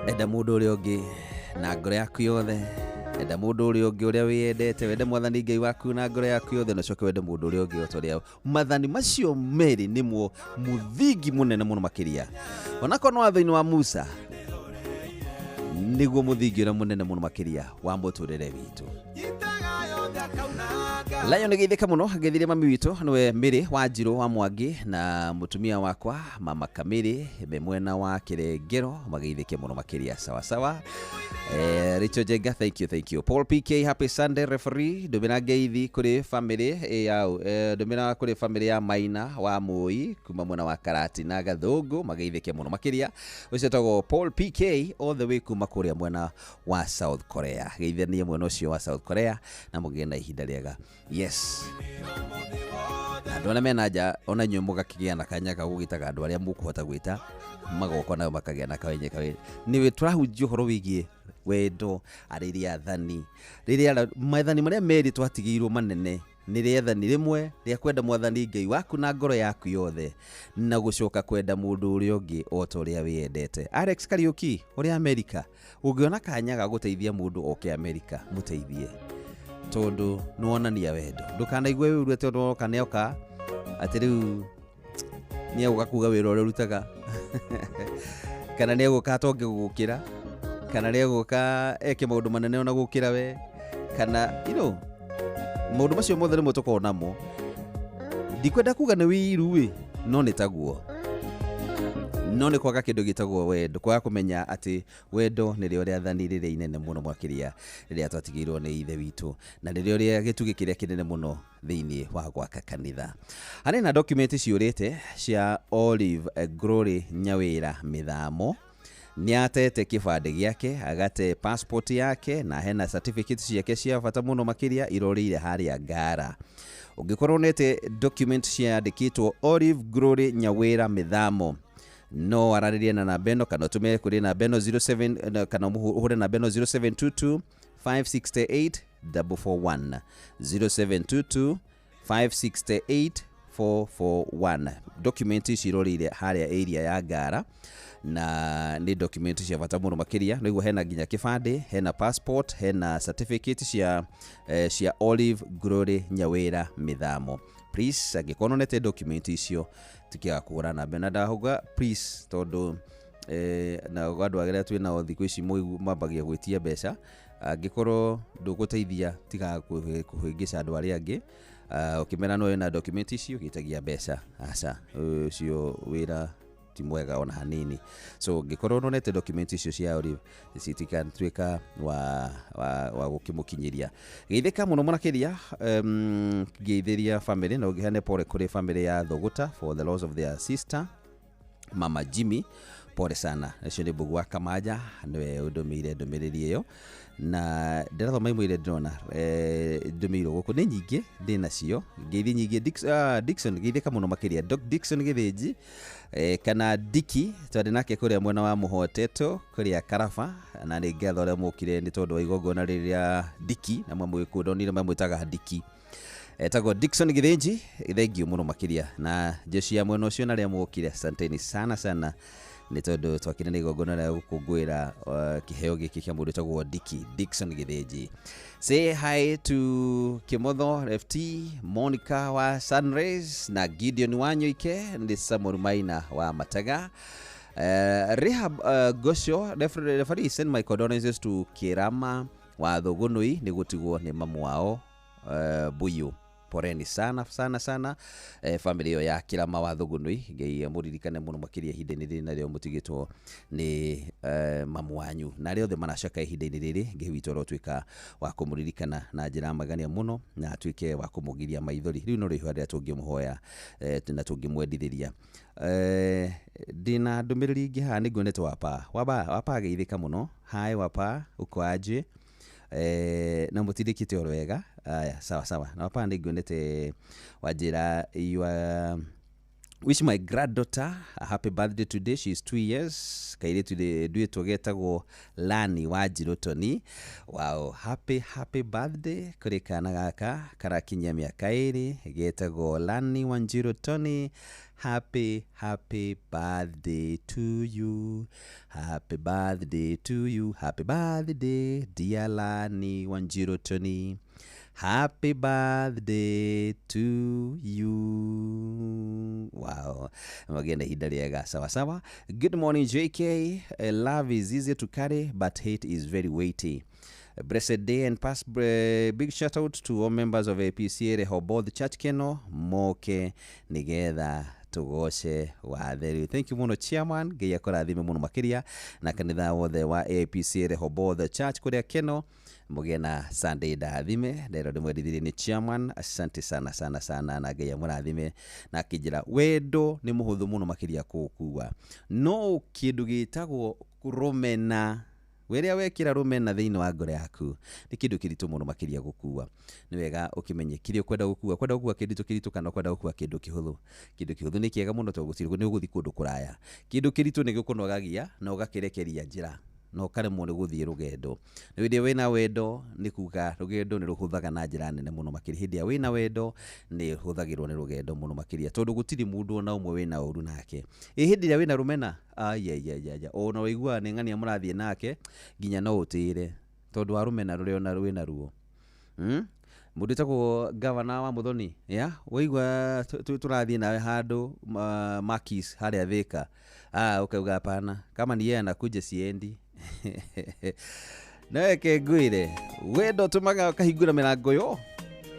enda mundu uria ungi na ngoro yaku yothe enda mundu uria ungi uria wiyendete wende mwathani Ngai waku na ngoro yaku yothe no coke wende mundu uria ungi otoria mathani macio meri nimwo muthingi munene muno makiria onako no watho-ini wa Musa niguo muthingi uria munene muno makiria wa muturire witu Lion nigithika muno ngithire mami witu niwe Miri wa Njiro wa Mwangi na mutumia wakwa mama Kamiri be mwena wa Kirengero magithike muno makiria sawa Richard Jenga thank you Paul PK happy Sunday referee domina ngeithi kuri family yao domina kuri family ya Maina wa Moi kuma mwena wa Karati na Gathungu magithike muno makiria ucio tago Paul PK all the way kuma kuria mwena wa South Korea geithania mwena ucio wa South Korea na mugenda ihinda riega yes andå menaja ona nyuä må gakä na kanya ga gå gä taga andå arä a må kåhota gwä ta magoko nayo makagä na kawenye kawe nä wä tå rahunjia å horo wä giä wendo arä ria athani rä rä a mathani marä a merä twatigä irwo manene nä rĩathani rĩmwe rĩa kwenda mwathani Ngai waku na ngoro yaku yothe na gucoka kwenda mundu uria ungi o ta uria wiyendete Alex Kariuki uria Amerika ungiona kanya ga guteithia mundu oke Amerika muteithie tondu nuonania wendo ndukanaigwe wiru tondu kaneoka ati riu ni ugakuga wira uria rutaga kana ni uguka tonge gukira kana ni uguka eke maundu manene ona gukira we kana maundu macio mothe nimo tukona mo ndikwenda kuga ni wiru wi no ni taguo no ni kwaga kindu gitagwo wendo kwaga kumenya ati wendo ni rio riathani riria inene muno mwakiria riria twatigirwo ni ithe witu na rio ria gitugi kiria kinene muno thiini wa gwaka kanitha hari na document ciurite cia Olive Glory Nyawira Mithamo ni atete kibande giake agate passport yake na hena certificate ciake cia bata muno makiria irorire haria Ngara ungikorwo nete document cia andikitwo Olive Glory Nyawira Mithamo no araririe na namba eno kana tume kuri namba eno 07 kana uhure namba eno 0722 568 441 0722 568 441 document cirorire haria area ya Ngara na ni document cia bata muno makiria niguo hena nginya kibande hena passport hena certificate cia Olive Glory Nyawira Mithamo please angĩkorwo nete document icio tukiaga kũgũra namba na ndahauga please tondũ na gandũ agera twĩ nao thikũ ici mambagia gwĩtia mbeca angĩkorwo ndũgũteithia tiga kũhĩngĩca andũ arĩa angĩ ukimena no na document icio gĩtagia mbeca aca ucio wĩra ti mwega ona hanini so ngĩkorwo no nete document icio cia uri citika tweka wa gũkĩmũkinyĩria geithĩka mũno mũnakiria geithĩria family na ũgĩhane pole kũrĩ family ya Thogota for the loss of their sister Mama Jimmy pole sana nĩcio nĩ Mbũgu wa Kamaja nĩwe ũndũmĩire ndũmĩrĩri ĩyo na ndĩrathoma imwe ndĩrona ndũmĩirwo gũkũ nĩ nyingĩ ndĩna cio ngeithi nyingĩ Dickson geithĩka mũno makĩria Doc Dickson Gĩthĩnji kana Diki tondũ nake kũrĩa mwena wa Mũhoteto kũrĩa Karaba na nĩ ngatho ũrĩa mũkire nĩ tondũ wa igongona rĩrĩa Diki na mwĩkũndwo nĩ mamwĩtaga Diki etago Dickson Gĩthĩnji thank you mũno makĩria na jeshi ya mwena ũcio na rĩa mũkire asanteni sana nĩ tondũ twakire nĩ igongona rĩa gũkũngũĩra kĩheo gĩkĩ kĩa mũndũ tagwo Dickson Gĩthĩnji. Say hi to Kimotho FT, Monica wa Sunrays na Gideon Wanyoike ndi Samuel Maina wa Mataga. Rehab Gosho referee send my condolences to Kirama wa Thogunui nĩ gũtigwo nĩ mamu wao Buyu. Poreni sana family yo ya Kirama wa Thogunui ngai muririkane muno makĩria ihinda-inĩ rĩrĩ na rĩo mũtigĩtwo nĩ mamu wanyu na rĩothe manacaka ihinda-inĩ rĩrĩ ngai witũ rotwĩka wa kũmũririkana na njĩra magania mũno na atuĩke wa kũmũgiria maithori rĩu no rĩho rĩa tũngĩmũhoya na tũngĩmwendithĩria ndina ndũmĩrĩri ingĩ haha nĩguonete wapa geithĩka mũno hai wapa uko aje na mũtindĩkĩte oro wega aya sawa na wapa nĩguonete wajira wish my granddaughter a happy birthday today. She is 2 years. Kaire today dueto getagwo Lani wa Jirotoni. Wow, happy birthday kuri kana gaka karakinyia miaka 2 getagwo Lani wa Jirotoni. Happy birthday to you. Happy birthday to you. Happy birthday dear Lani wa Jirotoni. Happy birthday to you. Wow. Magenda hinda rĩega sawa. Good morning JK. Love is easy to carry but hate is very weighty. Blessed day and past big shout out to all members of APCA Rehoboth Church Keno moke nigetha tugoshe wa theru. Thank you muno chairman ngai akũrathime muno makĩria na kanitha wothe wa APCA Rehoboth Church kũrĩa Keno mugena Sunday ndathime ndero ndimwendithirie ni chairman asante sana na ngai amũrathime na kijira wendo ni muhuthu muno makĩria kũkua no kindu gitagwo rumena weria wekira rumena thĩinĩ wa ngoro yaku ni kindu kiritu muno makĩria gũkua ni wega ukimenye kiri kwenda gũkua kindu kana kwenda gũkua kindu kihuthu ni kiega muno tondũ gũtirĩ nĩ ũgũthi kũndũ kũraya kindu kiritu nĩ gĩkũnogagia na ũgakĩrekeria njĩra no karemwo nĩ gũthiĩ rũgendo nĩ hĩndĩ wĩna wendo nĩ kuga rũgendo nĩ rũhũthaga na njĩra nene mũno makĩria hĩndĩ ya wĩna wendo nĩ hũthagĩrwo nĩ rũgendo mũno makĩria tondũ gũtirĩ mũndũ ona ũmwe wĩna ũru nake hĩndĩ ĩrĩa wĩna rũmena ona waigua nĩ ng'ania mũrathiĩ nake nginya no ũtĩre tondũ wa rũmena rũrĩa ona wĩna ruo mũndũ tagwo governor wa Muthoni waigua tũrathiĩ nawe handũ Makis harĩa Thika ukauga hapana kama ni yeye anakuja siendi nawe kengwire wendo tumaga kahingũra mĩrango yo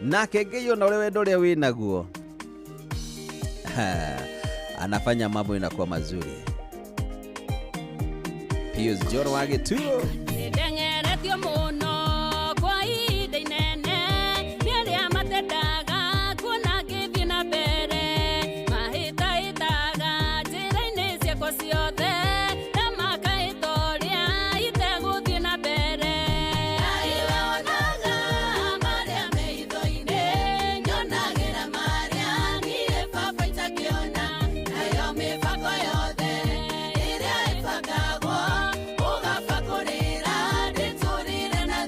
nake ngeyo na wendo ũrĩa wĩnaguo anafanya mambo inakuwa mazuri. Pius Joro wage tu ndengeretio muno kwa ide inene nĩrĩa matedaga kuna gĩthiĩ na mbere mahĩtahĩtaga njĩra-inĩ ciakwa ciothe na makahĩtoria itegũthiĩ na mbere aiwonaga marĩa meitho-inĩ nyonagĩra marĩa niĩ baba itakĩona nayo mĩbango yothe ĩrĩa ĩbangagwo ũgabakũrĩra ndĩtũrĩre na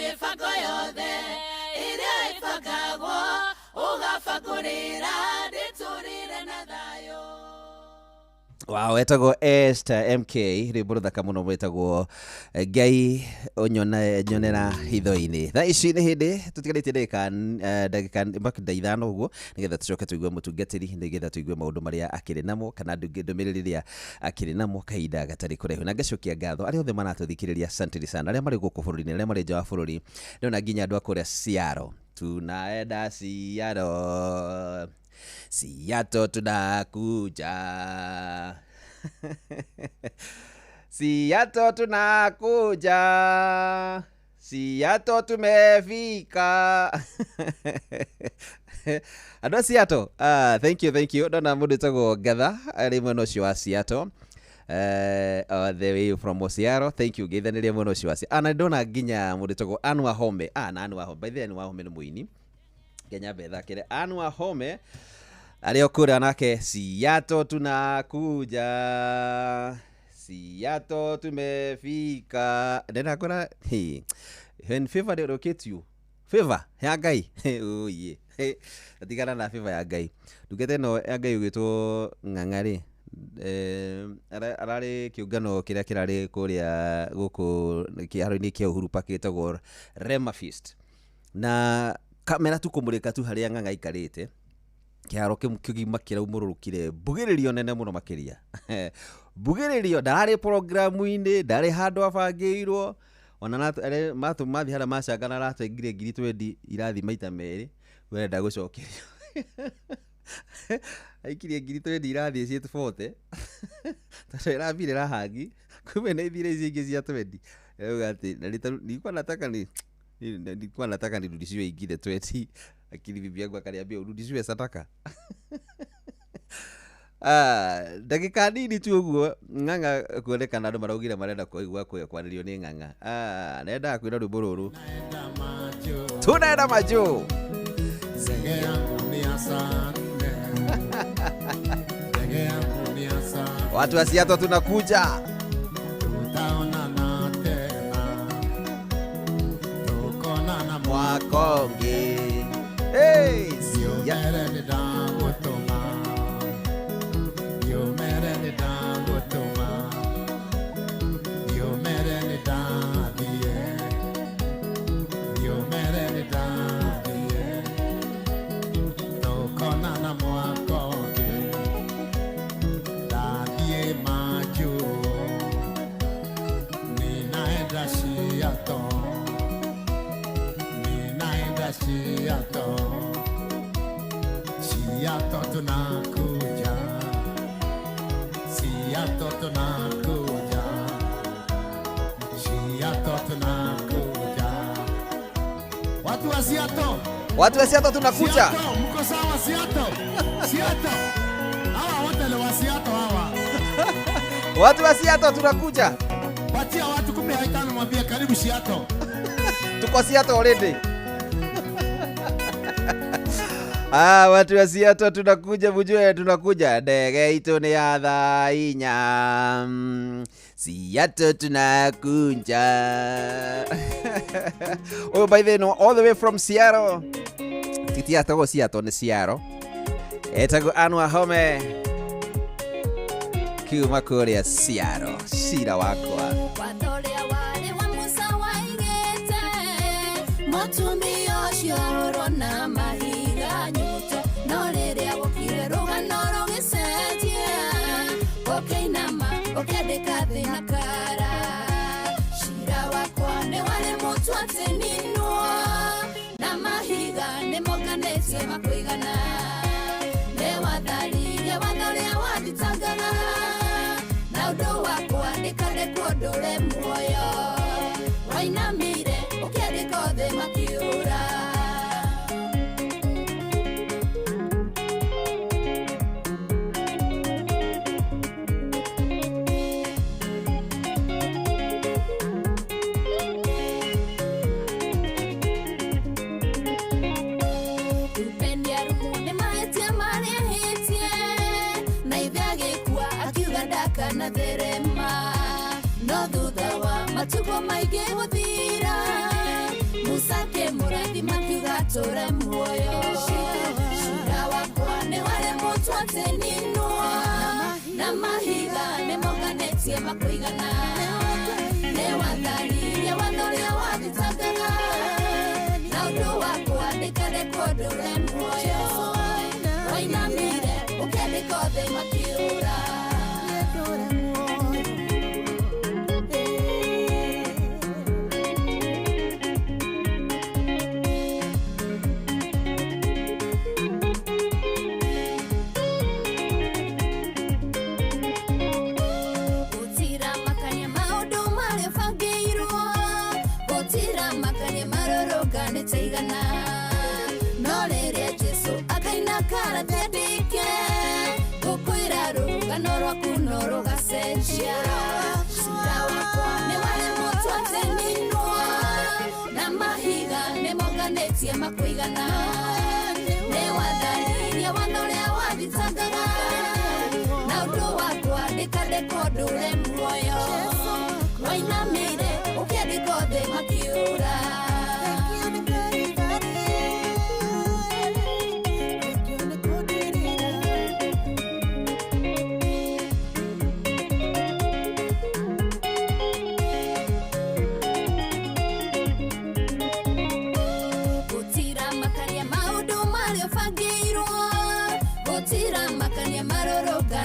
mibango yothe iria ibangagwo ugabangurira nditurire na thayo. Wow, etagwo Esther MK rwimbo ruthaka muno mwetagwo Ngai nyonera hitho-ini. Thaa ici nĩ hĩndĩ tũtigarĩtie ndagĩka makĩria ithano ũguo nĩgetha tũcoke tũigue mũtungatĩri nĩgetha tũigue maũndũ marĩa akĩrĩ namo kana ndũmĩrĩri rĩrĩa akĩrĩ namo kahinda gatarĩ kũraihu. Na ngacokia ngatho arĩa othe maratũthikĩrĩria, asante sana, arĩa marĩ gũkũ bũrũri-inĩ, arĩa marĩ nja wa bũrũri, ndona nginya andũ a kũrĩa Seattle. Tunaenda Seattle, Seattle tunakuja. Seattle tunakuja, Seattle tumefika. Andũ a Seattle, thank you. Ndona mũndũ etagwo Gatha arĩ mwena ũcio wa Seattle. The way from Seattle, thank you. Geithanĩria mwena ũcio wa Seattle. Na ndona nginya mũndũ etagwo Anne Wahome. Na Anne Wahome, by the way, Anne Wahome nĩ mũini. Kenya betha kĩre Anne Wahome arĩa okũra nake. Seattle tunakuja, Seattle tumefika. Ndena kora when favor they locate you, favor ya Ngai. Oh yeah, atigana na favor ya Ngai. Ndungete no ya Ngai ugĩtwo Ng'ang'arĩ, ararĩ kĩũngano kĩrĩa kĩrarĩ kũrĩa gũkũ kĩharo-inĩ kĩa Uhuru Park gĩtagwo Rema Feast, na kamera tukũmũrĩka tu harĩa Ng'ang'a ikarĩte. Kĩharo kĩgima kĩraumũrũrũkire, mbugĩrĩrio nene mũno makĩria. Mbugĩrĩrio ndararĩ programu-inĩ, ndarĩ handũ abangĩirwo, ona mathi harĩa macangana aratengire ngiri 20 irathi maita merĩ, wenda gũcokerio. Aikirie ngiri 20 irathi cia 40. Tata ĩrambire rahangi, kumbe nĩ ithire ici ingĩ cia 20. Rĩu ati nilikuwa nataka nirudishiwe ingine 20. Akili bibi yangu akaniambia urudishiwe sadaka. Dakika nini tu ũguo Ng'ang'a kuonekana andũ maraugire marenda kũigua kwanĩrio nĩ Ng'ang'a. Nenda kwĩra rwĩmbo rũrũ. Tunaenda majuu. Zege yangu ni asante. Zege yangu ni asante. Watu wa Seattle tunakuja. Tutaonana tena. Tukona na mwakonge. Hey, Seattle tunakuja, Seattle tunakuja, Seattle tunakuja. Watu wa Seattle, watu wa Seattle tunakuja. Seattle, mko sawa Seattle? Seattle. Hawa wote ni wa Seattle hawa. Watu wa Seattle tunakuja. Patia watu 15 mwambie karibu Seattle. Tuko Seattle already. Watu wa Seattle tunakuja, mjue tunakuja. Ndege itu ni ya thaa inya. Seattle tunakuja. Oh, by the way, all the way from Seattle. Titi atago Seattle ni Seattle. Etago Anne Wahome. Kiuma kũrĩa Seattle. Cira wakwa. Wathoria wale wa Musa waigĩte. Mũtumia ũcio ũrona mahiga nyuto. No rĩrĩa gũkire rũgano rũgĩcenjia. Ũkĩinama ũkĩandĩka thĩ na kara. Cira wakwa nĩ warĩ mũtu atĩninwo. Na mahiga nĩmonganĩtie makũigana. Nĩ watharirie watho ũrĩa wathitangaga. Na ũndũ wakwa ndĩkandĩkwo ndũre muoyo. Wainamire ũkĩandĩka othe makĩũra. Na therema no thutha wa matuko maingĩ gũthira tũtũre muoyo cira wakwa nĩ warĩ mũtu atĩninua na mahiga nĩmonganĩtie makũigana nĩ watharirie watho ũrĩa wathitangaga na ũndũ wakwa ndĩkandĩkwo ndũre muoyo wainamire ũkĩandĩka othe makĩũra no rĩrĩa Jesũ akaina karathedike gũkwĩra rũgano rwaku no rũgacenjia cira wakwa nĩ warĩ mũtu atĩninua na mahiga nĩmonganĩtie makũigana nĩ watharirie watho ũrĩa wathitangaga na ũndũ wakwa ndĩkandĩkwo ndũre muoyo wainamire ũkĩandĩka othe makĩũra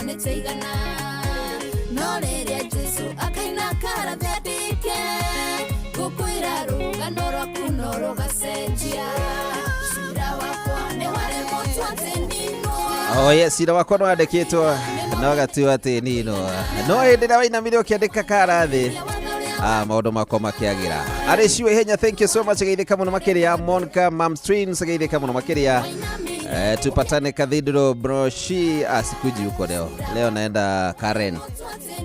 nĩtũigana no rĩrĩa Jesũ akaina karathedike gũkwĩra rũgano rwaku no rũgacenjia cira wakwa nĩ warĩ mũtu atĩninua cira wakwa nĩwandĩkĩtwo no gatuo atĩninua no hĩndĩ ĩrĩa wainamire ũkĩandĩka karathĩ maũndũ makwa makĩagĩra arĩ ciu ihenya. Thank you so much. Geithĩka mũno makĩria Monica Mamstrins, geithĩka mũno makĩria. Tupatane Cathedral Broshi asikuji huko leo naenda Karen,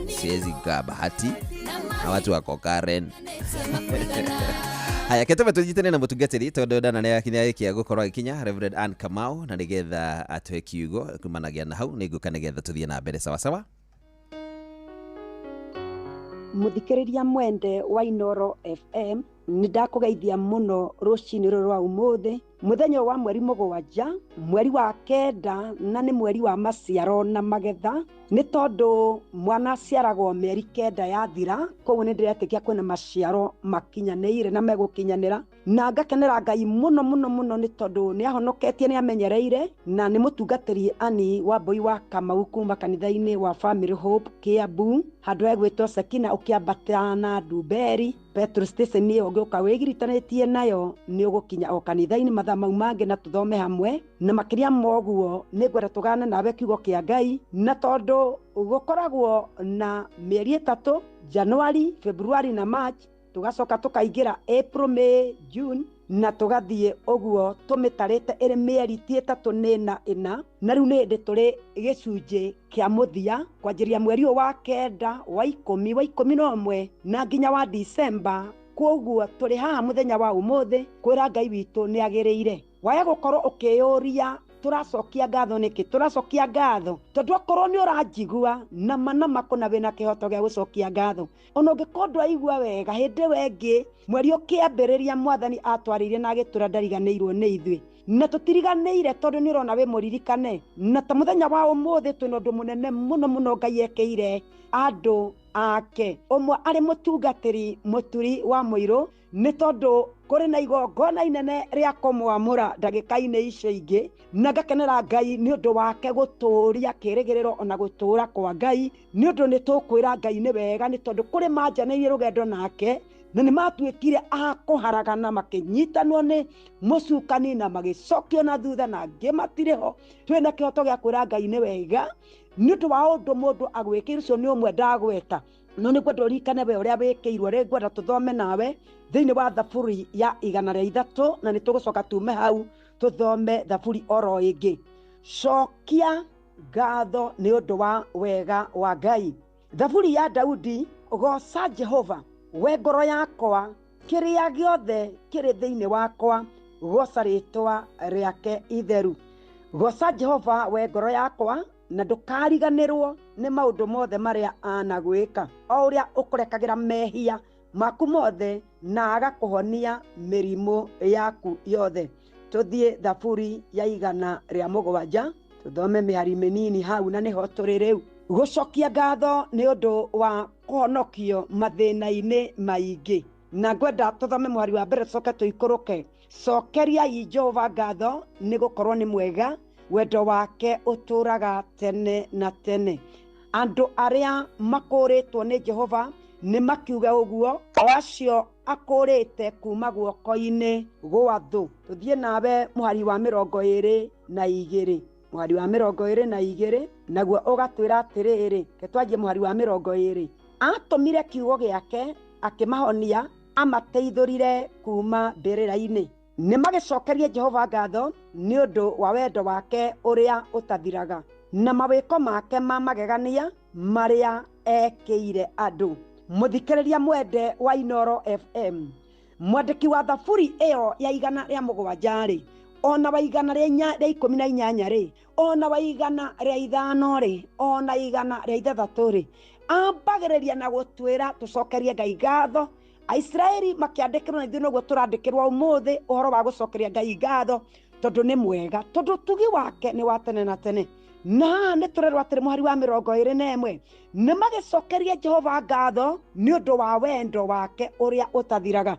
siwezi kaa bahati na watu wako Karen. Haya ketome tujitane na mutungatiri tondu dana nĩ akinya ikia gukorwo ikinya Reverend Ann Kamau na nigetha atwe kiugo kumanagia na hau niguka nigetha tuthie na mbere sawa sawa. Muthikiriria mwende wa Inoro FM nindakugeithia muno rucini rwa umuthi muthenya wa mweri mugwanja mweri wa kenda na ni mweri wa maciaro na magetha ni tondu mwana ciaragwo meri kenda yathira koguo ni ndiretekia kwina maciaro makinyanĩire na megukinyanĩra na ngakenera Ngai muno muno muno ni tondu ni ahonoketie ni amenyereire na ni mutungatiri Ani wa Mbui wa Kamau kuma kanitha-ini wa Family Hope Kiambu handu egwitwo Sekina ukiambata na Ndumberi Petro Station ni ũngĩũka wĩgiritanĩtie nayo ni ũgũkinya o kanitha-ini mathaa mau mangĩ na tuthome hamwe na makĩria moguo nĩ ngwenda tũgane nawe kiugo kĩa Ngai na tondu gũkoragwo na mĩeri 3 January, February na March tugacoka tukaingĩra April, May, June na tugathie ũguo tũmĩtarĩte ĩrĩ mĩeri 3 nĩ na rĩu nĩ ndĩ tũrĩ gĩcunjĩ kĩa mũthia kwanjĩria mweri wa kenda wa 11 na nginya wa December koguo tũrĩ haha mũthenya wa ũmũthĩ kwĩra Ngai witũ nĩ agĩrĩire waya gũkorwo ũkĩyũria turacokia ngatho niki turacokia ngatho tondu akorwo ni uranjigua na mana makona wina kihoto gya gucokia ngatho ona ngikondwa igua wega hindi wengi mweri ukiambiriria mwathani atwaririe na agitura ndariganirwo ni ithwe na tutiriganire tondu ni urona we muririkane na ta muthenya wa umuthi twina undu munene muno muno Ngai ekeire andu ake umwe ari mutungatiri muturi wa muiru ni tondu kuri na igongona inene ria kumwamura ndagika-ini icio ingi na ngakenera Ngai ni undu wake guturia kirigiriro ona gutura kwa Ngai ni undu ni tukwira Ngai ni wega ni tondu kuri manjaneirie rugendo nake na ni matuikire akuharagana makinyitanwo ni mucukani na magicokio na thutha na ngimatiriho twina kihoto gya kwira Ngai ni wega ni undu wa undu mundu agwikira ucio ni umwe ndagweta no ni kwenda urikane we uria wikirwo ri ngwenda tuthome nawe thiini wa thaburi ya 103 na ni tugucoka tume hau tuthome thaburi oro ingi cokia ngatho ni undu wa wega wa Ngai. Thaburi ya Daudi. Goca Jehova we ngoro yakwa kiria giothe kiri thiini wakwa goca ritwa riake itheru. Goca Jehova we ngoro yakwa na ndukariganirwo ni maundu mothe maria anagwika o uria ukurekagira mehia maku mothe na agakuhonia mirimu yaku yothe. tuthie thaburi ya 107 tuthome mihari minini hau na niho turi riu. Gucokia ngatho ni undu wa kuhonokio mathina-ini maingi. Na ngwenda tuthome muhari wa mbere coke tuikuruke. Cokeria Jehova ngatho ni gukorwo ni mwega, wendo wake uturaga tene na tene. Andu aria makuritwo ni Jehova ni makiuga uguo, o acio akurite kuma guoko-ini gwa thu. Tuthie nawe muhari wa 22. Muhari wa 22 naguo ugatwira atiriri. Ketwanjie muhari wa 20. Atumire kiugo giake akimahonia, amateithurire kuma mbirira-ini. Ni magicokerie Jehova ngatho ni undu wa wendo wake uria utathiraga na mawiko make ma magegania maria ekeire andu. Muthikiriria mwende wa Inoro FM, mwandiki wa thaburi iyo ya 107 ri, ona wa 118 ri, ona wa 105 ri, ona 106 ri, ambagiriria na gutwira tucokerie Ngai ngatho. Aisraeli makiandikirwo na ithuĩ noguo turandikirwo umuthi uhoro wa gucokeria Ngai ngatho tondu ni mwega, tondu tugi wake ni wa tene na tene. Na nĩ tũrerwo atĩrĩ muhari wa 21 nĩ magicokerie Jehova ngatho nĩ ũndũ wa wendo wake ũrĩa ũtathiraga.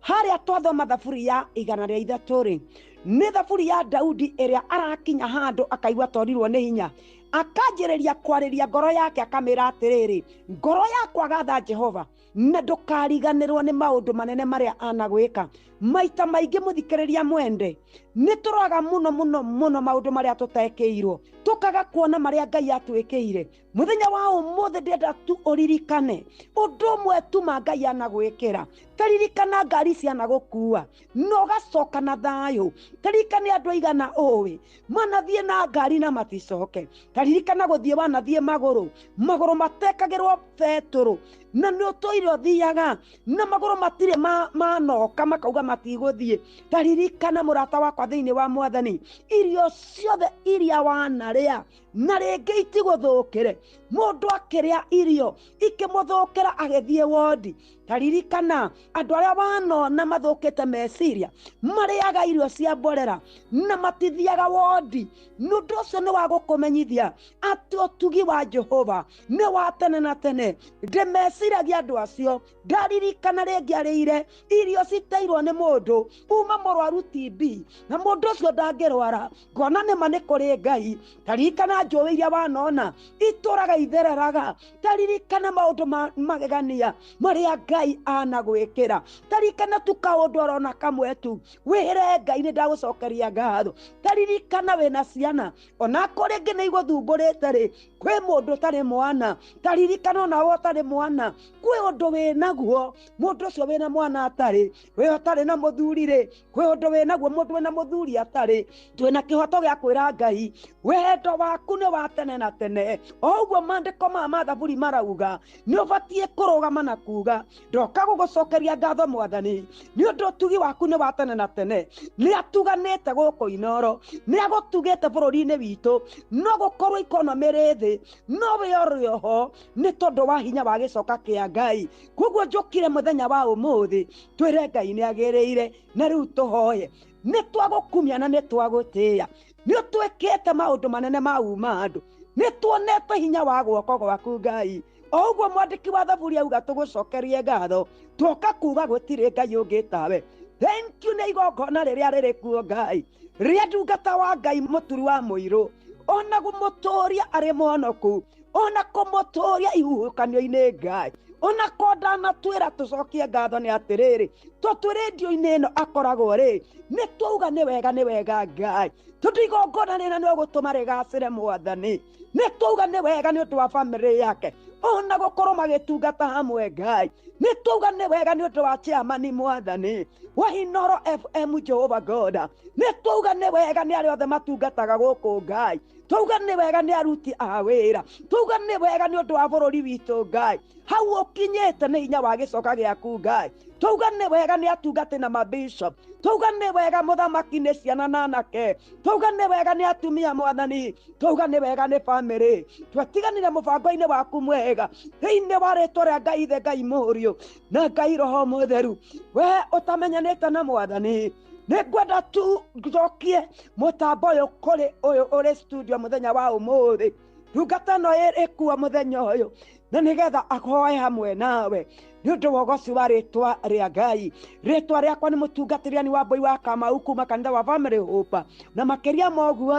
Harĩa twathoma thaburi ya 103 ri, nĩ thaburi ya Daudi ĩrĩa arakinya handũ akaigua torirwo nĩ hinya, akanjĩrĩria kwarĩria ngoro yake akamĩra atĩrĩrĩ, ngoro yakwa gatha Jehova na ndũkariganĩrwo nĩ maũndũ manene marĩa anagwĩka. Maita maingĩ muthikĩrĩria mwende nĩ tũroaga mũno maũndũ marĩa tũtekĩirwo, tukaga kuona marĩa Ngai atwĩkĩire. Mũthenya wa ũmũthĩ ndĩrenda tu ũririkane ũndũ ũmwe tu ma Ngai anagwĩkĩra. Taririkana ngari cianagũkua na ũgacoka na thayũ. Taririkane andũ aigana ũĩ manathiĩ na ngari na maticoke. Taririkana gũthiĩ wanathiĩ magũrũ matekagĩrwo betũrũ na nĩ ũtũire ũthiaga na magũrũ matirĩ manoka makauga matigũthiĩ. Taririkana mũrata wakwa thĩinĩ wa Mwathani, irio ciothe iria wanarĩa na rĩngĩ itigũthũkĩre. Mũndũ akĩrĩa irio ikĩmũthũkĩra agĩthiĩ wondi. Taririkana andũ arĩa wanona mathũkĩte meciria marĩaga irio cia mborera na matithiaga wondi. Nũndũ ũcio nĩ wa gũkũmenyithia atĩ ũtugi wa Jehova nĩ wa tene na tene. Ndĩmeciragia andũ acio, ndaririkana rĩngĩ arĩire irio citeirwo nĩ mũndũ uma mũrwaru TB na mũndũ ũcio ndangĩrwara, ngona nĩma nĩ kũrĩ Ngai. Taririkana njũĩ iria wanona itũraga ithereraga. Taririkana maũndũ magegania marĩa Ngai anagwĩkĩra. Taririkana tu kaũndũ orona kamwe tu wĩre Ngai nĩ ndagũcokeria ngatho. Taririkana wĩna ciana ona kũrĩ ngĩ nĩ igũthumbũrĩte rĩ, kwĩ mũndũ ũtarĩ mwana. Taririkana onawe ũtarĩ mwana, kwĩ ũndũ wĩnaguo mũndũ ũcio wĩna mwana atarĩ, wĩ ũtarĩ na mũthuri rĩ, kwĩ ũndũ wĩnaguo mũndũ wĩna mũthuri atarĩ. Twĩna kĩhoto gĩa kwĩra Ngai wendo waku nĩ wa tene na tene. O ũguo maandĩko ma thaburi marauga nĩ ũbatiĩ kũrũgama na kuga ndoka gũgũcokeria ngatho Mwathani nĩ ũndũ ũtugi waku nĩ wa tene na tene. Nĩ atuganĩte gũkũ Inoro, nĩ agũtugĩte bũrũri-inĩ witũ, no gũkorwo ikonomi rĩ thĩ no we ũrĩ ho nĩ tondũ wa hinya wa gĩcoka kĩa Ngai. Koguo njũkire mũthenya wa ũmũthĩ twĩre Ngai nĩ agĩrĩire na rĩu tũhoye. Nĩ twagũkumia na nĩ twagũtĩĩa, nĩ ũtwĩkĩte maũndũ manene ma uma andũ, nĩ tuonete hinya wa guoko gwaku Ngai. O ũguo mwandĩki wa thaburi auga tũgũcokerie ngatho, tuoka kuga gũtirĩ Ngai ũngĩ tawe. Thank you nĩ igongona rĩrĩa rĩrĩ kuo Ngai, rĩrĩa ndungata wa Ngai mũturi wa mũirũ, ona gũmũtũũria arĩ mũhonoku, ona kũmũtũũria ihuhũkanio-inĩ Ngai, ona kodana twĩra tucokie ngatho nĩ atĩrĩrĩ, tũtũ rĩndio-inĩ ĩno akoragwo rĩ, nĩ twauga nĩ wega Ngai, tondũ igongona rĩna nĩ ũgũtũma rĩgacĩre Mwathani. Nĩ twauga nĩ wega nĩ ũndũ wa bamĩrĩ yake ona gũkorwo magĩtungata hamwe Ngai. Nĩ twauga nĩ wega nĩ ũndũ wa chairman Mwathani wa Inoro FM Jehova God. Nĩ twauga nĩ wega nĩ arĩa othe matungataga gũkũ Ngai. Twauga nĩ wega nĩ aruti a wĩra. Twauga nĩ wega nĩ ũndũ wa bũrũri witũ Ngai. Hau ũkinyĩte nĩ hinya wa gĩcoka gĩaku Ngai. Twauga nĩ wega nĩ atungati na mabishop. Twauga nĩ wega mũthamaki nĩ ciana na anake. Twauga nĩ wega nĩ atumia Mwathani. Twauga nĩ wega nĩ bamĩrĩ. Twatiganire mũbango-inĩ waku mwega thĩinĩ wa rĩtwa rĩa Ngai Ithe, Ngai Mũriũ na Ngai Roho Mũtheru. We ũtamenyanĩte na Mwathani nä ngwenda tu njokie må tambo å yå kå rä å yå å rä studio må thenya wa å må thä ndungata no ä kuo må thenya å yå na nä getha ahoe hamwe nawe nä å ndå wa ũgoci wa rĩtwa rĩa Ngai. Rĩtwa rĩakwa nĩ mũtungatĩriani wa Mbũi wa Kamau kuma kanitha wa Family Hope, na makĩria moguo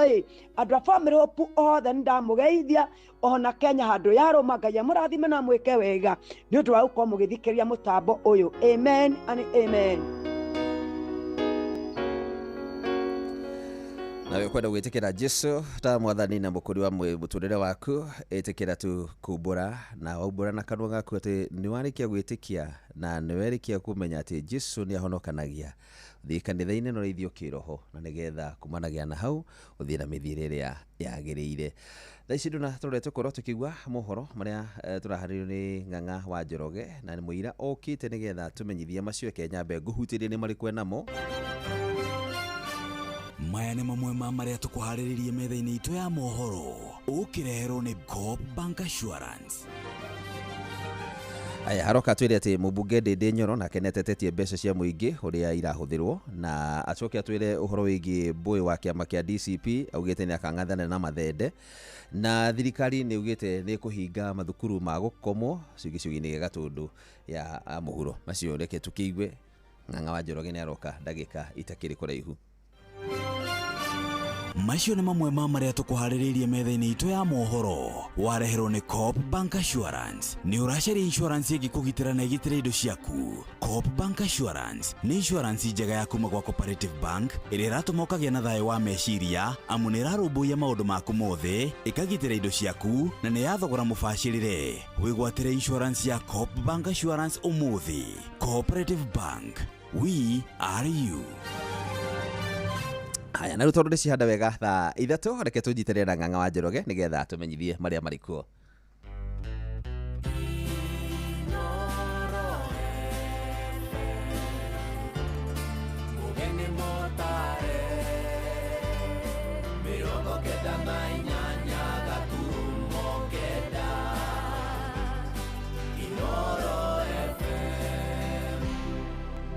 andũ a Family Hope othe nĩ ndamũgeithia ona Kenya handũ yarũma. Ngai amũrathime na mwĩke wega nĩ ũndũ wa gũkorwo mũgĩthikĩrĩria mũtambo ũyũ. Amen and amen. nawe kwenda gwĩtĩkĩra Jesu ta mwathani na mũkũri wa mũtũrĩre waku, ĩtĩkĩra tu kumbũra na waumbũra na kanua gaku atĩ nĩ warĩkia gwĩtĩkia na nĩ warĩkia kũmenya atĩ Jesu nĩ ahonokanagia. Thiĩ kanitha-inĩ na ũrĩithio kĩroho na nĩgetha kumanagia na hau ũthiĩ na mĩthiĩre ĩrĩa yagĩrĩire. Thaa ici nduna tũrore tũkorwo tũkĩigua mohoro marĩa tũraharĩrio nĩ Ng'ang'a wa Njoroge, na nĩ mũira okĩte nĩgetha tũmenyithie macio Kenya ngũhutĩrie nĩ marĩkũ enamo. Maya nĩ mamwe ma marĩa tũkũharĩrĩirie metha-inĩ itũ ya mohoro, ũkĩreherwo nĩ Co-op Bank Assurance. Aya haroka twĩre atĩ mũmbunge Ndĩndĩ Nyoro nake nĩatetetie mbeca cia mũingĩ ũrĩa irahũthĩrwo, na acoke atwĩre ũhoro wĩgiĩ Mbũi wa kĩama kĩa DCP, augĩte nĩ akang'athana na mathende, na thirikari nĩ ugĩte nĩ kũhinga mathukuru ma gũkomwo gĩcigo-inĩ gĩa Gatũndũ ya mũhuro. Macio reke tũkĩigue. Ng'ang'a wa Njoroge nĩ aroka ndagĩka itakĩrĩ kũraihu. Macio nĩ mamwe ma marĩa tũkũharĩrĩirie metha-inĩ itũ ya mohoro, wareherwo nĩ Co-op Bank Assurance. Nĩ ũracaria insurance ĩngĩkũgitĩra na ĩgitĩre indo ciaku. Co-op Bank Assurance nĩ insurance njega ya kuma gwa Cooperative Bank ĩrĩa ĩratũma ũkagĩa na thayũ wa meciria, amu nĩ ĩrarũmbũiya maũndũ maku mothe, ĩkagitĩra indo ciaku na nĩ ya thogora mũbacĩrĩre. Wĩgwatĩre insurance ya Co-op Bank Assurance ũmũthĩ. Cooperative Bank, we are you. Haya, na rĩu tondũ ndĩcihanda wega thaa 3, reke tũnyitanĩre na Ng'ang'a wa Njoroge nĩgetha tũmenyithie marĩa marĩ kuo.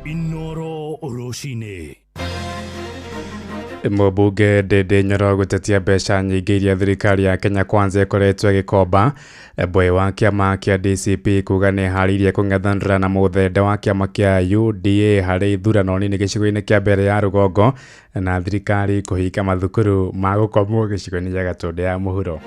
Inoro Roshine. Mũmbunge Ndĩndĩ Nyoro gũtetia mbeca nyingĩ iria thirikari ya Kenya Kwanza ĩkoretwo ĩgĩkomba. Mbũi wa kĩama kĩa DCP kuga nĩ harĩirie kũng'ethanĩra na mũthende wa kĩama kĩa UDA harĩ ithurano nini gĩcigo-inĩ kĩa mbere ya rũgongo, na thirikari kũhinga mathukuru ma gũkomwo gĩcigo-inĩ gĩa Gatũndũ ya mũhuro.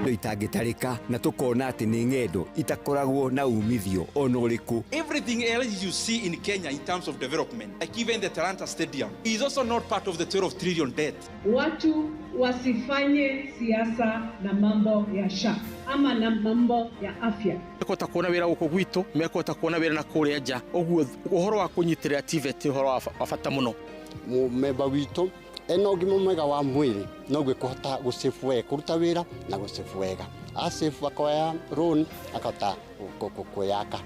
Itangĩtarĩka na tukona atĩ nĩ ng'endo itakoragwo na umithio ona ũrĩkũ. Everything else you see in Kenya in terms of development, like even the Talanta Stadium, is also not part of the 12 trillion debt. Watu wasifanye siasa na mambo ya SHA ama na mambo ya afya. Mekota kuona wĩra gũkũ gwitũ, mekota kuona wĩra na kũrĩa nja. Ũguo ũhoro wa kũnyitĩrĩra TVET ũhoro wa bata mũno. Mũmemba witũ ena ũgima mwega wa mwĩrĩ noguo kũhota gũsave wega, kũruta wĩra na gũsave wega. Asave akoya loan akahota kũyaka.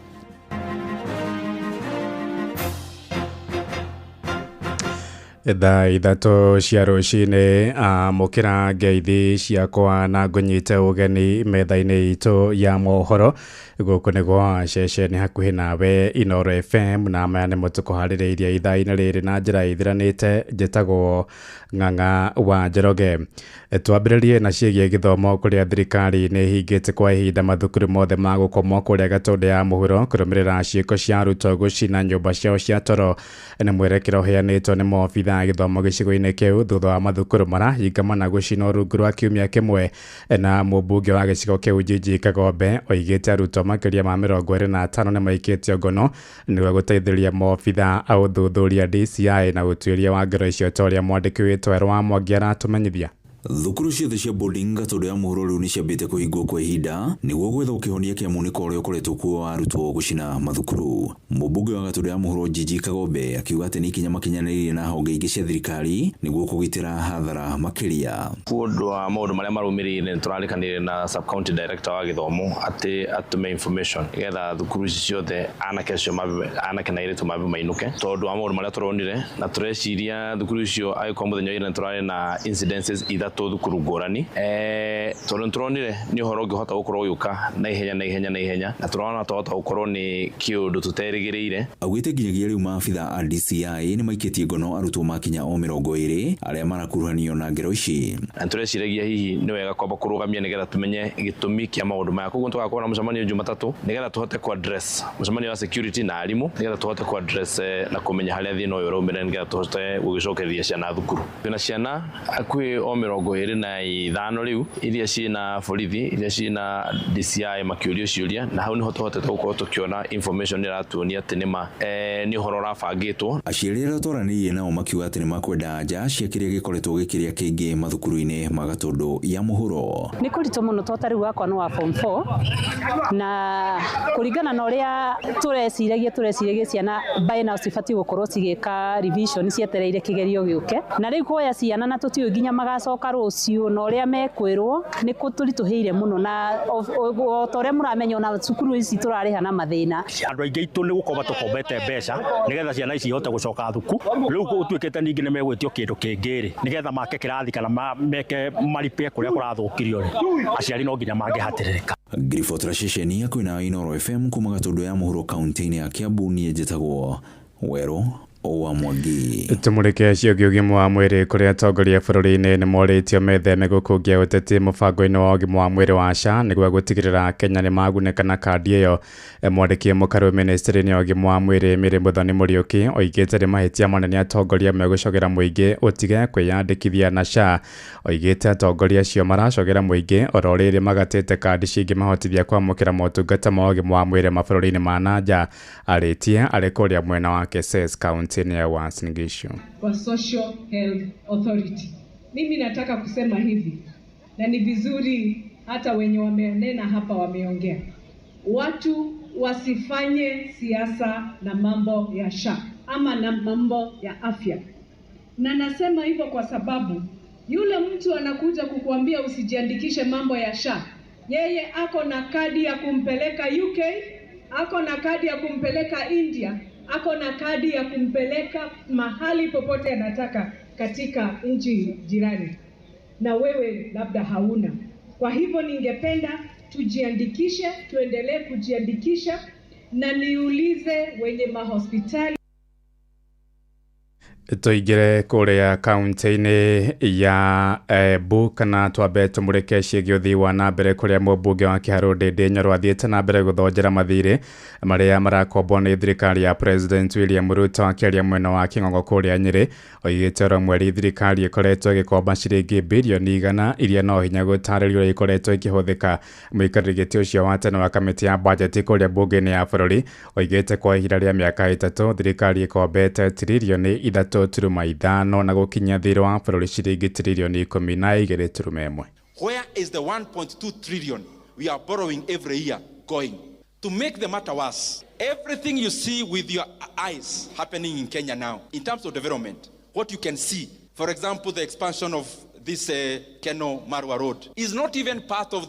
Thaa 3 cia rũcinĩ amũkĩra ngeithi ciakwa na ngũnyite ũgeni metha-inĩ itũ ya mohoro gũkũ nĩgwo ceceni hakuhĩ nawe Inoro FM, na maya nĩmo tũkũharĩrĩirie ithaa-inĩ rĩrĩ na njĩra ithiranĩte. Njĩtagwo Ng'ang'a wa Njoroge. Twambĩrĩrie na ciĩgiĩ gĩthomo kũrĩa thirikari nĩ hingĩte kwa ihinda mathukuru mothe ma gũkomwo kũrĩa Gatũndũ ya mũhuro kũrũmĩrĩra ciĩko cia arutwo gũcina nyũmba ciao cia toro. Nĩ mwerekero ũheanĩtwo nĩ maobitha gĩthomo gĩcigo-inĩ kĩu thutha wa mathukuru marahinga na gũcinwo rungu rwa kiumia kĩmwe, na mũmbunge wa gĩcigo kĩu Gigi Kagombe oigĩte arutwo makĩria ma 25 nĩ maikĩtio ngono nĩguo gũteithĩrĩria maobitha a ũthuthuria DCI na ũtuĩria wa ngero icio ta ũrĩa mwandĩki witũ Erwa Mwangi aratũmenyithia. Thukuru ciothe cia boarding Gatũndũ ya mũhuro rĩu nĩ ciambĩte kũhingwo kwa ihinda nĩguo gwetha ũkĩhonia kĩamunĩko ũrĩa ũkoretwo kuo wa arutwo gũcina mathukuru. Mũmbunge wa Gatũndũ ya mũhuro Gigi Kagombe akiuga atĩ nĩ ikinya makinyanĩire na honge ingĩ cia thirikari nĩguo kũgitĩra hathara makĩria. Ũndũ wa maũndũ marĩa marũmĩrĩire nĩ tũrarĩkanĩire na sub county director wa gĩthomo atĩ atume information nĩgetha thukuru ici ciothe anake na airĩtu mabe mainũke, tondũ wa maũndũ marĩa tũronire na tũreciria thukuru icio agĩkorwo mũthenya ĩrĩa tũrarĩ na incidences ithatũ 6 thukuru ngũrani tondũ tũronire nĩ ũhoro ũngĩhota gũkorwo ũgĩũka na ihenya na tũrona twahota gũkorwo nĩ kĩũndũ tũterĩgĩrĩire. Augĩte nginyagia rĩu maabitha a DCI nĩ maikĩtie ngono arutwo makinya o 20 arĩa marakuruhanio na ngero ici. Na tũreciragia hihi nĩ wega kwamba kũrũgamia nĩgetha tũmenye gĩtũmi kĩa maũndũ maya. Koguo tũgakorwo na mũcemanio Jumatatũ nĩgetha tũhote ku address mũcemanio wa security na arimũ nĩgetha tũhote ku address na kũmenya harĩa thĩna ũyũ ũraumĩra nĩgetha tũhote gũgĩcokeria ciana thukuru. Twĩna ciana hakuhĩ o 25 rĩu iria ciĩna borithi iria ciĩna DCI makĩũrio ciũria na hau nĩho tũhotete gũkorwo tũkĩona information ĩratuonia atĩ nĩma nĩ ũhoro ũrabangĩtwo. Aciari arĩa twaranĩirie nao makiuga atĩ nĩ makwenda nja cia kĩrĩa gĩkoretwo gĩkĩrĩa kĩingĩ mathukuru-inĩ ma Gatũndũ ya mũhuro. Nĩ kũritũ mũno tota rĩu wakwa nĩ wa form 4 na kũringana na ũrĩa tũreciragia ciana by now cibatiĩ gũkorwo cigĩka revision cietereire kĩgerio gĩũke na rĩu kuoya ciana na tũtiũĩ nginya magacoka rũciũ na ũrĩa mekwĩrwo nĩ kũtũritũhĩire mũno na o ta ũrĩa mũramenya na cukuru ici tũrarĩha na mathĩna. Andũ aingĩ itũ nĩ gũkorwo tũkombete mbeca nĩgetha ciana ici ihote gũcoka thukuru. Rĩu gũtuĩkĩte ningĩ nĩ megwĩtio kĩndũ kĩngĩ nĩgetha make kĩrathi kana meke maripe kũrĩa kũrathũkirio aciari no nginya mangĩhatĩrĩrĩka. Grifotra ceceni ya kwĩna Inooro FM kuma Gatũndũ ya mũhuro kaunti-inĩ ya Kiambu niĩ njĩtagwo Wero wa Mwangi. Tumurike cio ũgima wa mwĩrĩ kũrĩa atongoria bũrũri-inĩ nĩ morĩtio metheme gũkũngia ũteti mũbango-inĩ wa ũgima wa mwĩrĩ wa SHA nĩguo gũtigĩrĩra Kenya nĩ magunĩka na kandi ĩyo. Mwandĩki mũkarũ ministry-inĩ wa ũgima wa mwĩrĩ Mĩrĩ Mũthoni Mũriũki oigĩte nĩ mahĩtia manene atongoria megũcogera mũingĩ ũtige kwĩyandĩkithia na SHA. Oigĩte atongoria acio maracogera mũingĩ oro rĩrĩ magatĩte kandi cingĩmahotithia kwamũkĩra motungata ma ũgima wa mwĩrĩ mabũrũri-inĩ ma nanja. Arĩtie arĩ kũrĩa mwena wa Keses County ya Uasin Gishu kwa Social Health Authority. Mimi nataka kusema hivi na ni vizuri hata wenye wamenena hapa wameongea, watu wasifanye siasa na mambo ya SHA ama na mambo ya afya. Na nasema hivyo kwa sababu yule mtu anakuja kukuambia usijiandikishe mambo ya SHA, yeye ako na kadi ya kumpeleka UK, ako na kadi ya kumpeleka India, ako na kadi ya kumpeleka mahali popote anataka katika nchi jirani, na wewe labda hauna. Kwa hivyo ningependa tujiandikishe, tuendelee kujiandikisha, na niulize wenye mahospitali Tuigire kũrĩa kaunti-inĩ ya Embu kana twambe tũmũrĩke ciĩgiĩ ũthii wa na mbere kũrĩa mũmbunge wa Kiharu Ndĩndĩ Nyoro athiĩte na mbere gũthonjera mathirĩ marĩa marakombwo nĩ thirikari ya President William Ruto akĩaria mwena wa Kĩng'ong'o kũrĩa Nyĩrĩ. Oigĩte oro mweri thirikari ĩkoretwo ĩgĩkomba ciringi birioni 100 iria no hinya gũtarĩrio ũrĩa ĩkoretwo ikĩhũthĩka. Mũikarĩri gĩtĩ ũcio wa tene wa kamĩtĩ ya bajeti kũrĩa mbunge-inĩ ya bũrũri oigĩte kwa ihinda rĩa mĩaka 3 thirikari ĩkombete tiririoni 3.5 na gũkinya thirĩ wa bũrũri ciringi tiririoni 12.1. Where is the 1.2 trillion we are borrowing every year going? To make the matter worse, everything you see with your eyes happening in Kenya now, in terms of development, what you can see, for example, the expansion of this Keno Marwa Road is not even part of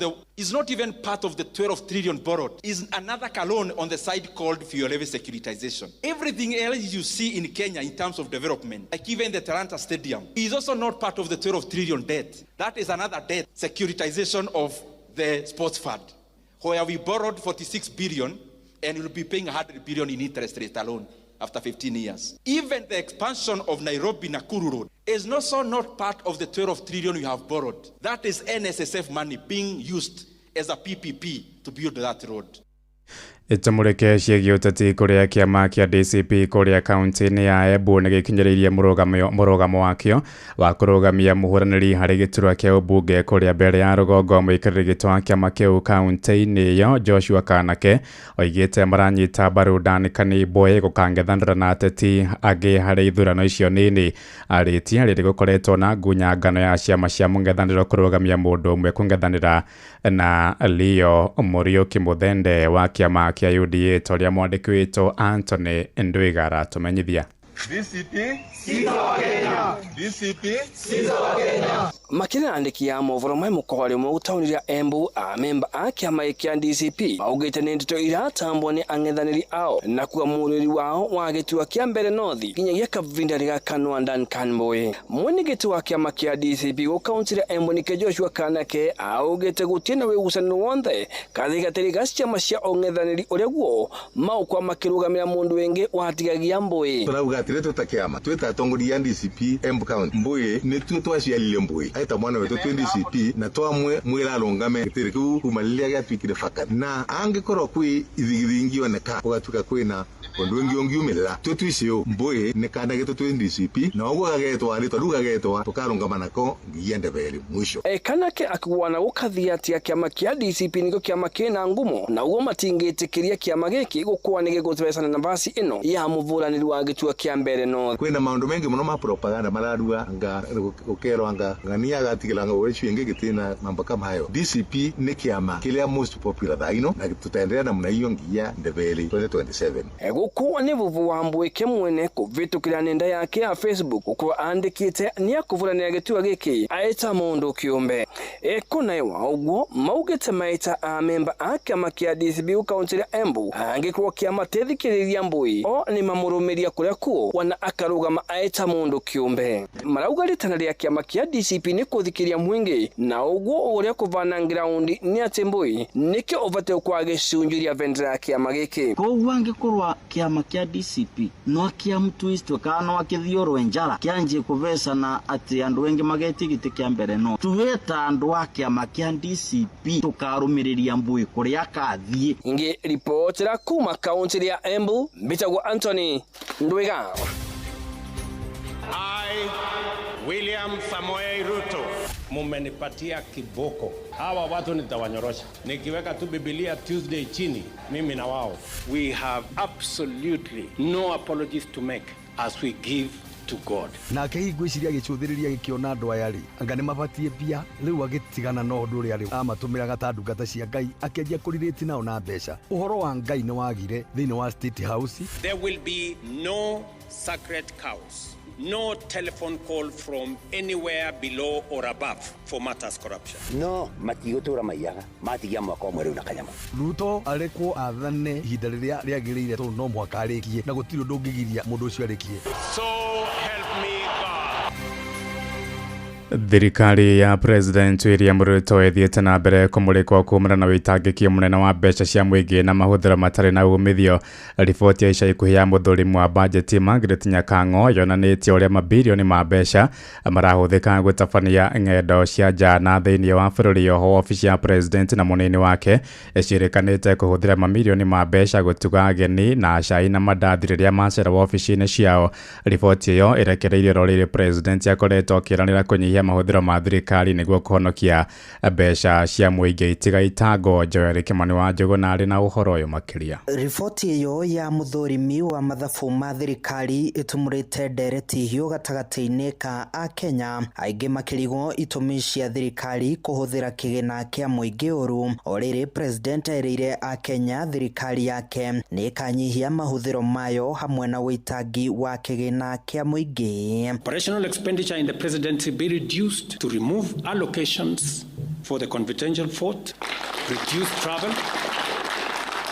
the 12 trillion borrowed. Is another column on the side called fuel levy securitization. Everything else you see in Kenya in terms of development, like even the Talanta Stadium, is also not part of the 12 trillion debt. That is another debt, securitization of the sports fund, where we borrowed 46 billion and we'll be paying 100 billion in interest rate alone after 15 years. Even the expansion of Nairobi-Nakuru Road is also not part of the 12 trillion we have borrowed. That is NSSF money being used as a PPP to build that road. Itamureke ciĩgiĩ ũteti kũrĩa kĩama kĩa DCP kũrĩa kaunti-inĩ ya Embu nĩ gĩkinyĩrĩirie mũrũgamo wakĩo wa kũrũgamia mũhũranĩri harĩ gĩturwa kĩa ũmbunge kũrĩa mbere ya rũgongo. Mũikarĩri gĩtĩ wa kĩama kĩu kaunti-inĩ ĩyo Joshua Kanake oigĩte maranyita mbaru Dan Kanibwe gũkang'ethanĩra na ateti angĩ harĩ ithurano icio nini. Arĩtie rĩrĩ gũkoretwo na ngunyangano ya ciama cia mũng'ethanĩro kũrũgamia mũndũ ũmwe kũng'ethanĩra na Leo Mũriũki Mũthende wa kĩama kia UDA toria mwandĩki witũ Anthony Ndwiga aratumenyithia. DCP Siza wa Kenya. DCP Siza wa Kenya. makina andiki ya movoro mai mukore mu utaunira Embu amemba ake amaiki DCP augite ni ndito iratambwo ni ang'ethaniri ao na kuwa muriri wao wa gitua kia mbere North kinyagia kavinda riga kanwa ndan kanboy mwini gitua kia makia DCP go council Embu ni Joshua Kanake augite gutina we usanu wonde kathiga terigasya masya ong'ethaniri uria guo mau kwa makirugamira mundu wengi watigagia Mbui turauga atire tutakiama twita tongoria DCP Embu County Mbui ni tu twashialile Mbui aita mwana wetu DCP na twamwe mwira rungame gitiri ku kumalilia gatwikire faka na angikoro kwi ithigithingi oneka ugatuka kwina undu wengi ongiumira twitwisio Mbui ni kana gitu DCP na ogwo gagetwa ari twaruga getwa tukarungama nako ngiende beri mwisho Kanake akugwana gukathia tia kiama kia DCP niko kiama kina ngumo na ugo matingitikiria kiama giki gukwa ni gigutwesana na basi ino ya muvuraniri wa gitua kia mbere North kwina maundu mengi muno ma propaganda mararua anga ukero anga ngania gatigila nga wechu yenge gitina mambo kama hayo DCP ni kiama kilia most popular thaino na tutaendelea na mna hiyo ngia ndebeli 2027 gukwa ni vuvu wa Mbui kemwene kuvitukira nenda yake ya Facebook kwa andikite ni akuvuranira gitua giki aita mundu kiumbe kuna ewa ugwo maugete maita amemba ake amakia DCP ukauntiria Embu angikuwa kiama tethikiriria Mbui o ni mamurumiria kuria kuo wana akarugama aita mundu kiumbe maraugaritana ria kiama kia DCP ni kuthikiria mwingi na ugwo uria kuvana ground ni ati Mbui nikyo ovate kwa gicunjuria vendera ya kiama giki koguo angikorwa kiama kia DCP no kia mtwist kana akithiorwe njara kianjie kuvesana ati andu wengi magetigite kia mbere no tuweta andu a kiama kia DCP tukarumiriria Mbui kuria kathie ingi ripotera kuma kaunti ya Embu Bitagwo Anthony Ndwiga. I William Samoei Ruto mumenipatia kiboko. Hawa watu nitawanyorosha. Nikiweka tu Biblia Tuesday chini, mimi na wao. We have absolutely no apologies to make as we give to God. Na kehi gwiciria gicuthiriria gikiona andu aya ri anga ni mabatie pia riu agitigana no ndu ri ari amatumira gatandungata cia Ngai akendia kuririti nao na mbeca uhoro wa Ngai ni wagire thini wa State House. There will be no sacred cows, no telephone call from anywhere below or above for matters corruption. No matigotura maiyaga matigia mwaka omwe riu na kanyama Ruto areko athane ihinda riria riagirire tu no mwaka arikie na gutiri ndungigiria mundu ucio arikie. So help me Thirikari ya President William Ruto ithiĩte na mbere kũmũrĩkwo kumana na wĩitangĩkia mũnene wa mbeca cia mũingĩ na mahũthĩro matarĩ na umithio. Riboti ya ica ikuhĩ ya mũthũrimu wa bajeti Margaret Nyakang'o yonanĩtie ũrĩa mabilioni ma mbeca marahũthĩka gũtabania ng'endo cia nja na thĩinĩ wa bũrũri. Oho wabici ya President na mũnini wake ciĩrĩkanĩte kũhũthĩra mamilioni ma mbeca gũtuga ageni na cai na mandathi rĩrĩa macera wabici-inĩ ciao. Riboti ĩyo ĩrekereirie rĩrĩa President akoretwo akĩĩranĩra kũnyihia mahũthĩro ma thirikari nĩguo kũhonokia mbeca cia mũingĩ itigaitangwo. Joel Kimani wa Njogu na arĩ na ũhoro ũyũ makĩria. Riboti ĩyo ya mũthũrimi wa mathabu ma thirikari ĩtumũrĩte ndereti hiũ gatagatĩ-inĩ ka Akenya aingĩ makĩrigwo itũmi cia thirikari kũhũthĩra kĩgĩna kĩa mũingĩ ũru. O rĩrĩ President erĩire Akenya thirikari yake nĩ ĩkanyihia mahũthĩro mayo hamwe na wĩitangi wa kĩgĩna kĩa mũingĩ. Operational expenditure in the presidency be reduced to remove allocations for the confidential fort, reduce travel,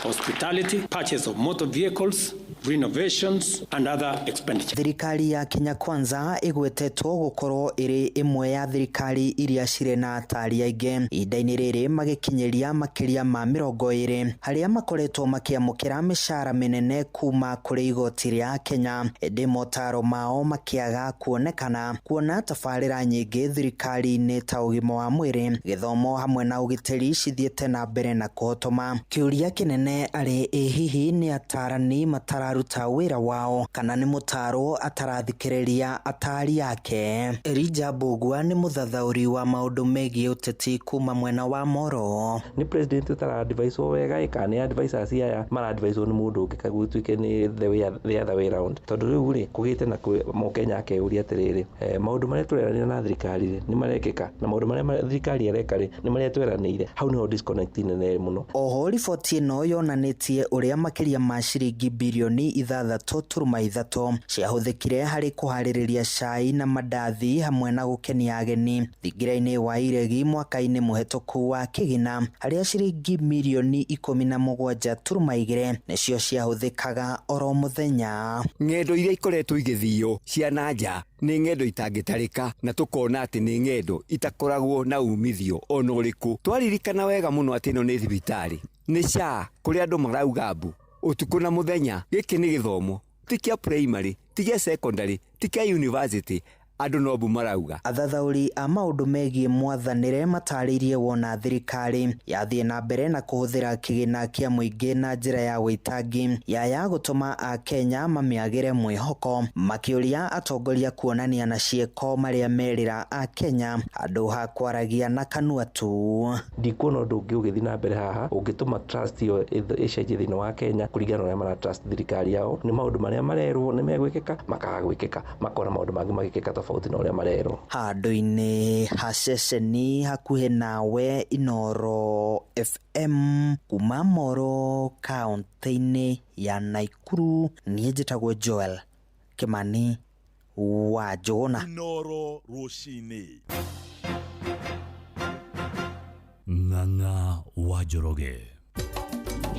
hospitality, purchase of motor vehicles, renovations and other expenditure. Thirikari ya Kenya Kwanza igwetetwo gukorwo iri imwe ya thirikari iria cirĩ na atari aingĩ ihinda-inĩ rĩrĩ magĩkinyeria makĩria ma 20 harĩa makoretwo makĩamũkĩra mĩcara mĩnene kuma kũrĩ igoti rĩa Kenya. Ĩndĩ motaro mao makĩaga kuonekana kuona tabarĩra nyingĩ thirikari-inĩ ta ũgima wa mwĩrĩ, gĩthomo hamwe na ũgitĩri cithiĩte na mbere na kũhotoma. Kĩũria kĩnene arĩ hihi nĩ atarani matararuta wĩra wao kana nĩ mũtaro atarathikĩrĩria atari yake. Elijah Mbugua nĩ mũthathaũri wa maũndũ megiĩ ũteti kuma mwena wa Moro. Ni president utara advice wega ikani advisors aya mara advice ni mundu ungi kagutwike ni the other way around. Tondu riu ri kugite na Mukenya akeuria atiriri maundu maria tweranire na thirikari ni marekeka na maundu maria thirikari ereka ri ni maria tweranire hau ni disconnect nene muno. Oho riboti ĩno yonanĩtie ũrĩa makĩria ma ciringi bilioni mirioni 6.3 ciahũthĩkire harĩ kũharĩrĩria cai na mandathi hamwe na gũkenia ageni thingira-inĩ wa iregi mwaka-inĩ mũhetũku wa kĩgina, harĩa ciringi mirioni 17.2 nĩcio ciahũthĩkaga oro mũthenya. Ng'endo iria ikoretwo igĩthio cia nanja nĩ ng'endo itangĩtarĩka, na tũkona atĩ nĩ ng'endo itakoragwo na umithio ona ũrĩkũ. Twaririkana wega mũno atĩ ĩno nĩ thibitarĩ, nĩ SHA kũrĩa andũ marauga mbu ũtukũ na mũthenya. Gĩkĩ nĩ gĩthomo, ti kĩa primary, ti kĩa secondary, ti kĩa university, andũ no mbu marauga. Athathaũri a maũndũ megiĩ mwathanĩre matarĩirie wona thirikari yathiĩ na mbere na kũhũthĩra kĩgĩna kĩa mũingĩ na njĩra ya wĩtangi ya gũtũma Akenya mamĩagĩre mwĩhoko, makĩũria atongoria kuonania na ciĩko marĩa merĩra Akenya handũ ha kwaragia na kanua tu. Ndikuona ũndũ ũngĩ ũgĩthiĩ na mbere haha ũngĩtũma trust ĩyo ĩcenjie thĩinĩ wa Kenya kũringana na ũrĩa mara trust thirikari yao. Nĩ maũndũ marĩa marerwo nĩ megwĩkĩka makaga gwĩkĩka, makona maũndũ mangĩ magĩkĩka tofauti na ũrĩa marerwo. Handũ-inĩ ha ceceni hakuhĩ nawe Inooro FM kuma Moro kaunti-inĩ ya Naikuru, niĩ njĩtagwo Joel Kimani wa Njũgũna. Inooro rũcinĩ. Ng'ang'a wa Njoroge.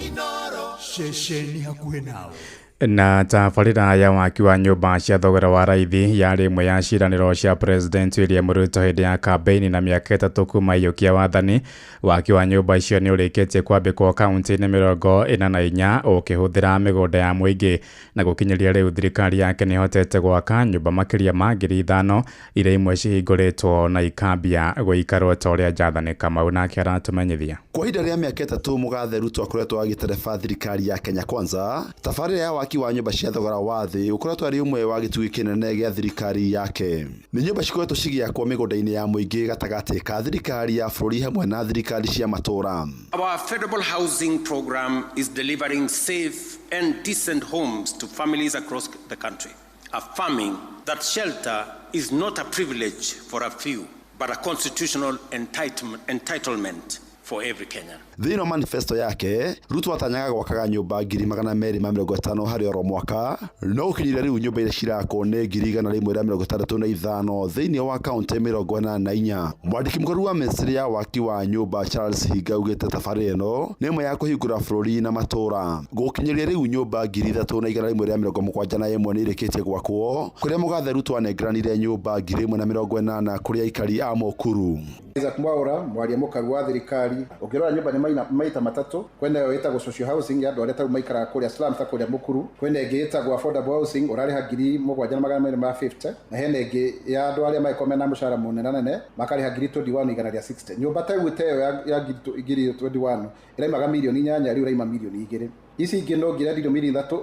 Inooro ceceni hakuhĩ nawe. Na tabarĩra ya waki wa nyũmba cia thogora wa raithi yarĩ ĩmwe ya ciĩranĩro cia President William Ruto hĩndĩ ya kampeni na mĩaka 3 kuma aiyũkia wathani. Waki wa nyũmba icio nĩ ũrĩkĩtie kwambĩkwo kaunti-inĩ 44 ũkĩhũthĩra mĩgũnda ya mũingĩ, na gũkinyĩria rĩu thirikari yake nĩ hotete gwaka nyũmba makĩria ma 5,000 iria imwe cihingũrĩtwo na ikambia gũikarwo ta ũrĩa Jathani Kamau nake aratũmenyithia. Kwa ihinda rĩa mĩaka 3 mũgathe Ruto akoretwo agĩtereba thirikari ya Kenya Kwanza. Tabarĩra ya waki wa nyũmba cia thogora wa thĩ ũkoretwo arĩ ũmwe wa gĩtugĩ kĩnene gĩa thirikari yake. Nĩ nyũmba cikoretwo cigĩakwo mĩgũnda-inĩ ya mũingĩ gatagatĩ ka thirikari ya bũrũri hamwe na thirikari cia matũra. Our affordable housing program is delivering safe and decent homes to families across the country, affirming that shelter is not a privilege for a few but a constitutional entitlement for every Kenyan. Thĩinĩ wa manifesto yake, Ruto atanyaga gwakaga nyũmba 250 harĩ oro mwaka, no gũkinyĩria rĩu nyũmba iria cirakwo nĩ 165 thĩinĩ wa kaunti 44. Mwandĩki mũkũrũ wa ministry ya waki wa nyũmba Charles Higa augĩte tabarĩra ĩno nĩ ĩmwe ya kũhingũra bũrũri na matũra. Gũkinyĩria rĩu nyũmba 3,171 nĩ irĩkĩtie gwakwo, kũrĩa mũgathe Ruto anengeranire nyũmba 1,080 kũrĩ aikari a Mũkuru. Isaac Mwaura, mwaria mũkaru wa thirikari, ũkĩrora nyũmba nĩ maita matatũ. Kwene yo ĩtagwo social housing ya andũ arĩa tarũ maikara kũrĩa slums ta kũrĩa Mũkuru. Kwene ĩngĩ ĩtagwo affordable housing ũrarĩha 7,250, na hena ĩngĩ ya andũ arĩa maikome na mũcara mũnene makarĩha 21,160. Nyũmba ta ĩyo ya 21 ĩraimaga mirioni 8, rĩu ĩraima mirioni 2. Ici ingĩ no ngĩrendio mirioni 3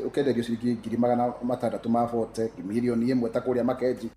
ũkenderio ciringi 640, mirioni 1 ta kũrĩa Makenji.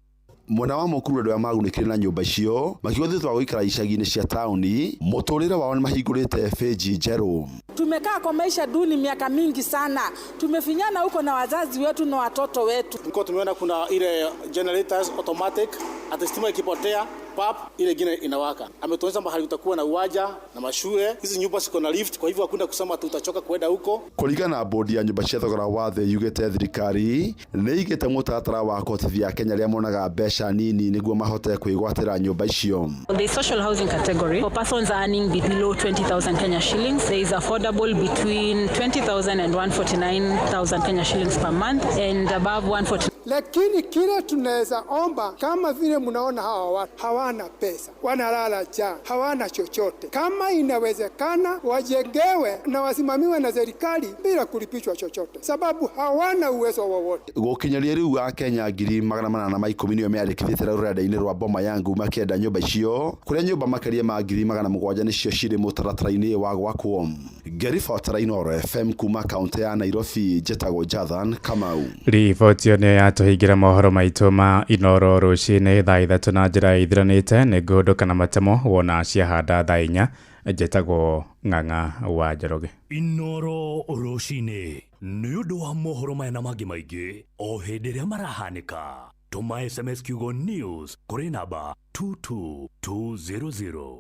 Mwena wa Mũkuru andũ magunĩkire na nyũmba icio makĩhũthĩtwo gũikara icagi-inĩ cia taũni. Mũtũrĩre wao nĩ mahingũrĩte feji njerũ. Tumekaa kwa maisha duni miaka mingi sana, tumefinyana huko na wazazi wetu na watoto wetu. Niko tumeona kuna ile generators automatic, hata stima ikipotea pap ile ingine inawaka. Ametuonyesha mahali utakuwa na uwanja na mashule. Hizi nyumba ziko na lift, kwa hivyo hakuna kusema tutachoka kwenda huko. Kũringana na bodi ya nyũmba cia thogora wa thĩ yugĩte thirikari nĩ igĩte mũtaratara wa kũhotithia Kenya arĩa monaga mbeca nini nĩguo mahote kwĩgwatĩra nyũmba icio. The social housing category for persons earning below 20,000 Kenya shillings, there is affordable between 20,000 and 149,000 Kenya shillings per month, and above 140. Lakini kile tunaweza omba, kama vile mnaona hawa watu hawana pesa, wanalala njaa, hawana chochote. Kama inawezekana wajengewe na wasimamiwe na serikali bila kulipishwa chochote, sababu hawana uwezo wowote. Gũkinyĩria rĩu Akenya 810 nĩo meandĩkithĩte rũrenda-inĩ rwa Boma Yangu makĩenda nyũmba icio, kũrĩa nyũmba makĩria ma 700,000 nĩcio cirĩ mũtaratara-inĩ wa gwakwo. Ngĩribotera Inooro FM kuma kaunti ya Nairobi, njĩtagwo Jathan Kamau. Riboti nĩ tũhingĩra mohoro maitũ ma Inooro rũcinĩ thaa 3 na njĩra ithiranĩte. Nĩ ngũndũka na matemo wona ciahanda thaa 4. Njĩtagwo Ng'ang'a wa Njoroge. Inooro rũcinĩ nĩ ũndũ wa mohoro maya na mangĩ maingĩ o hĩndĩ ĩrĩa marahanĩka. Tũma SMS kiugo news kũrĩ namba 22200.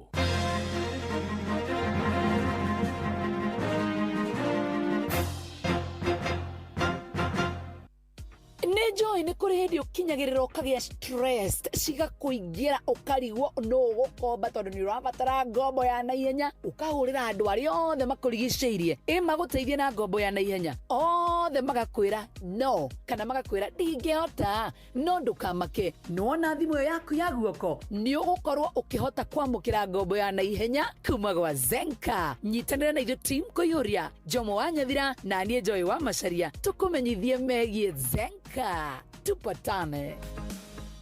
Nejo ni kuri hindi ukinyagirira ukagia stressed cigakuingira ukarigwo no gukomba tondu ni urabatara ngombo ya naihenya ukahurira andu aria othe makurigiceirie maguteithie na ngombo ya naihenya othe magakwira no kana magakwira ndingehota no ndukamake nona thimu yaku ya guoko ni ugukorwo ukihota kwamukira ngombo ya naihenya kuma gwa Zenka. Nyitanira na ithu team Kuyuria, Jomo wa Nyathira na nie Joy wa Macharia tukumenyithie megie Zenka. Tupatane.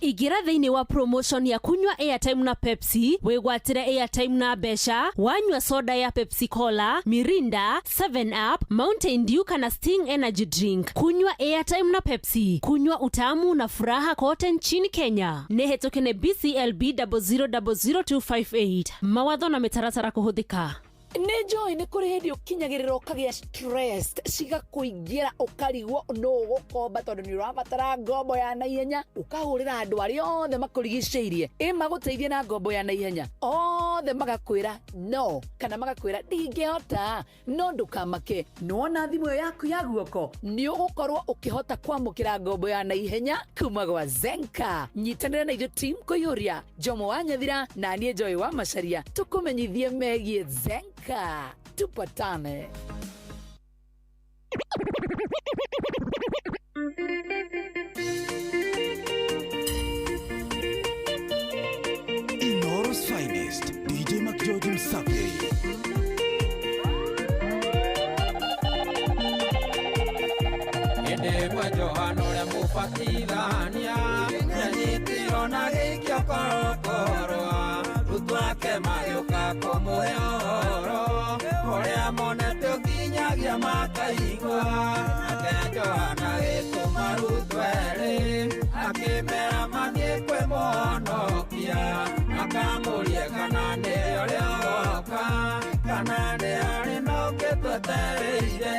Igira thiini wa promotion ya kunywa airtime na Pepsi, wigwatire airtime na besha, wanywa soda ya Pepsi Cola, Mirinda, 7up, Mountain Dew kana Sting Energy Drink. Kunywa airtime na Pepsi, kunywa utamu na furaha kote nchini Kenya. Nehetokene BCLB 0000258. Mawatho na mitaratara kuhuthika. Nejo ni kuri hindi ukinyagirira ukagia stressed cigakuingira ukarigwo no gukomba tondu ni urabatara ngombo ya naihenya ukahurira andu aria othe makurigiceirie maguteithie na ngombo ya naihenya othe magakwira no kana magakwira ndingehota no ndukamake nona thimu yaku ya guoko ni ugukorwo ukihota kwamukira ngombo ya naihenya kuma gwa Zenka. Nyitanira na ithu team Kuyuria, Jomo wa Nyathira na nie Joy wa Macharia tukumenyithie megie Zenka. Tupatane. Inoro's finest, DJ McGeorge Msafiri. Edegwa Johano ya mufatithania nyanyitiro na gikyo korokoroa rutwake mayuka kumuhe ohoro uria monete nginyagia makaigua nake Johana gituma rutwere akimera mathie kwe muhonokia akamurie kana ni uria woka kana ni ari no gitwetereire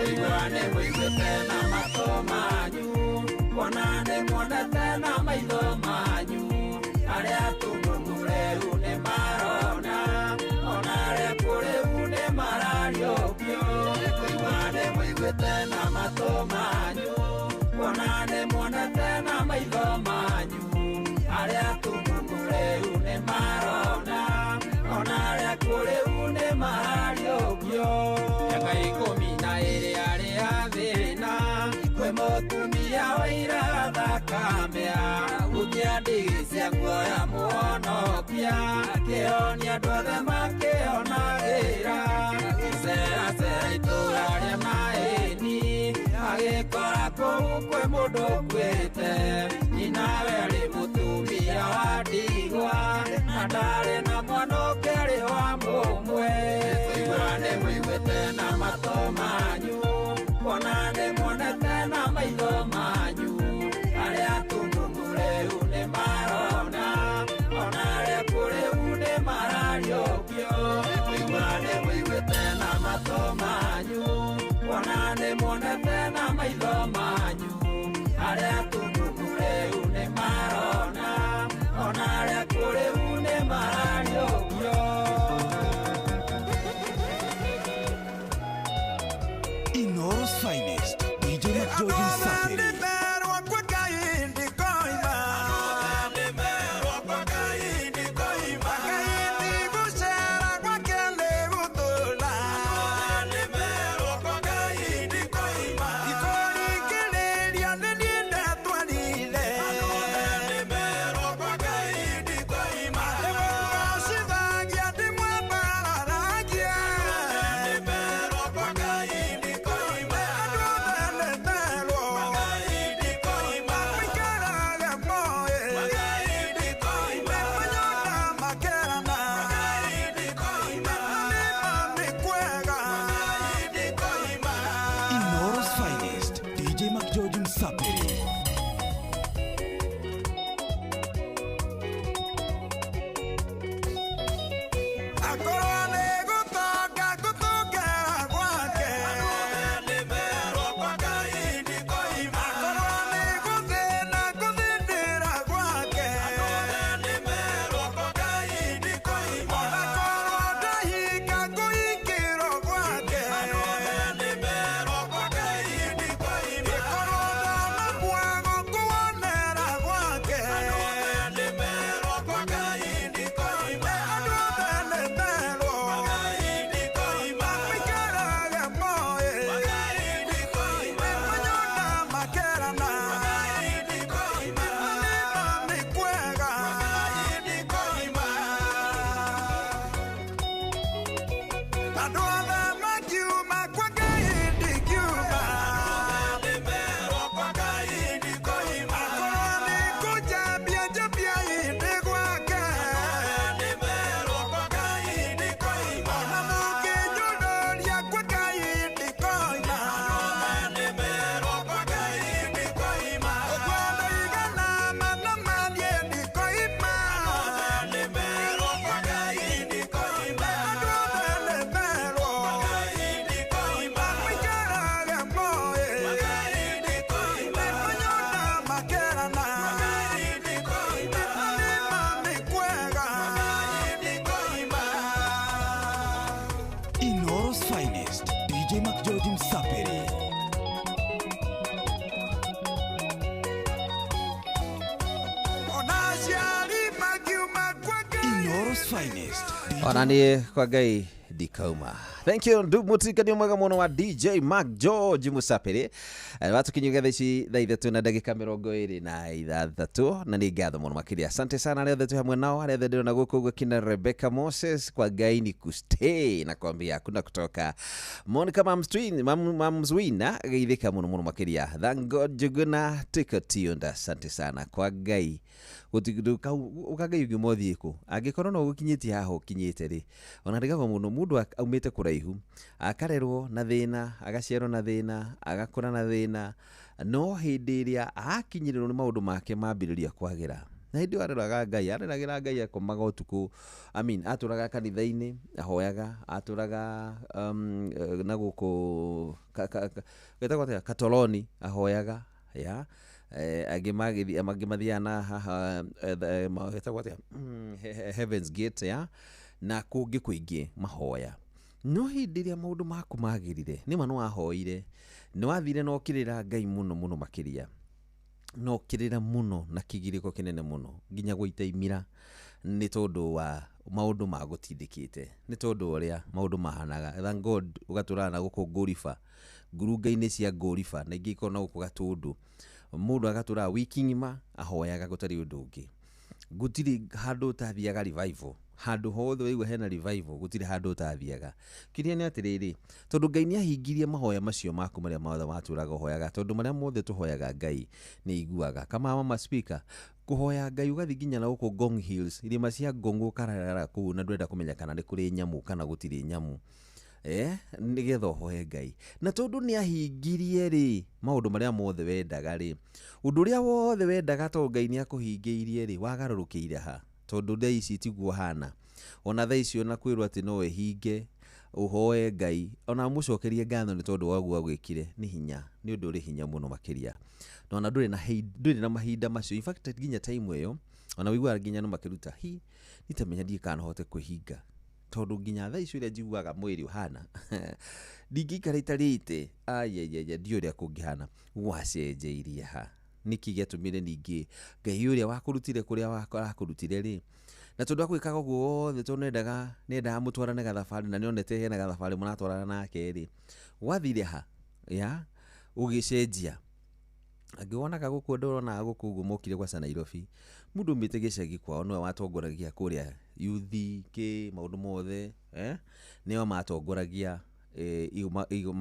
igwane mwigwete na mato manyu konane monete na maitho manyu aria tumumureu ni marona onaria kureu ni marariokio igwane mwigwete na mato manyu konane monete na maitho manyu aria tumumureu ni marona onaria kureu ni marariokio miaka 12 aria thina kwe mutumia waira thakamea gutia ndigi cia kuoya muhonokia akionia andu othe makionagira icera itura ria maini agikora kuu kwe mundu ukuite nyinawe ari mutumia wa ndigwa na ndari na mwana ukeri wa mumwe igwane mwigwete na mato manyu konane monete na maitho manyu aria tumumureu ni marona onaria kureu ni marariokio igwane mwigwete na mato manyu konane monete na maitho manyu aria tumumureu ni marona onaria kureu ni marariokio World's finest. Onani kwa Ngai ndikauma. Thank you ndu mutikania mwega muno wa DJ Mark George Musapere. Watu kinyugetha ici thaa ithatu na ndagika 26 na ni ngatho muno makiria. Asante sana arĩa othe tu hamwe nao, arĩa othe ndĩrona gũkũ ũguo kina Rebecca Moses, kwa Ngai ni kustay na kwambia hakuna kutoka. Monica Mamswina geithika muno makiria. Thank God Juguna take a tune. Asante sana kwa Ngai. Ukagai mothiko angikorwo no gukinyitie haho kinyite ri ona ndigaga muno mundu aumite kuraihu akarerwo na thina agaciarwo na thina agakura na thina no hindi iria akinyirirwo ni maundu make mambiriria kwagira na hindi areraga Ngai areragira Ngai akomaga utuku aturaga kanitha-ini ahoyaga aturaga na guku getagwa katoloni ahoyaga ya magimathiana haha Heaven's Gate ya na kungi kuingi mahoya no hindi iria maundu maku magirire nima no ahoire no wathire no kirira Ngai muno makiria no kirira muno na kigiriko kinene muno nginya guita imira ni tondu wa maundu magutindikite ni tondu uria maundu mahanaga. Thank God ugaturana guku ngurifa ngurunga-ini cia ngurifa na ingiko na guku gatundu mundu agatura wiki ngima ahoyaga gutari undu ungi gutiri handu tathiaga revival handu hothe wigwe hena revival gutiri handu tathiaga kiria ni atiriri tondu Ngai ni ahingirie mahoya macio maku maria mothe maturaga hoyaga tondu maria mothe tuhoyaga Ngai ni iguaga kama mama speaker kuhoya Ngai ugathi nginya na guku Ngong Hills irima cia Ngong ukarara ku na ndwenda kumenya kana ni kuri nyamu kana gutiri nyamu nigetha hoye Ngai na tondu ni ahingirie ri maundu maria mothe wendaga ri undu uria wothe wendaga tondu Ngai ni akuhingiirie ri wagarurukire ha tondu thaa ici tiguo hana ona thaa ici ona kwirwo ati no ehinge uhoye Ngai ona mucokerie ngatho ni tondu waguo gwikire ni hinya ni undu uri hinya muno makiria no na nduri na mahinda macio. In fact nginya time eyo ona wigwa nginya no makiruta hi nitamenya ndi kana hote kwihinga tondu nginya thaa icio iria njiguaga mwiri uhana ndingikara itarite ayayaya ndio ria kungihana wacenjeirie ha niki giatumire ningi Ngai uria wakurutire kuria wakurutire ri na tondu akwikaga guo wothe tondu nendaga mutwarane gathabari na nionete hena gathabari munatwarana nake ri wathire ha ya ugicenjia angiwonaga guku ndorona guku uguo mokire kwa Nairobi mundu mite gicagi kwao no watongoragia kuria yuthi ke maundu mothe nio matongoragia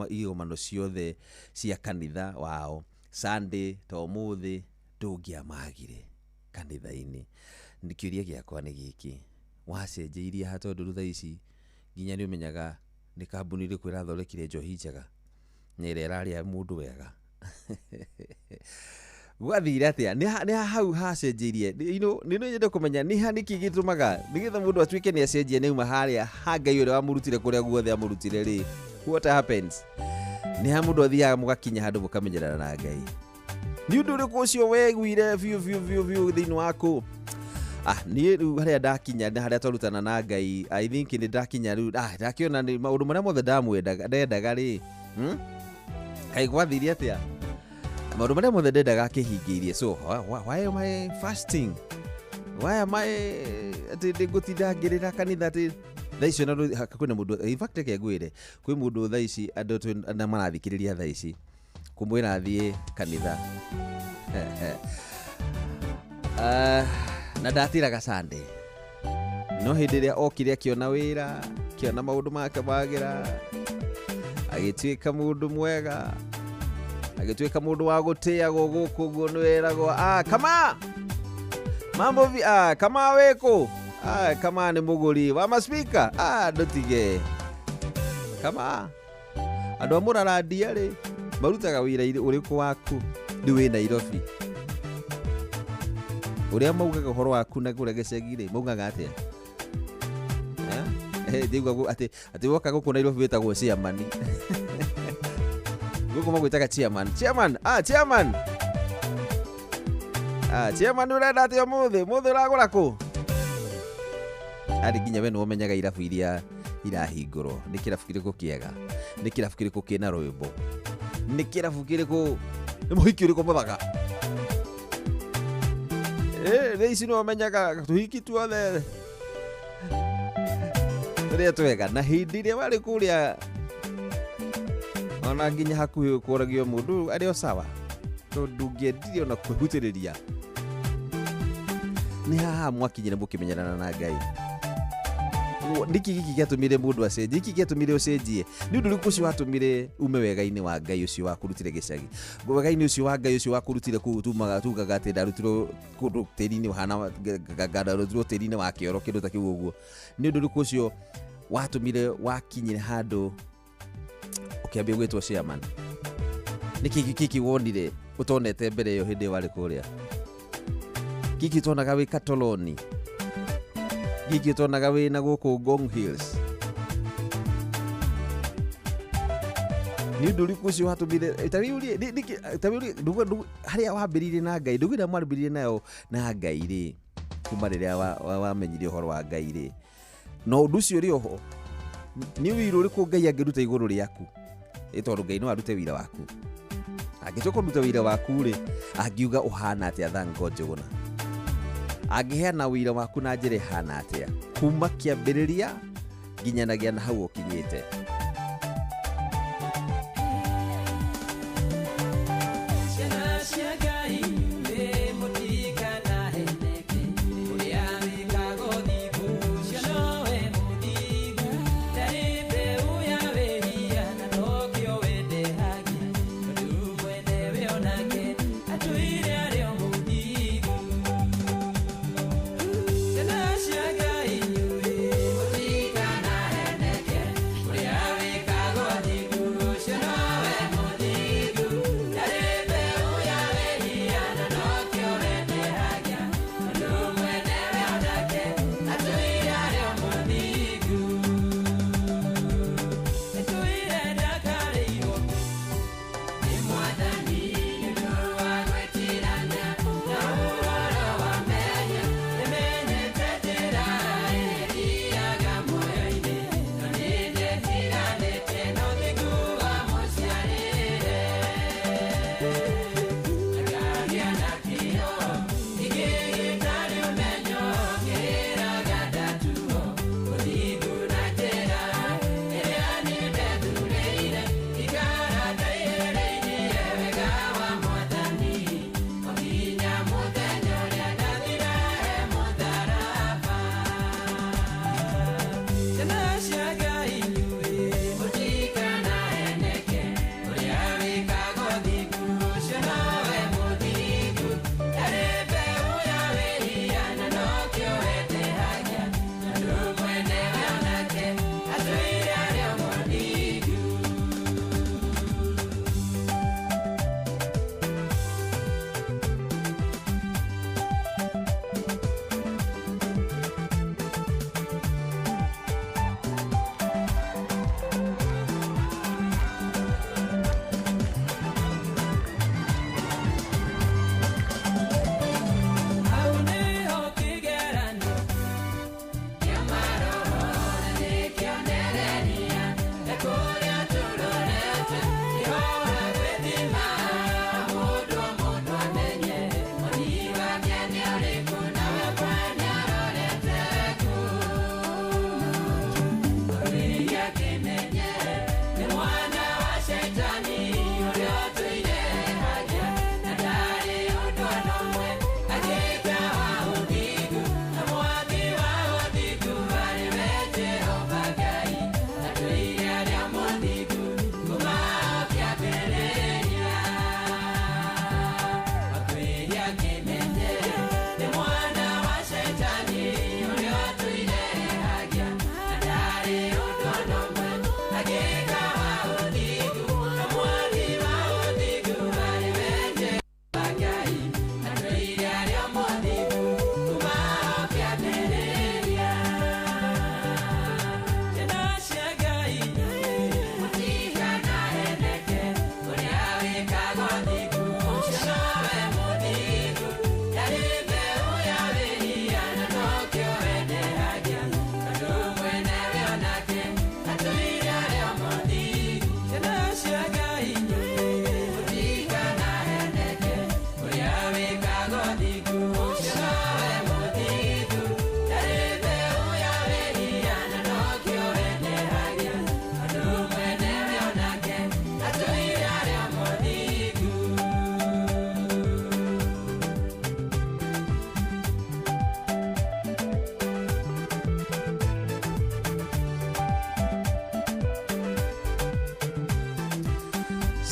igomano ciothe cia kanitha wao Sunday to muthi ndungia magire kanitha-ini ndikiuria giakwa ni giki wacenjeirie ha tondu rutha ici nginya ni umenyaga ni kambuni ri kwira thorekire njohi njega nire raria mundu wega wathire atia ni hau hacenjeirie ni nyende kumenya ni haniki gitumaga nigetha mundu atuike ni acenjie ni uma haria ha Ngai uria wamurutire kuria guothe amurutire ri what happens ni ha mundu athiaga mugakinya handu mukamenyerana na Ngai ni undu uri kucio weguire view thini waku ni haria ndakinya na haria twarutana na Ngai I think ni ndakinya ru ndakiona ni maundu maria mothe ndendaga ri kai gwathire atia maundu maria mothe ndendaga kihingiirie so why am I fasting why am I ati gutinda ngirira kanitha ati thaa ici na kwina mundu in fact kegwire kwi mundu thaa ici andu na marathikiriria thaa ici kumwira athie kanitha na ndatiraga Sunday no hindi ria okire akiona wira kiona maundu make magira agituika mundu mwega agituika mundu wa gutiagwo guku guo nwiragwo kama mambo kama weko kama ni muguri wa maspika ndutige kama andu amuraradia ri marutaga wira uriku waku ndi wi Nairobi uria maugaga horo waku na kuria gicegi-ri maugaga atia ndigwa ati woka guku Nairobi wetagwo chairman guku magwitaga chairman urenda atia muthi uragura ku ari nginya we no umenyaga irabu iria irahingurwo ni kirabu kiriku kiega ni kirabu kiriku kina rwimbo ni kirabu kiriku ni muhiki uriku muthaka reici no umenyaga tuhiki tuothe ria twega na hindi ria bari kuria ona nginya hakuhi kuragio mundu ario sawa tondu ngiendirio na kwihutiriria ni haha mwakinyire mukimenyana na Ngai ndiki giki giatumire mundu acenjie giki giatumire ucenjie ni undu riku ucio watumire ume wega-ini wa Ngai ucio wakurutire gicagi wega-ini ucio wa Ngai ucio wakurutire kutumaga tugaga ati ndarutirwo kundu tiri-ini hana ndarutirwo tiri-ini wa kioro kindu ta kiu uguo ni undu riku ucio watumire wakinyire handu ukiambia gwitwo chairman niki giki wonire utonete mbere yo hindi wari kuria giki tonaga wi Katoloni giki tonaga wi na guku Ngong Hills ni undu riku ucio watumire tabiuri ndugu haria wambiririe na Ngai ndugu ira mwambiririe nayo na Ngai ri kuma riria wamenyire uhoro wa Ngai ri no undu ucio ri oho ni wiru riku Ngai angiruta iguru riaku tondu Ngai no arute wira waku angicoka ruta wira waku ri angiuga uhana atia thango njuguna angiheana wira waku na njira hana atia kuma kiambiriria nginyanagia na hau ukinyite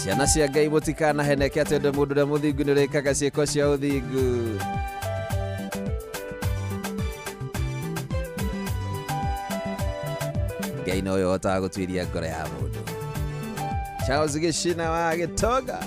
ciana cia Ngai mutikana heneke tondu mundu na muthingu ni rikaga ciiko cia uthingu. Ngai no yota gutwiria ngoro ya mundu. Charles Gishina wa Gitoga.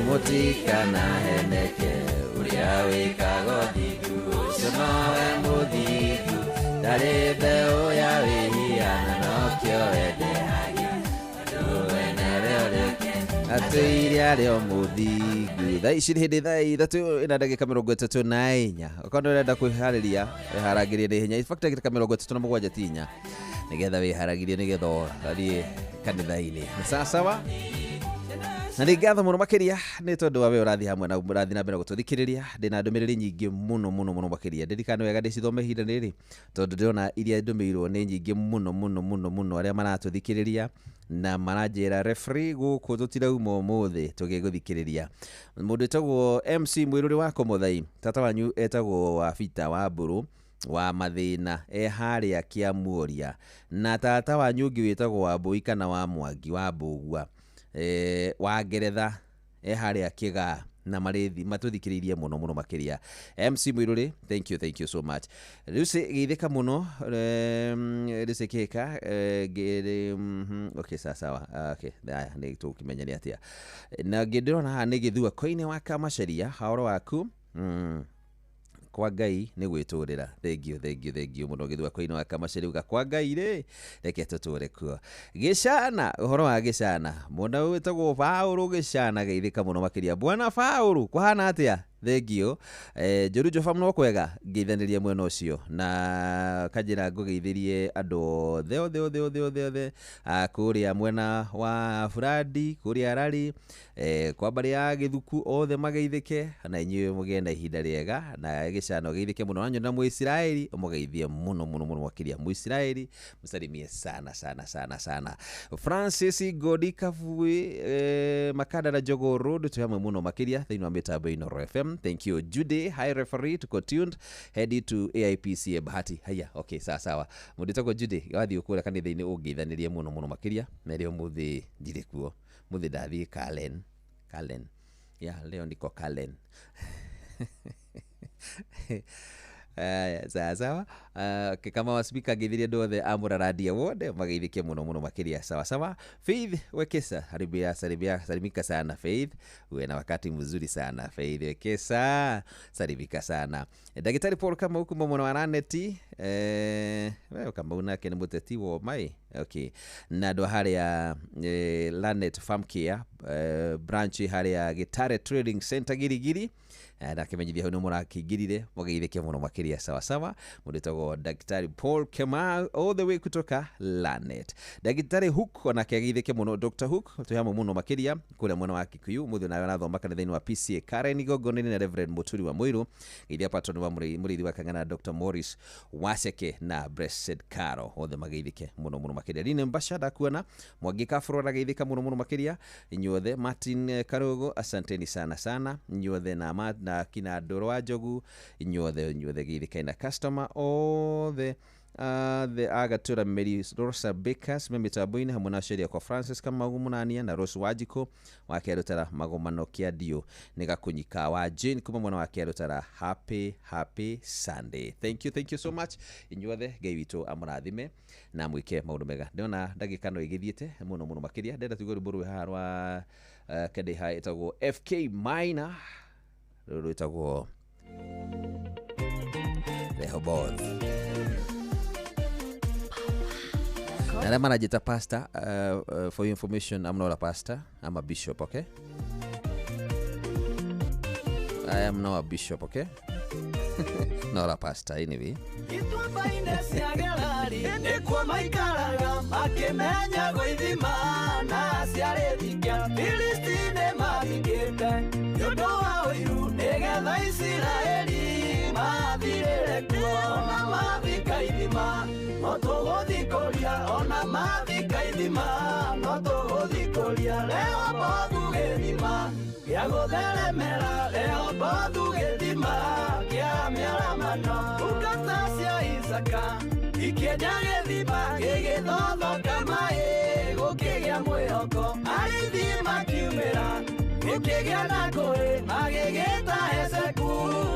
Mutikana heneke uria wikaga thigu sonowe muthigu ndari mbeu ya wihiana nokio wendehagia andu wenere reke atuire ario muthigu. Thaa ici nĩ hĩndĩ thaa ithatũ ina ndagĩka 34 okorwo ũrenda kwĩharĩria wĩharagĩrie na ihenya. In fact ndagĩka 37 tinya nĩgetha wĩharagĩrie nĩgetha ũthiĩ kanitha-inĩ. Nĩ sawa? Na ngatho muno makiria ni tondu wa we urathi hamwe na murathi na mbere gututhikiriria. Ndina ndumiriri nyingi muno makiria ndirikane wega ndicithome ihinda riri tondu ndiona iria ndumirwo ni nyingi muno aria maratuthikiriria na maranjira referee guku tutirauma umuthi tugiguthikiriria. Mundu etagwo MC Mwiruri wa Komuthai, tata wanyu etagwo wa Bita wa Mburu wa Mathina haria Kiamuria, na tata wanyu ungi wetagwo wa Mbui kana wa Mwangi wa Mbugua wa Ngeretha haria Kiga na marithi matuthikiririe muno makiria. MC Mwiruri, thank you so much. Riusi githeka muno risekeka okay sawa okay haya ni tukimenya atia na ngindirona ha ni githua koine wa Kamacharia haoro waku kwa Ngai ni gwiturira. Thank you muno githua koine wa Kamacharia uga kwa Ngai ri reke tuture kuo. Gicana uhoro wa Gicana munda wetagwo Paulu Gicana geithika muno makiria. Bwana Paulu kuhana atia? Thank you. Joru Jofa mno kwega ngeithanirie mwena ucio na kanjira ngugeithirie andu the kuria mwena wa Fradi kuria Rari kwa bari ya Githuku othe mageithike na inyuĩ mugenda ihinda riega na Gicana geithike muno nanyu na Muisraeli mugeithie muno makiria. Muisraeli musalimie sana. Francis Godi Kavui Makada na Jogo Road tuhamwe muno makiria thĩinĩ wa mitambo ino FM. Thank you Judy. Hi referee, tuko tuned. Head to AIPC Bahati. Haya, okay, sawa. Mudita kwa Judy, wathi ukura kanitha-ini ungeithanirie muno makiria. Na leo muthi ndire kuo. Muthi ndathi Kalen. Yeah, leo ndiko Kalen. Sawa. Kama wasipika githirie ndothe amura radio wode mageithike muno makiria. Sawa. Faith Wekesa, salimika sana Faith. Uwe na wakati mzuri sana Faith Wekesa. Salimika sana. Daktari Paul kama huku mwana wa Naneti wewe kama unake ni muteti wo mai. Okay. Na ndo hali ya Lanet Farm Care branch hali ya Gitare Trading Center Girigiri. Na kimenyithia huno murakingirire mugeithike muno makiria. Sawa. Mudetagwo Daktari Paul Kema all the way kutoka Lanet. Daktari Hook ona kigeithike muno Dr. Hook tuyamo muno makiria kule mwana wa Kikuyu muthu na nathoma kanitha-ini wa PCA Karen Igongoni na Reverend Muturi wa Muiru githia patron wa murithi wa Kangana Dr. Morris Waseke na Blessed Caro othe mageithike muno makiria. Rine mbashada kuona Mwangi Kafurora geithika muno makiria. Inyuothe Martin Karogo asanteni sana inyuothe na kina Ndoro wa Njogu inyuothe geithika na customer all the Agatura Mary Rosa Bakers memitambo-ini hamwe na sheria kwa Francis kama Munania na Rose Wajiko wakerutara magomano kia dio nigakunyika wa Jane kuma mwana wakerutara happy Sunday. Thank you so much inyuothe Ngai witu amurathime na mwike maundu mega. Ndiona ndagika no igithiete muno makiria. Ndenda tuguru buru harwa kende hai etagwo FK Minor ruru etagwo Rehoboth. And I'm a pastor. For your information, I'm not a pastor. I'm a bishop, okay? I am not a bishop, okay? Nora pasta anyway. Itwabaine cia gerari nĩkuo maikaraga makĩmenya gwĩthima na ciarĩthikia Filisti nĩmathikĩte nĩũndũ wa ũiru nĩgetha Isiraeli mathirĩre kuo ona mathika ithima no tũgũthikũria ona mathika ithima no tũgũthikũria Rehobothu gĩthima gĩa gũtheremera Rehobothu gĩthima kĩa mĩaramano ndungata cia Isaka ikĩenja gĩthima gĩgĩthothoka maĩ gũkĩgĩa mwĩhoko arĩithi makiumĩra gĩkĩgĩa na ngũĩ magĩgĩta Ezeku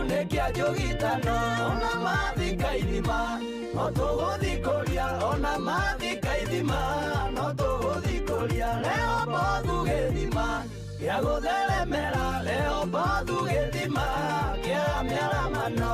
nĩkĩa njũgitano ona mathika ithima no tũgũthikũria ona mathika ithima no tũgũthikũria Rehobothu gĩthima gĩa gũtheremera Rehobothu gĩthima kĩa mĩaramano.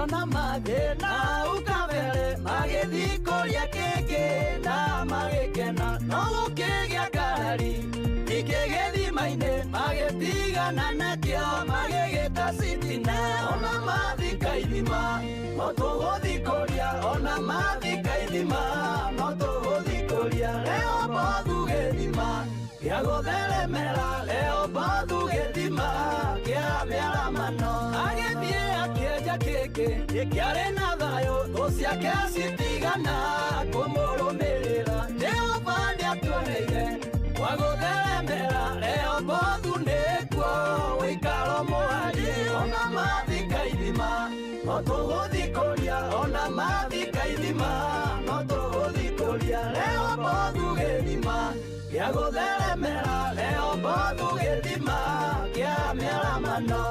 Ona mathĩna ukabere magĩthikũria kĩngĩ na magĩkena no gũkĩgĩa ngarari ikĩgĩthima-inĩ magĩtigana nakĩo magĩgĩta Sitina ona mathika ithima no tũgũthikũria ona mathika ithima no tũgũthikũria Rehobothu gĩthima gĩa gũtheremera Rehobothu gĩthima kĩa mĩaramano agĩthiĩ akĩenja kĩngĩ gĩkĩarĩ na thayũ thũ ciake citigana kũmũrũmĩrĩra Jehova nĩatuoneire wa gũtheremera Rehobothu nĩkuo wĩikaro mũhari ona mathika ithima no tũgũthikũria ona mathika ithima no tũgũthikũria Rehobothu gĩthima gĩa gũtheremera Rehobothu gĩthima kĩa mĩaramano.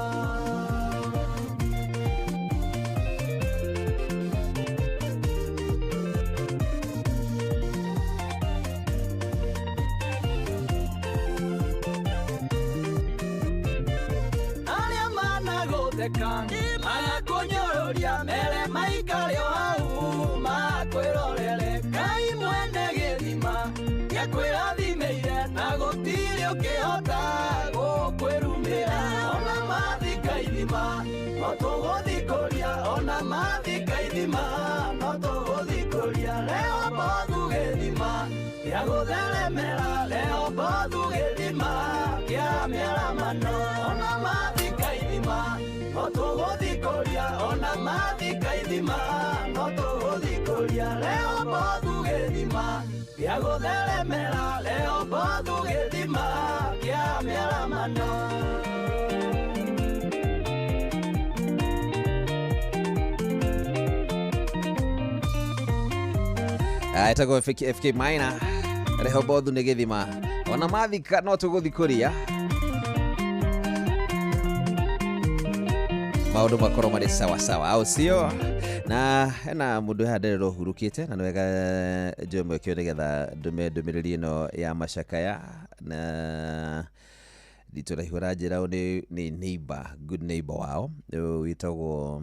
Arĩa managũtheka magakũnyũrũria mere maikare o hau makwĩrorere Ngai mwene gĩthima gĩakwĩrathimĩire na gũtirĩ ũkĩhota gũkwĩrumĩra ona mathika ithima no tũgũthikũria ona mathika ithima no tũgũthikũria Rehobothu gĩthima gĩa gũtheremera Rehobothu gĩthima kĩa mĩaramano ona mathika ithima no tũgũthikũria ona mathika ithima no tũgũthikũria Rehobothu gĩthima gĩa gũtheremera Rehobothu gĩthima kĩa mĩaramano. Etagwo FK Maina Rehobothu nĩ gĩthima ona mathika no tũgũthikũria maũndũ makorwo marĩ sawa sawa au sio? Na hena mũndũ handerero hurukĩte na nĩwega njoe mwekio nĩgetha ndũmĩrĩri ĩno ya macakaya na nditũraihũra njĩra nĩ neighbor, good neighbor wao wĩtagwo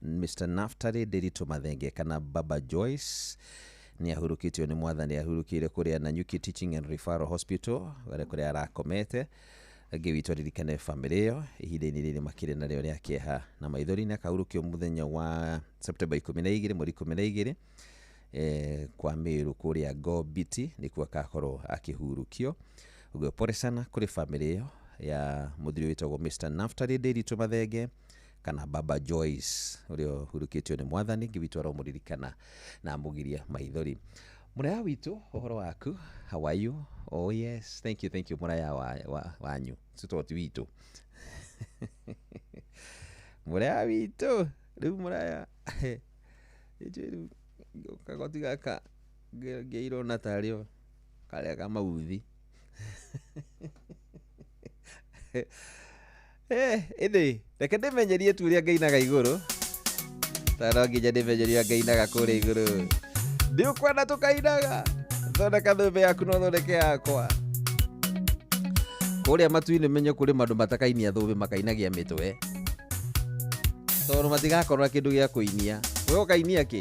Mr. Naftali Nderitu Mathenge kana Baba Joyce ni ahurukitio ni mwathani ahurukire kuria Nanyuki Teaching and Referral Hospital wale kuria arakomete agĩwitwo ririkane family ĩyo ihinda-inĩ rĩrĩ makĩrĩ narĩo rĩa kĩeha na maithori na kahurukio mũthenya wa September 12 mweri 12 kwa Meru kuria Gobiti nĩkuo akakorwo akĩhurukio ũguo pole sana kũrĩ family ĩyo ya mũthuri wĩtagwo Mr. Naftali Nderitu Mathenge kana Baba Joyce ũrĩa hurukĩtio nĩ mwathani ngĩwitwara mũririkana na mũgiria maithori. Mũraya witũ ũhoro waku, how are you? Oh yes, thank you mũraya wanyu sitoti witũ mũraya witũ rĩu mũraya rĩu kagoti gaka ngĩirwo na tarĩo karĩa kamauthi ĩndĩ reke ndĩmenyerie tu ũrĩa ngainaga igũrũ tano nginya ndĩmenyerie ũrĩa ngainaga kũrĩa igũrũ ndiũkwenda tũkainaga thondeka thũmbĩ yaku no thondeke yakwa kũrĩa matu-inĩ menye kũrĩ mandũ matakainia thũmbĩ makainagia mĩtwe Tondũ matigakorwo kĩndũ gĩa kũinia. Wewe ũkainia kĩ?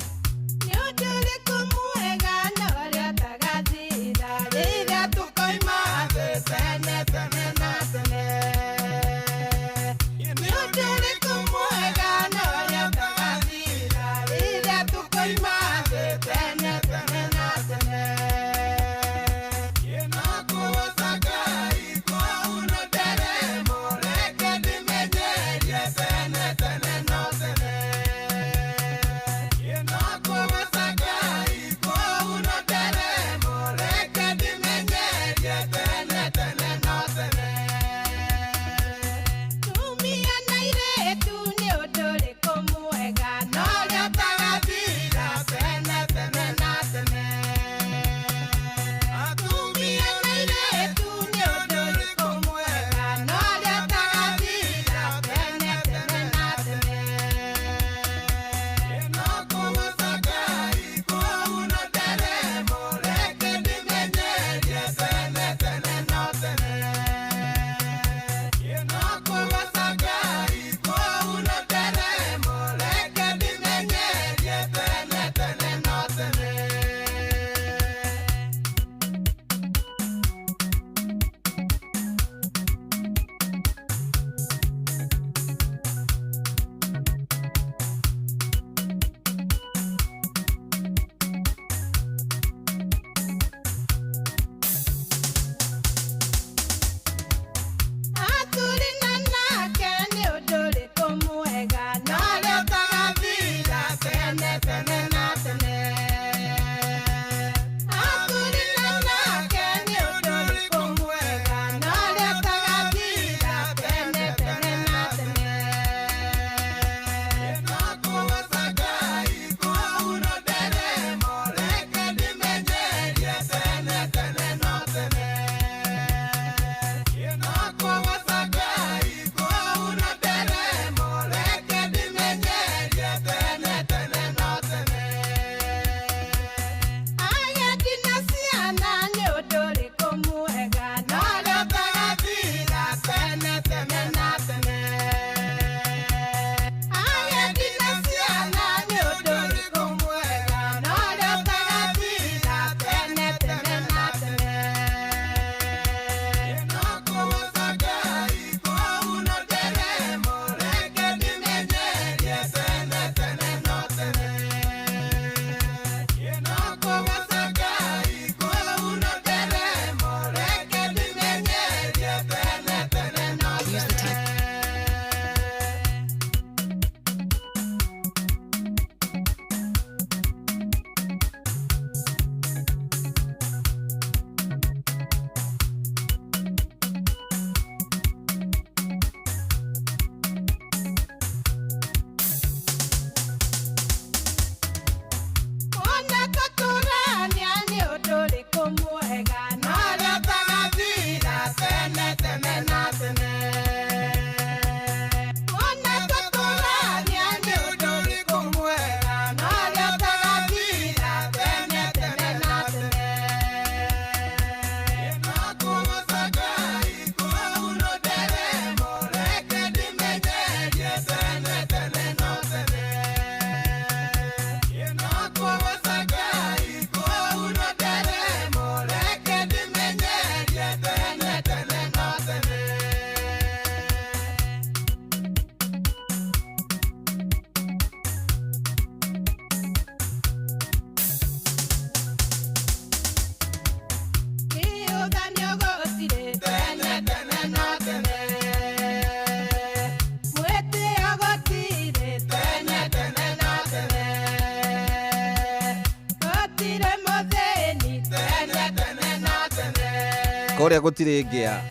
Korea gutire ngia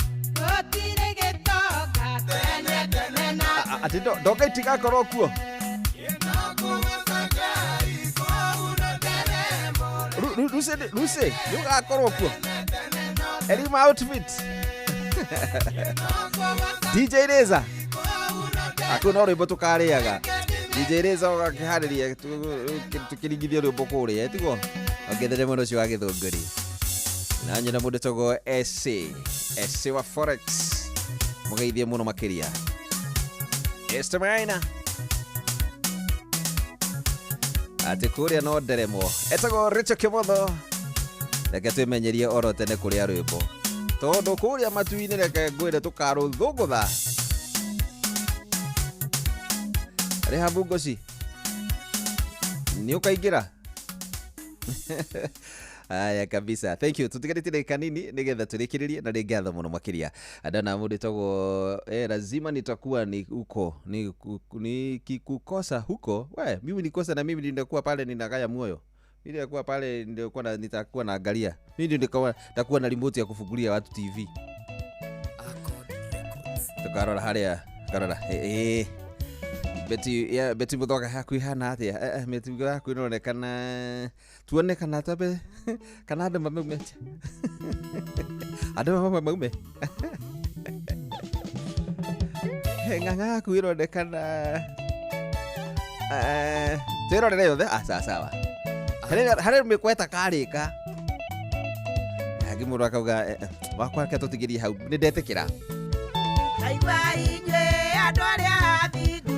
ati ndoka itigakorwo kuo Lucy ndugakorwo kuo Elima outfit DJ Reza akuna rwimbo tukariaga DJ Reza ogakihariria tukirigithia rwimbo kuria tiguo ongethere mundu cio wa githunguri na nyina mundu togo SC wa Forex mugeithie muno makiria Esther Maina ati kuria no nderemo etago Richo Kimotho reke twimenyerie oro tene kuria rwimbo tondu kuria matuini reke ngwire tukaruthugutha Rehabu Ngoci ni ukaingira aya kabisa. Thank you. Tutigarite kanini nigetha turikiririe na ringatho muno makiria. Adana mundu togo lazima nitakuwa ni huko ni kikukosa huko. We mimi nikosa na mimi nitakuwa pale ninagaya moyo. Mimi nitakuwa pale nitakuwa naangalia. Mimi nitakuwa na remote ya kufungulia watu TV. Tukarora haria karora Beti muthoga haku hana atia Beti haku inaonekana tuonekana tabe kana ndo maume ado maume nganga haku inaonekana tero leo sawa hare mekweta karika agimuru akauga wakwa katotigiria hau ni ndetekira aiwaije andu aria athingu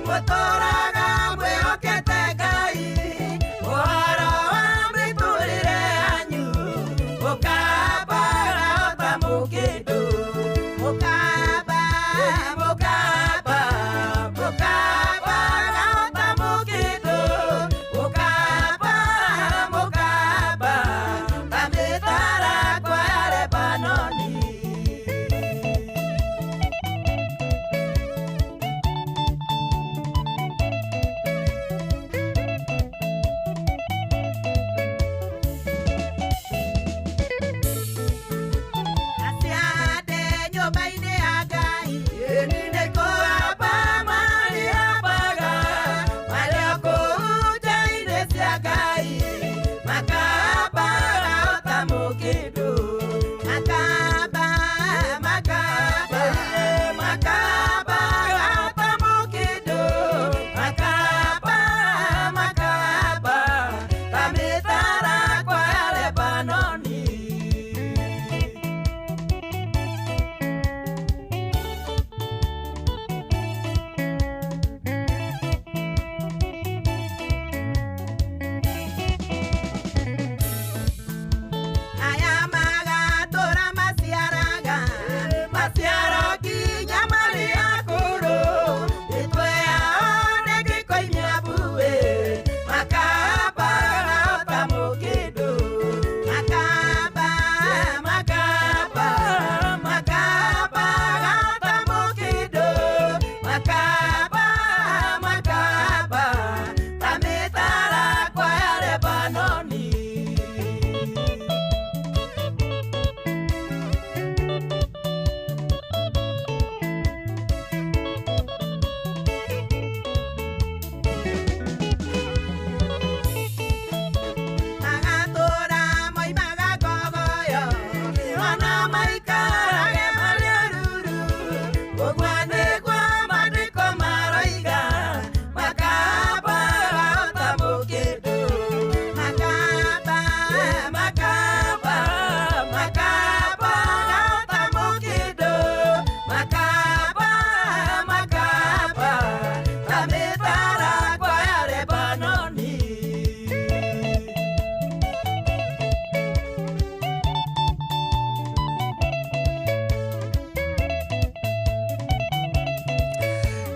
motoraga mwihokete Ngai uhoro wa miturire yanyu ukambara ota mukindu ukamba ota mukindu ukamba tamitara kwa Lebanoni.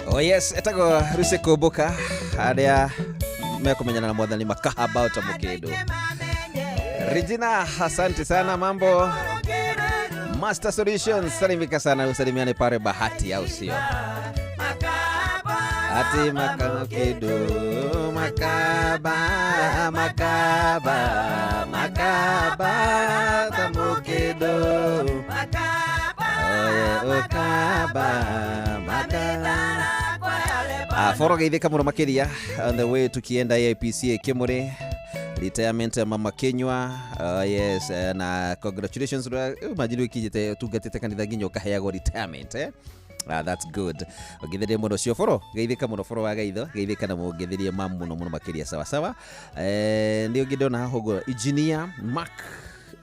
Oh yes, etago Ruse Kumbuka aria mekumenyana na mwathani makahaba utamukindo. Regina, asante sana mambo. Master Solutions, salimika sana, usalimiane pare Bahati au sio? Ati makakido makaba tamukido foro geithika muno makiria on the way tukienda APC Kimure retirement ya mama Kenywa. Yes, na congratulations imagine ukijete tugatete kanitha nginyo kaheago retirement that's good. Ogithire muno cio foro geithika muno foro wa gaitho geithika na mugethirie mamu muno makiria sawa sawa. Ndio ngidona hogo engineer Mark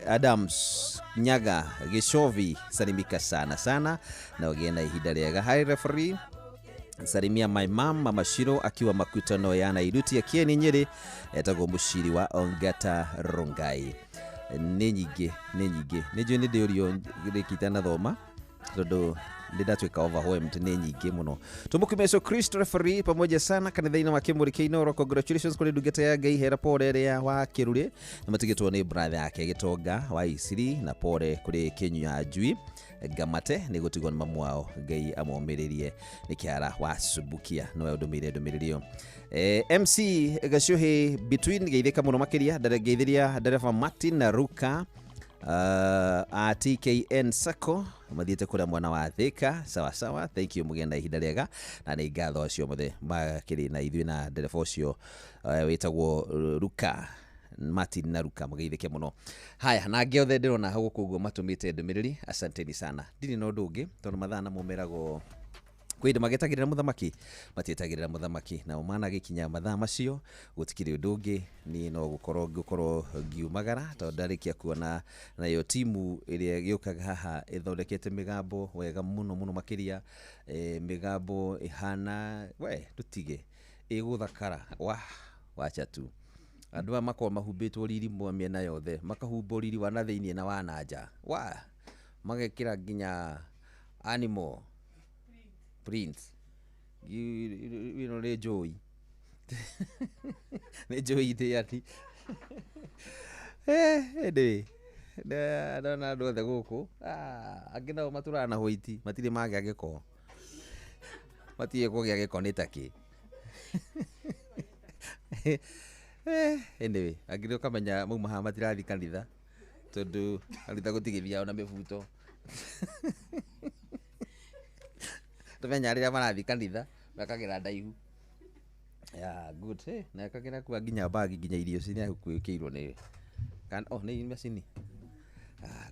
Adams Nyaga Gishovi salimika sana na ogenda ihinda riega. Hi referee Salimia my mom Mama Shiro akiwa makutano ya Nairuti ya Kieni Nyeri, etagwo mushiri wa Ongata Rongai. Nĩ nyingĩ nĩnjũĩ nĩ ndĩũrio rĩkĩtana thoma tondũ ndatwĩka overwhelmed nĩ nyingĩ mũno. Tumukimeco Christ referee pamoja sana kanitha-inĩ wa Kĩmũrĩ Kĩinoro. Congratulations kũrĩ ndungata ya Ngai hera pore ĩrĩa wa Kĩrũrĩ na matigĩtwo nĩ brother yake Gĩtonga wa Isiri, na pore kũrĩ Kĩnyũ ya Njui Gamate nĩ gũtigwo nĩ mamu wao, Ngai amomĩrĩrie nĩ kĩara wa Subukia no ndũmĩrĩrio. MC Gacuhi between geithĩka mũno makĩria ngeithĩria ndereba Martin na Ruka TKN Sacco mathiĩte kũrĩa mwana wa Thika. Sawa, thank you mũgenda ihinda rĩega na nĩ ngatho acio mothe makĩrĩ na ithuĩ na ndereba ũcio wĩtagwo Ruka Martin na Ruka mũgeithĩke mũno. Haya, na angĩ othe ndĩrona hau gũkũ matũmĩte ndũmĩrĩri, asanteni sana. Ndini no ndũ ũngĩ tondũ mathaa na mũmeragwo kwĩndĩ magetagĩrĩra mũthamaki matietagĩrĩra mũthamaki na umana gĩkinya mathaa macio gũtikĩrĩ ũndũ ũngĩ ni no gũkorwo ngiumagara tondũ ndarĩkia kuona nayo timu ĩrĩa gĩũkaga haha ĩthondekete mĩgambo wega mũno makĩria, mĩgambo ihana we tutige ĩgũthakara wacha tu andũ makwa mahumbĩtwo riri mĩena yothe, makahumbwo riri wa na thĩinĩ na wa nanja magekĩra nginya animal Prince you know nĩ Joey nĩ Joey thĩani ndĩ ndona andũ othe gũkũ angĩ nao matũrana hũiti matirĩ magĩa gĩko matirĩ kũgĩa gĩko nĩ takĩ anyway angĩ ũkamenya mauma haha matirathi kanitha tondũ kanitha gũtigĩthiao na mĩbuto tũmenya rĩrĩa marathi kanitha makagĩra ndaihu good na akagĩra kwa nginya bagi nginya irio cini kwĩkĩirwo nĩ nĩ macini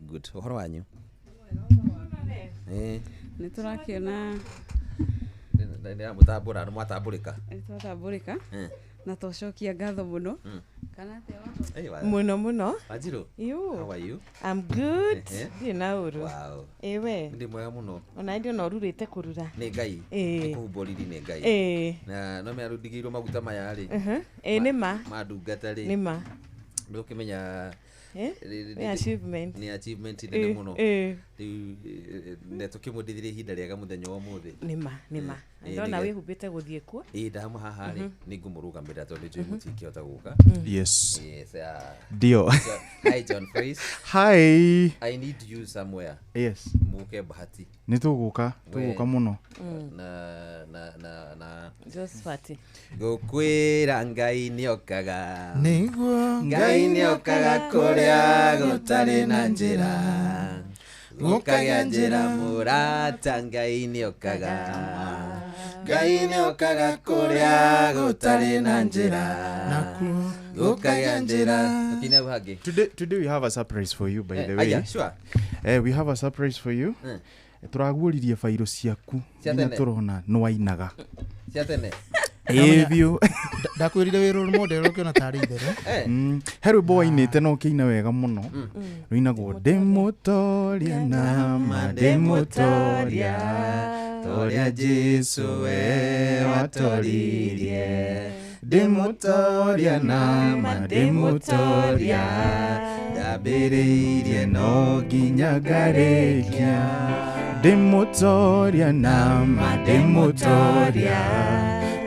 good. Ũhoro wanyu? Nĩ tũrakĩona nĩ mũtambũra nĩ mwatambũrĩka na tũcokia ngatho mũno kana mũno Wanjiru, how are you? I'm good. Ndĩ na ũru. Wow. Ewe Ndĩ mwega mũno. Ona ndĩ no rurĩte kũrura. Nĩ Ngai. Nĩ kũhumbwo riri nĩ Ngai. Na no merundigĩirwo maguta maya rĩ. Nĩ ma. Mandungata rĩ. Nĩ ma. Nĩ ũkĩmenya nĩ achievement. Nĩ achievement nene mũno. Nĩ tũkĩmũndithĩria ihinda rĩega mũthenya wa ũmũthĩ. Nĩ ma. Ndona wĩhumbĩte gũthiĩ kuo. Ndama haha rĩ nĩ ngũmũrũgamĩrĩra tondũ njũĩ mũtingĩhota gũka. Yes. Ndio. Hi John Face. Hi. I need you somewhere. Yes. Mũke bahati. Nĩ tũgũka mũno. Na Josephat. Gũkwĩra Ngai nĩokaga. Nĩguo Ngai nĩokaga kũrĩa gũtarĩ na njĩra. Gũkagĩa njĩra mũrata Ngai nĩokaga. Ngai nĩokaga kũrĩa gũtarĩ na njĩra. Gũkagĩa njĩra. Today we have a surprise for you, by the way. Yeah, sure. We have a surprise for you. Tũraguũririe fairo ciaku nginya tũrona nĩ wainaga. Cia tene. Ĩbio. Ndakwĩrire wĩrũ model ũkĩona tarĩ itherũ. He rwĩmbo wainĩte no kĩina wega mũno. Rũinagwo ndĩmũtoria nama ndĩmũtoria toria Jesu we watoririe. Ndĩmũtoria nama ndĩmũtoria ndambĩrĩirie no nginya ngarĩkia. Ndĩmũtoria nama ndĩmũtoria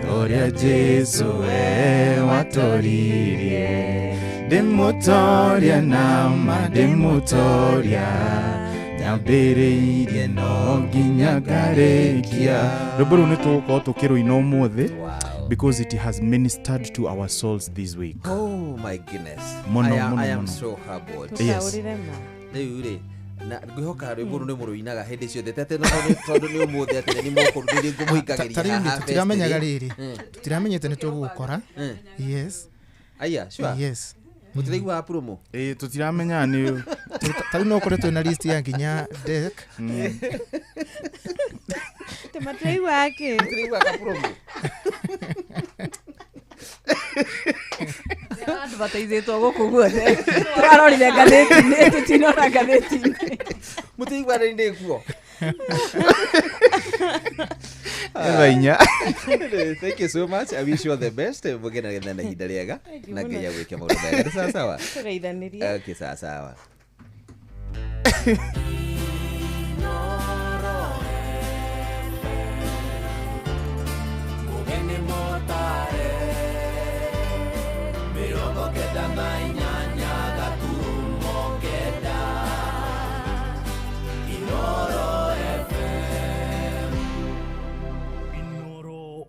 toria Jesu we watoririe. Ndĩmũtoria nama ndĩmũtoria ndambĩrĩirie no nginya ngarĩkia. Rwĩmbo rũu nĩ tũgũkorwo tũkĩrũina ũmũthĩ because it has ministered to our souls this week. Oh my goodness. I am so humbled. Yes. Rĩu rĩ na ngĩhoka rwĩmbo rũu nĩ mũrũinaga hĩndĩ ciothe tondũ nĩ ũmũthĩ atĩ nĩ mũkũrũrĩrĩ ngũmũikagĩria haha. Tũtiramenyaga rĩrĩ. Tũtiramenyete nĩ tũgũkora. Yes. Aya, sure. Yes. Mũtiraigua promo? Tũtiramenya nĩ tarĩ no kũrĩ twĩna list ya nginya deck. Tũmatiraigua akĩ. Mũtiraigua ka promo. Andũ bataithĩtwo gũkũ guothe. Tũrarorire ngathĩti-inĩ, tũtinona ngathĩti-inĩ. Mũtiraigua rĩndĩ kuo. Thainya. Thank you so much. I wish you all the best. Mugena getha na ihinda rĩega na Ngai agwĩke maũndũ mega. Sawa sawa. Tũgeithanirie. Okay, sawa sawa.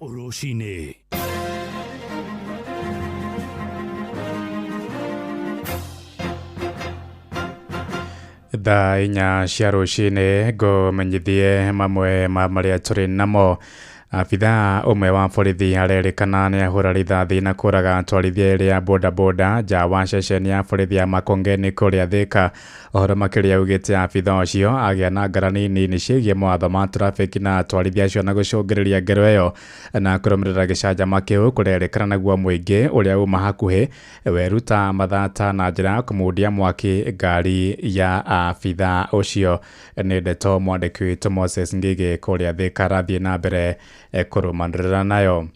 Oroshine. Thaa inya cia rũcinĩ ngũmenyithie mamwe ma marĩa tũrĩ namo. Abithaa ũmwe wa borithi arerĩkana nĩ ahũra rithathi na kũraga atwarithia erĩ a bodaboda nja wa ceceni ya borithi ya Makongeni kũrĩa Thika. Ũhoro makĩria augĩte abithaa ũcio agĩa na ngarani nini ciĩgiĩ mawatho ma traffic na atwarithia acio na gũcũngĩrĩria ngero ĩyo na kũrũmĩrĩra gĩcanjama kĩu kũrerĩkana naguo mũingĩ ũrĩa uma hakuhĩ weruta mathata na njĩra ya kũmundia mwaki ngari ya abithaa ũcio. Nĩ ndeto mwandĩki witũ Moses Ngigi kũrĩa Thika arathiĩ na mbere kũrũmanĩrĩra nayo.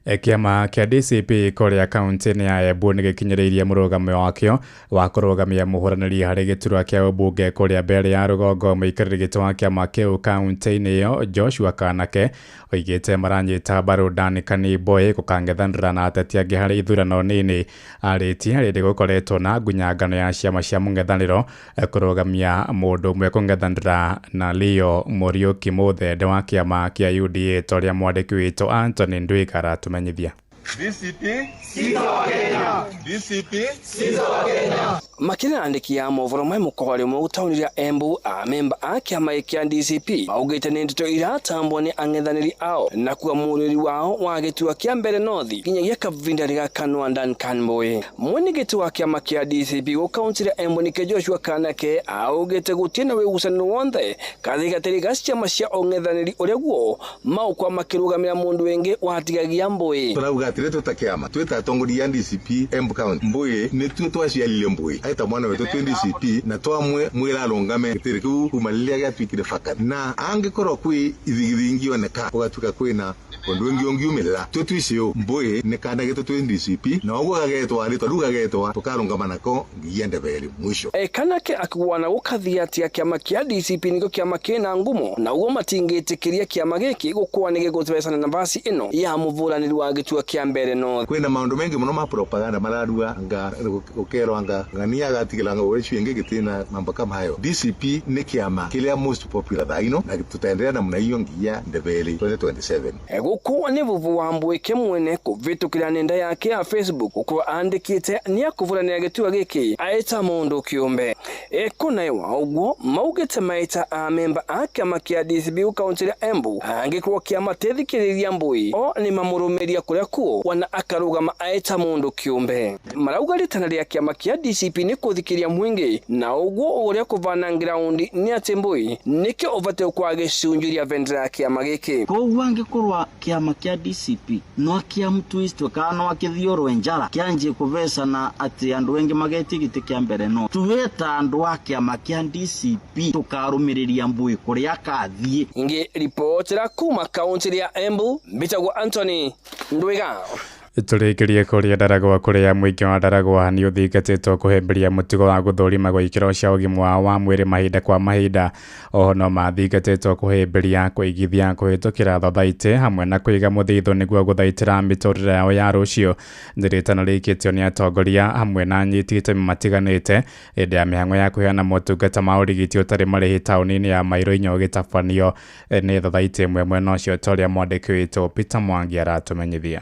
Kĩama kĩa DCP kũrĩa kaunti-inĩ ya Embu nĩ gĩkinyĩrĩirie mũrũgamo wakĩo wa kũrũgamia mũhũranĩri harĩ gĩturwa kĩa ũmbunge kũrĩa mbere ya rũgongo. Mũikarĩri gĩtĩ wa kĩama kĩu kaunti-inĩ ĩyo Joshua Kanake oigĩte maranyita mbaru Dan Kanimboĩ gũkang'ethanĩra na ateti angĩ harĩ ithurano nini. Arĩtie rĩrĩ gũkoretwo na ngunyangano ya ciama cia mũng'ethanĩro kũrũgamia mũndũ ũmwe kũng'ethanĩra na Leo Muriuki Muthende wa kĩama kĩa UDA torĩa mwandĩki witũ Anthony Ndwika aratumenyithia. DCP Sizo wa Kenya. DCP Sizo wa Kenya. Makina andiki ya movoro mai mukogari mu taunira Embu a member a kiama kĩa DCP augite nĩ ndeto iratambwo nĩ ang'ethanĩri ao na kuwa mũrũri wao wa gĩturwa kĩa mbere North kinyagia kavindari ga Kanwa Dan Kanimboĩ. Mwene gĩturwa kĩama kĩa DCP go kaunti ya Embu nĩ Joshua Kanake augite gũtirĩ na wĩgucanĩro wothe gathigatĩri ga ciama cia ũng'ethanĩri ũrĩa guo maukwa makĩrũgamĩra mũndũ wengĩ watigagia Mbũĩ. Turauga atĩrĩ tũtakiama twĩta atongoria DCP Embu County. Mbũĩ nĩ tuo twaciarire Mbũĩ aita mwana wetu twĩ DCP na twamwe mwĩra arũngame gĩtĩri kĩu kuma rĩrĩa gĩatuĩkire baka na angĩkorwo kwĩ ithigithingi oneka ũgatuĩka kwĩna ũndũ ũngĩ ũngiumĩrĩra twĩtwicio Mbũĩ nĩ kana gĩtũ twĩ DCP na ũguo gagetwa rĩtwa rĩu gagetwa tũkarũngama nako nginya ndebere mwisho. Kanake akĩgwana gũkathia atĩ kĩama kĩa DCP nĩkĩo kĩama kĩna ngumo na ũguo matingĩtĩkĩria kĩama gĩkĩ gũkũa nĩ gĩgũthecana nafasi ĩno ya mũvũranĩri wa gĩturwa kĩa mbere North. Kwĩna maũndũ mengi mũno ma propaganda mararua anga gũkerwo anga ngania gatigĩra ũrĩcio ingĩ gĩtina mambo kama hayo. DCP nĩ kĩama kĩrĩa most popular thaino na tutaendelea namna hiyo nginya ndebere 2027. Gũkũa nĩ vuvu wa Mbũĩ mwene kũvĩtũkĩra nenda yake ya Facebook ũkũwa andĩkĩte nĩ akũvũranĩra gĩturwa gĩkĩ aita mũndũ kĩũmbe. Kũnaĩ wa ũguo maugĩte maita a member a kĩama kĩa DCP kaunti ya Embu angĩkorwo kĩama tethikĩrĩria Mbũĩ o nĩ mamũrũmĩria kũrĩa kuo wana akarũgama aita mũndũ kĩũmbe. Marauga rĩtana rĩa kĩama kĩa DCP nĩ kũthikĩria mwĩngĩ na ũguo ũrĩa kũvana ground nĩ atĩ Mbũĩ nĩkĩo ũbatiĩ kwa gĩcunjĩria vendera ya kĩama gĩkĩ. Koguo angĩkorwo kĩama kĩa DCP no kĩamtwistwe kana no akĩthiorwo njara kĩanjie kũvecana atĩ andũ engĩ mageti gĩtĩ kĩa mbere no tuweta andũ a kĩama kĩa DCP tũkarũmĩrĩria Mbũĩ kũrĩa akathiĩ. Ingĩ ripotera kuma kaunti ya Embu mbitagwo Anthony Ndwika. Tũrĩkĩrie kũrĩa Ndaragwa kũrĩa mũingĩ wa Ndaragwa nĩ ũthingatĩtwo kũhĩmbĩria mũtugo wa gũthũrima gwa ikĩro cia ũgima wa mwĩrĩ mahinda kwa mahinda. Oho no mathingatĩtwo kũhĩmbĩria kũigithia kũhĩtũkĩra thothaitĩ hamwe na kũiga mũthithũ nĩguo gũthaitĩra mĩtũrĩre yao ya rũciũ. Nĩrĩtana rĩkĩtio nĩ atongoria hamwe na anyiti itemi matiganĩte hĩndĩ ya mĩhang'o ya kũheana motungata ma ũrigiti ũtarĩ marĩhi taũni-inĩ ya Mairũ gĩtabanio nĩ thothaitĩ ĩmwe mwena ũcio torĩa mwandĩki witũ Peter Mwangi aratũmenyithia.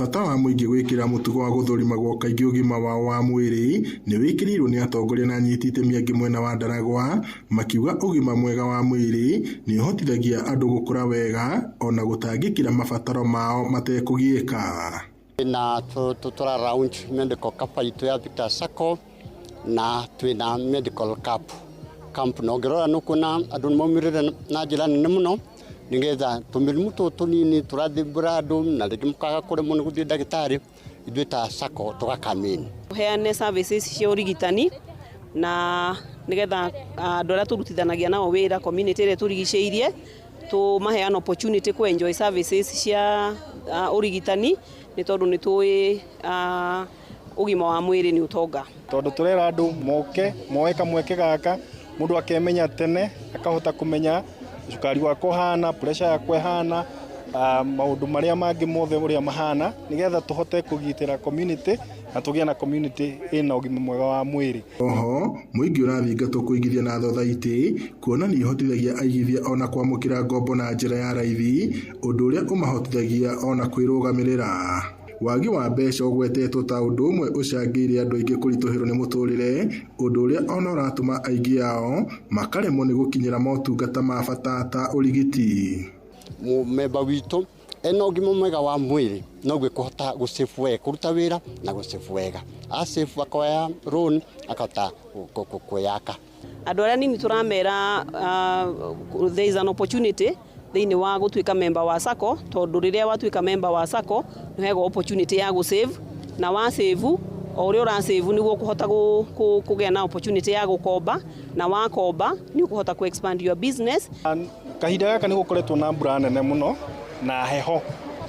Bata wa mũingĩ gwĩkĩra mũtugo wa gũthũrima gwa kaingĩ ũgima wao wa mwĩrĩ nĩ wĩkĩrĩirwo nĩ atongoria na anyiti itemi angĩ mwena wa Ndaragwa, makiuga ũgima mwega wa mwĩrĩ nĩ ũhotithagia andũ gũkũra wega ona gũtangĩkĩra mabataro mao matekũgiĩka. Na tũtora round medical camp itu ya Victor Sacco na twina medical camp no gerora nukuna andũ maumĩrĩre na njĩra nene mũno nigetha tũmĩrimũ tũnini tũrathimbũra andũ na rĩngĩ mũkaga kũremwo nĩ gũthiĩ ndagĩtarĩ ithuĩ ta Sacco tũgakamini heane services cia ũrigitani na nigetha andũ arĩa tũrutithanagia nao wĩra community ĩrĩa tũrigicĩirie to maheana opportunity ku enjoy services cia urigitani ni tondu ni tui ugima wa mwiri ni utonga tondu turera andu moke moe kamweke gaka mundu akemenya tene akahota kumenya cukari wako hana pressure yako hana maundu maria mangi mothe uria mahana nigetha tuhote kugitira community na tugia na community ina ugima mwega wa mwiri. Oho muingi urathingatwo kuigithia na thothaiti kuona ni ihotithagia aigithia ona kwamukira ngombo na njira ya raithi undu uria umahotithagia ona kwirugamirira. Wagi wa mbeca ugwetetwo ta undu umwe ucangire andu aingi kurituhirwo ni muturire undu uria ona uratuma aingi ao makaremwo ni gukinyira motungata ma bata ta urigiti. Memba witu ena ugima mwega wa mwiri no gwe kuhota gusefu wega kuruta wira na gusefu wega asefu akoya loan akata kuyaka andu aria nini turamera there is an opportunity thiini wa gutuika member wa SACCO tondu riria watuika member wa SACCO ni hego opportunity ya gusave na wa save o uri ura save niguo kuhota kugia na opportunity ya gukomba na wa komba ni kuhota ku expand your business. Kahinda gaka ni gukoretwo na mbura nene muno na heho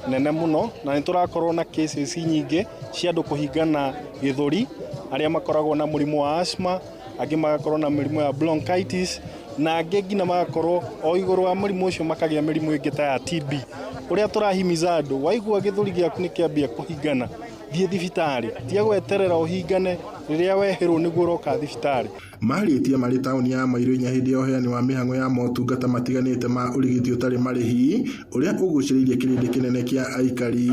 nene muno na niturakorwo na cases nyingi cia andu kuhingana githuri aria makoragwo na murimu wa asthma angi magakorwo na murimu ya bronchitis na angi ngina magakorwo o iguru wa murimu ucio makagia mirimu ingi ta ya TB uria turahimiza andu waigua githuri giaku ni kiambia kuhingana thie thibitari tia gweterera uhingane riria wehirwo niguo uroka thibitari. Maritie mari tauni ya Mairu-Inya hindi ya uheani wa mihango ya motungata matiganite ma urigiti utari marihi uria uguciririe kirindi kinene kia aikari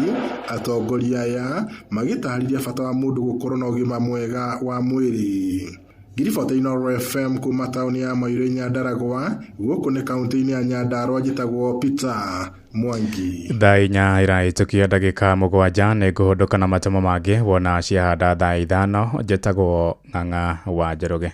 atongoria aya magitariria bata wa mundu gukorwo na ugima mwega wa mwiri. Giribota ino FM kuma tauni ya Mairu-Inya Ndaragwa guku ni kaunti-ini ya Nyandarua njitagwo Peter Mwangi. Thaa inya iraitukia ndagika mugwanja ni nguhunduka na matemo mangi wona ciahanda thaa ithano njitagwo Ng'ang'a wa Njoroge.